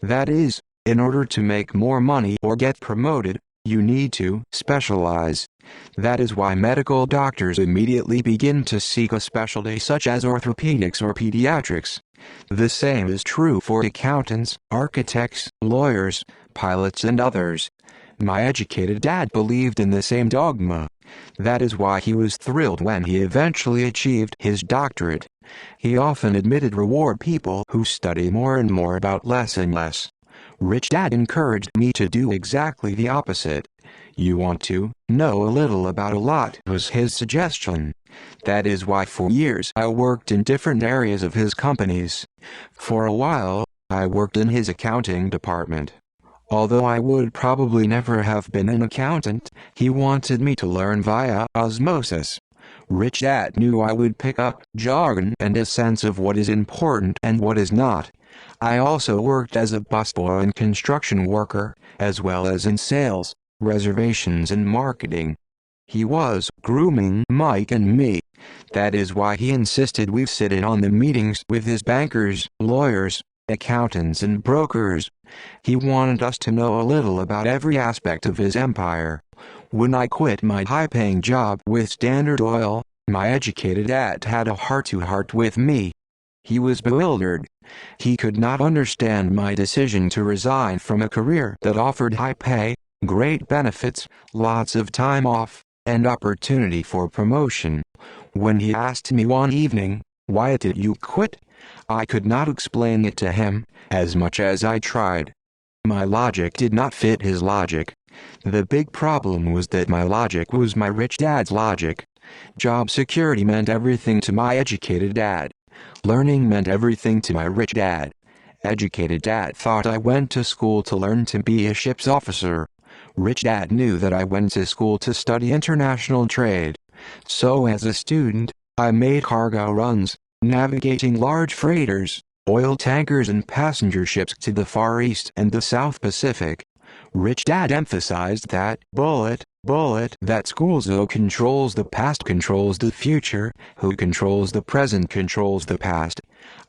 That is, in order to make more money or get promoted, you need to specialize. That is why medical doctors immediately begin to seek a specialty such as orthopedics or pediatrics. The same is true for accountants, architects, lawyers, pilots and others. My educated dad believed in the same dogma. That is why he was thrilled when he eventually achieved his doctorate. He often admitted reward people who study more and more about less and less. Rich Dad encouraged me to do exactly the opposite. You want to know a little about a lot was his suggestion. That is why for years I worked in different areas of his companies. For a while, I worked in his accounting department. Although I would probably never have been an accountant, he wanted me to learn via osmosis. Rich Dad knew I would pick up jargon and a sense of what is important and what is not. I also worked as a busboy and construction worker, as well as in sales, reservations and marketing. He was grooming Mike and me. That is why he insisted we sit in on the meetings with his bankers, lawyers, accountants and brokers. He wanted us to know a little about every aspect of his empire. When I quit my high-paying job with Standard Oil, my educated dad had a heart-to-heart with me. He was bewildered. He could not understand my decision to resign from a career that offered high pay, great benefits, lots of time off, and opportunity for promotion. When he asked me one evening, "Why did you quit?" I could not explain it to him, as much as I tried. My logic did not fit his logic. The big problem was that my logic was my rich dad's logic. Job security meant everything to my educated dad. Learning meant everything to my rich dad. Educated dad thought I went to school to learn to be a ship's officer. Rich dad knew that I went to school to study international trade. So as a student, I made cargo runs, navigating large freighters, oil tankers and passenger ships to the Far East and the South Pacific. Rich Dad emphasized that bullet Bullet. That school's who controls the past controls the future, who controls the present controls the past.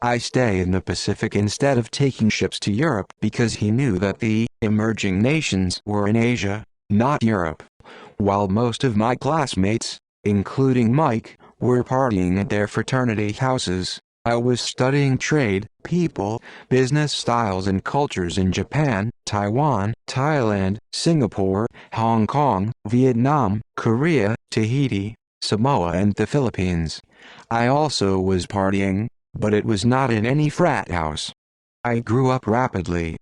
I stay in the Pacific instead of taking ships to Europe because he knew that the emerging nations were in Asia, not Europe. While most of my classmates, including Mike, were partying at their fraternity houses, I was studying trade, people, business styles and cultures in Japan, Taiwan, Thailand, Singapore, Hong Kong, Vietnam, Korea, Tahiti, Samoa and the Philippines. I also was partying, but it was not in any frat house. I grew up rapidly.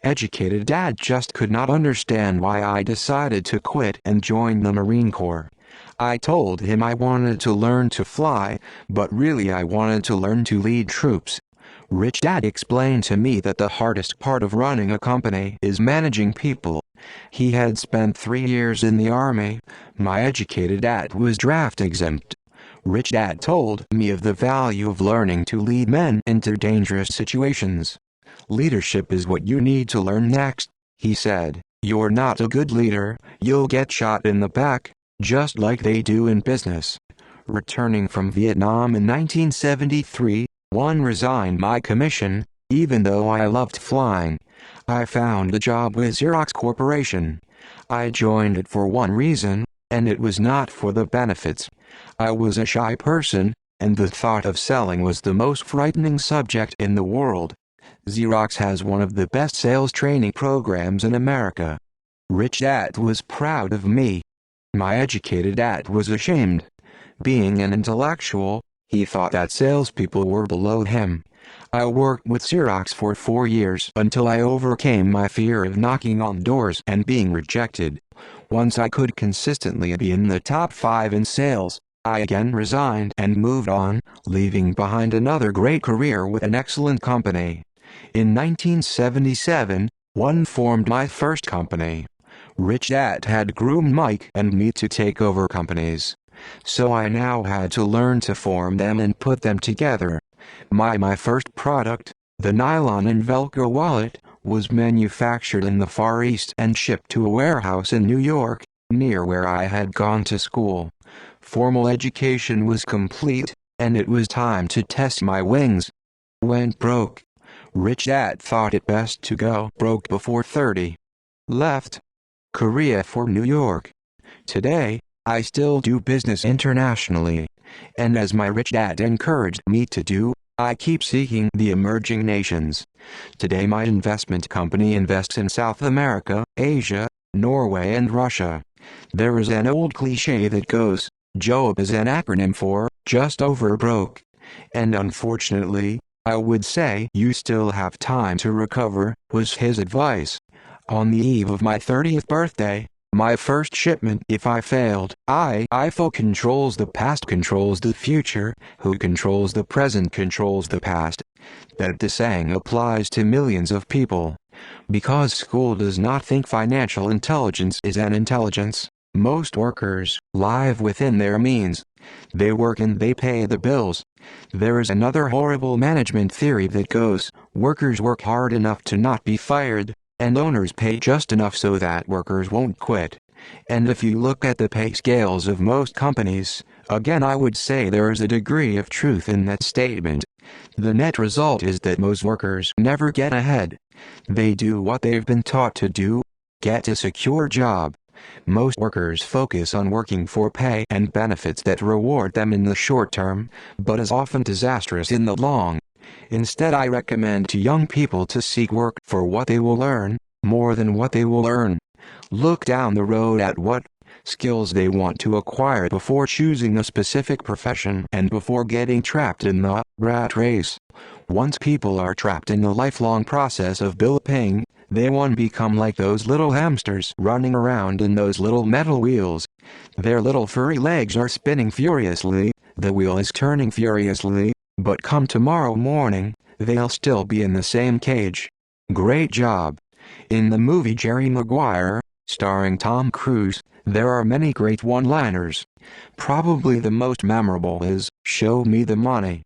Educated dad just could not understand why I decided to quit and join the Marine Corps. I told him I wanted to learn to fly, but really I wanted to learn to lead troops. Rich Dad explained to me that the hardest part of running a company is managing people. He had spent 3 years in the Army. My educated dad was draft exempt. Rich Dad told me of the value of learning to lead men into dangerous situations. Leadership is what you need to learn next, he said. You're not a good leader, you'll get shot in the back, just like they do in business. Returning from Vietnam in 1973, one resigned my commission, even though I loved flying. I found a job with Xerox Corporation. I joined it for one reason, and it was not for the benefits. I was a shy person, and the thought of selling was the most frightening subject in the world. Xerox has one of the best sales training programs in America. Rich Dad was proud of me. My educated dad was ashamed. Being an intellectual, he thought that salespeople were below him. I worked with Xerox for 4 years until I overcame my fear of knocking on doors and being rejected. Once I could consistently be in the top 5 in sales, I again resigned and moved on, leaving behind another great career with an excellent company. In 1977, one formed my first company. Rich Dad had groomed Mike and me to take over companies. So I now had to learn to form them and put them together. My first product, the nylon and Velcro wallet, was manufactured in the Far East and shipped to a warehouse in New York, near where I had gone to school. Formal education was complete, and it was time to test my wings. Went broke. Rich Dad thought it best to go broke before 30. Left Korea for New York. Today, I still do business internationally. And as my rich dad encouraged me to do, I keep seeking the emerging nations. Today my investment company invests in South America, Asia, Norway and Russia. There is an old cliché that goes, JOB is an acronym for, just over broke. And unfortunately, I would say you still have time to recover, was his advice. On the eve of my 30th birthday, my first shipment, if I failed, IFO controls the past controls the future, who controls the present controls the past. That the saying applies to millions of people. Because school does not think financial intelligence is an intelligence, most workers live within their means. They work and they pay the bills. There is another horrible management theory that goes, workers work hard enough to not be fired, and owners pay just enough so that workers won't quit. And if you look at the pay scales of most companies, again I would say there is a degree of truth in that statement. The net result is that most workers never get ahead. They do what they've been taught to do, get a secure job. Most workers focus on working for pay and benefits that reward them in the short term, but is often disastrous in the long. Instead, I recommend to young people to seek work for what they will earn, more than what they will earn. Look down the road at what skills they want to acquire before choosing a specific profession and before getting trapped in the rat race. Once people are trapped in the lifelong process of bill paying, they become like those little hamsters running around in those little metal wheels. Their little furry legs are spinning furiously, the wheel is turning furiously, but come tomorrow morning, they'll still be in the same cage. Great job. In the movie Jerry Maguire, starring Tom Cruise, there are many great one-liners. Probably the most memorable is, "Show me the money."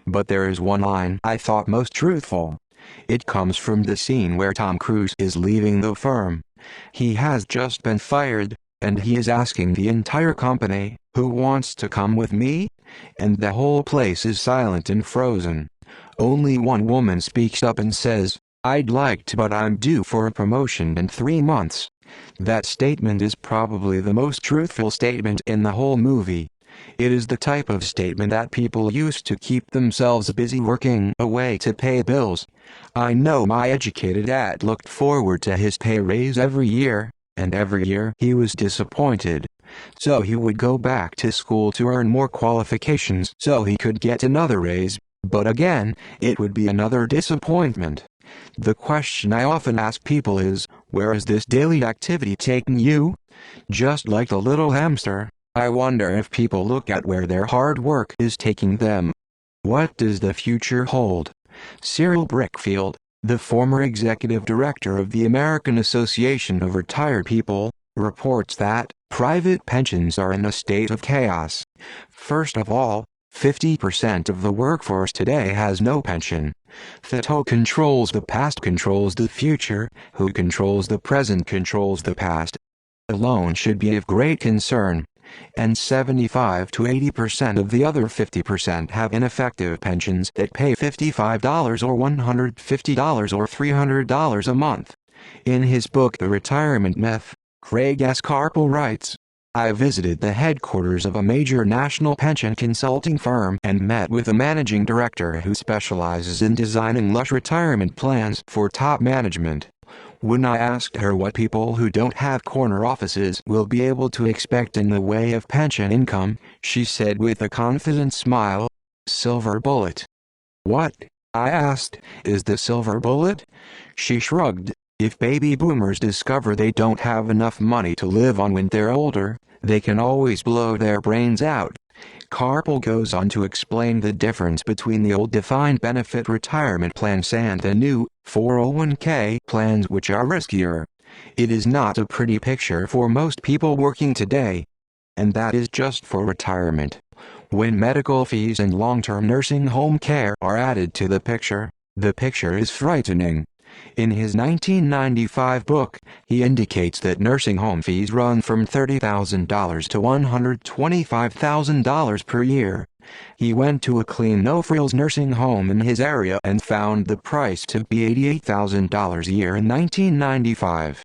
But there is one line I thought most truthful. It comes from the scene where Tom Cruise is leaving the firm. He has just been fired, and he is asking the entire company, "Who wants to come with me?" And the whole place is silent and frozen. Only one woman speaks up and says, "I'd like to, but I'm due for a promotion in 3 months." That statement is probably the most truthful statement in the whole movie. It is the type of statement that people use to keep themselves busy working away to pay bills. I know my educated dad looked forward to his pay raise every year, and every year he was disappointed. So he would go back to school to earn more qualifications so he could get another raise, but again, it would be another disappointment. The question I often ask people is, where is this daily activity taking you? Just like the little hamster, I wonder if people look at where their hard work is taking them. What does the future hold? Cyril Brickfield, the former executive director of the American Association of Retired People, reports that private pensions are in a state of chaos. First of all, 50% of the workforce today has no pension. Who controls the past controls the future, who controls the present controls the past. Alone should be of great concern. And 75 to 80% of the other 50% have ineffective pensions that pay $55 or $150 or $300 a month. In his book The Retirement Myth, Craig S. Carpel writes, "I visited the headquarters of a major national pension consulting firm and met with a managing director who specializes in designing lush retirement plans for top management. When I asked her what people who don't have corner offices will be able to expect in the way of pension income, she said with a confident smile, 'Silver bullet.'" "What?" I asked, "is the silver bullet?" She shrugged. "If baby boomers discover they don't have enough money to live on when they're older, they can always blow their brains out." Carpel goes on to explain the difference between the old defined benefit retirement plans and the new 401k plans, which are riskier. It is not a pretty picture for most people working today. And that is just for retirement. When medical fees and long-term nursing home care are added to the picture is frightening. In his 1995 book, he indicates that nursing home fees run from $30,000 to $125,000 per year. He went to a clean no-frills nursing home in his area and found the price to be $88,000 a year in 1995.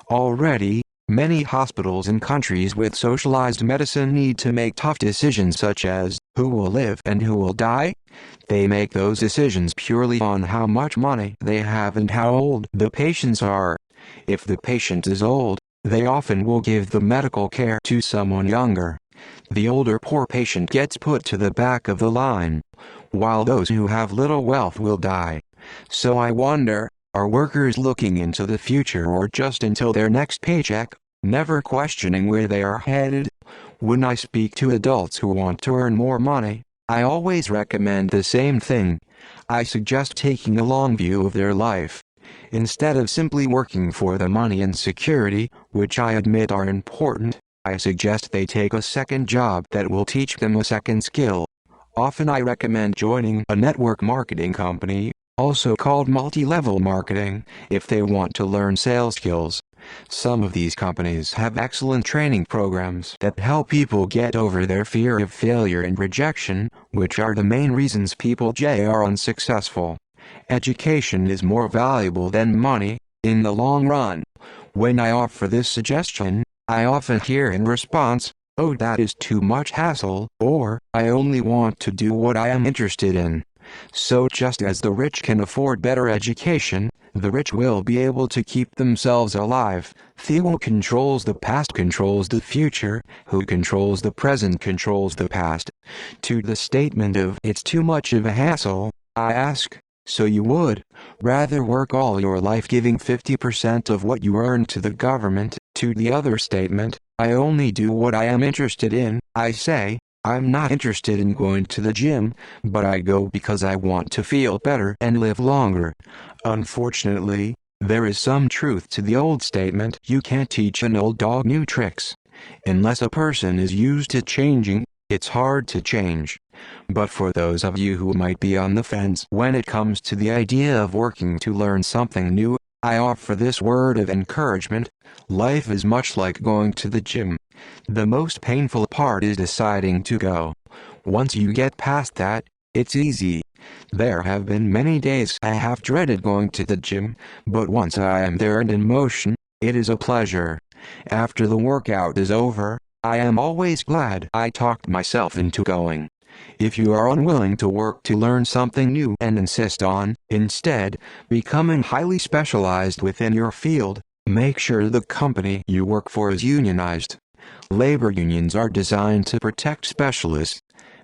Already, many hospitals in countries with socialized medicine need to make tough decisions such as, who will live and who will die? They make those decisions purely on how much money they have and how old the patients are. If the patient is old, they often will give the medical care to someone younger. The older poor patient gets put to the back of the line, while those who have little wealth will die. So I wonder, are workers looking into the future or just until their next paycheck, never questioning where they are headed? When I speak to adults who want to earn more money, I always recommend the same thing. I suggest taking a long view of their life. Instead of simply working for the money and security, which I admit are important, I suggest they take a second job that will teach them a second skill. Often I recommend joining a network marketing company, also called multi-level marketing, if they want to learn sales skills. Some of these companies have excellent training programs that help people get over their fear of failure and rejection, which are the main reasons people are unsuccessful. Education is more valuable than money, in the long run. When I offer this suggestion, I often hear in response, "Oh, that is too much hassle," or, "I only want to do what I am interested in." So just as the rich can afford better education, the rich will be able to keep themselves alive. Who controls the past controls the future, who controls the present controls the past. To the statement of "it's too much of a hassle," I ask, so you would rather work all your life giving 50% of what you earn to the government? To the other statement, "I only do what I am interested in," I say, I'm not interested in going to the gym, but I go because I want to feel better and live longer. Unfortunately, there is some truth to the old statement, "You can't teach an old dog new tricks." Unless a person is used to changing, it's hard to change. But for those of you who might be on the fence when it comes to the idea of working to learn something new, I offer this word of encouragement. Life is much like going to the gym. The most painful part is deciding to go. Once you get past that, it's easy. There have been many days I have dreaded going to the gym, but once I am there and in motion, it is a pleasure. After the workout is over, I am always glad I talked myself into going. If you are unwilling to work to learn something new and insist on, instead, becoming highly specialized within your field, make sure the company you work for is unionized. Labor unions are designed to protect specialists.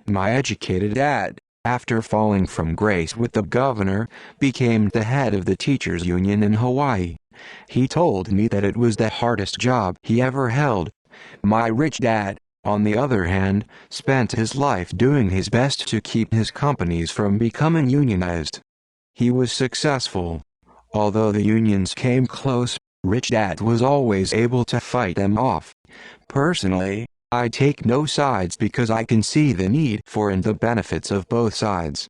My educated dad, after falling from grace with the governor, became the head of the teachers' union in Hawaii. He told me that it was the hardest job he ever held. My rich dad, on the other hand, spent his life doing his best to keep his companies from becoming unionized. He was successful. Although the unions came close, Rich Dad was always able to fight them off. Personally, I take no sides because I can see the need for and the benefits of both sides.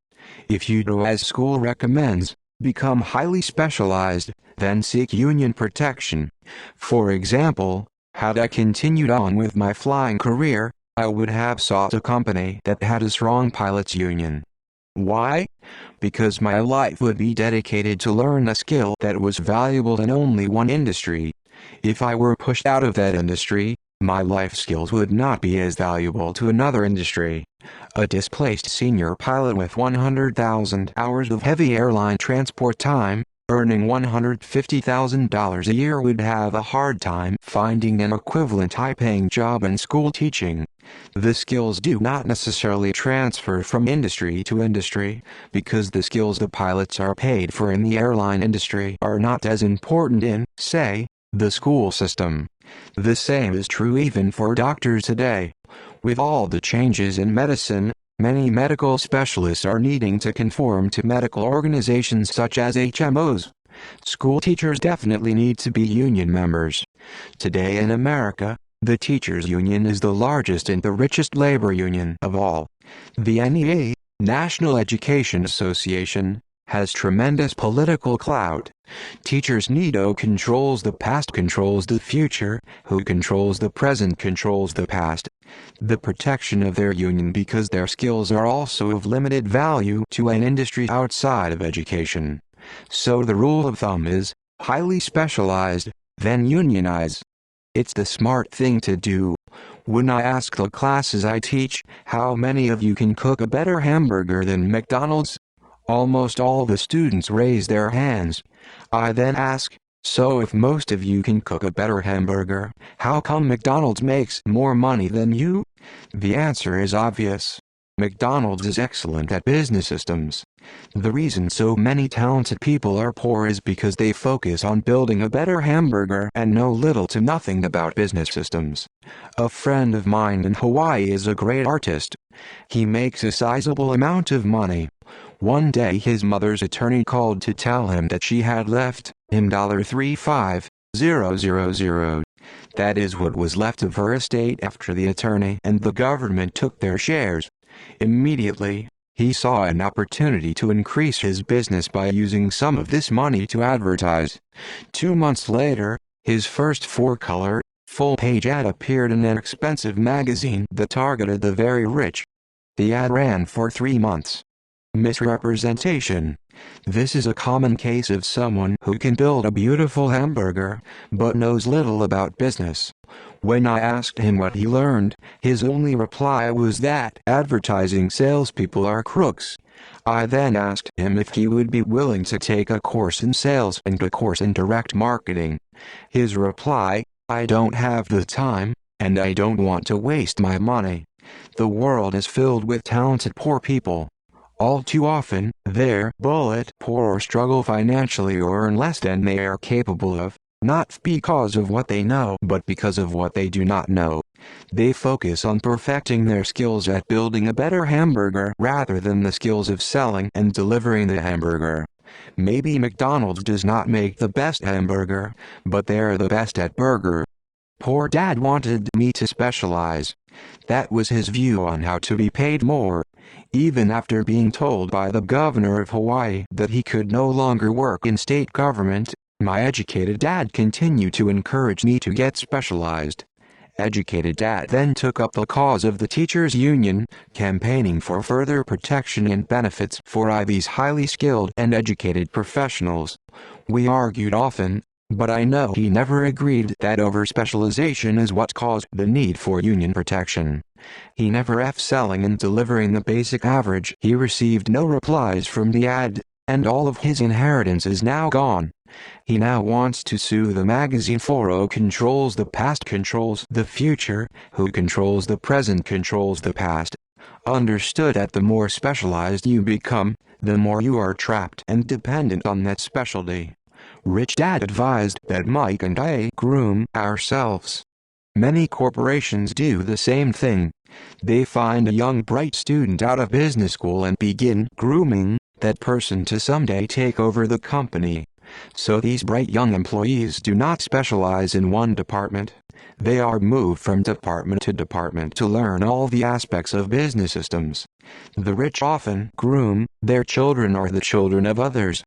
If you do as school recommends, become highly specialized, then seek union protection. For example, had I continued on with my flying career, I would have sought a company that had a strong pilots union. Why? Because my life would be dedicated to learn a skill that was valuable in only one industry. If I were pushed out of that industry, my life skills would not be as valuable to another industry. A displaced senior pilot with 100,000 hours of heavy airline transport time, earning $150,000 a year would have a hard time finding an equivalent high-paying job in school teaching. The skills do not necessarily transfer from industry to industry, because the skills the pilots are paid for in the airline industry are not as important in, say, the school system. The same is true even for doctors today. With all the changes in medicine, many medical specialists are needing to conform to medical organizations such as HMOs. School teachers definitely need to be union members. Today in America, the teachers' union is the largest and the richest labor union of all. The NEA, National Education Association, has tremendous political clout. Teachers need who controls the past controls the future, who controls the present controls the past. The protection of their union because their skills are also of limited value to an industry outside of education. So the rule of thumb is, highly specialized, then unionize. It's the smart thing to do. When I ask the classes I teach, how many of you can cook a better hamburger than McDonald's? Almost all the students raise their hands. I then ask, so if most of you can cook a better hamburger, how come McDonald's makes more money than you? The answer is obvious. McDonald's is excellent at business systems. The reason so many talented people are poor is because they focus on building a better hamburger and know little to nothing about business systems. A friend of mine in Hawaii is a great artist. He makes a sizable amount of money. One day his mother's attorney called to tell him that she had left him $35,000. That is what was left of her estate after the attorney and the government took their shares. Immediately, he saw an opportunity to increase his business by using some of this money to advertise. 2 months later, his first four-color, full-page ad appeared in an expensive magazine that targeted the very rich. The ad ran for 3 months. Misrepresentation. This is a common case of someone who can build a beautiful hamburger, but knows little about business. When I asked him what he learned, his only reply was that advertising salespeople are crooks. I then asked him if he would be willing to take a course in sales and a course in direct marketing. His reply, I don't have the time, and I don't want to waste my money. The world is filled with talented poor people. All too often, they're bullet poor or struggle financially or earn less than they are capable of, not because of what they know but because of what they do not know. They focus on perfecting their skills at building a better hamburger rather than the skills of selling and delivering the hamburger. Maybe McDonald's does not make the best hamburger, but they're the best at burger. Poor Dad wanted me to specialize. That was his view on how to be paid more. Even after being told by the governor of Hawaii that he could no longer work in state government, My educated dad continued to encourage me to get specialized. Educated dad then took up the cause of the teachers' union, campaigning for further protection and benefits for these highly skilled and educated professionals. We argued often, but I know he never agreed that over-specialization is what caused the need for union protection. He never selling and delivering the basic average. He received no replies from the ad, and all of his inheritance is now gone. He now wants to sue the magazine for who controls the past controls the future, who controls the present controls the past. Understood that the more specialized you become, the more you are trapped and dependent on that specialty. Rich Dad advised that Mike and I groom ourselves. Many corporations do the same thing. They find a young bright student out of business school and begin grooming that person to someday take over the company. So these bright young employees do not specialize in one department. They are moved from department to department to learn all the aspects of business systems. The rich often groom their children or the children of others.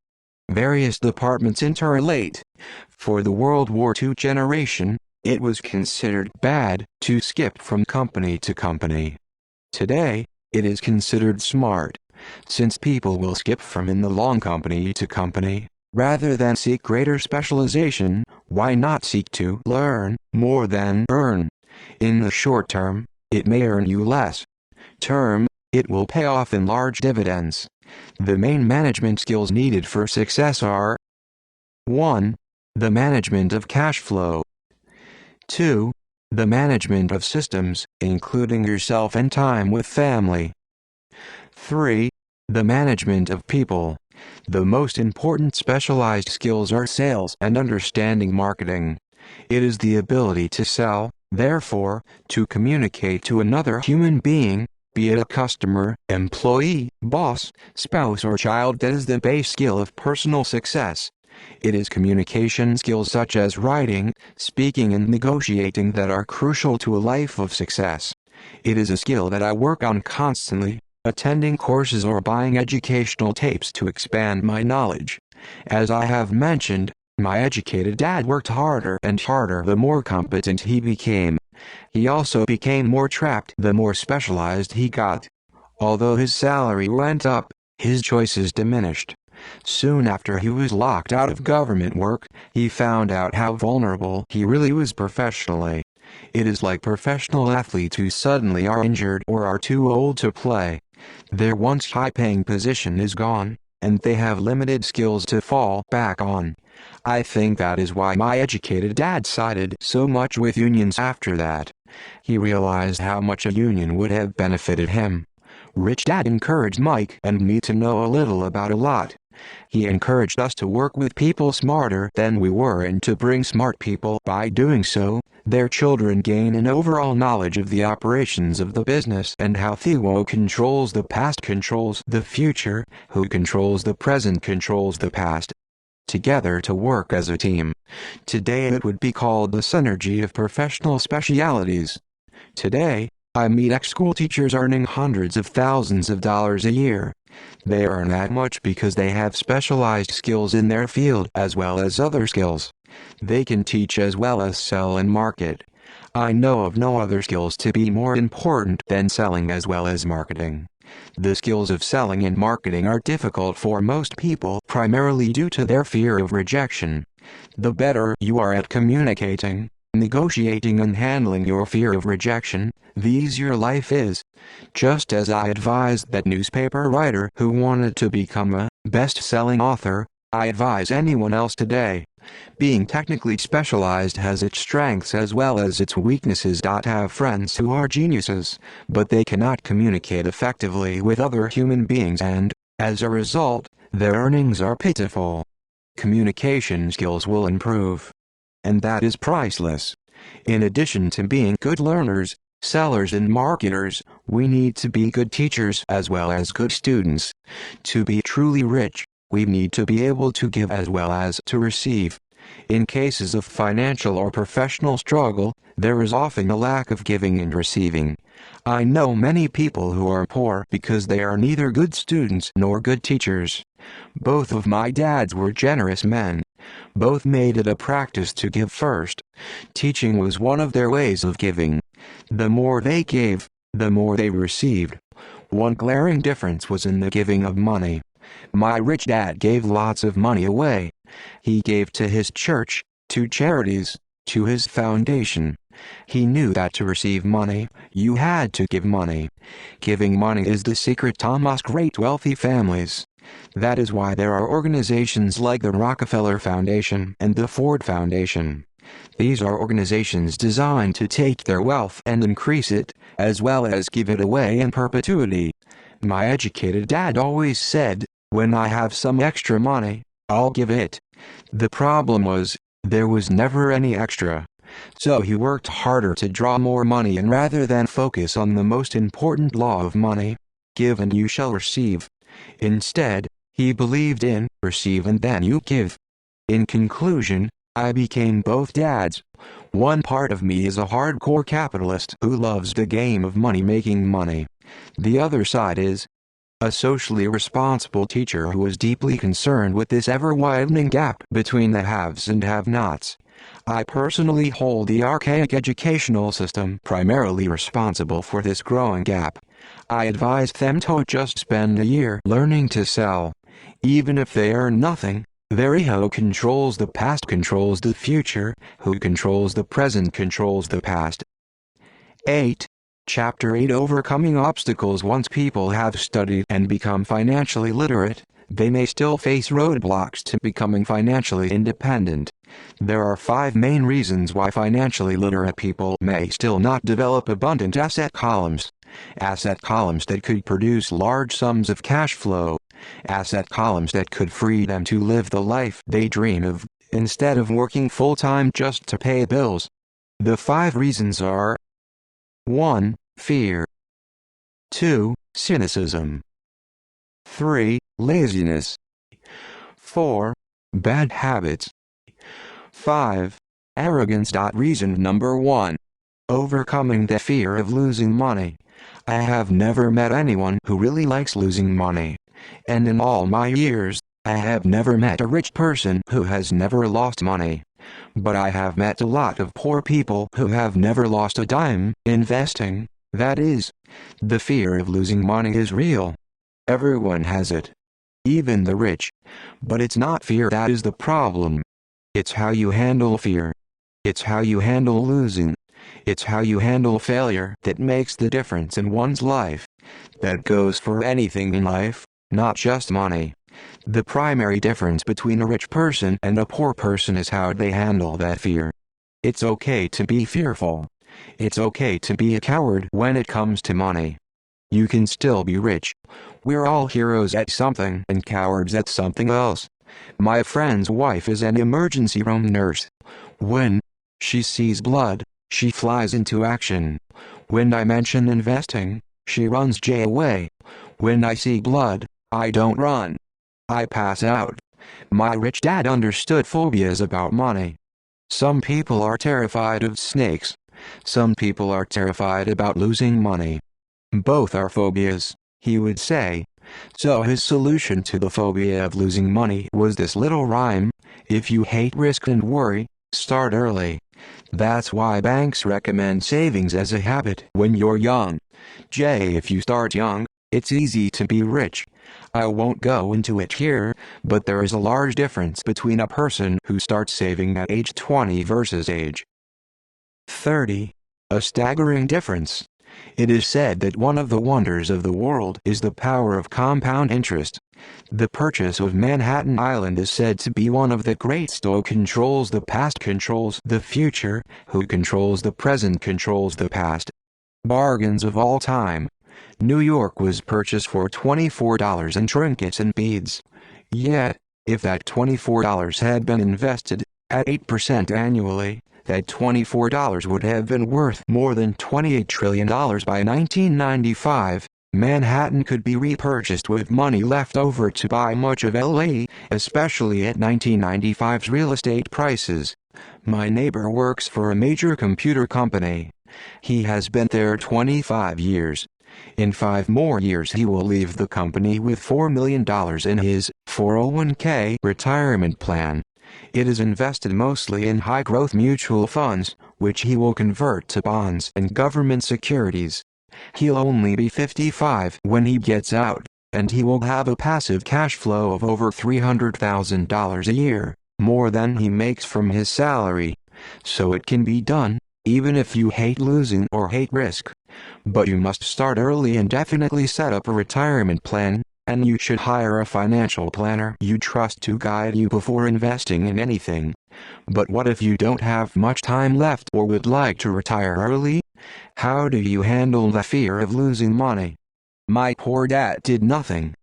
Various departments interrelate. For the World War II generation, it was considered bad to skip from company to company. Today, it is considered smart, since people will skip from in the long company to company. Rather than seek greater specialization, why not seek to learn more than earn? In the short term, it may earn you less. Term, it will pay off in large dividends. The main management skills needed for success are: 1. The management of cash flow. 2. The management of systems, including yourself and time with family. 3. The management of people. The most important specialized skills are sales and understanding marketing. It is the ability to sell, therefore, to communicate to another human being, be it a customer, employee, boss, spouse or child, that is the base skill of personal success. It is communication skills such as writing, speaking and negotiating that are crucial to a life of success. It is a skill that I work on constantly, attending courses or buying educational tapes to expand my knowledge. As I have mentioned, my educated dad worked harder and harder the more competent he became. He also became more trapped the more specialized he got. Although his salary went up, his choices diminished. Soon after he was locked out of government work, he found out how vulnerable he really was professionally. It is like professional athletes who suddenly are injured or are too old to play. Their once high-paying position is gone, and they have limited skills to fall back on. I think that is why my educated dad sided so much with unions after that. He realized how much a union would have benefited him. Rich Dad encouraged Mike and me to know a little about a lot. He encouraged us to work with people smarter than we were and to bring smart people. By doing so, their children gain an overall knowledge of the operations of the business and how who controls the past controls the future, who controls the present controls the past. Together to work as a team. Today it would be called the synergy of professional specialities. Today, I meet ex-school teachers earning hundreds of thousands of dollars a year. They earn that much because they have specialized skills in their field as well as other skills. They can teach as well as sell and market. I know of no other skills to be more important than selling as well as marketing. The skills of selling and marketing are difficult for most people primarily due to their fear of rejection. The better you are at communicating, negotiating and handling your fear of rejection, the easier life is. Just as I advised that newspaper writer who wanted to become a best-selling author, I advise anyone else today. Being technically specialized has its strengths as well as its weaknesses. Have friends who are geniuses, but they cannot communicate effectively with other human beings and, as a result, their earnings are pitiful. Communication skills will improve. And that is priceless. In addition to being good learners, sellers and marketers, we need to be good teachers as well as good students. To be truly rich, we need to be able to give as well as to receive. In cases of financial or professional struggle, there is often a lack of giving and receiving. I know many people who are poor because they are neither good students nor good teachers. Both of my dads were generous men. Both made it a practice to give first. Teaching was one of their ways of giving. The more they gave, the more they received. One glaring difference was in the giving of money. My rich dad gave lots of money away. He gave to his church, to charities, to his foundation. He knew that to receive money, you had to give money. Giving money is the secret to most great wealthy families. That is why there are organizations like the Rockefeller Foundation and the Ford Foundation. These are organizations designed to take their wealth and increase it, as well as give it away in perpetuity. My educated dad always said, "When I have some extra money, I'll give it." The problem was, there was never any extra. So he worked harder to draw more money in rather than focus on the most important law of money: give and you shall receive. Instead, he believed in receive and then you give. In conclusion, I became both dads. One part of me is a hardcore capitalist who loves the game of making money. The other side is a socially responsible teacher who is deeply concerned with this ever-widening gap between the haves and have-nots. I personally hold the archaic educational system primarily responsible for this growing gap. I advise them to just spend a year learning to sell. Even if they earn nothing, their ego controls the past, controls the future, who controls the present controls the past. 8. Chapter 8: Overcoming Obstacles. Once people have studied and become financially literate, they may still face roadblocks to becoming financially independent. There are 5 main reasons why financially literate people may still not develop abundant asset columns. Asset columns that could produce large sums of cash flow. Asset columns that could free them to live the life they dream of, instead of working full-time just to pay bills. The 5 reasons are: 1. Fear. 2. Cynicism. 3. Laziness. 4. Bad habits. 5. Arrogance. Reason number 1. Overcoming the fear of losing money. I have never met anyone who really likes losing money. And in all my years, I have never met a rich person who has never lost money. But I have met a lot of poor people who have never lost a dime investing. That is, the fear of losing money is real. Everyone has it. Even the rich. But it's not fear that is the problem. It's how you handle fear. It's how you handle losing. It's how you handle failure that makes the difference in one's life. That goes for anything in life, not just money. The primary difference between a rich person and a poor person is how they handle that fear. It's okay to be fearful. It's okay to be a coward when it comes to money. You can still be rich. We're all heroes at something and cowards at something else. My friend's wife is an emergency room nurse. When she sees blood, she flies into action. When I mention investing, she runs away. When I see blood, I don't run. I pass out. My rich dad understood phobias about money. Some people are terrified of snakes. Some people are terrified about losing money. Both are phobias, he would say. So his solution to the phobia of losing money was this little rhyme: if you hate risk and worry, start early. That's why banks recommend savings as a habit when you're young. If you start young, it's easy to be rich. I won't go into it here, but there is a large difference between a person who starts saving at age 20 versus age 30. A staggering difference. It is said that one of the wonders of the world is the power of compound interest. The purchase of Manhattan Island is said to be one of the greats. Who controls the past controls the future, who controls the present controls the past. Bargains of all time. New York was purchased for $24 in trinkets and beads. Yet, if that $24 had been invested, at 8% annually, that $24 would have been worth more than $28 trillion by 1995. Manhattan could be repurchased with money left over to buy much of LA, especially at 1995's real estate prices. My neighbor works for a major computer company. He has been there 25 years. In 5 more years he will leave the company with $4 million in his 401k retirement plan. It is invested mostly in high-growth mutual funds, which he will convert to bonds and government securities. He'll only be 55 when he gets out, and he will have a passive cash flow of over $300,000 a year, more than he makes from his salary. So it can be done, even if you hate losing or hate risk. But you must start early and definitely set up a retirement plan, and you should hire a financial planner you trust to guide you before investing in anything. But what if you don't have much time left or would like to retire early? How do you handle the fear of losing money? My poor dad did nothing.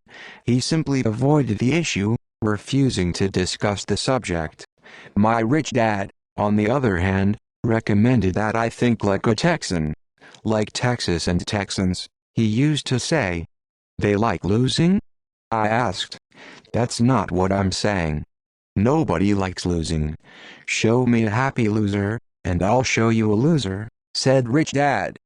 He simply avoided the issue, refusing to discuss the subject. My rich dad, on the other hand, recommended that I think like a Texan. Like Texas and Texans, he used to say. They like losing? I asked. That's not what I'm saying. Nobody likes losing. Show me a happy loser, and I'll show you a loser, said Rich Dad.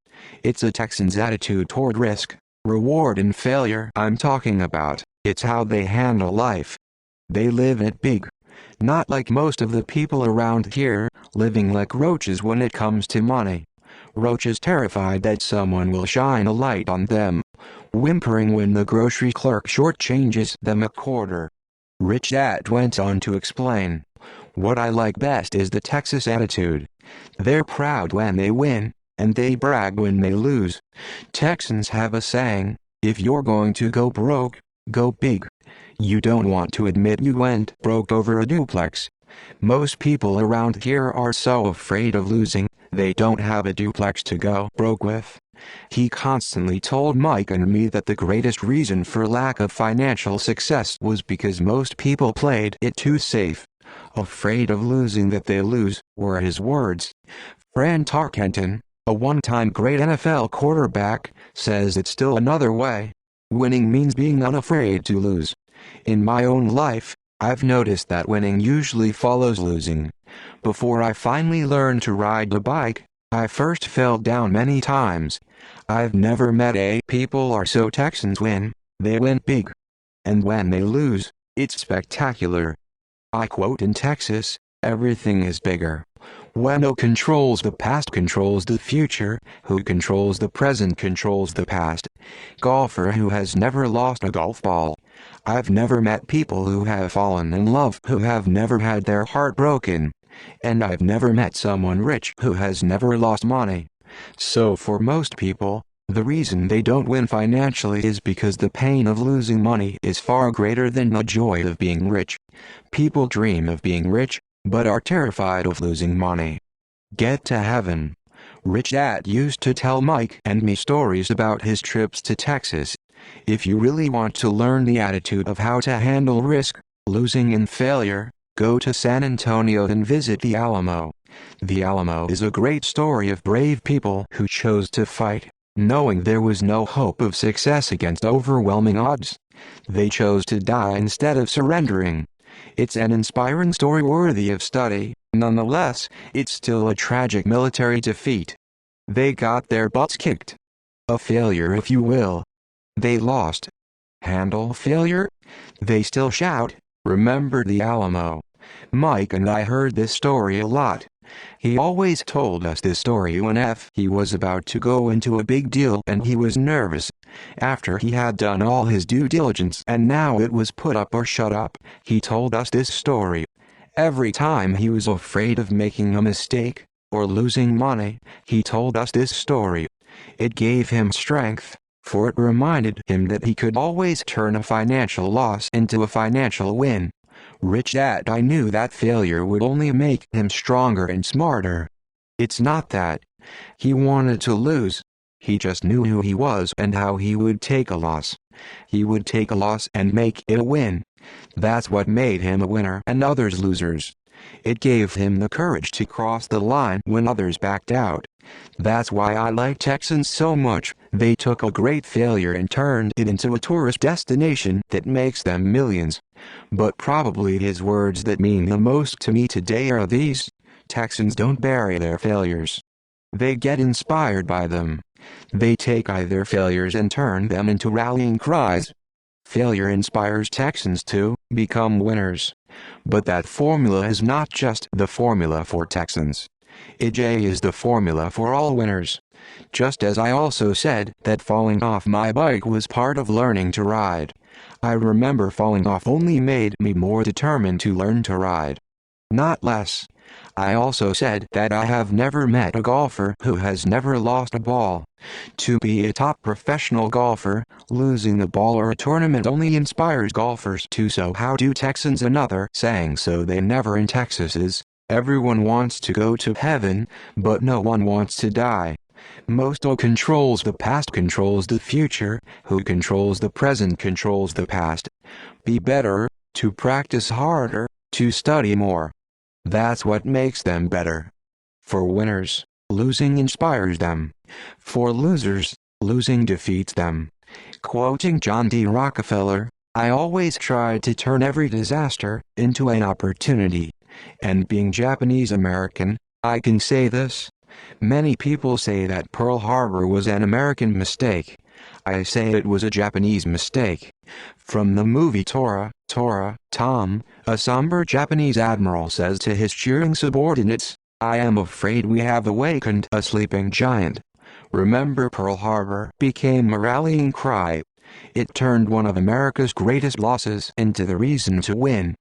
It's a Texan's attitude toward risk, reward and failure I'm talking about. It's how they handle life. They live it big. Not like most of the people around here, living like roaches when it comes to money. Roaches terrified that someone will shine a light on them, whimpering when the grocery clerk shortchanges them a quarter. Rich Dad went on to explain. What I like best is the Texas attitude. They're proud when they win, and they brag when they lose. Texans have a saying, if you're going to go broke, go big. You don't want to admit you went broke over a duplex. Most people around here are so afraid of losing, they don't have a duplex to go broke with. He constantly told Mike and me that the greatest reason for lack of financial success was because most people played it too safe. Afraid of losing that they lose, were his words. Fran Tarkenton, a one-time great NFL quarterback, says it's still another way. Winning means being unafraid to lose. In my own life, I've noticed that winning usually follows losing. Before I finally learned to ride a bike, I first fell down many times. I've never met people are so Texans win, they win big. And when they lose, it's spectacular. I quote in Texas, everything is bigger. When who controls the past controls the future, who controls the present controls the past. Golfer who has never lost a golf ball. I've never met people who have fallen in love who have never had their heart broken. And I've never met someone rich who has never lost money. So for most people, the reason they don't win financially is because the pain of losing money is far greater than the joy of being rich. People dream of being rich, but are terrified of losing money. Get to heaven. Rich Dad used to tell Mike and me stories about his trips to Texas. If you really want to learn the attitude of how to handle risk, losing and failure, go to San Antonio and visit the Alamo. The Alamo is a great story of brave people who chose to fight, knowing there was no hope of success against overwhelming odds. They chose to die instead of surrendering. It's an inspiring story worthy of study. Nonetheless, it's still a tragic military defeat. They got their butts kicked. A failure, if you will. They lost. Handle failure? They still shout, remember the Alamo. Mike and I heard this story a lot. He always told us this story when he was about to go into a big deal and he was nervous. After he had done all his due diligence and now it was put up or shut up, he told us this story. Every time he was afraid of making a mistake, or losing money, he told us this story. It gave him strength, for it reminded him that he could always turn a financial loss into a financial win. Rich Dad I knew that failure would only make him stronger and smarter. It's not that he wanted to lose. He just knew who he was and how he would take a loss. He would take a loss and make it a win. That's what made him a winner and others losers. It gave him the courage to cross the line when others backed out. That's why I like Texans so much. They took a great failure and turned it into a tourist destination that makes them millions. But probably his words that mean the most to me today are these: Texans don't bury their failures. They get inspired by them. They take their failures and turn them into rallying cries. Failure inspires Texans to become winners. But that formula is not just the formula for Texans. It is the formula for all winners. Just as I also said that falling off my bike was part of learning to ride. I remember falling off only made me more determined to learn to ride. Not less. I also said that I have never met a golfer who has never lost a ball. To be a top professional golfer, losing the ball or a tournament only inspires golfers to so how do Texans. Another saying so they never in Texas is, everyone wants to go to heaven, but no one wants to die. Most who controls the past controls the future, who controls the present controls the past. Be better, to practice harder, to study more. That's what makes them better. For winners, losing inspires them. For losers, losing defeats them. Quoting John D. Rockefeller, I always try to turn every disaster into an opportunity. And being Japanese American, I can say this. Many people say that Pearl Harbor was an American mistake. I say it was a Japanese mistake. From the movie Tora, Tom, a somber Japanese admiral says to his cheering subordinates, I am afraid we have awakened a sleeping giant. Remember, Pearl Harbor became a rallying cry. It turned one of America's greatest losses into the reason to win.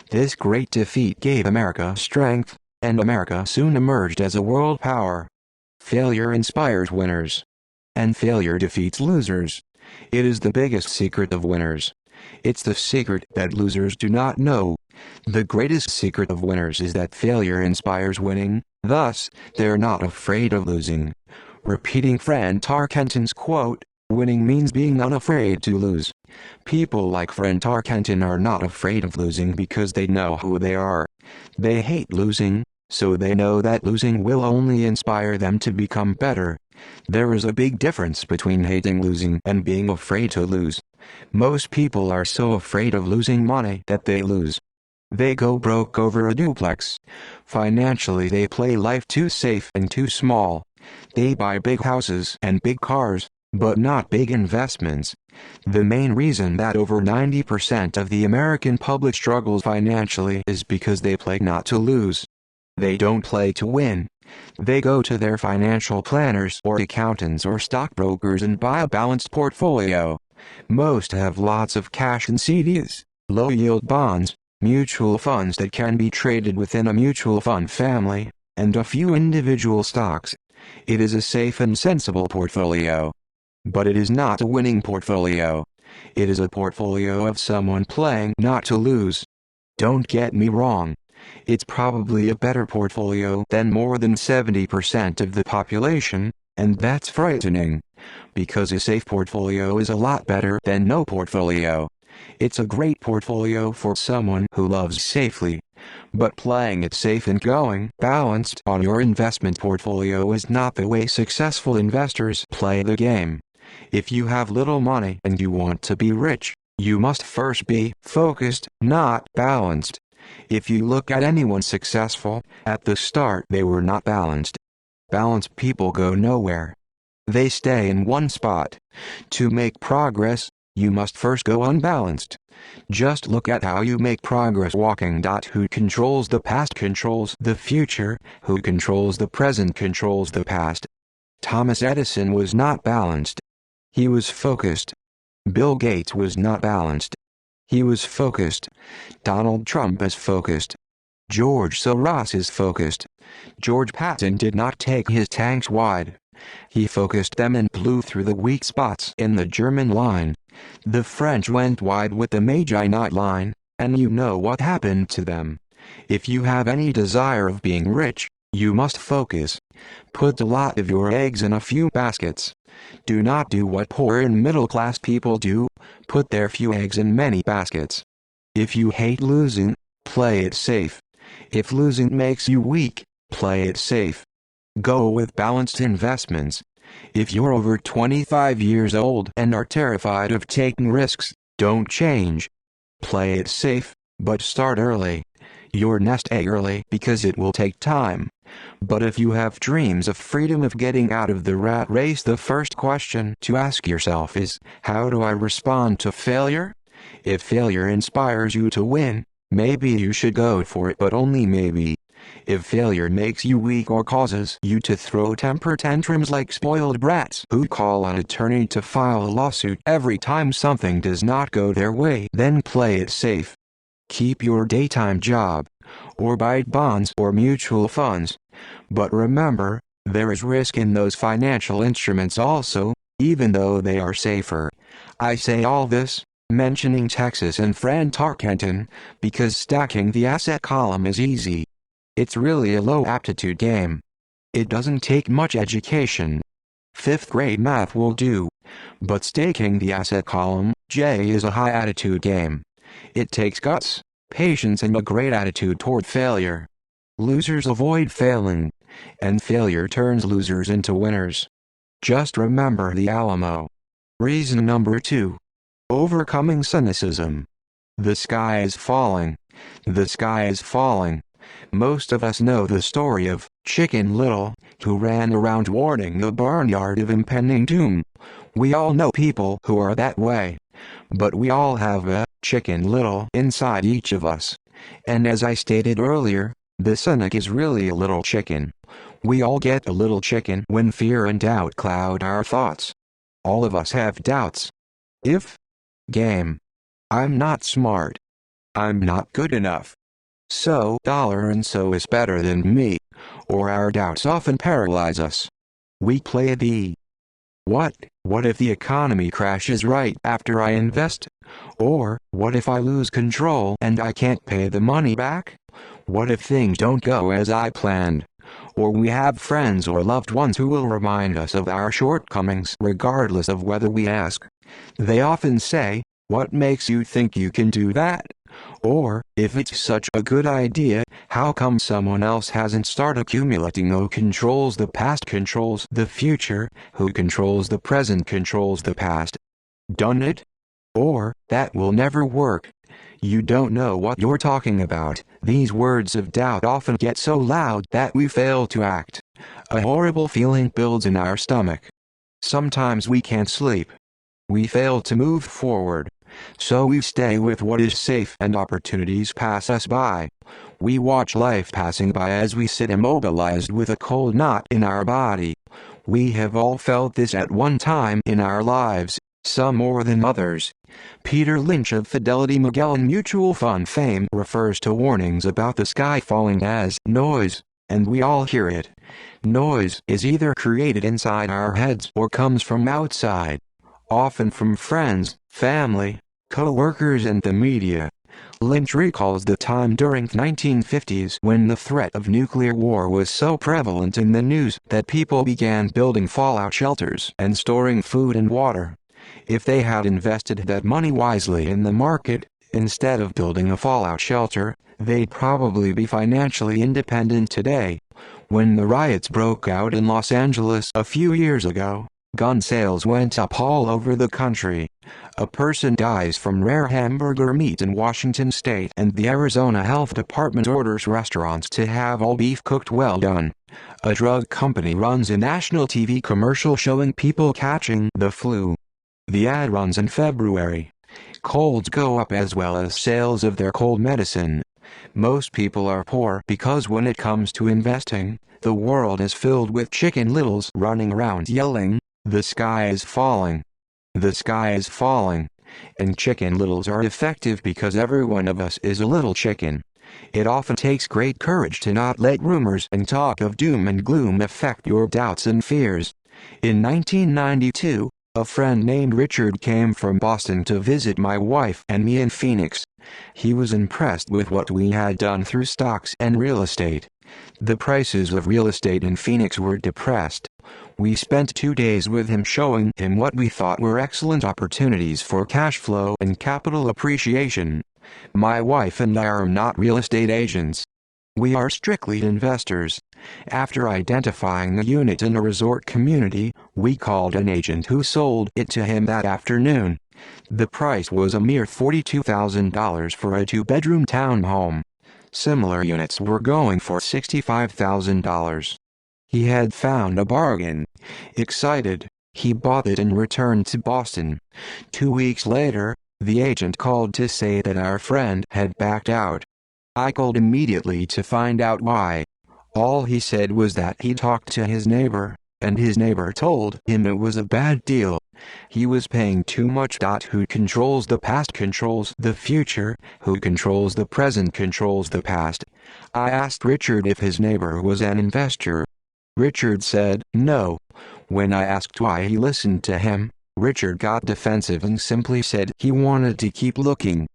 This great defeat gave America strength, and America soon emerged as a world power. Failure inspires winners. And failure defeats losers. It is the biggest secret of winners. It's the secret that losers do not know. The greatest secret of winners is that failure inspires winning, thus, they're not afraid of losing. Repeating Fran Tarkenton's quote, winning means being unafraid to lose. People like Fran Tarkenton are not afraid of losing because they know who they are. They hate losing, so they know that losing will only inspire them to become better. There is a big difference between hating losing and being afraid to lose. Most people are so afraid of losing money that they lose. They go broke over a duplex. Financially, they play life too safe and too small. They buy big houses and big cars, but not big investments. The main reason that over 90% of the American public struggles financially is because they play not to lose. They don't play to win. They go to their financial planners or accountants or stockbrokers and buy a balanced portfolio. Most have lots of cash and CDs, low-yield bonds, mutual funds that can be traded within a mutual fund family, and a few individual stocks. It is a safe and sensible portfolio. But it is not a winning portfolio. It is a portfolio of someone playing not to lose. Don't get me wrong. It's probably a better portfolio than more than 70% of the population, and that's frightening. Because a safe portfolio is a lot better than no portfolio. It's a great portfolio for someone who loves safely. But playing it safe and going balanced on your investment portfolio is not the way successful investors play the game. If you have little money and you want to be rich, you must first be focused, not balanced. If you look at anyone successful, at the start they were not balanced. Balanced people go nowhere. They stay in one spot. To make progress, you must first go unbalanced. Just look at how you make progress walking. Who controls the past controls the future, who controls the present controls the past. Thomas Edison was not balanced. He was focused. Bill Gates was not balanced. He was focused. Donald Trump is focused. George Soros is focused. George Patton did not take his tanks wide. He focused them and blew through the weak spots in the German line. The French went wide with the Maginot Line, and you know what happened to them. If you have any desire of being rich, you must focus. Put a lot of your eggs in a few baskets. Do not do what poor and middle-class people do, put their few eggs in many baskets. If you hate losing, play it safe. If losing makes you weak, play it safe. Go with balanced investments. If you're over 25 years old and are terrified of taking risks, don't change. Play it safe, but start early. Your nest egg early because it will take time. But if you have dreams of freedom of getting out of the rat race, the first question to ask yourself is, how do I respond to failure? If failure inspires you to win, Maybe you should go for it, but only maybe. If failure makes you weak or causes you to throw temper tantrums like spoiled brats who call an attorney to file a lawsuit every time something does not go their way, then play it safe. Keep your daytime job, or buy bonds or mutual funds. But remember, there is risk in those financial instruments also, even though they are safer. I say all this, mentioning Texas and Fran Tarkenton, because stacking the asset column is easy. It's really a low-aptitude game. It doesn't take much education. 5th grade math will do. But staking the asset column, J, is a high-attitude game. It takes guts, patience, and a great attitude toward failure. Losers avoid failing, and failure turns losers into winners. Just remember the Alamo. Reason number 2. Overcoming cynicism. The sky is falling. The sky is falling. Most of us know the story of Chicken Little, who ran around warning the barnyard of impending doom. We all know people who are that way. But we all have a Chicken Little inside each of us. And as I stated earlier, the cynic is really a little chicken. We all get a little chicken when fear and doubt cloud our thoughts. All of us have doubts. If game. I'm not smart. I'm not good enough. So $and-so is better than me. Or our doubts often paralyze us. We play the what if the economy crashes right after I invest? Or, what if I lose control and I can't pay the money back? What if things don't go as I planned? Or we have friends or loved ones who will remind us of our shortcomings regardless of whether we ask. They often say, "What makes you think you can do that?" Or, "If it's such a good idea, how come someone else hasn't started accumulating?" Who controls the past controls the future, who controls the present controls the past. Done it? Or, "That will never work. You don't know what you're talking about." These words of doubt often get so loud that we fail to act. A horrible feeling builds in our stomach. Sometimes we can't sleep. We fail to move forward. So we stay with what is safe and opportunities pass us by. We watch life passing by as we sit immobilized with a cold knot in our body. We have all felt this at one time in our lives, some more than others. Peter Lynch of Fidelity Magellan Mutual Fund fame refers to warnings about the sky falling as noise, and we all hear it. Noise is either created inside our heads or comes from outside, often from friends, family, co-workers, and the media. Lynch recalls the time during the 1950s when the threat of nuclear war was so prevalent in the news that people began building fallout shelters and storing food and water. If they had invested that money wisely in the market, instead of building a fallout shelter, they'd probably be financially independent today. When the riots broke out in Los Angeles a few years ago, gun sales went up all over the country. A person dies from rare hamburger meat in Washington state, and the Arizona Health Department orders restaurants to have all beef cooked well done. A drug company runs a national TV commercial showing people catching the flu. The ad runs in February. Colds go up as well as sales of their cold medicine. Most people are poor because when it comes to investing, the world is filled with Chicken Littles running around yelling, "The sky is falling. The sky is falling." And Chicken Littles are effective because every one of us is a little chicken. It often takes great courage to not let rumors and talk of doom and gloom affect your doubts and fears. In 1992, a friend named Richard came from Boston to visit my wife and me in Phoenix. He was impressed with what we had done through stocks and real estate. The prices of real estate in Phoenix were depressed. We spent 2 days with him showing him what we thought were excellent opportunities for cash flow and capital appreciation. My wife and I are not real estate agents. We are strictly investors. After identifying a unit in a resort community, we called an agent who sold it to him that afternoon. The price was a mere $42,000 for a 2-bedroom townhome. Similar units were going for $65,000. He had found a bargain. Excited, he bought it and returned to Boston. 2 weeks later, The agent called to say that our friend had backed out. I called immediately to find out why. All he said was that he talked to his neighbor, and his neighbor told him it was a bad deal. He was paying too much. Who controls the past controls the future, who controls the present controls the past. I asked Richard if his neighbor was an investor. Richard said no. When I asked why he listened to him, Richard got defensive and simply said he wanted to keep looking.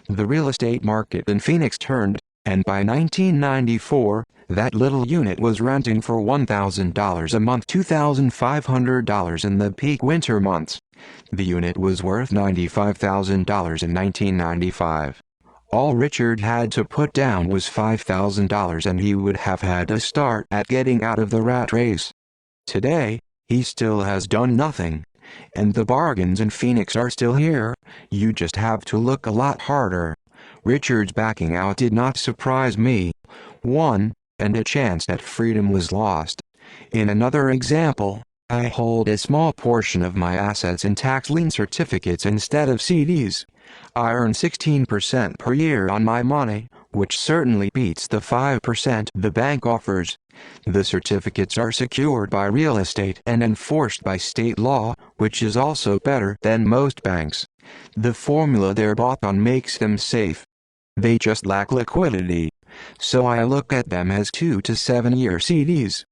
The real estate market in Phoenix turned, and by 1994, that little unit was renting for $1,000 a month, $2,500 in the peak winter months. The unit was worth $95,000 in 1995. All Richard had to put down was $5,000 and he would have had a start at getting out of the rat race. Today, he still has done nothing. And the bargains in Phoenix are still here, you just have to look a lot harder. Richard's backing out did not surprise me. And a chance at freedom was lost. In another example, I hold a small portion of my assets in tax lien certificates instead of CDs. I earn 16% per year on my money, which certainly beats the 5% the bank offers. The certificates are secured by real estate and enforced by state law, which is also better than most banks. The formula they're bought on makes them safe. They just lack liquidity. So I look at them as 2 to 7 year CDs.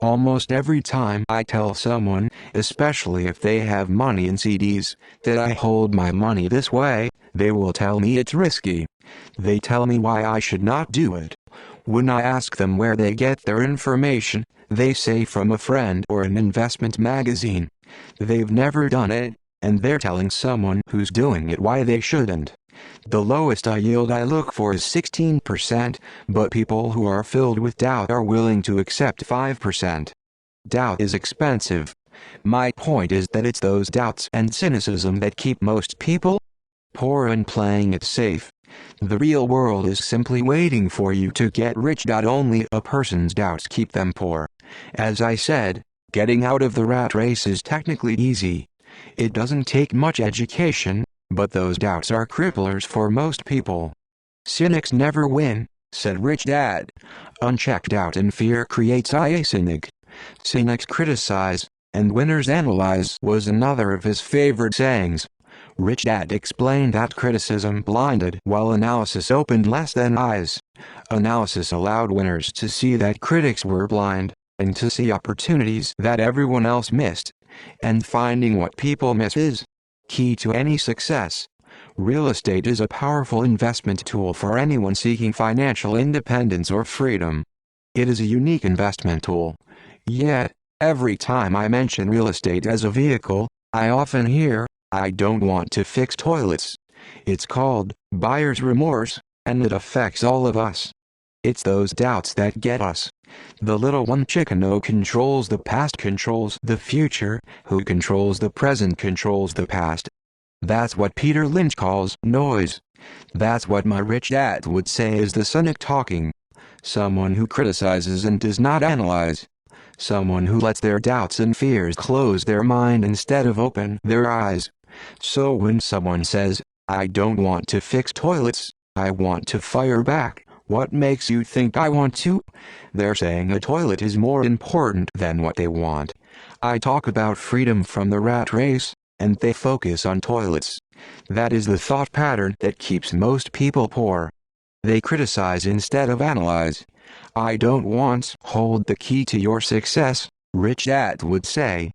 Almost every time I tell someone, especially if they have money in CDs, that I hold my money this way, they will tell me it's risky. They tell me why I should not do it. When I ask them where they get their information, they say from a friend or an investment magazine. They've never done it, and they're telling someone who's doing it why they shouldn't. The lowest yield I look for is 16%, but people who are filled with doubt are willing to accept 5%. Doubt is expensive. My point is that it's those doubts and cynicism that keep most people poor and playing it safe. The real world is simply waiting for you to get rich. Only a person's doubts keep them poor. As I said, getting out of the rat race is technically easy. It doesn't take much education, but those doubts are cripplers for most people. Cynics never win, said Rich Dad. Unchecked doubt and fear creates a cynic. Cynics criticize, and winners analyze was another of his favorite sayings. Rich Dad explained that criticism blinded while analysis opened less than eyes. Analysis allowed winners to see that critics were blind, and to see opportunities that everyone else missed. And finding what people miss is key to any success. Real estate is a powerful investment tool for anyone seeking financial independence or freedom. It is a unique investment tool. Yet, every time I mention real estate as a vehicle, I often hear, "I don't want to fix toilets." It's called buyer's remorse, and it affects all of us. It's those doubts that get us. The little one chicken who controls the past controls the future, who controls the present controls the past. That's what Peter Lynch calls noise. That's what my rich dad would say is the cynic talking. Someone who criticizes and does not analyze. Someone who lets their doubts and fears close their mind instead of open their eyes. So when someone says, "I don't want to fix toilets, I want to fire back," what makes you think I want to? They're saying a toilet is more important than what they want. I talk about freedom from the rat race, and they focus on toilets. That is the thought pattern that keeps most people poor. They criticize instead of analyze. "I don't want hold the key to your success," Rich Dad would say.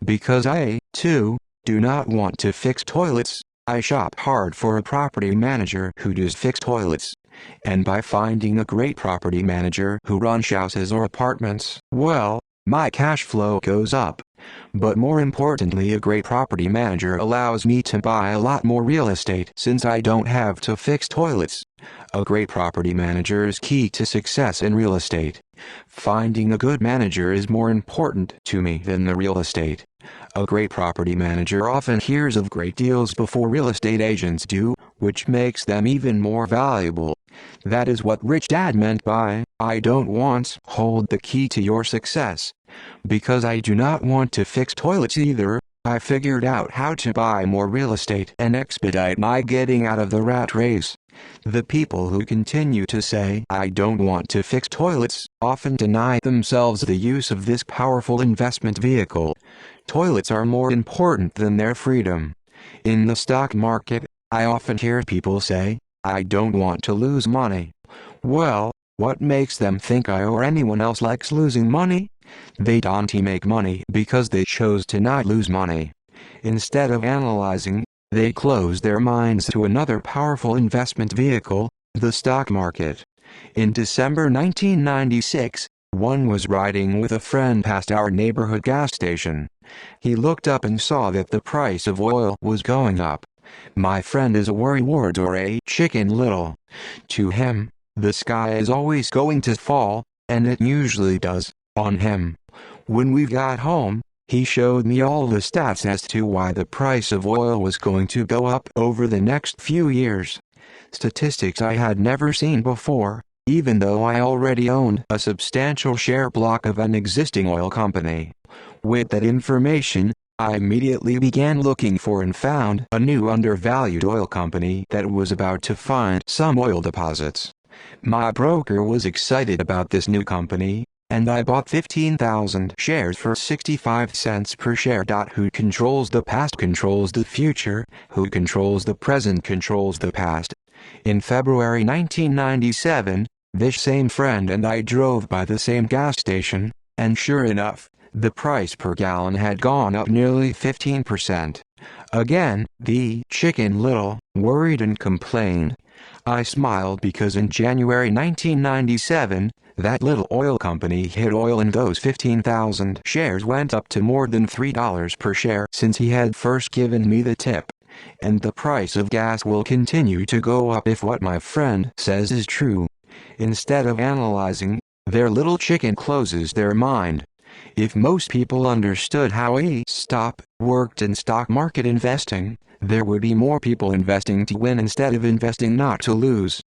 Because I, too, do not want to fix toilets, I shop hard for a property manager who does fix toilets. And by finding a great property manager who runs houses or apartments, well, my cash flow goes up. But more importantly, a great property manager allows me to buy a lot more real estate since I don't have to fix toilets. A great property manager is key to success in real estate. Finding a good manager is more important to me than the real estate. A great property manager often hears of great deals before real estate agents do, which makes them even more valuable. That is what Rich Dad meant by, "I don't want hold the key to your success." Because I do not want to fix toilets either, I figured out how to buy more real estate and expedite my getting out of the rat race. The people who continue to say I don't want to fix toilets often deny themselves the use of this powerful investment vehicle. Toilets are more important than their freedom. In the stock market, I often hear people say, I don't want to lose money. Well, what makes them think I or anyone else likes losing money? They don't make money because they chose to not lose money. Instead of analyzing, they close their minds to another powerful investment vehicle, the stock market. In December 1996, one was riding with a friend past our neighborhood gas station. He looked up and saw that the price of oil was going up. My friend is a worrywart or a Chicken Little. To him, the sky is always going to fall, and it usually does, on him. When we got home, he showed me all the stats as to why the price of oil was going to go up over the next few years. Statistics I had never seen before, even though I already owned a substantial share block of an existing oil company. With that information, I immediately began looking for and found a new undervalued oil company that was about to find some oil deposits. My broker was excited about this new company, and I bought 15,000 shares for 65 cents per share. Who controls the past controls the future, who controls the present controls the past. In February 1997, this same friend and I drove by the same gas station, and sure enough, the price per gallon had gone up nearly 15%. Again, the Chicken Little worried and complained. I smiled because in January 1997, that little oil company hit oil and those 15,000 shares went up to more than $3 per share since he had first given me the tip. And the price of gas will continue to go up if what my friend says is true. Instead of analyzing, their little chicken closes their mind. If most people understood how a stop worked in stock market investing, there would be more people investing to win instead of investing not to lose.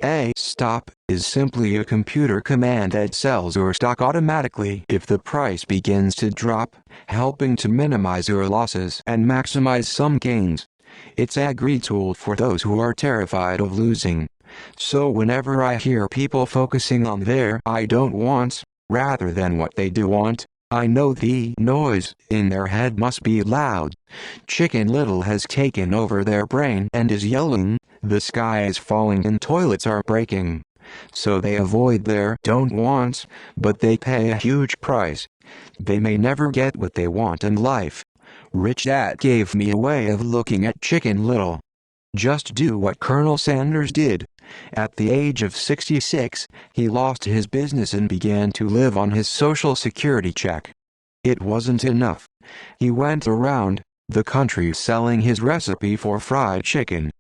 A stop is simply a computer command that sells your stock automatically if the price begins to drop, helping to minimize your losses and maximize some gains. It's a great tool for those who are terrified of losing. So whenever I hear people focusing on their I don't wants, rather than what they do want, I know the noise in their head must be loud. Chicken Little has taken over their brain and is yelling, the sky is falling and toilets are breaking. So they avoid their don't wants, but they pay a huge price. They may never get what they want in life. Rich Dad gave me a way of looking at Chicken Little. Just do what Colonel Sanders did. At the age of 66, he lost his business and began to live on his Social Security check. It wasn't enough. He went around the country selling his recipe for fried chicken.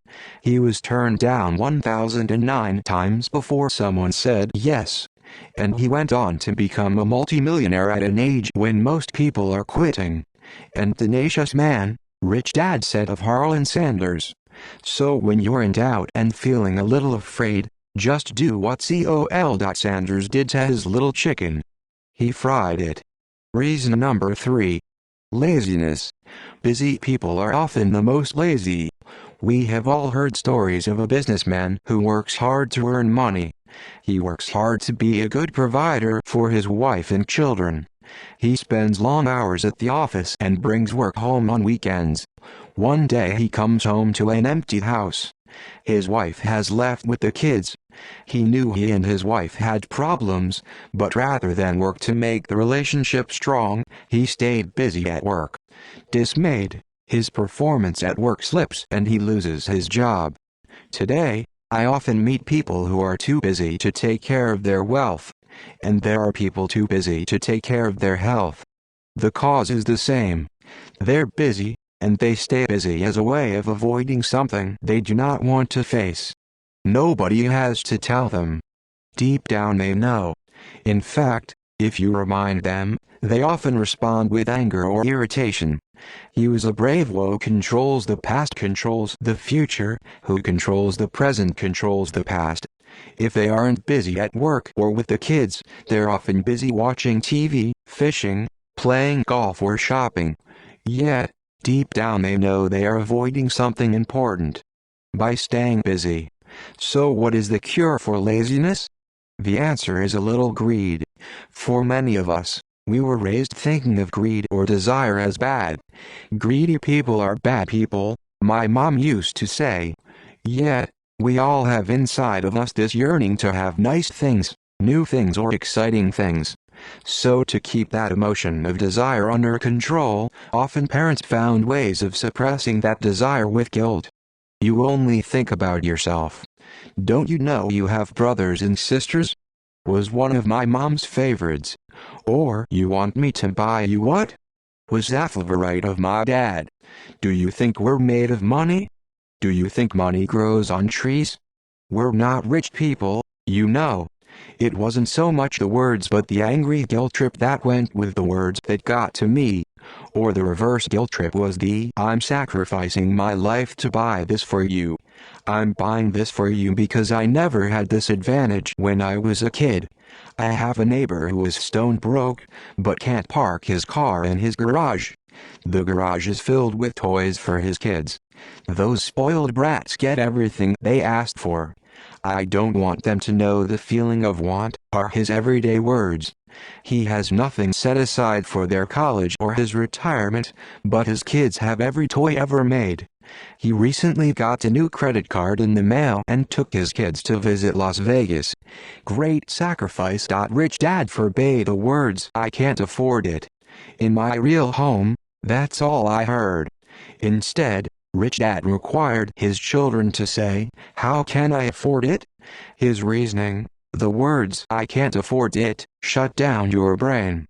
He was turned down 1,009 times before someone said yes. And he went on to become a multimillionaire at an age when most people are quitting. And tenacious man, Rich Dad said of Harlan Sanders. So when you're in doubt and feeling a little afraid, just do what Col. Sanders did to his little chicken. He fried it. Reason number 3. Laziness. Busy people are often the most lazy. We have all heard stories of a businessman who works hard to earn money. He works hard to be a good provider for his wife and children. He spends long hours at the office and brings work home on weekends. One day he comes home to an empty house. His wife has left with the kids. He knew he and his wife had problems, but rather than work to make the relationship strong, he stayed busy at work. Dismayed, his performance at work slips and he loses his job. Today, I often meet people who are too busy to take care of their wealth, and there are people too busy to take care of their health. The cause is the same. They're busy, and they stay busy as a way of avoiding something they do not want to face. Nobody has to tell them. Deep down they know. In fact, if you remind them, they often respond with anger or irritation. He was a brave who controls the past controls the future, who controls the present controls the past. If they aren't busy at work or with the kids, they're often busy watching TV, fishing, playing golf or shopping. Yet, Deep down they know they are avoiding something important by staying busy. So what is the cure for laziness? The answer is a little greed. For many of us, we were raised thinking of greed or desire as bad. Greedy people are bad people, my mom used to say. Yet, we all have inside of us this yearning to have nice things, new things or exciting things. So to keep that emotion of desire under control, often parents found ways of suppressing that desire with guilt. You only think about yourself. Don't you know you have brothers and sisters? Was one of my mom's favorites. Or, you want me to buy you what? Was that favorite of my dad. Do you think we're made of money? Do you think money grows on trees? We're not rich people, you know. It wasn't so much the words but the angry guilt trip that went with the words that got to me. Or the reverse guilt trip was the I'm sacrificing my life to buy this for you. I'm buying this for you because I never had this advantage when I was a kid. I have a neighbor who is stone broke, but can't park his car in his garage. The garage is filled with toys for his kids. Those spoiled brats get everything they asked for. I don't want them to know the feeling of want, are his everyday words. He has nothing set aside for their college or his retirement, but his kids have every toy ever made. He recently got a new credit card in the mail and took his kids to visit Las Vegas. Great sacrifice. Rich dad forbade the words I can't afford it. In my real home, that's all I heard. Instead, rich dad required his children to say, how can I afford it? His reasoning, the words I can't afford it, shut down your brain.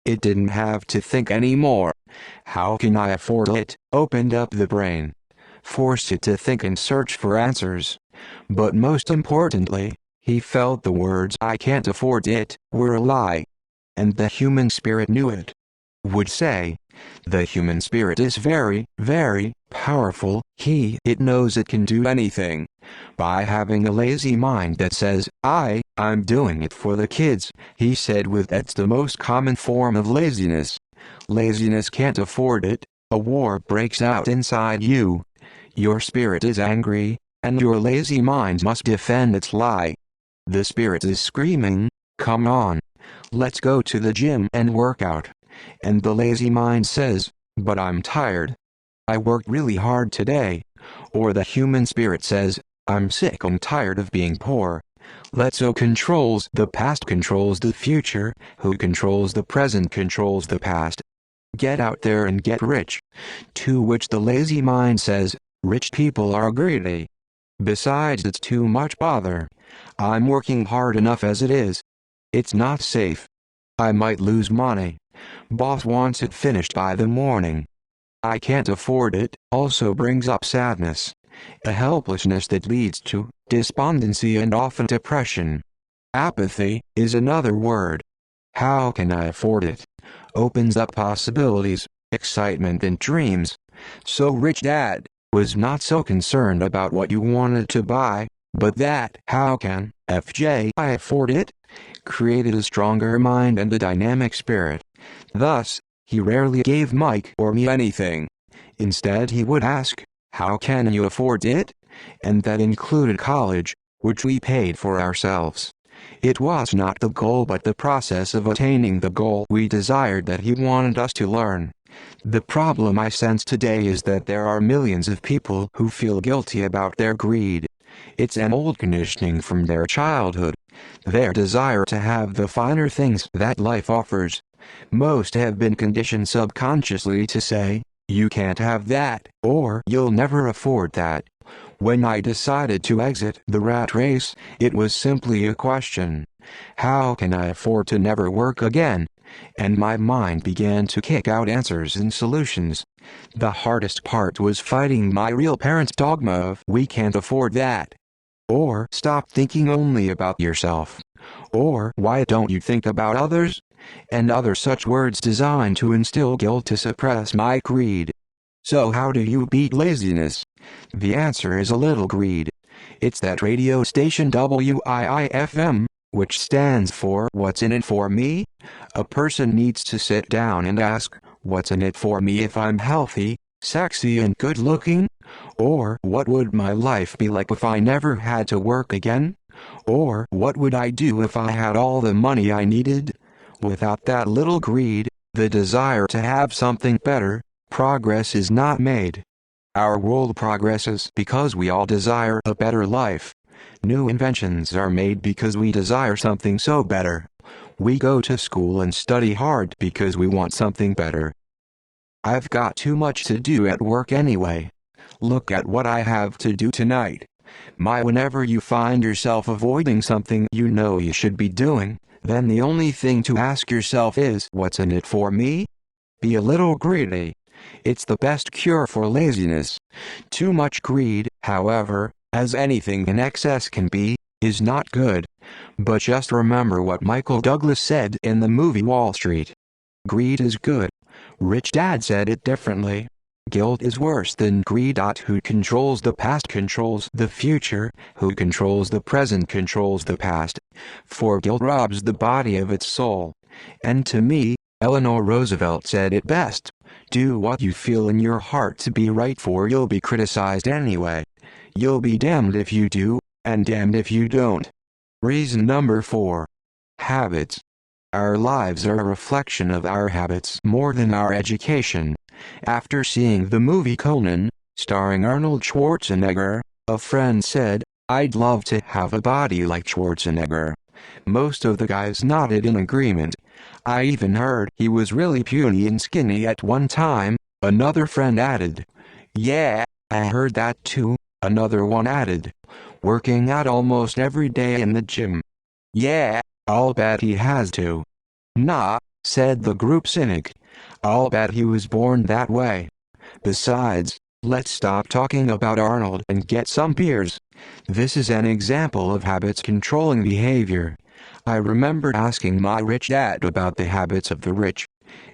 It didn't have to think anymore. How can I afford it? Opened up the brain. Forced it to think and search for answers. But most importantly, he felt the words I can't afford it were a lie. And the human spirit knew it. Would say, the human spirit is very, very powerful. It knows it can do anything. By having a lazy mind that says, I'm doing it for the kids, he said that's the most common form of laziness. Laziness can't afford it. A war breaks out inside you. Your spirit is angry, and your lazy mind must defend its lie. The spirit is screaming, come on. Let's go to the gym and work out. And the lazy mind says, but I'm tired. I worked really hard today. Or the human spirit says, I'm sick and tired of being poor. Who controls the past controls the future, who controls the present controls the past. Get out there and get rich. To which the lazy mind says, rich people are greedy. Besides, it's too much bother. I'm working hard enough as it is. It's not safe. I might lose money. Boss wants it finished by the morning. I can't afford it, also brings up sadness. A helplessness that leads to despondency and often depression. Apathy is another word. How can I afford it? Opens up possibilities, excitement and dreams. So rich dad was not so concerned about what you wanted to buy, but that how can I afford it? Created a stronger mind and a dynamic spirit. Thus, he rarely gave Mike or me anything. Instead he would ask, how can you afford it? And that included college, which we paid for ourselves. It was not the goal but the process of attaining the goal we desired that he wanted us to learn. The problem I sense today is that there are millions of people who feel guilty about their greed. It's an old conditioning from their childhood. Their desire to have the finer things that life offers. Most have been conditioned subconsciously to say, you can't have that, or you'll never afford that. When I decided to exit the rat race, it was simply a question. How can I afford to never work again? And my mind began to kick out answers and solutions. The hardest part was fighting my real parents' dogma of we can't afford that. Or stop thinking only about yourself. Or why don't you think about others? And other such words designed to instill guilt to suppress my greed. So how do you beat laziness? The answer is a little greed. It's that radio station WIIFM, which stands for What's in it for me? A person needs to sit down and ask, what's in it for me if I'm healthy, sexy and good looking? Or what would my life be like if I never had to work again? Or what would I do if I had all the money I needed? Without that little greed, the desire to have something better, progress is not made. Our world progresses because we all desire a better life. New inventions are made because we desire something so better. We go to school and study hard because we want something better. I've got too much to do at work anyway. Look at what I have to do tonight. Whenever you find yourself avoiding something you know you should be doing, then the only thing to ask yourself is, what's in it for me? Be a little greedy. It's the best cure for laziness. Too much greed, however, as anything in excess can be, is not good. But just remember what Michael Douglas said in the movie Wall Street. Greed is good. Rich Dad said it differently. Guilt is worse than greed. Who controls the past controls the future, who controls the present controls the past. For guilt robs the body of its soul. And to me, Eleanor Roosevelt said it best. Do what you feel in your heart to be right, for you'll be criticized anyway. You'll be damned if you do, and damned if you don't. Reason number 4. Habits. Our lives are a reflection of our habits more than our education. After seeing the movie Conan, starring Arnold Schwarzenegger, a friend said, "I'd love to have a body like Schwarzenegger." Most of the guys nodded in agreement. I even heard he was really puny and skinny at one time. Another friend added, "Yeah, I heard that too." Another one added, "Working out almost every day in the gym." "Yeah, I'll bet he has to." "Nah," said the group cynic. "I'll bet he was born that way." Besides, let's stop talking about Arnold and get some beers. This is an example of habits controlling behavior. I remember asking my rich dad about the habits of the rich.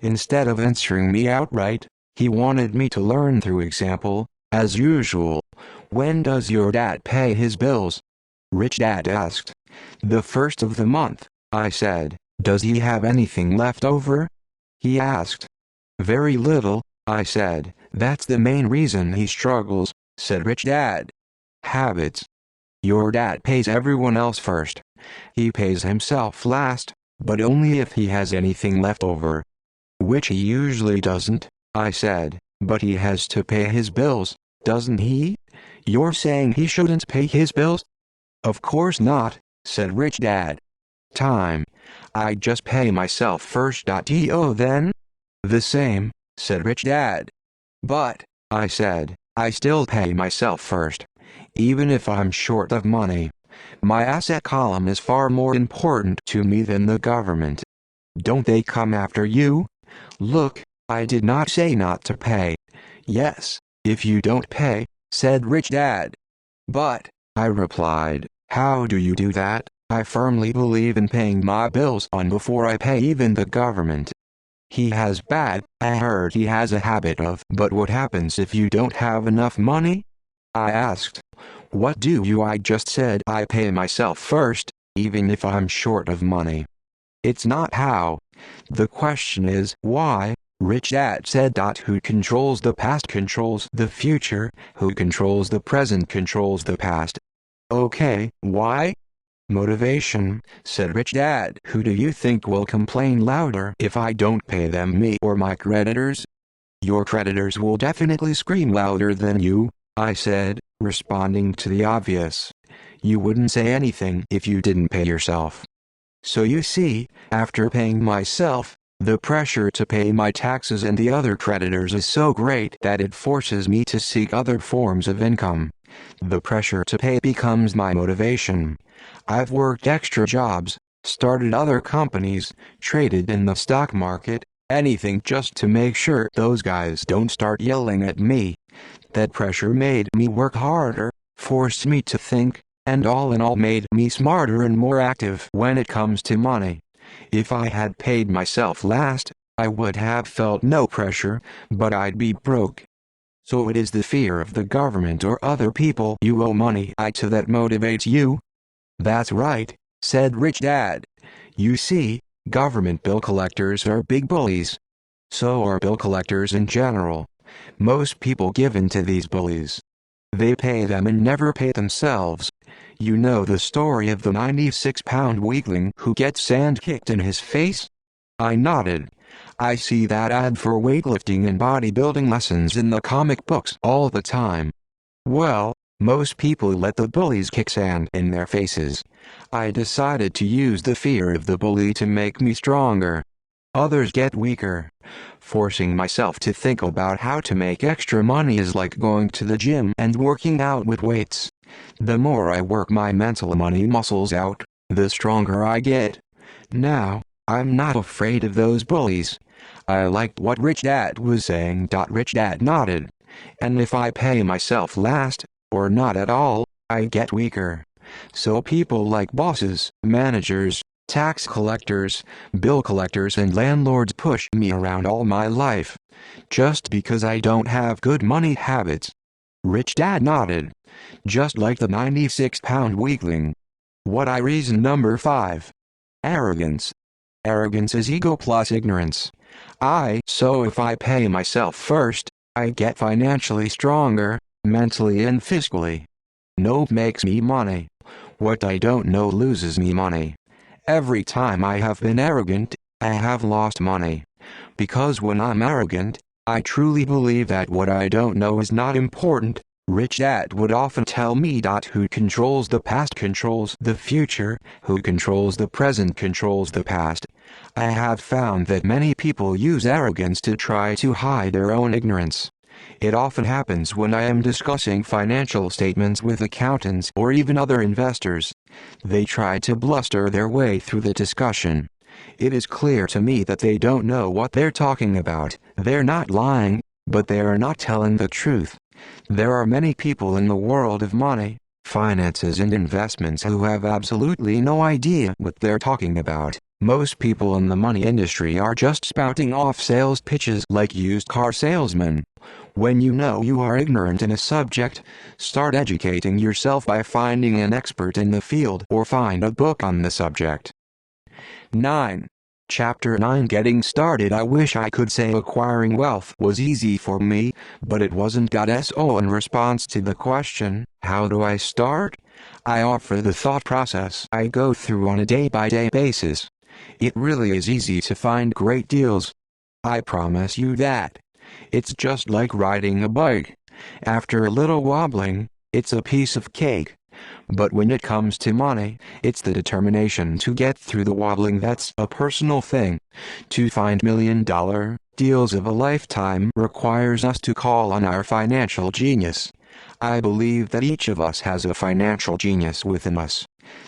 Instead of answering me outright, he wanted me to learn through example. As usual, "When does your dad pay his bills?" Rich Dad asked. "The first of the month," I said. "Does he have anything left over?" He asked. "Very little," I said. "That's the main reason he struggles," said Rich Dad. Habits. Your dad pays everyone else first. He pays himself last, but only if he has anything left over. Which he usually doesn't, I said. "But he has to pay his bills, doesn't he?" "You're saying he shouldn't pay his bills?" "Of course not," said Rich Dad. Time. "I just pay myself first. Do then?" "The same," said Rich Dad. "But," I said, "I still pay myself first. Even if I'm short of money. My asset column is far more important to me than the government." "Don't they come after you?" "Look, I did not say not to pay." "Yes, if you don't pay," said Rich Dad. "But," I replied, "how do you do that? I firmly believe in paying my bills on before I pay even the government." "He has bad, I heard he has a habit of." "But what happens if you don't have enough money?" I asked. "What do you? I just said I pay myself first, even if I'm short of money." "It's not how. The question is why." Rich Dad said. "Who controls the past controls the future, who controls the present controls the past." "Okay, why?" "Motivation," said Rich Dad. "Who do you think will complain louder if I don't pay them, me or my creditors?" "Your creditors will definitely scream louder than you," I said, responding to the obvious. "You wouldn't say anything if you didn't pay yourself." So you see, after paying myself, the pressure to pay my taxes and the other creditors is so great that it forces me to seek other forms of income. The pressure to pay becomes my motivation. I've worked extra jobs, started other companies, traded in the stock market, anything just to make sure those guys don't start yelling at me. That pressure made me work harder, forced me to think, and all in all made me smarter and more active when it comes to money. If I had paid myself last, I would have felt no pressure, but I'd be broke. So it is the fear of the government or other people you owe money to that motivates you? "That's right," said Rich Dad. "You see, government bill collectors are big bullies. So are bill collectors in general. Most people give in to these bullies. They pay them and never pay themselves. You know the story of the 96-pound weakling who gets sand kicked in his face? I nodded. I see that ad for weightlifting and bodybuilding lessons in the comic books all the time. Well, most people let the bullies kick sand in their faces. I decided to use the fear of the bully to make me stronger. Others get weaker. Forcing myself to think about how to make extra money is like going to the gym and working out with weights. The more I work my mental money muscles out, the stronger I get. Now, I'm not afraid of those bullies. I liked what Rich Dad was saying. Rich Dad nodded. And if I pay myself last, or not at all, I get weaker. So people like bosses, managers, tax collectors, bill collectors and landlords push me around all my life. Just because I don't have good money habits. Rich Dad nodded. Just like the 96-pound weakling. What I reason number 5. Arrogance. Arrogance is ego plus ignorance. So if I pay myself first, I get financially stronger, mentally and fiscally. Know makes me money. What I don't know loses me money. Every time I have been arrogant, I have lost money. Because when I'm arrogant, I truly believe that what I don't know is not important. Rich Dad would often tell me who controls the past controls the future, who controls the present controls the past. I have found that many people use arrogance to try to hide their own ignorance. It often happens when I am discussing financial statements with accountants or even other investors. They try to bluster their way through the discussion. It is clear to me that they don't know what they're talking about. They're not lying, but they are not telling the truth. There are many people in the world of money, finances and investments who have absolutely no idea what they're talking about. Most people in the money industry are just spouting off sales pitches like used car salesmen. When you know you are ignorant in a subject, start educating yourself by finding an expert in the field or find a book on the subject. 9. Chapter 9 Getting Started. I wish I could say acquiring wealth was easy for me, but it wasn't. So in response to the question, how do I start? I offer the thought process I go through on a day-by-day basis. It really is easy to find great deals. I promise you that. It's just like riding a bike. After a little wobbling, it's a piece of cake. But when it comes to money, it's the determination to get through the wobbling that's a personal thing. To find million-dollar deals of a lifetime requires us to call on our financial genius. I believe that each of us has a financial genius within us.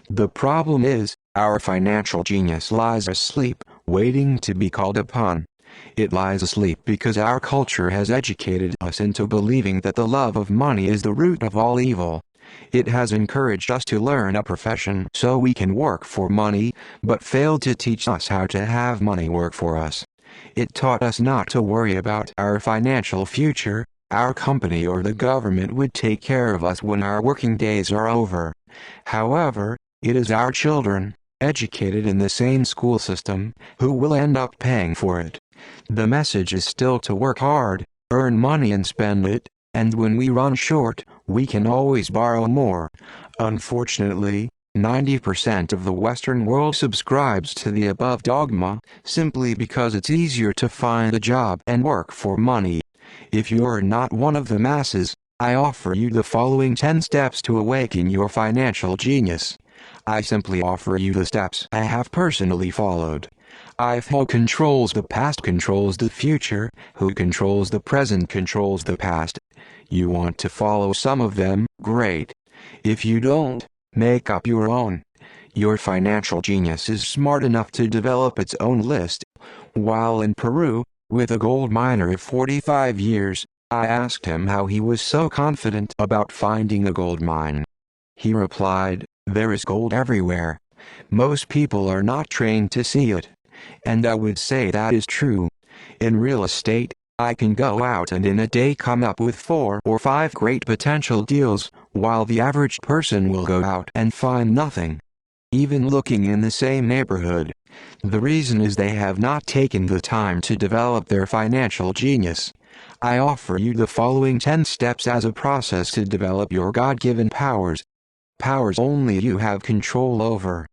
The problem is, our financial genius lies asleep, waiting to be called upon. It lies asleep because our culture has educated us into believing that the love of money is the root of all evil. It has encouraged us to learn a profession so we can work for money, but failed to teach us how to have money work for us. It taught us not to worry about our financial future. Our company or the government would take care of us when our working days are over. However, it is our children, educated in the same school system, who will end up paying for it. The message is still to work hard, earn money and spend it, and when we run short, we can always borrow more. Unfortunately, 90% of the Western world subscribes to the above dogma, simply because it's easier to find a job and work for money. If you're not one of the masses, I offer you the following 10 steps to awaken your financial genius. I simply offer you the steps I have personally followed. Who controls the past controls the future, who controls the present controls the past. You want to follow some of them? Great. If you don't, make up your own. Your financial genius is smart enough to develop its own list. While in Peru, with a gold miner of 45 years, I asked him how he was so confident about finding a gold mine. He replied, "There is gold everywhere. Most people are not trained to see it." And I would say that is true. In real estate, I can go out and in a day come up with 4 or 5 great potential deals, while the average person will go out and find nothing. Even looking in the same neighborhood. The reason is they have not taken the time to develop their financial genius. I offer you the following 10 steps as a process to develop your God-given powers. Powers only you have control over.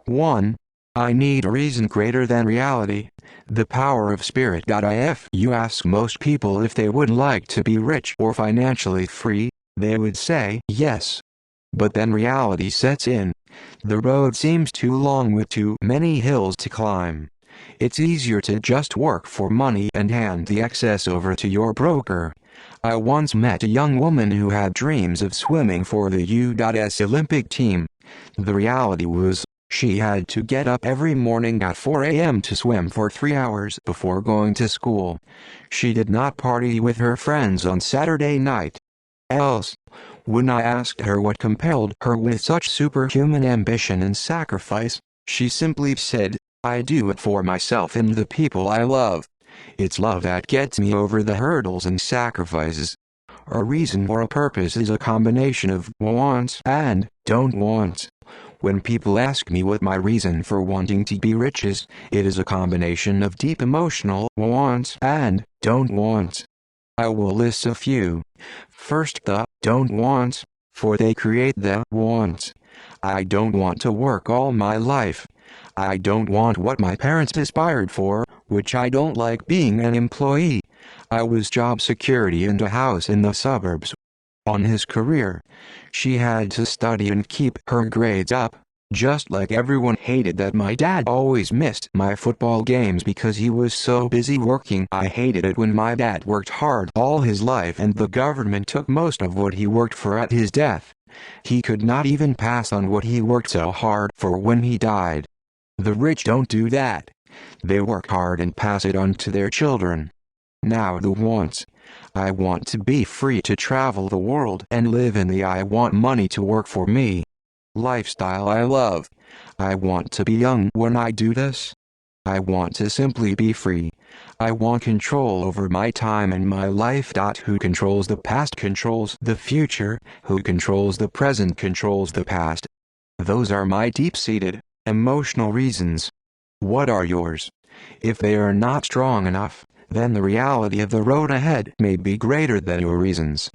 1. I need a reason greater than reality. The power of spirit. If you ask most people if they would like to be rich or financially free, they would say yes. But then reality sets in. The road seems too long with too many hills to climb. It's easier to just work for money and hand the excess over to your broker. I once met a young woman who had dreams of swimming for the U.S. Olympic team. The reality was, she had to get up every morning at 4 a.m. to swim for 3 hours before going to school. She did not party with her friends on Saturday night. Else, when I asked her what compelled her with such superhuman ambition and sacrifice, she simply said, I do it for myself and the people I love. It's love that gets me over the hurdles and sacrifices. A reason or a purpose is a combination of wants and don't want. When people ask me what my reason for wanting to be rich is, it is a combination of deep emotional wants and don't want. I will list a few. First, the don't wants, for they create the wants. I don't want to work all my life. I don't want what my parents aspired for, which I don't like being an employee. I was job security and a house in the suburbs. On his career, she had to study and keep her grades up. Just like everyone hated that my dad always missed my football games because he was so busy working. I hated it when my dad worked hard all his life and the government took most of what he worked for at his death. He could not even pass on what he worked so hard for when he died. The rich don't do that. They work hard and pass it on to their children. Now the wants. I want to be free to travel the world and live in the I want money to work for me lifestyle I love. I want to be young when I do this. I want to simply be free. I want control over my time and my life. Who controls the past controls the future, who controls the present controls the past. Those are my deep-seated, emotional reasons. What are yours? If they are not strong enough, then the reality of the road ahead may be greater than your reasons.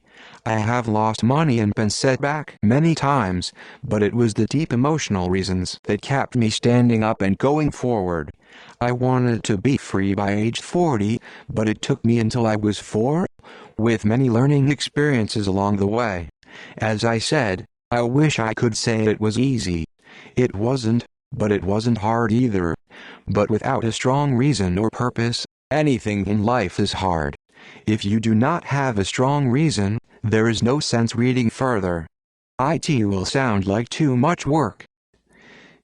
I have lost money and been set back many times, but it was the deep emotional reasons that kept me standing up and going forward. I wanted to be free by age 40, but it took me until I was 4, with many learning experiences along the way. As I said, I wish I could say it was easy. It wasn't, but it wasn't hard either. But without a strong reason or purpose, anything in life is hard. If you do not have a strong reason, there is no sense reading further. It will sound like too much work.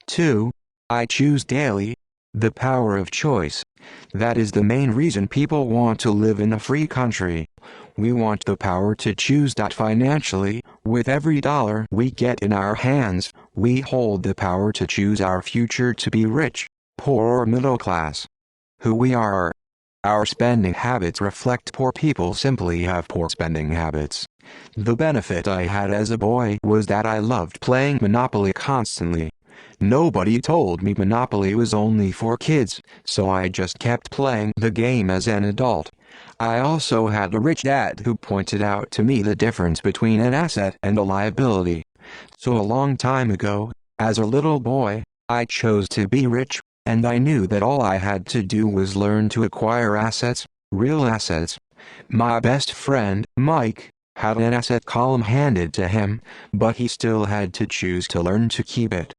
2. I choose daily. The power of choice. That is the main reason people want to live in a free country. We want the power to choose. Financially, with every dollar we get in our hands, we hold the power to choose our future, to be rich, poor or middle class. Who we are. Our spending habits reflect poor people simply have poor spending habits. The benefit I had as a boy was that I loved playing Monopoly constantly. Nobody told me Monopoly was only for kids, so I just kept playing the game as an adult. I also had a rich dad who pointed out to me the difference between an asset and a liability. So a long time ago, as a little boy, I chose to be rich. And I knew that all I had to do was learn to acquire assets, real assets. My best friend, Mike, had an asset column handed to him, but he still had to choose to learn to keep it.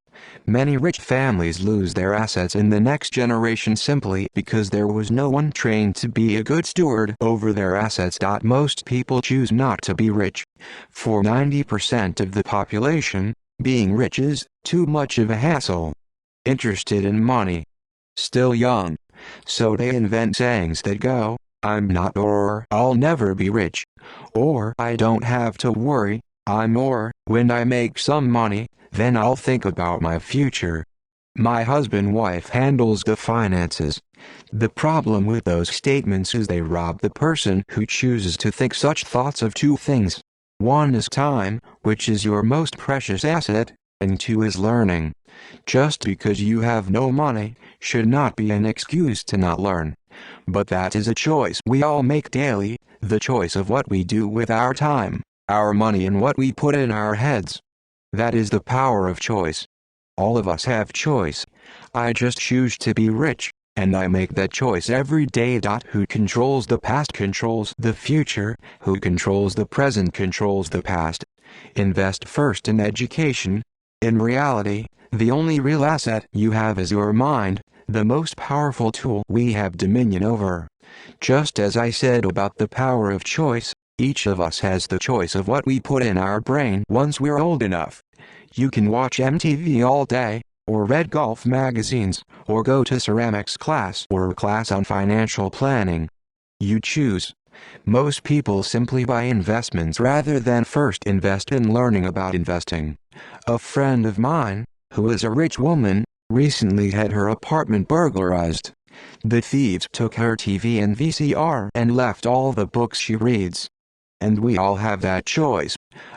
Many rich families lose their assets in the next generation simply because there was no one trained to be a good steward over their assets. Most people choose not to be rich. For 90% of the population, being rich is too much of a hassle. Interested in money. Still young. So they invent sayings that go, I'm not, or I'll never be rich, or I don't have to worry, or when I make some money, then I'll think about my future. My husband-wife handles the finances. The problem with those statements is they rob the person who chooses to think such thoughts of two things. One is time, which is your most precious asset, and 2 is learning. Just because you have no money, should not be an excuse to not learn. But that is a choice we all make daily, the choice of what we do with our time, our money, and what we put in our heads. That is the power of choice. All of us have choice. I just choose to be rich, and I make that choice every day. Who controls the past controls the future, who controls the present controls the past. Invest first in education. In reality, the only real asset you have is your mind, the most powerful tool we have dominion over. Just as I said about the power of choice, each of us has the choice of what we put in our brain once we're old enough. You can watch MTV all day, or read golf magazines, or go to ceramics class or a class on financial planning. You choose. Most people simply buy investments rather than first invest in learning about investing. A friend of mine, who is a rich woman, recently had her apartment burglarized. The thieves took her TV and VCR and left all the books she reads. And we all have that choice.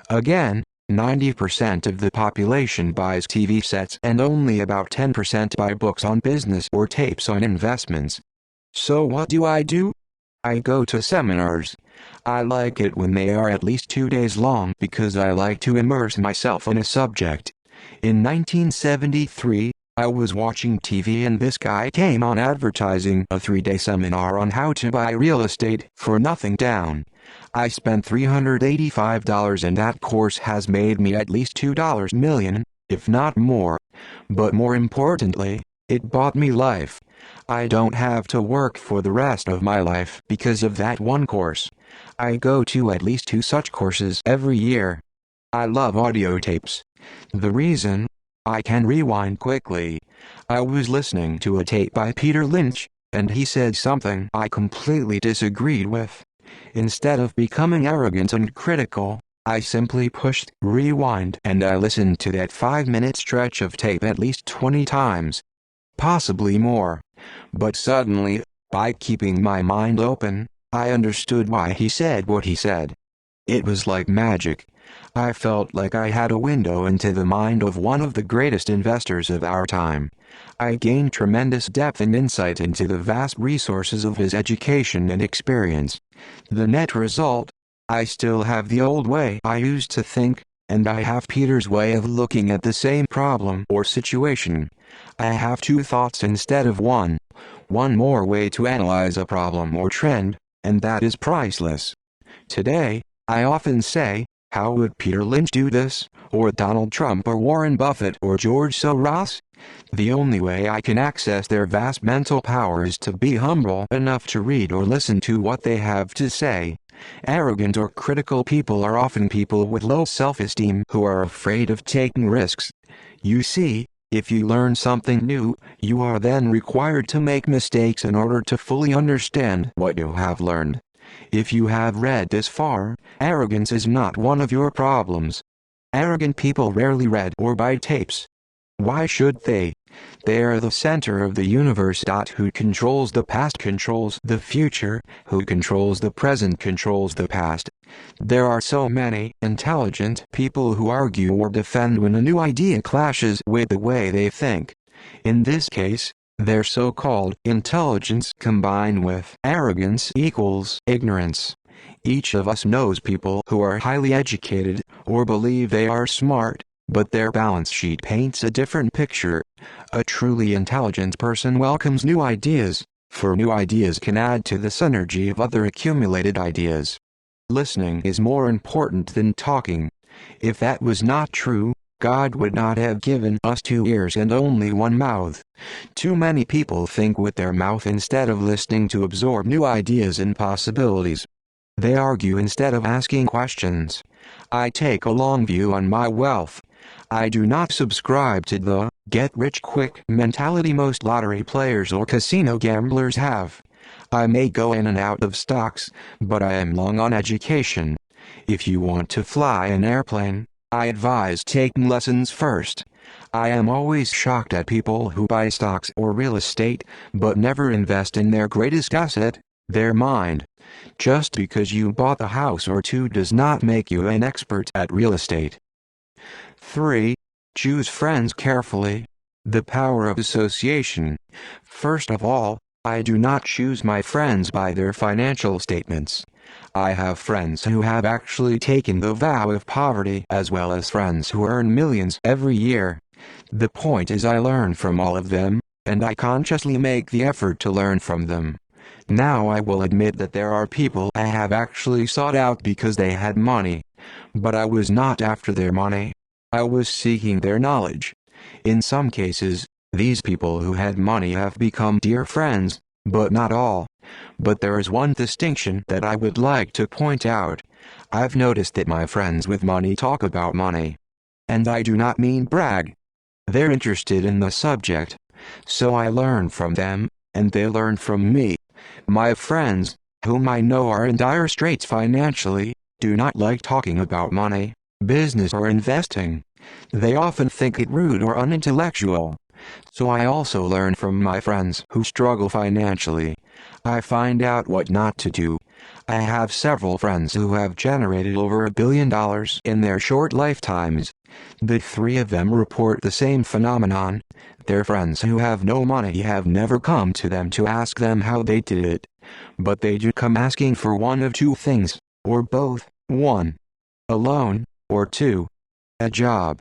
Again, 90% of the population buys TV sets and only about 10% buy books on business or tapes on investments. So what do? I go to seminars. I like it when they are at least 2 days long because I like to immerse myself in a subject. In 1973, I was watching TV and this guy came on advertising a 3-day seminar on how to buy real estate for nothing down. I spent $385 and that course has made me at least $2 million, if not more. But more importantly, it bought me life. I don't have to work for the rest of my life because of that one course. I go to at least 2 such courses every year. I love audio tapes. The reason? I can rewind quickly. I was listening to a tape by Peter Lynch, and he said something I completely disagreed with. Instead of becoming arrogant and critical, I simply pushed rewind and I listened to that 5-minute stretch of tape at least 20 times. Possibly more. But suddenly, by keeping my mind open, I understood why he said what he said. It was like magic. I felt like I had a window into the mind of one of the greatest investors of our time. I gained tremendous depth and insight into the vast resources of his education and experience. The net result? I still have the old way I used to think, and I have Peter's way of looking at the same problem or situation. I have 2 thoughts instead of one. One more way to analyze a problem or trend, and that is priceless. Today, I often say, how would Peter Lynch do this, or Donald Trump or Warren Buffett or George Soros? The only way I can access their vast mental power is to be humble enough to read or listen to what they have to say. Arrogant or critical people are often people with low self-esteem who are afraid of taking risks. You see, if you learn something new, you are then required to make mistakes in order to fully understand what you have learned. If you have read this far, arrogance is not one of your problems. Arrogant people rarely read or buy tapes. Why should they? They are the center of the universe. Who controls the past controls the future, who controls the present controls the past. There are so many intelligent people who argue or defend when a new idea clashes with the way they think. In this case, their so-called intelligence combined with arrogance equals ignorance. Each of us knows people who are highly educated, or believe they are smart, but their balance sheet paints a different picture. A truly intelligent person welcomes new ideas, for new ideas can add to the synergy of other accumulated ideas. Listening is more important than talking. If that was not true, God would not have given us 2 ears and only 1 mouth. Too many people think with their mouth instead of listening to absorb new ideas and possibilities. They argue instead of asking questions. I take a long view on my wealth. I do not subscribe to the get-rich-quick mentality most lottery players or casino gamblers have. I may go in and out of stocks, but I am long on education. If you want to fly an airplane, I advise taking lessons first. I am always shocked at people who buy stocks or real estate, but never invest in their greatest asset, their mind. Just because you bought a house or 2 does not make you an expert at real estate. 3. Choose friends carefully. The power of association. First of all, I do not choose my friends by their financial statements. I have friends who have actually taken the vow of poverty as well as friends who earn millions every year. The point is I learn from all of them, and I consciously make the effort to learn from them. Now I will admit that there are people I have actually sought out because they had money. But I was not after their money. I was seeking their knowledge. In some cases, these people who had money have become dear friends, but not all. But there is one distinction that I would like to point out. I've noticed that my friends with money talk about money. And I do not mean brag. They're interested in the subject. So I learn from them, and they learn from me. My friends, whom I know are in dire straits financially, do not like talking about money, business or investing. They often think it rude or unintellectual. So I also learn from my friends who struggle financially. I find out what not to do. I have several friends who have generated over $1 billion in their short lifetimes. The three of them report the same phenomenon. Their friends who have no money have never come to them to ask them how they did it. But they do come asking for one of two things, or both: 1. A loan, or 2. A job.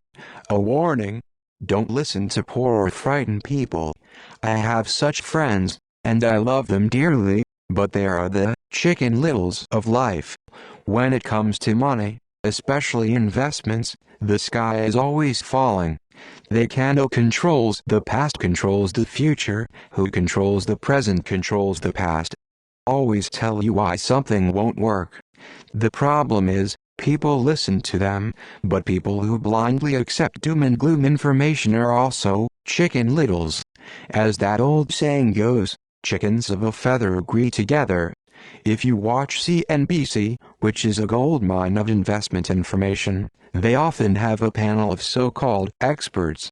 A warning: don't listen to poor or frightened people. I have such friends, and I love them dearly, but they are the Chicken Littles of life. When it comes to money, especially investments, the sky is always falling. They who controls the past controls the future, who controls the present controls the past. Always tell you why something won't work. The problem is, people listen to them, but people who blindly accept doom and gloom information are also chicken littles. As that old saying goes, chickens of a feather agree together. If you watch CNBC, which is a goldmine of investment information, they often have a panel of so-called experts.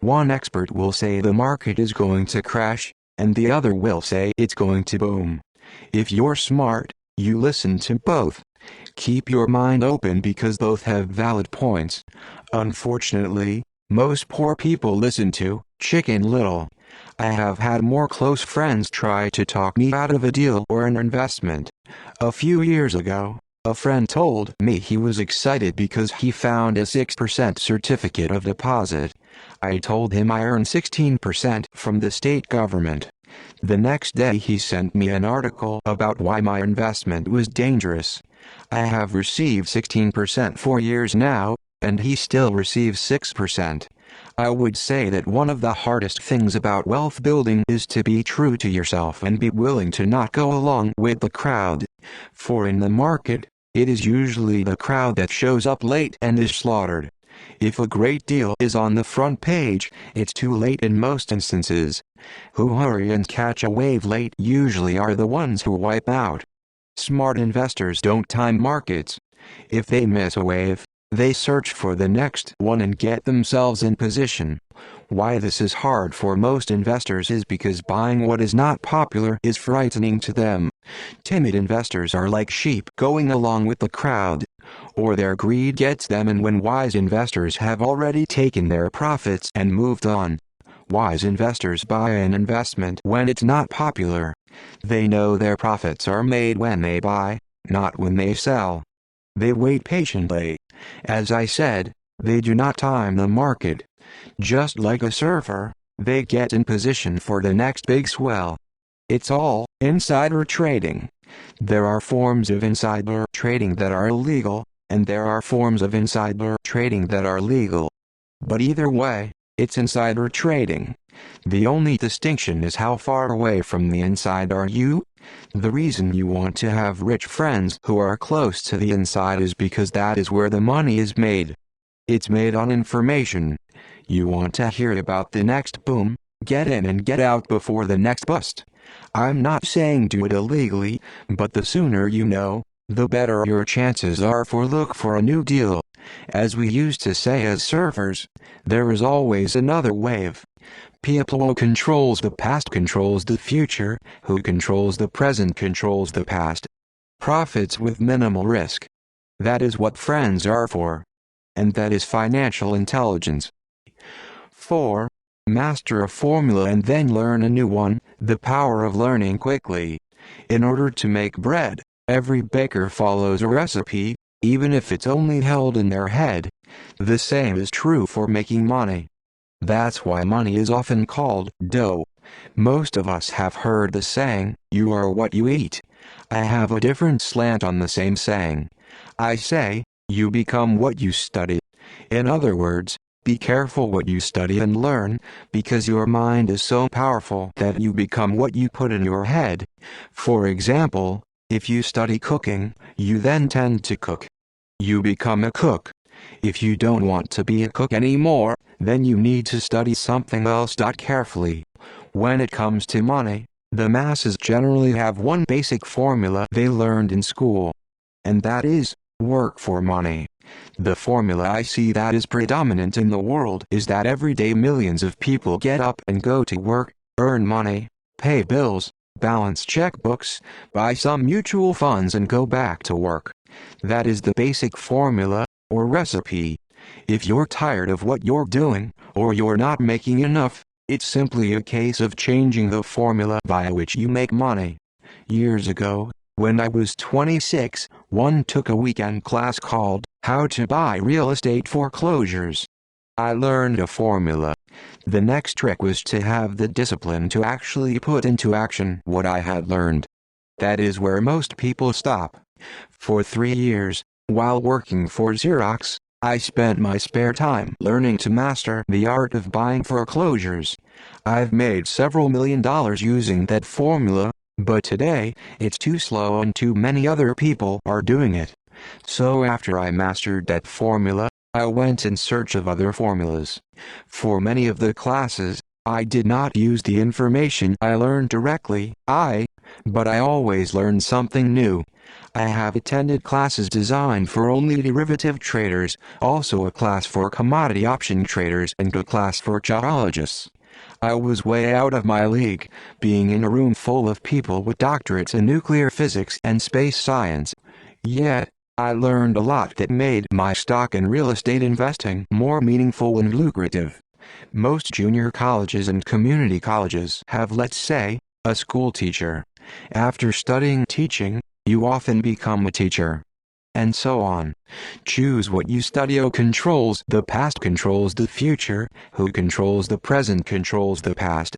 One expert will say the market is going to crash, and the other will say it's going to boom. If you're smart, you listen to both. Keep your mind open because both have valid points. Unfortunately, most poor people listen to Chicken Little. I have had more close friends try to talk me out of a deal or an investment. A few years ago, a friend told me he was excited because he found a 6% certificate of deposit. I told him I earn 16% from the state government. The next day he sent me an article about why my investment was dangerous. I have received 16% for years now, and he still receives 6%. I would say that one of the hardest things about wealth building is to be true to yourself and be willing to not go along with the crowd. For in the market, it is usually the crowd that shows up late and is slaughtered. If a great deal is on the front page, it's too late in most instances. Who hurry and catch a wave late usually are the ones who wipe out. Smart investors don't time markets. If they miss a wave, they search for the next one and get themselves in position. Why this is hard for most investors is because buying what is not popular is frightening to them. Timid investors are like sheep going along with the crowd. Or their greed gets them, and when wise investors have already taken their profits and moved on. Wise investors buy an investment when it's not popular. They know their profits are made when they buy, not when they sell. They wait patiently. As I said, they do not time the market. Just like a surfer, they get in position for the next big swell. It's all insider trading. There are forms of insider trading that are illegal, and there are forms of insider trading that are legal. But either way, it's insider trading. The only distinction is how far away from the inside are you? The reason you want to have rich friends who are close to the inside is because that is where the money is made. It's made on information. You want to hear about the next boom, get in and get out before the next bust. I'm not saying do it illegally, but the sooner you know, the better your chances are for look for a new deal. As we used to say as surfers, there is always another wave. People who controls the past controls the future, who controls the present controls the past. Profits with minimal risk. That is what friends are for. And that is financial intelligence. 4. Master a formula and then learn a new one, the power of learning quickly. In order to make bread, every baker follows a recipe, even if it's only held in their head. The same is true for making money. That's why money is often called dough. Most of us have heard the saying, "You are what you eat." I have a different slant on the same saying. I say, you become what you study. In other words, be careful what you study and learn, because your mind is so powerful that you become what you put in your head. For example, if you study cooking, you then tend to cook. You become a cook. If you don't want to be a cook anymore, then you need to study something else. Carefully. When it comes to money, the masses generally have one basic formula they learned in school. And that is, work for money. The formula I see that is predominant in the world is that every day millions of people get up and go to work, earn money, pay bills, balance checkbooks, buy some mutual funds and go back to work. That is the basic formula, or recipe. If you're tired of what you're doing, or you're not making enough, it's simply a case of changing the formula by which you make money. Years ago, when I was 26, one took a weekend class called How to Buy Real Estate Foreclosures. I learned a formula. The next trick was to have the discipline to actually put into action what I had learned. That is where most people stop. For 3 years, while working for Xerox, I spent my spare time learning to master the art of buying foreclosures. I've made several $1,000,000 using that formula, but today, it's too slow and too many other people are doing it. So after I mastered that formula, I went in search of other formulas. For many of the classes, I did not use the information I learned directly, but I always learned something new. I have attended classes designed for only derivative traders, also a class for commodity option traders and a class for chartologists. I was way out of my league, being in a room full of people with doctorates in nuclear physics and space science. Yet, I learned a lot that made my stock and real estate investing more meaningful and lucrative. Most junior colleges and community colleges have, let's say, a school teacher. After studying teaching, you often become a teacher. And so on. Choose what you study. Who controls the past controls the future, who controls the present controls the past.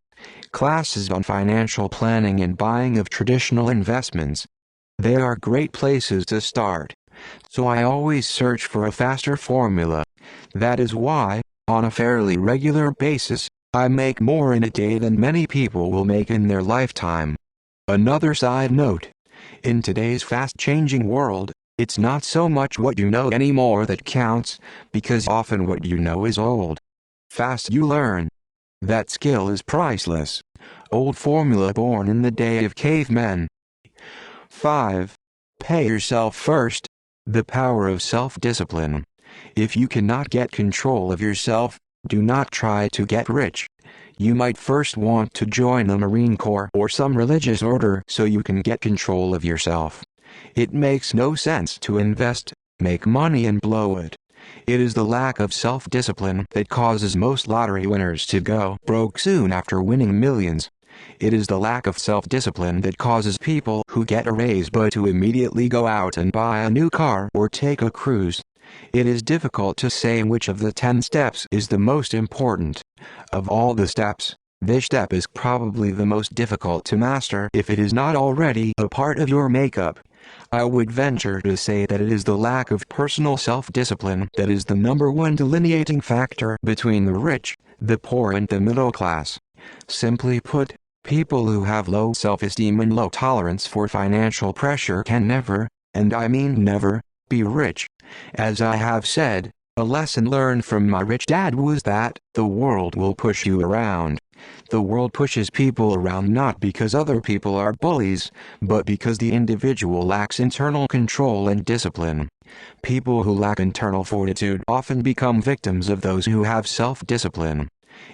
Classes on financial planning and buying of traditional investments. They are great places to start. So I always search for a faster formula. That is why, on a fairly regular basis, I make more in a day than many people will make in their lifetime. Another side note. In today's fast-changing world, it's not so much what you know anymore that counts, because often what you know is old. Fast you learn. That skill is priceless. Old formula born in the day of cavemen. 5. Pay yourself first. The power of self-discipline. If you cannot get control of yourself, do not try to get rich. You might first want to join the Marine Corps or some religious order so you can get control of yourself. It makes no sense to invest, make money and blow it. It is the lack of self-discipline that causes most lottery winners to go broke soon after winning millions. It is the lack of self-discipline that causes people who get a raise but to immediately go out and buy a new car or take a cruise. It is difficult to say which of the 10 steps is the most important. Of all the steps, this step is probably the most difficult to master if it is not already a part of your makeup. I would venture to say that it is the lack of personal self-discipline that is the #1 delineating factor between the rich, the poor and the middle class. Simply put, people who have low self-esteem and low tolerance for financial pressure can never, and I mean never, be rich. As I have said, a lesson learned from my rich dad was that the world will push you around. The world pushes people around not because other people are bullies, but because the individual lacks internal control and discipline. People who lack internal fortitude often become victims of those who have self-discipline.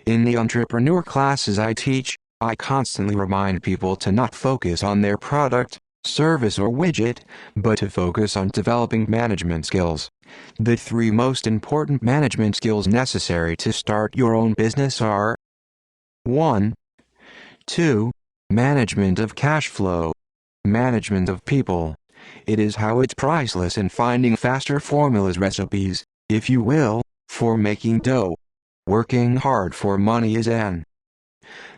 In the entrepreneur classes I teach, I constantly remind people to not focus on their product, service or widget, but to focus on developing management skills. The 3 most important management skills necessary to start your own business are 1. 2. Management of cash flow. Management of people. It is how it's priceless in finding faster formulas, recipes, if you will, for making dough. Working hard for money is an.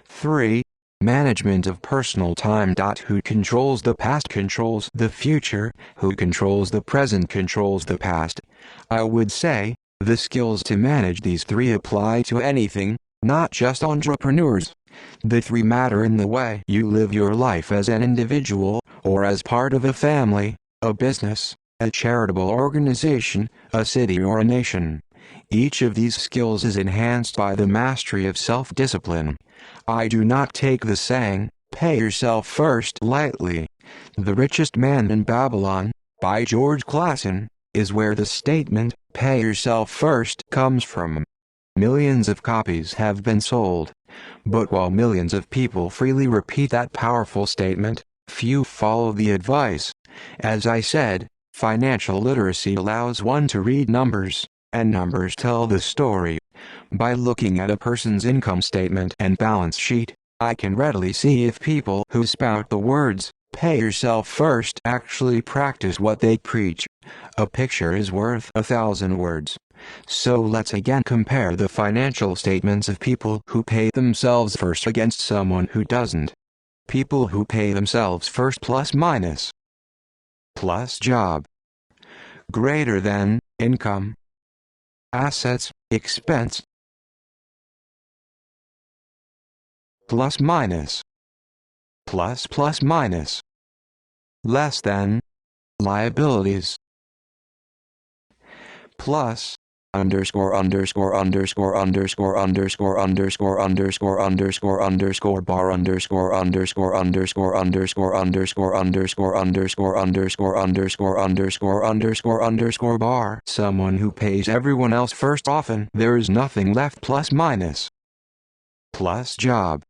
3. Management of personal time. Who controls the past controls the future, who controls the present controls the past. I would say, the skills to manage these three apply to anything, not just entrepreneurs. The three matter in the way you live your life as an individual, or as part of a family, a business, a charitable organization, a city or a nation. Each of these skills is enhanced by the mastery of self-discipline. I do not take the saying, "Pay yourself first," lightly. The Richest Man in Babylon, by George Clason, is where the statement, "Pay yourself first," comes from. Millions of copies have been sold. But while millions of people freely repeat that powerful statement, few follow the advice. As I said, financial literacy allows one to read numbers, and numbers tell the story. By looking at a person's income statement and balance sheet, I can readily see if people who spout the words, "Pay yourself first," actually practice what they preach. A picture is worth 1,000 words. So let's again compare the financial statements of people who pay themselves first against someone who doesn't. People who pay themselves first plus minus. Plus job. Greater than, income. Assets, expense. Plus minus. Plus minus. Less than, liabilities. Plus, underscore underscore underscore underscore underscore underscore underscore underscore underscore bar underscore underscore underscore underscore underscore underscore underscore underscore underscore underscore underscore underscore bar. Someone who pays everyone else first, often there is nothing left. Plus minus. Plus job.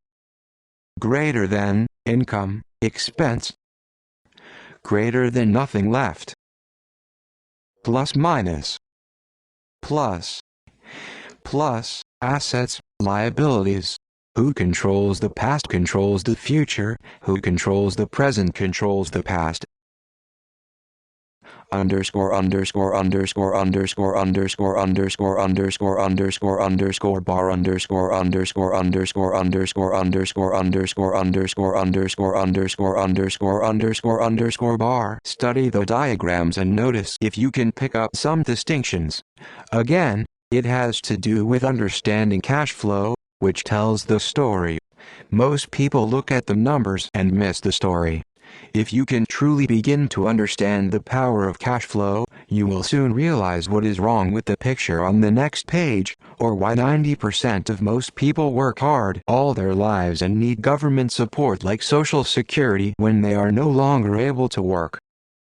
Greater than, income, expense. Greater than nothing left. Plus minus. Plus, assets, liabilities. Who controls the past controls the future, who controls the present controls the past. Underscore underscore underscore underscore underscore underscore underscore underscore underscore bar underscore underscore underscore underscore underscore underscore underscore underscore underscore underscore underscore underscore bar. Study the diagrams and notice if you can pick up some distinctions. Again, it has to do with understanding cash flow, which tells the story. Most people look at the numbers and miss the story. If you can truly begin to understand the power of cash flow, you will soon realize what is wrong with the picture on the next page, or why 90% of most people work hard all their lives and need government support like Social Security when they are no longer able to work.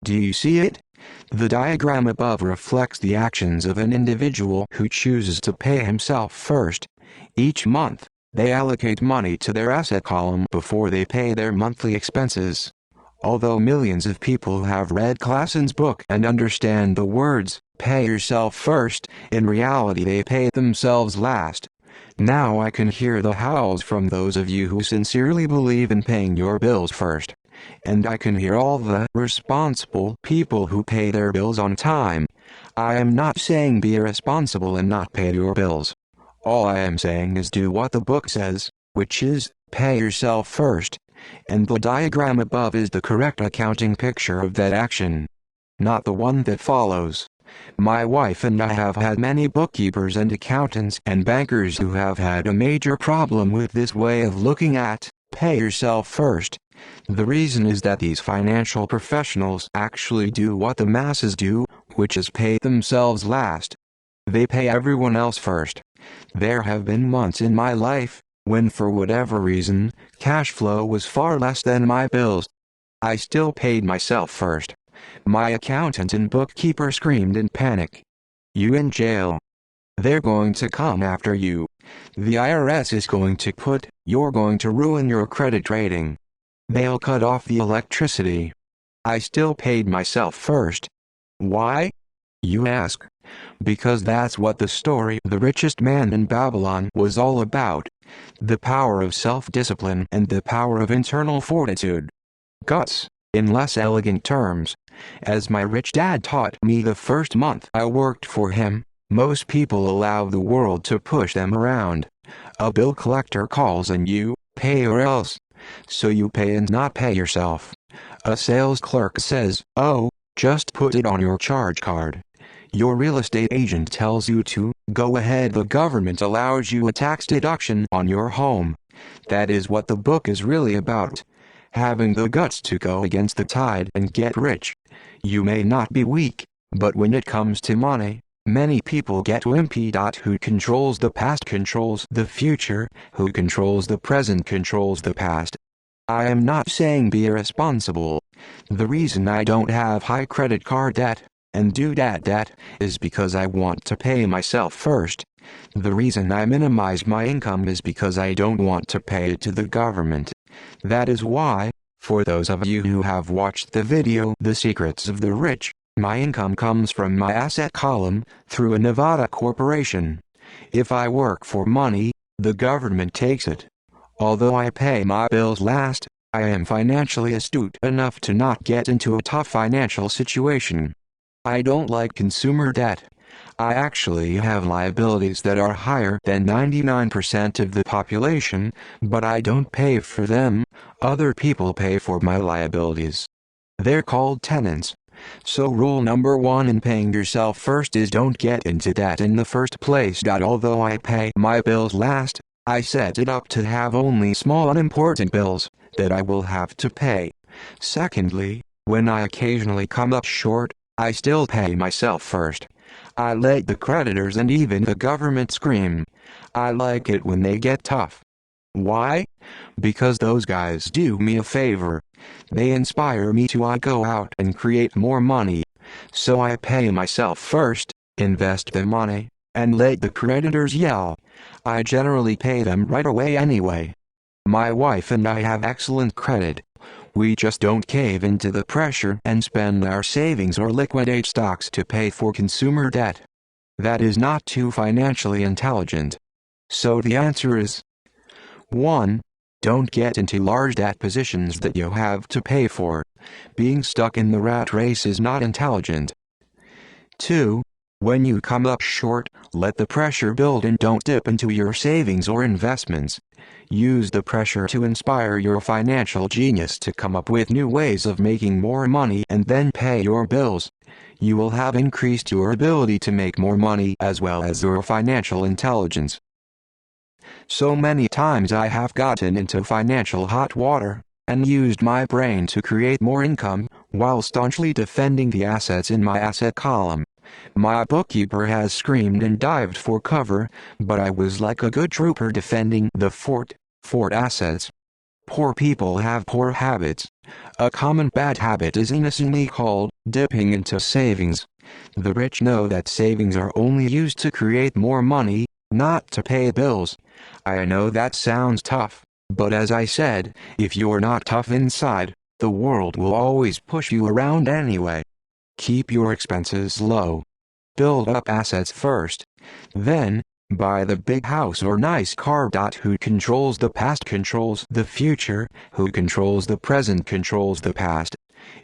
Do you see it? The diagram above reflects the actions of an individual who chooses to pay himself first. Each month, they allocate money to their asset column before they pay their monthly expenses. Although millions of people have read Clason's book and understand the words, "Pay yourself first," in reality they pay themselves last. Now I can hear the howls from those of you who sincerely believe in paying your bills first. And I can hear all the responsible people who pay their bills on time. I am not saying be irresponsible and not pay your bills. All I am saying is do what the book says, which is, pay yourself first. And the diagram above is the correct accounting picture of that action. Not the one that follows. My wife and I have had many bookkeepers and accountants and bankers who have had a major problem with this way of looking at, pay yourself first. The reason is that these financial professionals actually do what the masses do, which is pay themselves last. They pay everyone else first. There have been months in my life when, for whatever reason, cash flow was far less than my bills. I still paid myself first. My accountant and bookkeeper screamed in panic. "You in jail. They're going to come after you. The IRS is going to you're going to ruin your credit rating. They'll cut off the electricity." I still paid myself first. Why? You ask. Because that's what the story The Richest Man in Babylon was all about. the power of self-discipline and the power of internal fortitude. Guts, in less elegant terms. As my rich dad taught me the first month I worked for him, most people allow the world to push them around. A bill collector calls and you pay or else. So you pay and not pay yourself. A sales clerk says, "Oh, just put it on your charge card." Your real estate agent tells you to go ahead. The government allows you a tax deduction on your home. That is what the book is really about. Having the guts to go against the tide and get rich. You may not be weak, but when it comes to money, many people get wimpy. Who controls the past controls the future, who controls the present controls the past. I am not saying be irresponsible. The reason I don't have high credit card debt and doodad debt is because I want to pay myself first. The reason I minimize my income is because I don't want to pay it to the government. That is why, for those of you who have watched the video The Secrets of the Rich, my income comes from my asset column, through a Nevada corporation. If I work for money, the government takes it. Although I pay my bills last, I am financially astute enough to not get into a tough financial situation. I don't like consumer debt. I actually have liabilities that are higher than 99% of the population, but I don't pay for them. Other people pay for my liabilities. They're called tenants. So rule number 1 in paying yourself first is don't get into debt in the first place. Although I pay my bills last, I set it up to have only small unimportant bills that I will have to pay. Secondly, when I occasionally come up short, I still pay myself first. I let the creditors and even the government scream. I like it when they get tough. Why? Because those guys do me a favor. They inspire me to go out and create more money. So I pay myself first, invest the money, and let the creditors yell. I generally pay them right away anyway. My wife and I have excellent credit. We just don't cave into the pressure and spend our savings or liquidate stocks to pay for consumer debt. That is not too financially intelligent. So the answer is 1. Don't get into large debt positions that you have to pay for. Being stuck in the rat race is not intelligent. 2. When you come up short, let the pressure build and don't dip into your savings or investments. Use the pressure to inspire your financial genius to come up with new ways of making more money and then pay your bills. You will have increased your ability to make more money as well as your financial intelligence. So many times I have gotten into financial hot water and used my brain to create more income while staunchly defending the assets in my asset column. My bookkeeper has screamed and dived for cover, but I was like a good trooper defending the fort assets. Poor people have poor habits. A common bad habit is innocently called dipping into savings. The rich know that savings are only used to create more money, not to pay bills. I know that sounds tough, but as I said, if you're not tough inside, the world will always push you around anyway. Keep your expenses low. Build up assets first. Then, buy the big house or nice car. Who controls the past controls the future, who controls the present controls the past.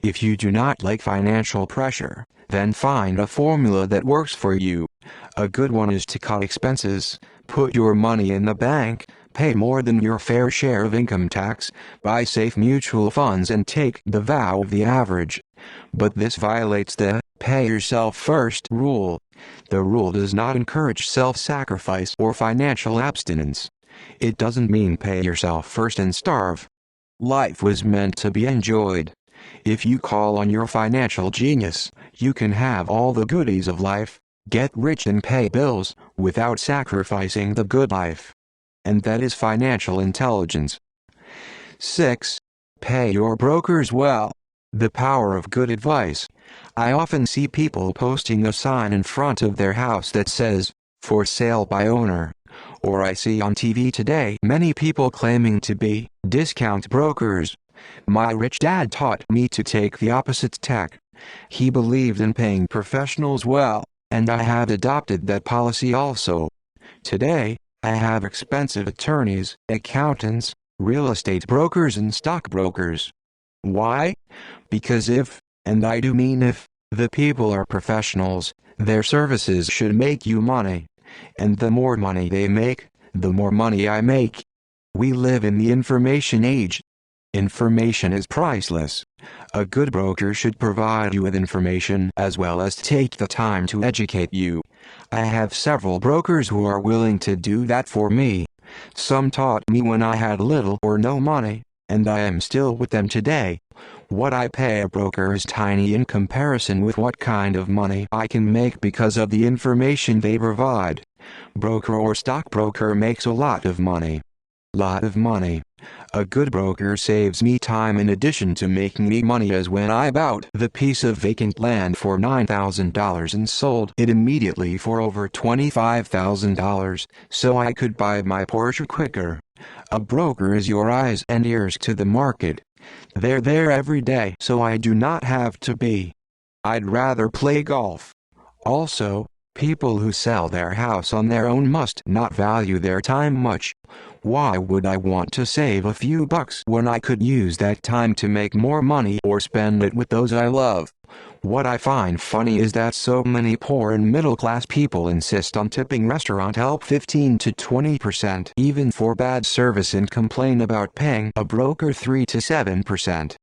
If you do not like financial pressure, then find a formula that works for you. A good one is to cut expenses, put your money in the bank, pay more than your fair share of income tax, buy safe mutual funds and take the vow of the average. But this violates the pay yourself first rule. The rule does not encourage self-sacrifice or financial abstinence. It doesn't mean pay yourself first and starve. Life was meant to be enjoyed. If you call on your financial genius, you can have all the goodies of life, get rich and pay bills, without sacrificing the good life. And that is financial intelligence. 6. Pay your brokers well. The power of good advice. I often see people posting a sign in front of their house that says, "For sale by owner." Or I see on TV today many people claiming to be discount brokers. My rich dad taught me to take the opposite tack. He believed in paying professionals well, and I have adopted that policy also. Today, I have expensive attorneys, accountants, real estate brokers and stockbrokers. Why? Because if, and I do mean if, the people are professionals, their services should make you money. And the more money they make, the more money I make. We live in the information age. Information is priceless. A good broker should provide you with information as well as take the time to educate you. I have several brokers who are willing to do that for me. Some taught me when I had little or no money, and I am still with them today. What I pay a broker is tiny in comparison with what kind of money I can make because of the information they provide. Broker or stockbroker makes a lot of money. Lot of money. A good broker saves me time in addition to making me money, as when I bought the piece of vacant land for $9,000 and sold it immediately for over $25,000, so I could buy my Porsche quicker. A broker is your eyes and ears to the market. They're there every day, so I do not have to be. I'd rather play golf. Also, people who sell their house on their own must not value their time much. Why would I want to save a few bucks when I could use that time to make more money or spend it with those I love? What I find funny is that so many poor and middle-class people insist on tipping restaurant help 15 to 20% even for bad service and complain about paying a broker 3 to 7%.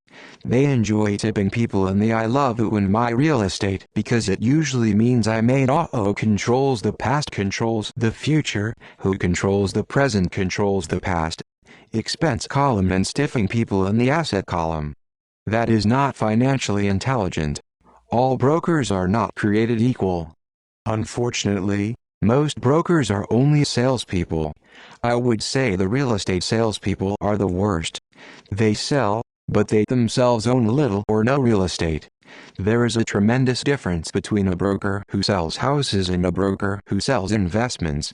They enjoy tipping people in the I love who in my real estate because it usually means I made. Who controls the past controls the future, who controls the present controls the past. Expense column and stiffing people in the asset column. That is not financially intelligent. All brokers are not created equal. Unfortunately, most brokers are only salespeople. I would say the real estate salespeople are the worst. They sell, but they themselves own little or no real estate. There is a tremendous difference between a broker who sells houses and a broker who sells investments.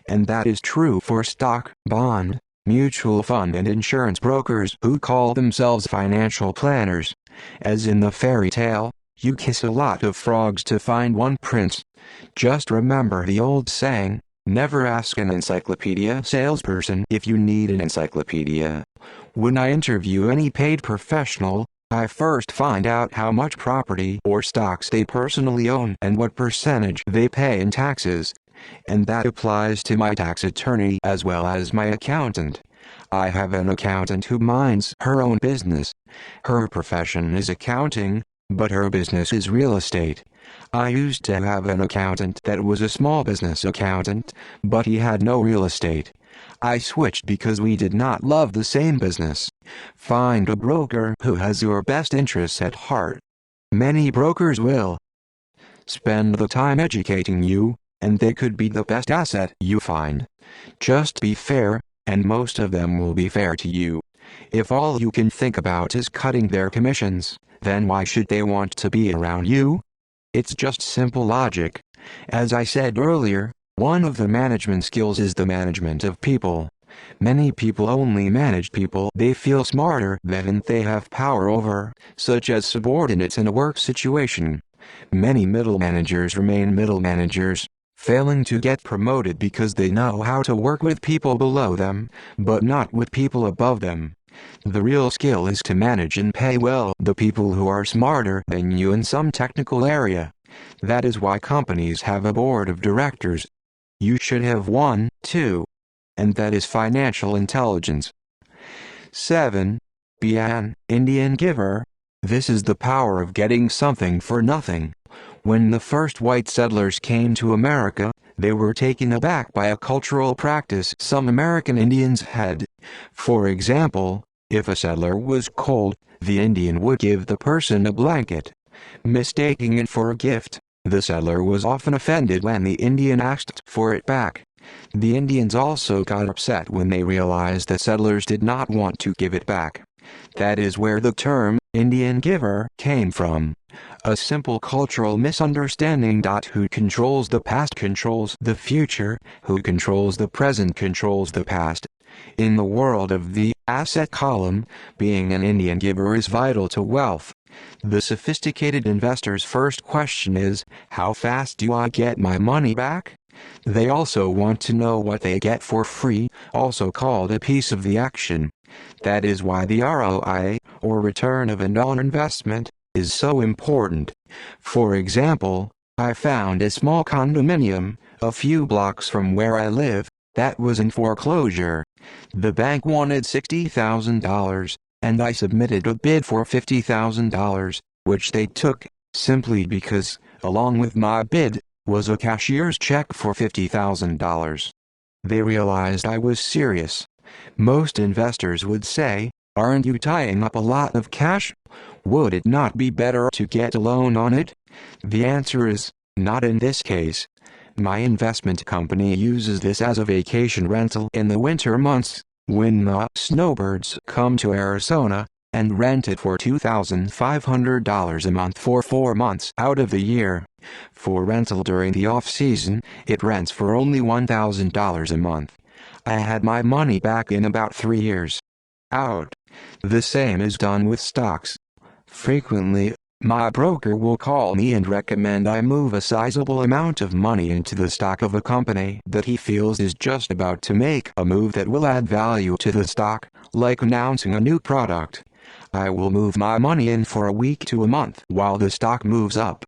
And that is true for stock, bond, mutual fund and insurance brokers who call themselves financial planners. As in the fairy tale, you kiss a lot of frogs to find one prince. Just remember the old saying, never ask an encyclopedia salesperson if you need an encyclopedia. When I interview any paid professional, I first find out how much property or stocks they personally own and what percentage they pay in taxes. And that applies to my tax attorney as well as my accountant. I have an accountant who minds her own business. Her profession is accounting, but her business is real estate. I used to have an accountant that was a small business accountant, but he had no real estate. I switched because we did not love the same business. Find a broker who has your best interests at heart. Many brokers will spend the time educating you, and they could be the best asset you find. Just be fair, and most of them will be fair to you. If all you can think about is cutting their commissions, then why should they want to be around you? It's just simple logic. As I said earlier, one of the management skills is the management of people. Many people only manage people they feel smarter than and they have power over, such as subordinates in a work situation. Many middle managers remain middle managers, failing to get promoted because they know how to work with people below them, but not with people above them. The real skill is to manage and pay well the people who are smarter than you in some technical area. That is why companies have a board of directors. You should have one, too. And that is financial intelligence. 7. Be an Indian giver. This is the power of getting something for nothing. When the first white settlers came to America, they were taken aback by a cultural practice some American Indians had. For example, if a settler was cold, the Indian would give the person a blanket. Mistaking it for a gift, the settler was often offended when the Indian asked for it back. The Indians also got upset when they realized that settlers did not want to give it back. That is where the term, Indian giver, came from. A simple cultural misunderstanding. Who controls the past controls the future, who controls the present controls the past. In the world of the asset column, being an Indian giver is vital to wealth. The sophisticated investor's first question is, how fast do I get my money back? They also want to know what they get for free, also called a piece of the action. That is why the ROI, or return of an on investment, is so important. For example, I found a small condominium, a few blocks from where I live, that was in foreclosure. The bank wanted $60,000, and I submitted a bid for $50,000, which they took, simply because, along with my bid, was a cashier's check for $50,000. They realized I was serious. Most investors would say, "Aren't you tying up a lot of cash? Would it not be better to get a loan on it?" The answer is, not in this case. My investment company uses this as a vacation rental in the winter months, when the snowbirds come to Arizona, and rent it for $2,500 a month for 4 months out of the year. For rental during the off-season, it rents for only $1,000 a month. I had my money back in about 3 years. Out. The same is done with stocks. Frequently, my broker will call me and recommend I move a sizable amount of money into the stock of a company that he feels is just about to make a move that will add value to the stock, like announcing a new product. I will move my money in for a week to a month while the stock moves up.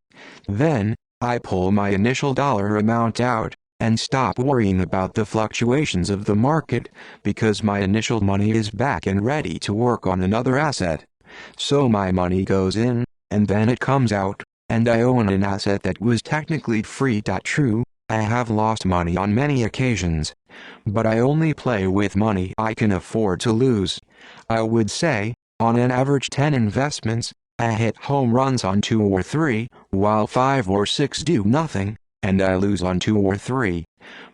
Then, I pull my initial dollar amount out, and stop worrying about the fluctuations of the market, because my initial money is back and ready to work on another asset. So my money goes in, and then it comes out, and I own an asset that was technically free. True, I have lost money on many occasions, but I only play with money I can afford to lose. I would say, on an average 10 investments, I hit home runs on 2 or 3, while 5 or 6 do nothing, and I lose on 2 or 3.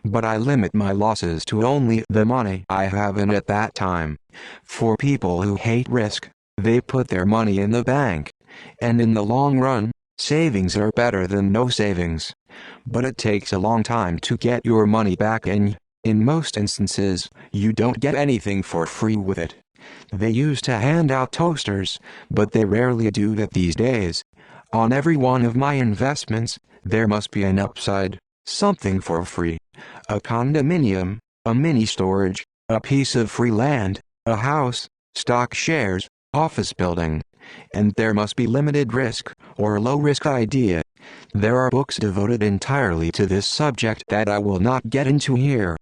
But I limit my losses to only the money I have in at that time. For people who hate risk, they put their money in the bank. And in the long run, savings are better than no savings. But it takes a long time to get your money back, and, in most instances, you don't get anything for free with it. They used to hand out toasters, but they rarely do that these days. On every one of my investments, there must be an upside, something for free. A condominium, a mini storage, a piece of free land, a house, stock shares, office building. And there must be limited risk, or low-risk idea. There are books devoted entirely to this subject that I will not get into here.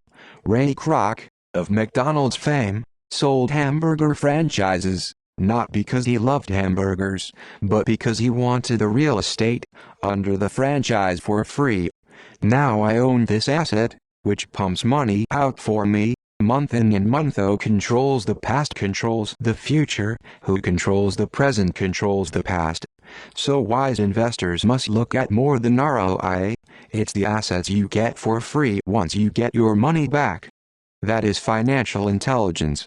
Ray Kroc, of McDonald's fame, sold hamburger franchises, not because he loved hamburgers, but because he wanted the real estate under the franchise for free. Now I own this asset, which pumps money out for me. Month in and month out, controls the past, controls the future. Who controls the present controls the past. So wise investors must look at more than ROI. It's the assets you get for free once you get your money back. That is financial intelligence.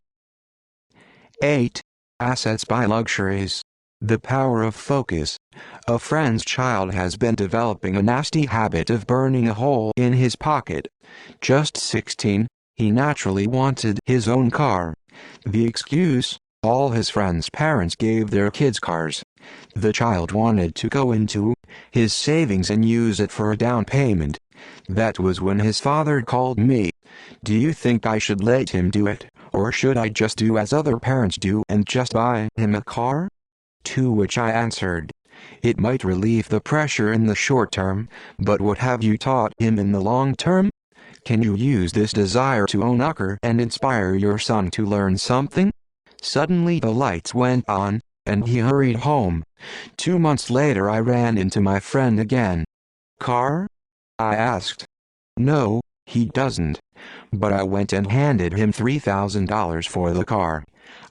8. Assets buy luxuries. The power of focus. A friend's child has been developing a nasty habit of burning a hole in his pocket. Just 16. He naturally wanted his own car. The excuse: all his friends' parents gave their kids cars. The child wanted to go into his savings and use it for a down payment. That was when his father called me. "Do you think I should let him do it, or should I just do as other parents do and just buy him a car?" To which I answered, "It might relieve the pressure in the short term, but what have you taught him in the long term? Can you use this desire to own a car and inspire your son to learn something?" Suddenly the lights went on, and he hurried home. 2 months later I ran into my friend again. "Car?" I asked. "No, he doesn't. But I went and handed him $3,000 for the car.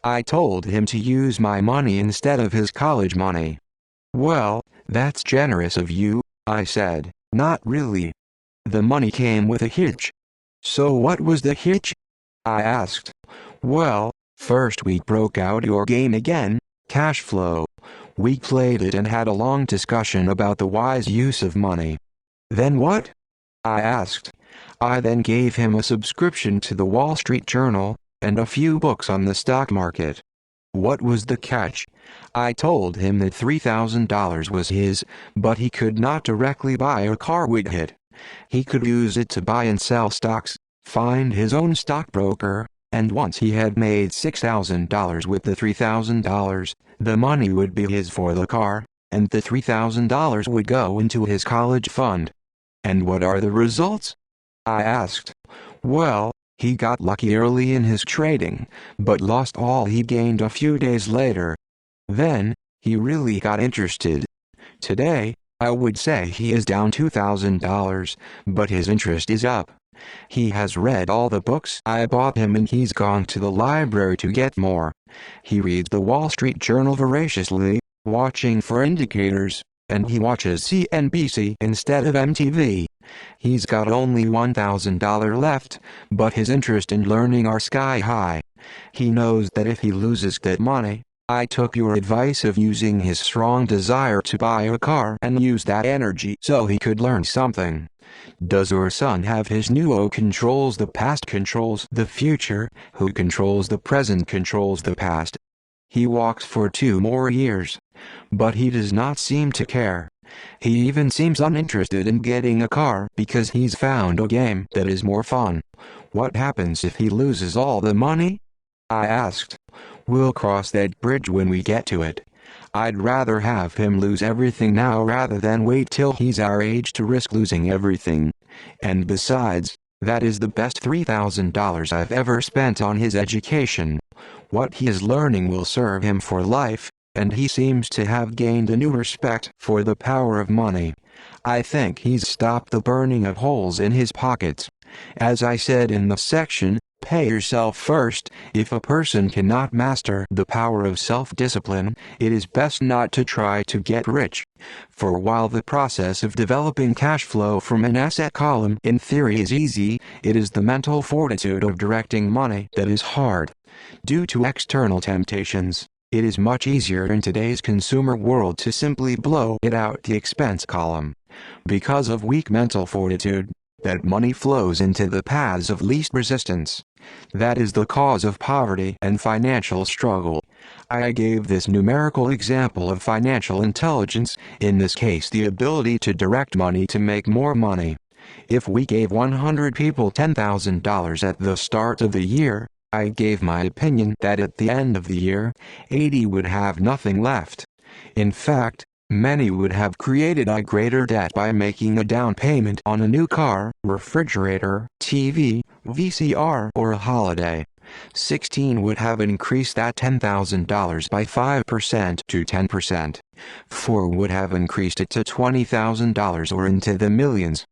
I told him to use my money instead of his college money." "Well, that's generous of you," I said. "Not really. The money came with a hitch." "So what was the hitch?" I asked. "Well, first we broke out your game again, cash flow. We played it and had a long discussion about the wise use of money." "Then what?" I asked. "I then gave him a subscription to the Wall Street Journal, and a few books on the stock market." "What was the catch?" "I told him that $3,000 was his, but he could not directly buy a car with it. He could use it to buy and sell stocks, find his own stockbroker, and once he had made $6,000 with the $3,000, the money would be his for the car, and the $3,000 would go into his college fund. And what are the results? I asked. Well, he got lucky early in his trading, but lost all he gained a few days later. Then, he really got interested. Today, I would say he is down $2,000, but his interest is up. He has read all the books I bought him and he's gone to the library to get more. He reads the Wall Street Journal voraciously, watching for indicators, and he watches CNBC instead of MTV. He's got only $1,000 left, but his interest in learning are sky high. He knows that if he loses that money, I took your advice of using his strong desire to buy a car and use that energy so he could learn something. Does your son have his new who controls the past controls the future, who controls the present controls the past? He walks for 2 more years. But he does not seem to care. He even seems uninterested in getting a car because he's found a game that is more fun. What happens if he loses all the money? I asked. We'll cross that bridge when we get to it. I'd rather have him lose everything now rather than wait till he's our age to risk losing everything. And besides, that is the best $3,000 I've ever spent on his education. What he is learning will serve him for life, and he seems to have gained a new respect for the power of money. I think he's stopped the burning of holes in his pockets. As I said in the section, pay yourself first. If a person cannot master the power of self-discipline, it is best not to try to get rich. For while the process of developing cash flow from an asset column in theory is easy, it is the mental fortitude of directing money that is hard. Due to external temptations, it is much easier in today's consumer world to simply blow it out the expense column. Because of weak mental fortitude, that money flows into the paths of least resistance. That is the cause of poverty and financial struggle. I gave this numerical example of financial intelligence, in this case the ability to direct money to make more money. If we gave 100 people $10,000 at the start of the year, I gave my opinion that at the end of the year, 80 would have nothing left. In fact, many would have created a greater debt by making a down payment on a new car, refrigerator, TV, VCR, or a holiday. 16 would have increased that $10,000 by 5% to 10%. 4 would have increased it to $20,000 or into the millions.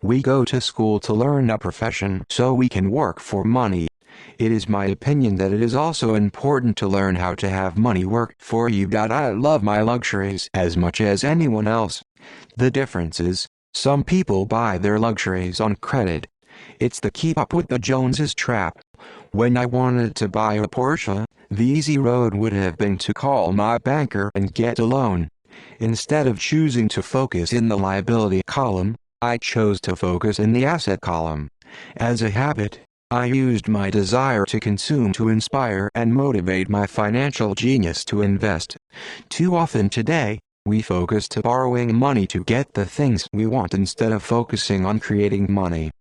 We go to school to learn a profession so we can work for money. It is my opinion that it is also important to learn how to have money work for you. I love my luxuries as much as anyone else. The difference is, some people buy their luxuries on credit. It's the keep up with the Joneses trap. When I wanted to buy a Porsche, the easy road would have been to call my banker and get a loan. Instead of choosing to focus in the liability column, I chose to focus in the asset column. As a habit, I used my desire to consume to inspire and motivate my financial genius to invest. Too often today, we focus to borrowing money to get the things we want instead of focusing on creating money.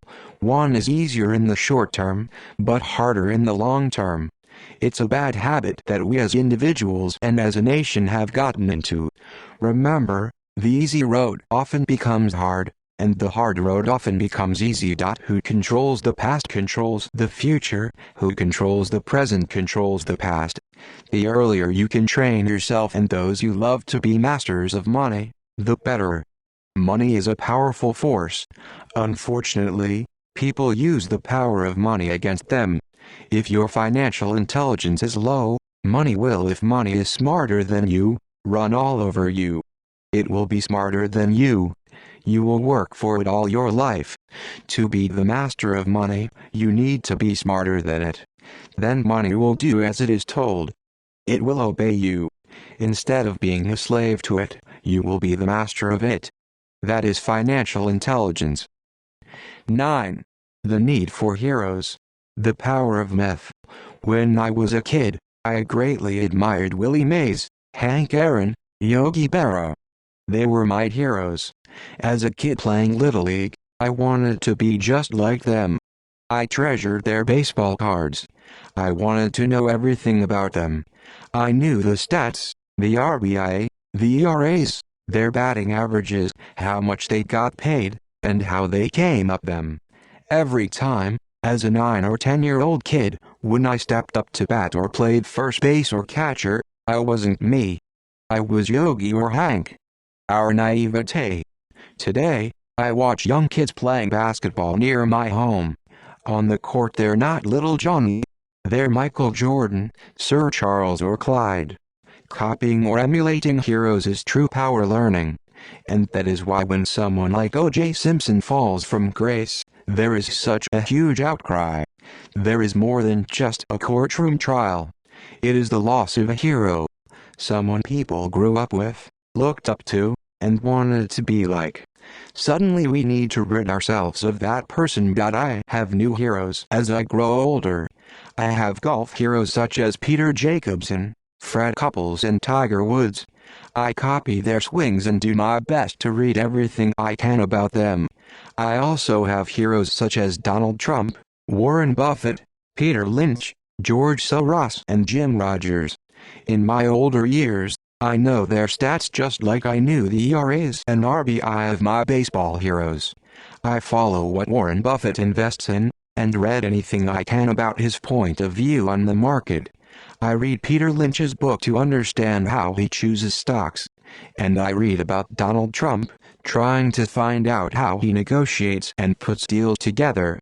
One is easier in the short term, but harder in the long term. It's a bad habit that we as individuals and as a nation have gotten into. Remember, the easy road often becomes hard, and the hard road often becomes easy. Who controls the past controls the future, who controls the present controls the past. The earlier you can train yourself and those you love to be masters of money, the better. Money is a powerful force. Unfortunately, people use the power of money against them. If your financial intelligence is low, money will, if money is smarter than you, run all over you. It will be smarter than you. You will work for it all your life. To be the master of money, you need to be smarter than it. Then money will do as it is told. It will obey you. Instead of being a slave to it, you will be the master of it. That is financial intelligence. 9. The need for heroes. The power of myth. When I was a kid, I greatly admired Willie Mays, Hank Aaron, Yogi Berra. They were my heroes. As a kid playing Little League, I wanted to be just like them. I treasured their baseball cards. I wanted to know everything about them. I knew the stats, the RBI, the ERAs, their batting averages, how much they got paid, and how they came up them. Every time, as a 9 or 10-year-old kid, when I stepped up to bat or played first base or catcher, I wasn't me. I was Yogi or Hank. Our naivete. Today, I watch young kids playing basketball near my home. On the court they're not little Johnny. They're Michael Jordan, Sir Charles or Clyde. Copying or emulating heroes is true power learning. And that is why when someone like O.J. Simpson falls from grace, there is such a huge outcry. There is more than just a courtroom trial. It is the loss of a hero. Someone people grew up with, looked up to, and wanted to be like. Suddenly we need to rid ourselves of that person. I have new heroes as I grow older. I have golf heroes such as Peter Jacobsen, Fred Couples and Tiger Woods. I copy their swings and do my best to read everything I can about them. I also have heroes such as Donald Trump, Warren Buffett, Peter Lynch, George Soros and Jim Rogers. In my older years, I know their stats just like I knew the ERAs and RBI of my baseball heroes. I follow what Warren Buffett invests in, and read anything I can about his point of view on the market. I read Peter Lynch's book to understand how he chooses stocks. And I read about Donald Trump, trying to find out how he negotiates and puts deals together.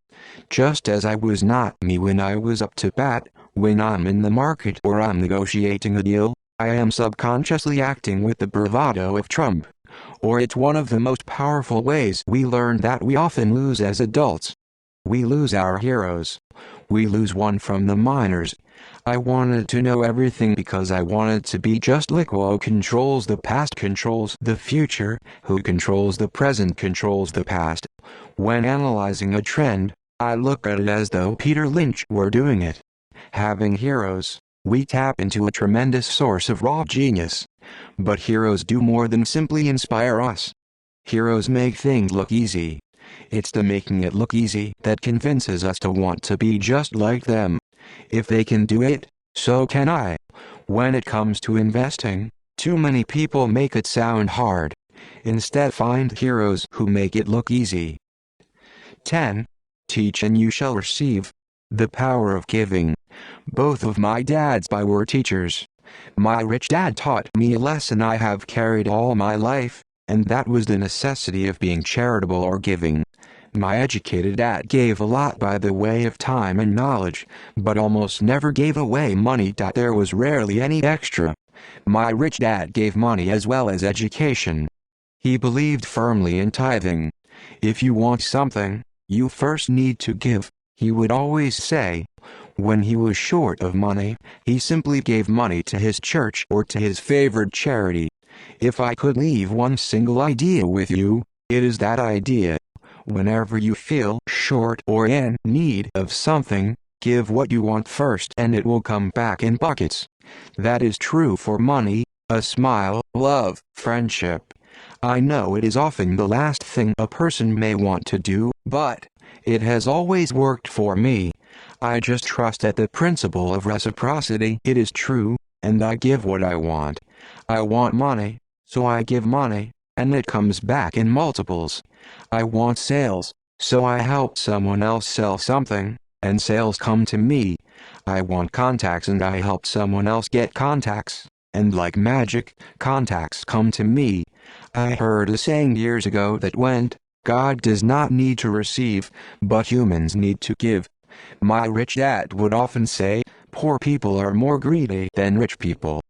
Just as I was not me when I was up to bat, when I'm in the market or I'm negotiating a deal, I am subconsciously acting with the bravado of Trump. Or it's one of the most powerful ways we learn that we often lose as adults. We lose our heroes. We lose one from the minors. I wanted to know everything because I wanted to be just like who controls the past controls the future, who controls the present controls the past. When analyzing a trend, I look at it as though Peter Lynch were doing it. Having heroes, we tap into a tremendous source of raw genius. But heroes do more than simply inspire us. Heroes make things look easy. It's the making it look easy that convinces us to want to be just like them. If they can do it, so can I. When it comes to investing, too many people make it sound hard. Instead, find heroes who make it look easy. 10. Teach and you shall receive. The power of giving. Both of my dads were teachers. My rich dad taught me a lesson I have carried all my life, and that was the necessity of being charitable or giving. My educated dad gave a lot by the way of time and knowledge, but almost never gave away money. There was rarely any extra. My rich dad gave money as well as education. He believed firmly in tithing. If you want something, you first need to give, he would always say. When he was short of money, he simply gave money to his church or to his favorite charity. If I could leave one single idea with you, it is that idea. Whenever you feel short or in need of something, give what you want first and it will come back in buckets. That is true for money, a smile, love, friendship. I know it is often the last thing a person may want to do, but it has always worked for me. I just trust that the principle of reciprocity it is true, and I give what I want. I want money, so I give money, and it comes back in multiples. I want sales, so I help someone else sell something, and sales come to me. I want contacts and I help someone else get contacts, and like magic, contacts come to me. I heard a saying years ago that went, God does not need to receive, but humans need to give. My rich dad would often say, poor people are more greedy than rich people.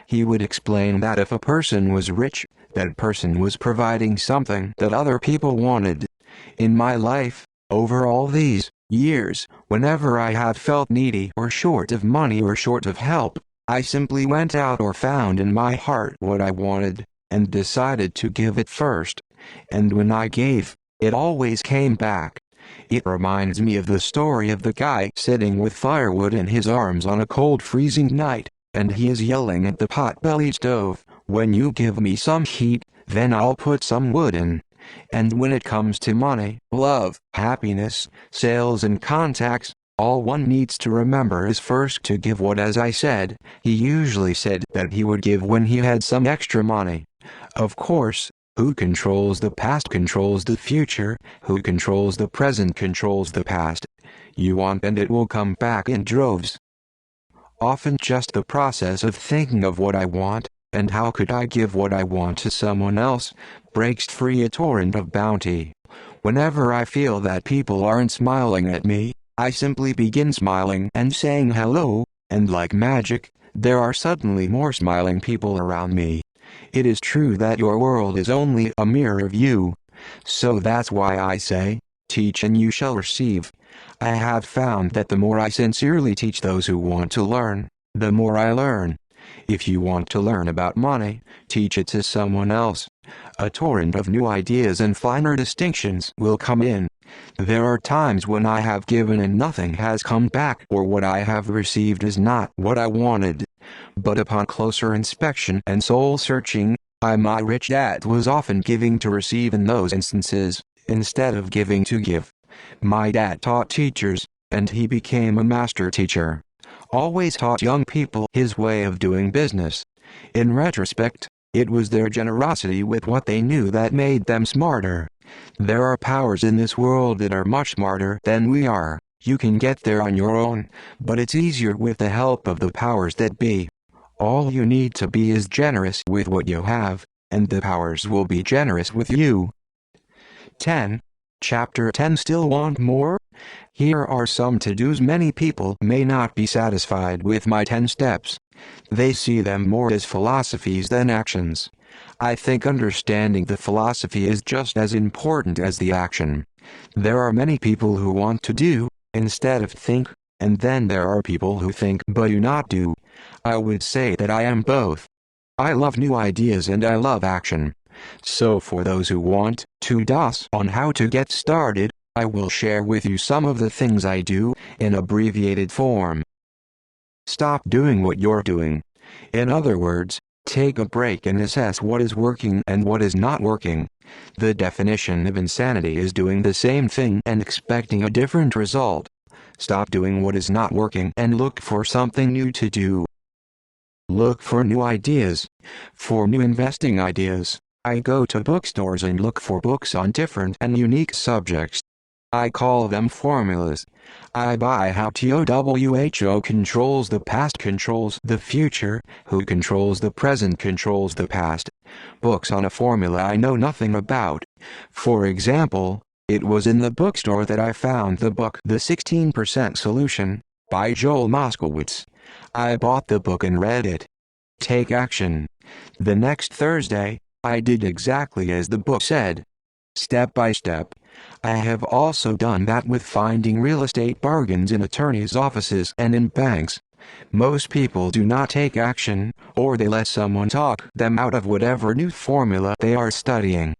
He would explain that if a person was rich, that person was providing something that other people wanted. In my life, over all these years, whenever I had felt needy or short of money or short of help, I simply went out or found in my heart what I wanted, and decided to give it first. And when I gave, it always came back. It reminds me of the story of the guy sitting with firewood in his arms on a cold freezing night, and he is yelling at the pot-bellied stove, when you give me some heat, then I'll put some wood in. And when it comes to money, love, happiness, sales and contacts, all one needs to remember is first to give what, as I said, he usually said that he would give when he had some extra money. Of course, who controls the past controls the future, who controls the present controls the past. You want and it will come back in droves. Often just the process of thinking of what I want, and how could I give what I want to someone else, breaks free a torrent of bounty. Whenever I feel that people aren't smiling at me, I simply begin smiling and saying hello, and like magic, there are suddenly more smiling people around me. It is true that your world is only a mirror of you. So that's why I say, teach and you shall receive. I have found that the more I sincerely teach those who want to learn, the more I learn. If you want to learn about money, teach it to someone else. A torrent of new ideas and finer distinctions will come in. There are times when I have given and nothing has come back, or what I have received is not what I wanted. But upon closer inspection and soul searching, my rich dad was often giving to receive in those instances, instead of giving to give. My dad taught teachers, and he became a master teacher. Always taught young people his way of doing business. In retrospect, it was their generosity with what they knew that made them smarter. There are powers in this world that are much smarter than we are. You can get there on your own, but it's easier with the help of the powers that be. All you need to be is generous with what you have, and the powers will be generous with you. 10. Chapter 10. Still want more? Here are some to-dos. Many people may not be satisfied with my 10 steps. They see them more as philosophies than actions. I think understanding the philosophy is just as important as the action. There are many people who want to do, instead of think, and then there are people who think but do not do. I would say that I am both. I love new ideas and I love action. So for those who want to-dos on how to get started, I will share with you some of the things I do, in abbreviated form. Stop doing what you're doing. In other words, take a break and assess what is working and what is not working. The definition of insanity is doing the same thing and expecting a different result. Stop doing what is not working and look for something new to do. Look for new ideas. For new investing ideas, I go to bookstores and look for books on different and unique subjects. I call them formulas. I buy How TOWHO controls the past controls the future, Who controls the present controls the past. Books on a formula I know nothing about. For example, it was in the bookstore that I found the book The 16% Solution, by Joel Moskowitz. I bought the book and read it. Take action. The next Thursday, I did exactly as the book said. Step by step. I have also done that with finding real estate bargains in attorneys' offices and in banks. Most people do not take action, or they let someone talk them out of whatever new formula they are studying.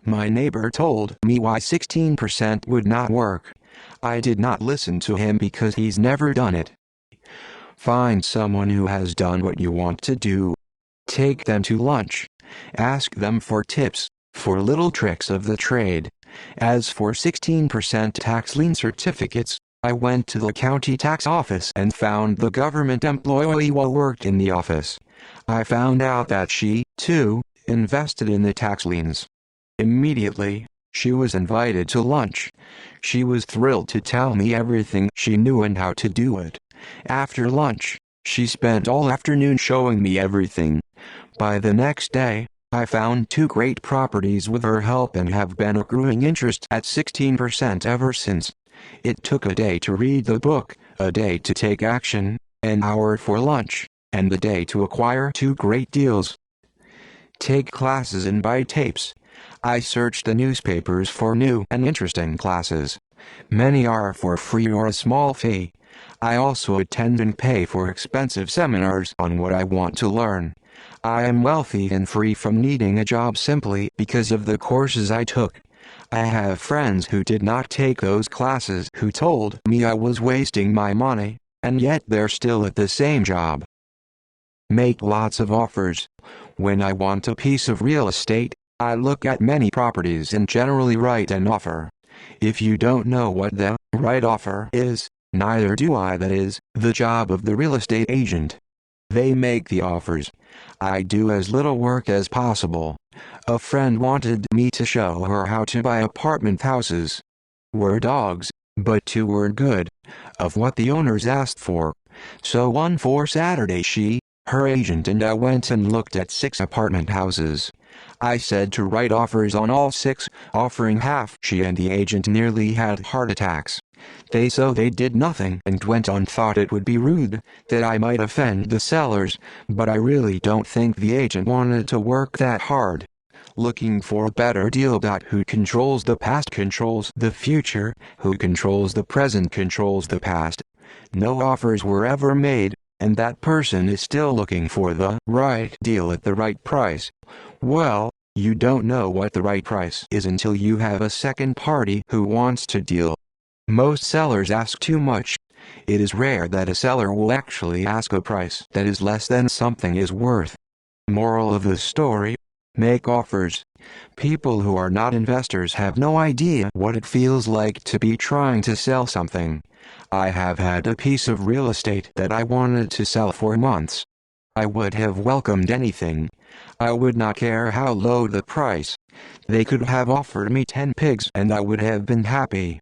My neighbor told me why 16% would not work. I did not listen to him because he's never done it. Find someone who has done what you want to do. Take them to lunch. Ask them for tips, for little tricks of the trade. As for 16% tax lien certificates, I went to the county tax office and found the government employee who worked in the office. I found out that she, too, invested in the tax liens. Immediately, she was invited to lunch. She was thrilled to tell me everything she knew and how to do it. After lunch, she spent all afternoon showing me everything. By the next day, I found 2 great properties with her help and have been accruing interest at 16% ever since. It took a day to read the book, a day to take action, an hour for lunch, and the day to acquire 2 great deals. Take classes and buy tapes. I searched the newspapers for new and interesting classes. Many are for free or a small fee. I also attend and pay for expensive seminars on what I want to learn. I am wealthy and free from needing a job simply because of the courses I took. I have friends who did not take those classes who told me I was wasting my money, and yet they're still at the same job. Make lots of offers. When I want a piece of real estate, I look at many properties and generally write an offer. If you don't know what the right offer is, neither do I. That is the job of the real estate agent. They make the offers. I do as little work as possible. A friend wanted me to show her how to buy apartment houses. Were dogs, but two were good, of what the owners asked for. So one for Saturday she, her agent and I went and looked at 6 apartment houses. I said to write offers on all 6, offering half. She and the agent nearly had heart attacks. They did nothing and went on. Thought it would be rude, that I might offend the sellers, but I really don't think the agent wanted to work that hard. Looking for a better deal. Who controls the past controls the future, who controls the present controls the past. No offers were ever made, and that person is still looking for the right deal at the right price. Well, you don't know what the right price is until you have a second party who wants to deal. Most sellers ask too much. It is rare that a seller will actually ask a price that is less than something is worth. Moral of the story: make offers. People who are not investors have no idea what it feels like to be trying to sell something. I have had a piece of real estate that I wanted to sell for months. I would have welcomed anything. I would not care how low the price. They could have offered me 10 pigs and I would have been happy.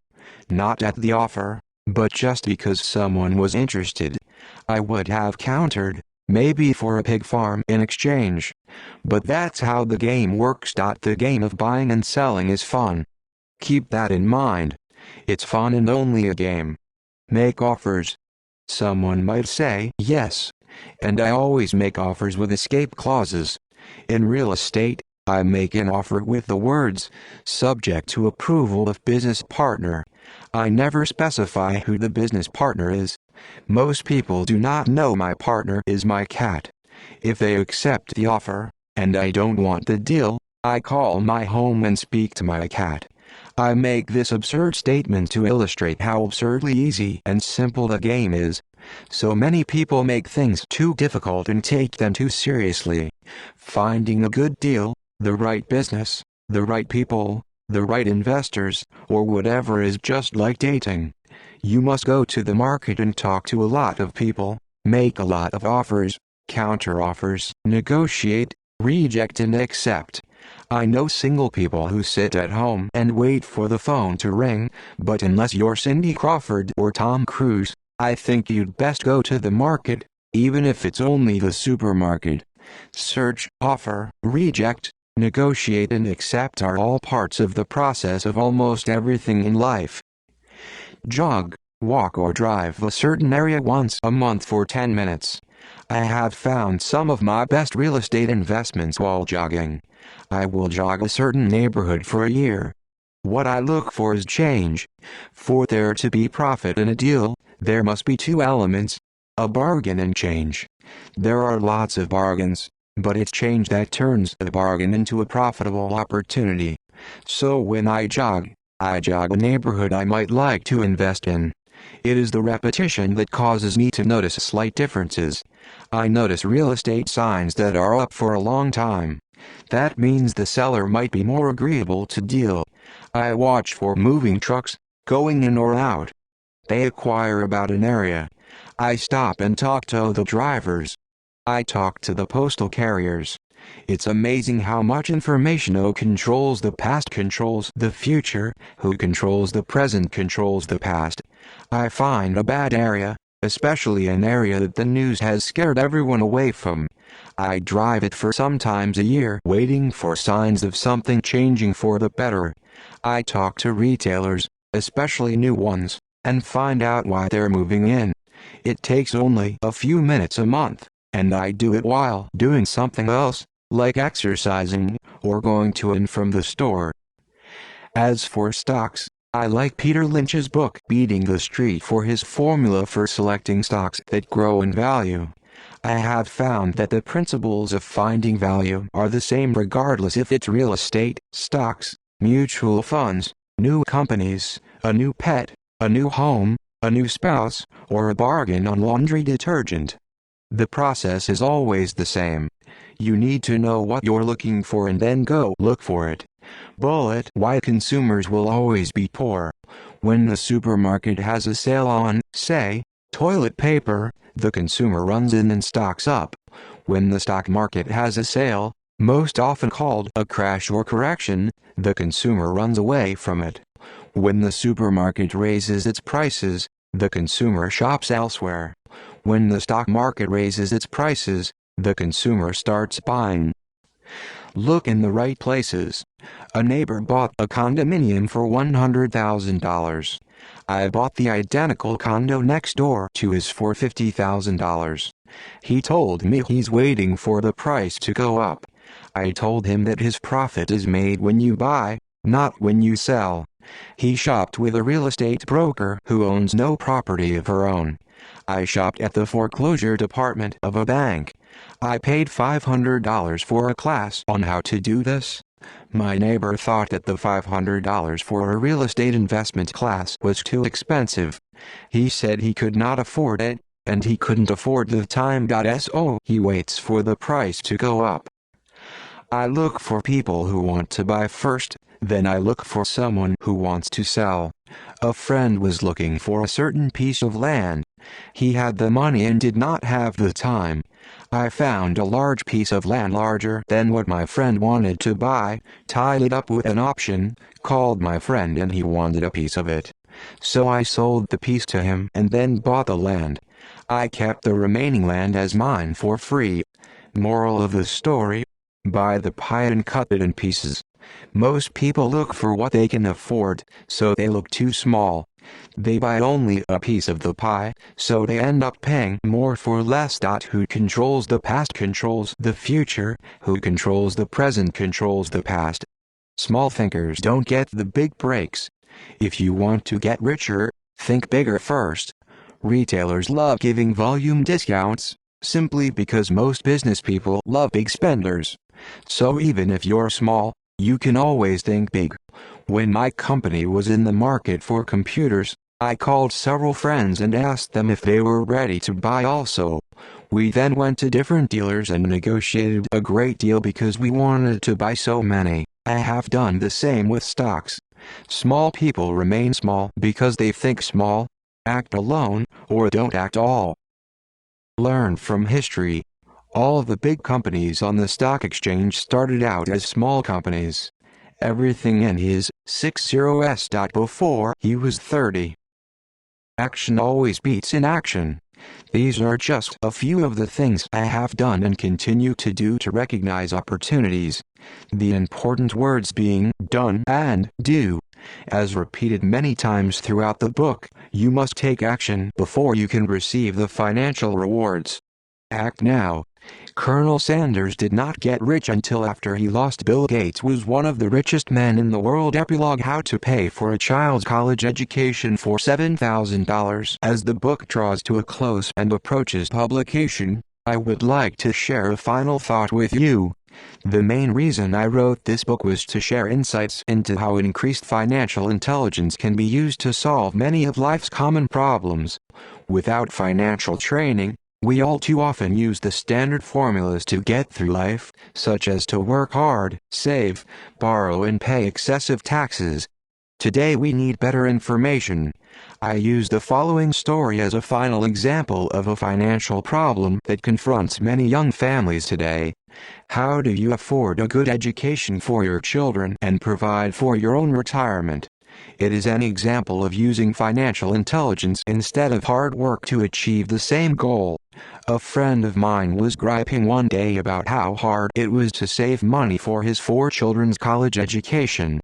Not at the offer, but just because someone was interested. I would have countered, maybe for a pig farm in exchange. But that's how the game works. The game of buying and selling is fun. Keep that in mind. It's fun and only a game. Make offers. Someone might say, yes, and I always make offers with escape clauses. In real estate, I make an offer with the words, subject to approval of business partner. I never specify who the business partner is. Most people do not know my partner is my cat. If they accept the offer, and I don't want the deal, I call my home and speak to my cat. I make this absurd statement to illustrate how absurdly easy and simple the game is. So many people make things too difficult and take them too seriously. Finding a good deal, the right business, the right people, the right investors, or whatever is just like dating. You must go to the market and talk to a lot of people, make a lot of offers, counter offers, negotiate, reject and accept. I know single people who sit at home and wait for the phone to ring, but unless you're Cindy Crawford or Tom Cruise, I think you'd best go to the market, even if it's only the supermarket. Search, offer, reject, negotiate and accept are all parts of the process of almost everything in life. Jog, walk or drive a certain area once a month for 10 minutes. I have found some of my best real estate investments while jogging. I will jog a certain neighborhood for a year. What I look for is change. For there to be profit in a deal, there must be 2 elements: a bargain and change. There are lots of bargains, but it's change that turns a bargain into a profitable opportunity. So when I jog a neighborhood I might like to invest in. It is the repetition that causes me to notice slight differences. I notice real estate signs that are up for a long time. That means the seller might be more agreeable to deal. I watch for moving trucks, going in or out. They inquire about an area. I stop and talk to the drivers. I talk to the postal carriers. It's amazing how much information. Who controls the past controls the future, who controls the present controls the past. I find a bad area, especially an area that the news has scared everyone away from. I drive it for sometimes a year, waiting for signs of something changing for the better. I talk to retailers, especially new ones, and find out why they're moving in. It takes only a few minutes a month, and I do it while doing something else, like exercising, or going to and from the store. As for stocks, I like Peter Lynch's book Beating the Street for his formula for selecting stocks that grow in value. I have found that the principles of finding value are the same regardless if it's real estate, stocks, mutual funds, new companies, a new pet, a new home, a new spouse, or a bargain on laundry detergent. The process is always the same. You need to know what you're looking for and then go look for it. Bullet. Why consumers will always be poor. When the supermarket has a sale on, say, toilet paper, the consumer runs in and stocks up. When the stock market has a sale, most often called a crash or correction, the consumer runs away from it. When the supermarket raises its prices, the consumer shops elsewhere. When the stock market raises its prices, the consumer starts buying. Look in the right places. A neighbor bought a condominium for $100,000. I bought the identical condo next door to his for $50,000. He told me he's waiting for the price to go up. I told him that his profit is made when you buy, not when you sell. He shopped with a real estate broker who owns no property of her own. I shopped at the foreclosure department of a bank. I paid $500 for a class on how to do this. My neighbor thought that the $500 for a real estate investment class was too expensive. He said he could not afford it, and he couldn't afford the time. So he waits for the price to go up. I look for people who want to buy first, then I look for someone who wants to sell. A friend was looking for a certain piece of land. He had the money and did not have the time. I found a large piece of land larger than what my friend wanted to buy, tied it up with an option, called my friend and he wanted a piece of it. So I sold the piece to him and then bought the land. I kept the remaining land as mine for free. Moral of the story: buy the pie and cut it in pieces. Most people look for what they can afford, so they look too small. They buy only a piece of the pie, so they end up paying more for less. Who controls the past controls the future, who controls the present controls the past. Small thinkers don't get the big breaks. If you want to get richer, think bigger first. Retailers love giving volume discounts, simply because most business people love big spenders. So even if you're small, you can always think big. When my company was in the market for computers, I called several friends and asked them if they were ready to buy also. We then went to different dealers and negotiated a great deal because we wanted to buy so many. I have done the same with stocks. Small people remain small because they think small, act alone, or don't act all. Learn from history. All of the big companies on the stock exchange started out as small companies. Everything in his 60s. Before he was 30. Action always beats inaction. These are just a few of the things I have done and continue to do to recognize opportunities. The important words being done and do. As repeated many times throughout the book, you must take action before you can receive the financial rewards. Act now. Colonel Sanders did not get rich until after he lost. Bill Gates was one of the richest men in the world. Epilogue: how to pay for a child's college education for $7,000. As the book draws to a close and approaches publication, I would like to share a final thought with you. The main reason I wrote this book was to share insights into how increased financial intelligence can be used to solve many of life's common problems. Without financial training, we all too often use the standard formulas to get through life, such as to work hard, save, borrow and pay excessive taxes. Today we need better information. I use the following story as a final example of a financial problem that confronts many young families today. How do you afford a good education for your children and provide for your own retirement? It is an example of using financial intelligence instead of hard work to achieve the same goal. A friend of mine was griping one day about how hard it was to save money for his 4 children's college education.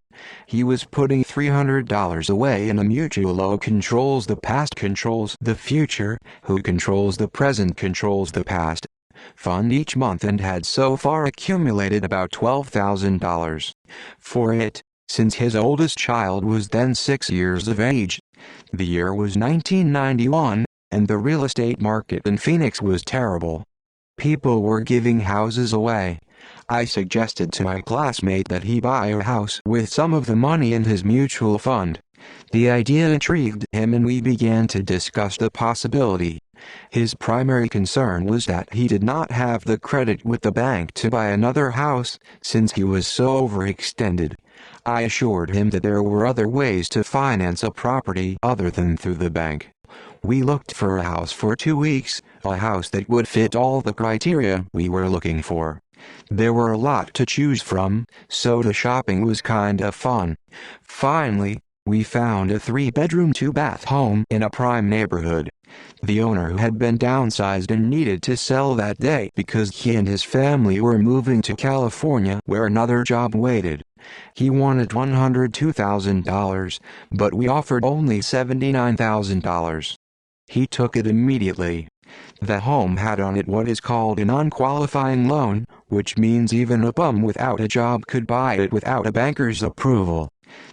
He was putting $300 away in a mutual. Who controls the past controls the future, who controls the present controls the past. Fund each month and had so far accumulated about $12,000 for it, since his oldest child was then 6 years of age. The year was 1991, and the real estate market in Phoenix was terrible. People were giving houses away. I suggested to my classmate that he buy a house with some of the money in his mutual fund. The idea intrigued him and we began to discuss the possibility. His primary concern was that he did not have the credit with the bank to buy another house, since he was so overextended. I assured him that there were other ways to finance a property other than through the bank. We looked for a house for 2 weeks, a house that would fit all the criteria we were looking for. There were a lot to choose from, so the shopping was kinda fun. Finally, we found a 3-bedroom 2-bath home in a prime neighborhood. The owner had been downsized and needed to sell that day because he and his family were moving to California where another job waited. He wanted $102,000, but we offered only $79,000. He took it immediately. The home had on it what is called a non-qualifying loan, which means even a bum without a job could buy it without a banker's approval.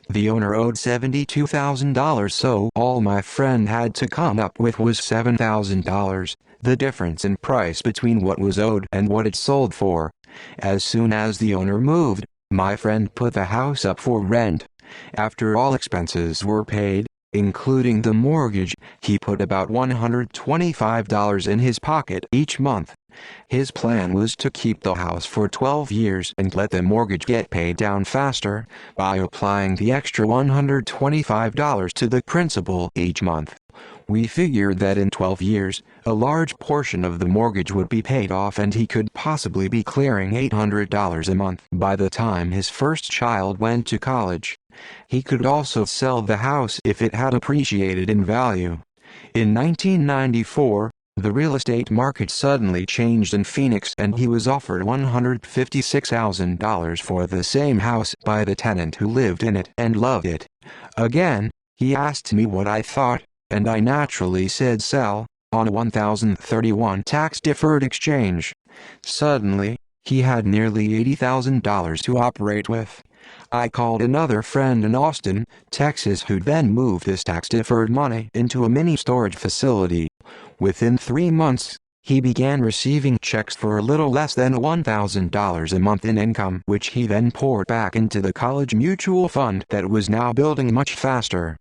The owner owed $72,000, so all my friend had to come up with was $7,000, the difference in price between what was owed and what it sold for. As soon as the owner moved, my friend put the house up for rent. After all expenses were paid, including the mortgage, he put about $125 in his pocket each month. His plan was to keep the house for 12 years and let the mortgage get paid down faster by applying the extra $125 to the principal each month. We figured that in 12 years, a large portion of the mortgage would be paid off and he could possibly be clearing $800 a month by the time his first child went to college. He could also sell the house if it had appreciated in value. In 1994, the real estate market suddenly changed in Phoenix and he was offered $156,000 for the same house by the tenant who lived in it and loved it. Again, he asked me what I thought, and I naturally said sell, on a 1031 tax-deferred exchange. Suddenly, he had nearly $80,000 to operate with. I called another friend in Austin, Texas who then moved his tax-deferred money into a mini storage facility. Within 3 months, he began receiving checks for a little less than $1,000 a month in income, which he then poured back into the college mutual fund that was now building much faster.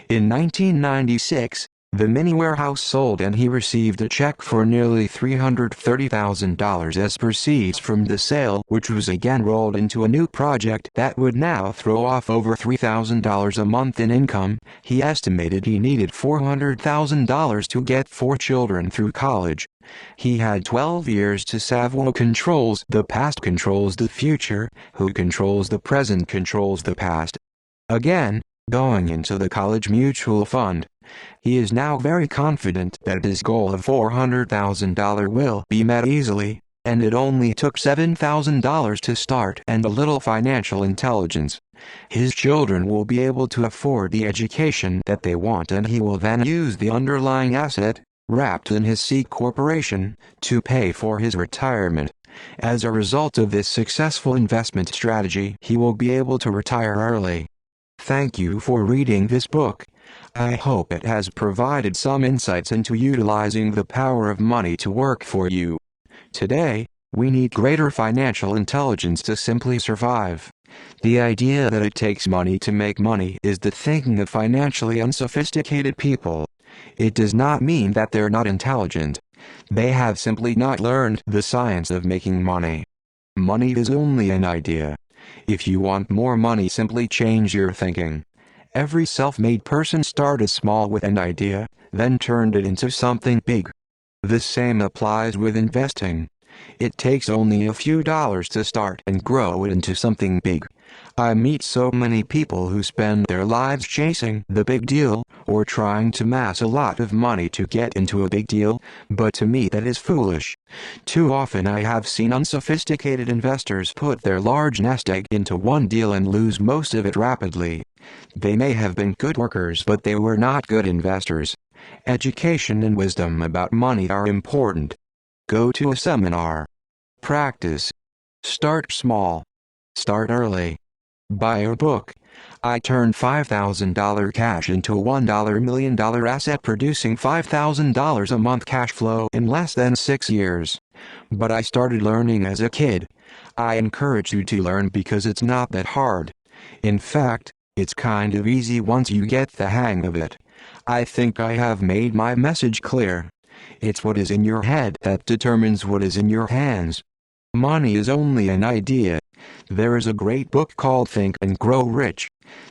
In 1996, the mini warehouse sold and he received a check for nearly $330,000 as proceeds from the sale, which was again rolled into a new project that would now throw off over $3,000 a month in income. He estimated he needed $400,000 to get 4 children through college. He had 12 years to save. Who controls the past controls the future, who controls the present controls the past. Again, going into the college mutual fund, he is now very confident that his goal of $400,000 will be met easily, and it only took $7,000 to start and a little financial intelligence. His children will be able to afford the education that they want and he will then use the underlying asset, wrapped in his C corporation, to pay for his retirement. As a result of this successful investment strategy, he will be able to retire early. Thank you for reading this book. I hope it has provided some insights into utilizing the power of money to work for you. Today, we need greater financial intelligence to simply survive. The idea that it takes money to make money is the thinking of financially unsophisticated people. It does not mean that they're not intelligent. They have simply not learned the science of making money. Money is only an idea. If you want more money, simply change your thinking. Every self-made person started small with an idea, then turned it into something big. The same applies with investing. It takes only a few dollars to start and grow it into something big. I meet so many people who spend their lives chasing the big deal, or trying to amass a lot of money to get into a big deal, but to me that is foolish. Too often I have seen unsophisticated investors put their large nest egg into one deal and lose most of it rapidly. They may have been good workers, but they were not good investors. Education and wisdom about money are important. Go to a seminar. Practice. Start small. Start early. Buy a book. I turned $5,000 cash into a $1 million asset, producing $5,000 a month cash flow in less than 6 years. But I started learning as a kid. I encourage you to learn because it's not that hard. In fact, it's kind of easy once you get the hang of it. I think I have made my message clear. It's what is in your head that determines what is in your hands. Money is only an idea. There is a great book called Think and Grow Rich.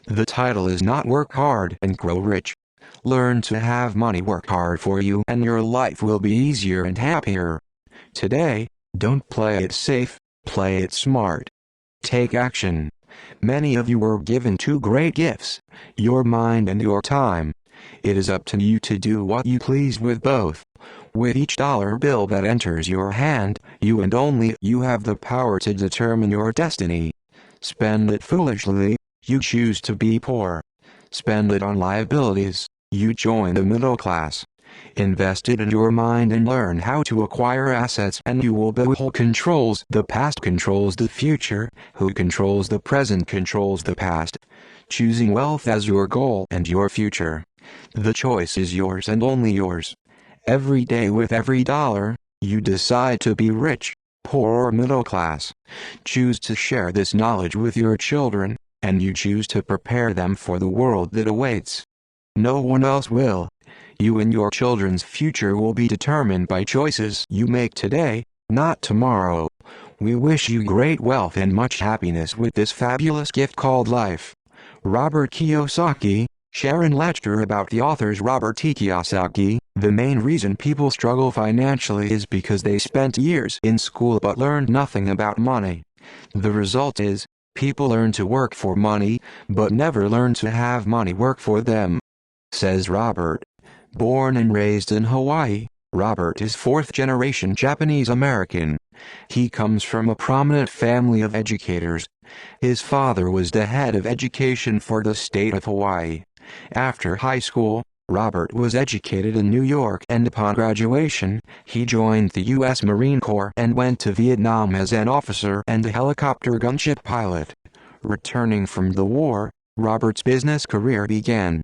The title is not Work Hard and Grow Rich. Learn to have money work hard for you and your life will be easier and happier. Today, don't play it safe, play it smart. Take action. Many of you were given two great gifts, your mind and your time. It is up to you to do what you please with both. With each dollar bill that enters your hand, you and only you have the power to determine your destiny. Spend it foolishly, you choose to be poor. Spend it on liabilities, you join the middle class. Invest it in your mind and learn how to acquire assets and you will be who controls the past controls the future, who controls the present controls the past. Choosing wealth as your goal and your future. The choice is yours and only yours. Every day with every dollar, you decide to be rich, poor or middle class. Choose to share this knowledge with your children, and you choose to prepare them for the world that awaits. No one else will. You and your children's future will be determined by choices you make today, not tomorrow. We wish you great wealth and much happiness with this fabulous gift called life. Robert Kiyosaki, Sharon Lechter. About the authors Robert T. Kiyosaki, the main reason people struggle financially is because they spent years in school but learned nothing about money. The result is, people learn to work for money, but never learn to have money work for them. Says Robert. Born and raised in Hawaii, Robert is fourth-generation Japanese American. He comes from a prominent family of educators. His father was the head of education for the state of Hawaii. After high school, Robert was educated in New York and upon graduation, he joined the U.S. Marine Corps and went to Vietnam as an officer and a helicopter gunship pilot. Returning from the war, Robert's business career began.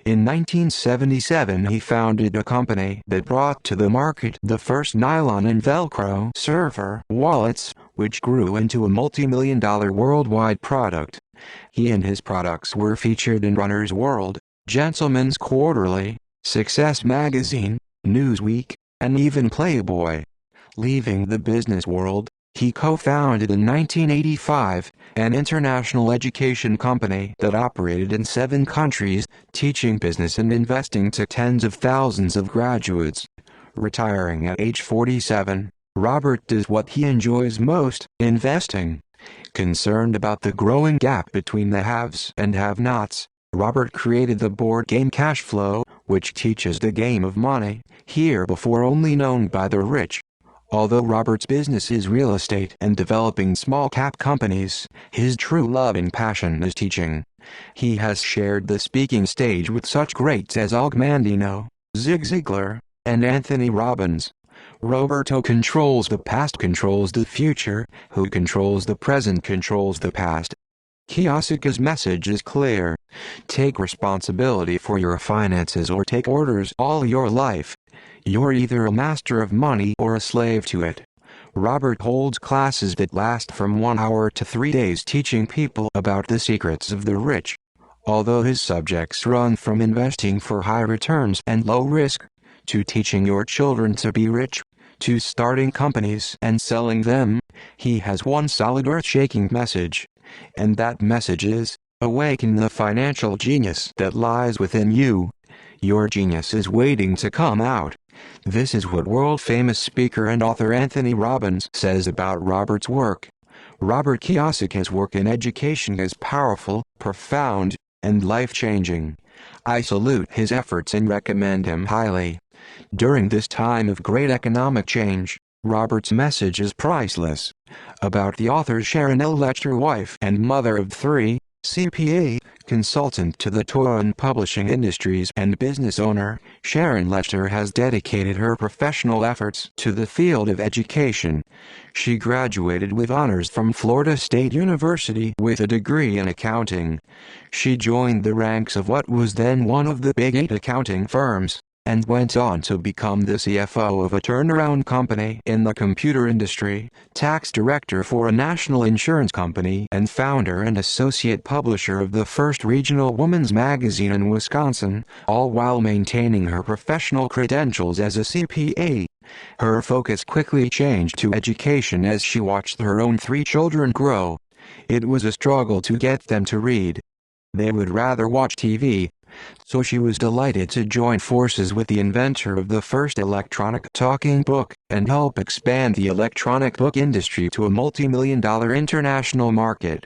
In 1977 he founded a company that brought to the market the first nylon and Velcro surfer wallets, which grew into a multi-million-dollar worldwide product. He and his products were featured in Runner's World, Gentleman's Quarterly, Success Magazine, Newsweek, and even Playboy. Leaving the business world, he co-founded in 1985 an international education company that operated in 7 countries, teaching business and investing to tens of thousands of graduates. Retiring at age 47, Robert does what he enjoys most, investing. Concerned about the growing gap between the haves and have-nots, Robert created the board game Cash Flow, which teaches the game of money, heretofore only known by the rich. Although Robert's business is real estate and developing small-cap companies, his true love and passion is teaching. He has shared the speaking stage with such greats as Og Mandino, Zig Ziglar, and Anthony Robbins. Roberto controls the past controls the future, who controls the present controls the past. Kiyosaki's message is clear. Take responsibility for your finances or take orders all your life. You're either a master of money or a slave to it. Robert holds classes that last from 1 hour to 3 days teaching people about the secrets of the rich. Although his subjects run from investing for high returns and low risk, to teaching your children to be rich, to starting companies and selling them, he has one solid earth-shaking message. And that message is, awaken the financial genius that lies within you. Your genius is waiting to come out. This is what world-famous speaker and author Anthony Robbins says about Robert's work. Robert Kiyosaki's work in education is powerful, profound, and life-changing. I salute his efforts and recommend him highly. During this time of great economic change, Robert's message is priceless. About the author Sharon L. Lechter, wife and mother of 3, CPA, consultant to the toy and publishing industries and business owner, Sharon Lechter has dedicated her professional efforts to the field of education. She graduated with honors from Florida State University with a degree in accounting. She joined the ranks of what was then one of the Big 8 accounting firms, and went on to become the CFO of a turnaround company in the computer industry, tax director for a national insurance company, and founder and associate publisher of the first regional women's magazine in Wisconsin, all while maintaining her professional credentials as a CPA. Her focus quickly changed to education as she watched her own 3 children grow. It was a struggle to get them to read. They would rather watch TV. So she was delighted to join forces with the inventor of the first electronic talking book, and help expand the electronic book industry to a multi-million-dollar international market.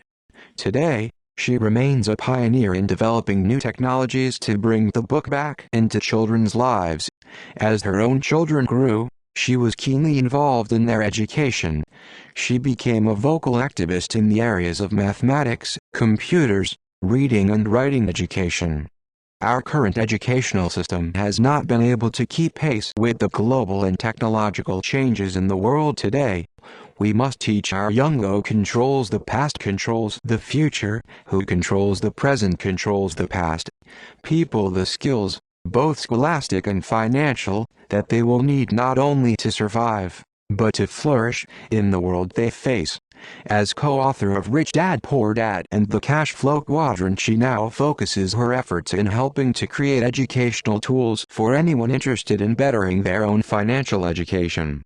Today, she remains a pioneer in developing new technologies to bring the book back into children's lives. As her own children grew, she was keenly involved in their education. She became a vocal activist in the areas of mathematics, computers, reading and writing education. Our current educational system has not been able to keep pace with the global and technological changes in the world today. We must teach our young who controls the past controls the future, who controls the present controls the past. People the skills, both scholastic and financial, that they will need not only to survive, but to flourish in the world they face. As co-author of Rich Dad Poor Dad and The Cash Flow Quadrant, she now focuses her efforts in helping to create educational tools for anyone interested in bettering their own financial education.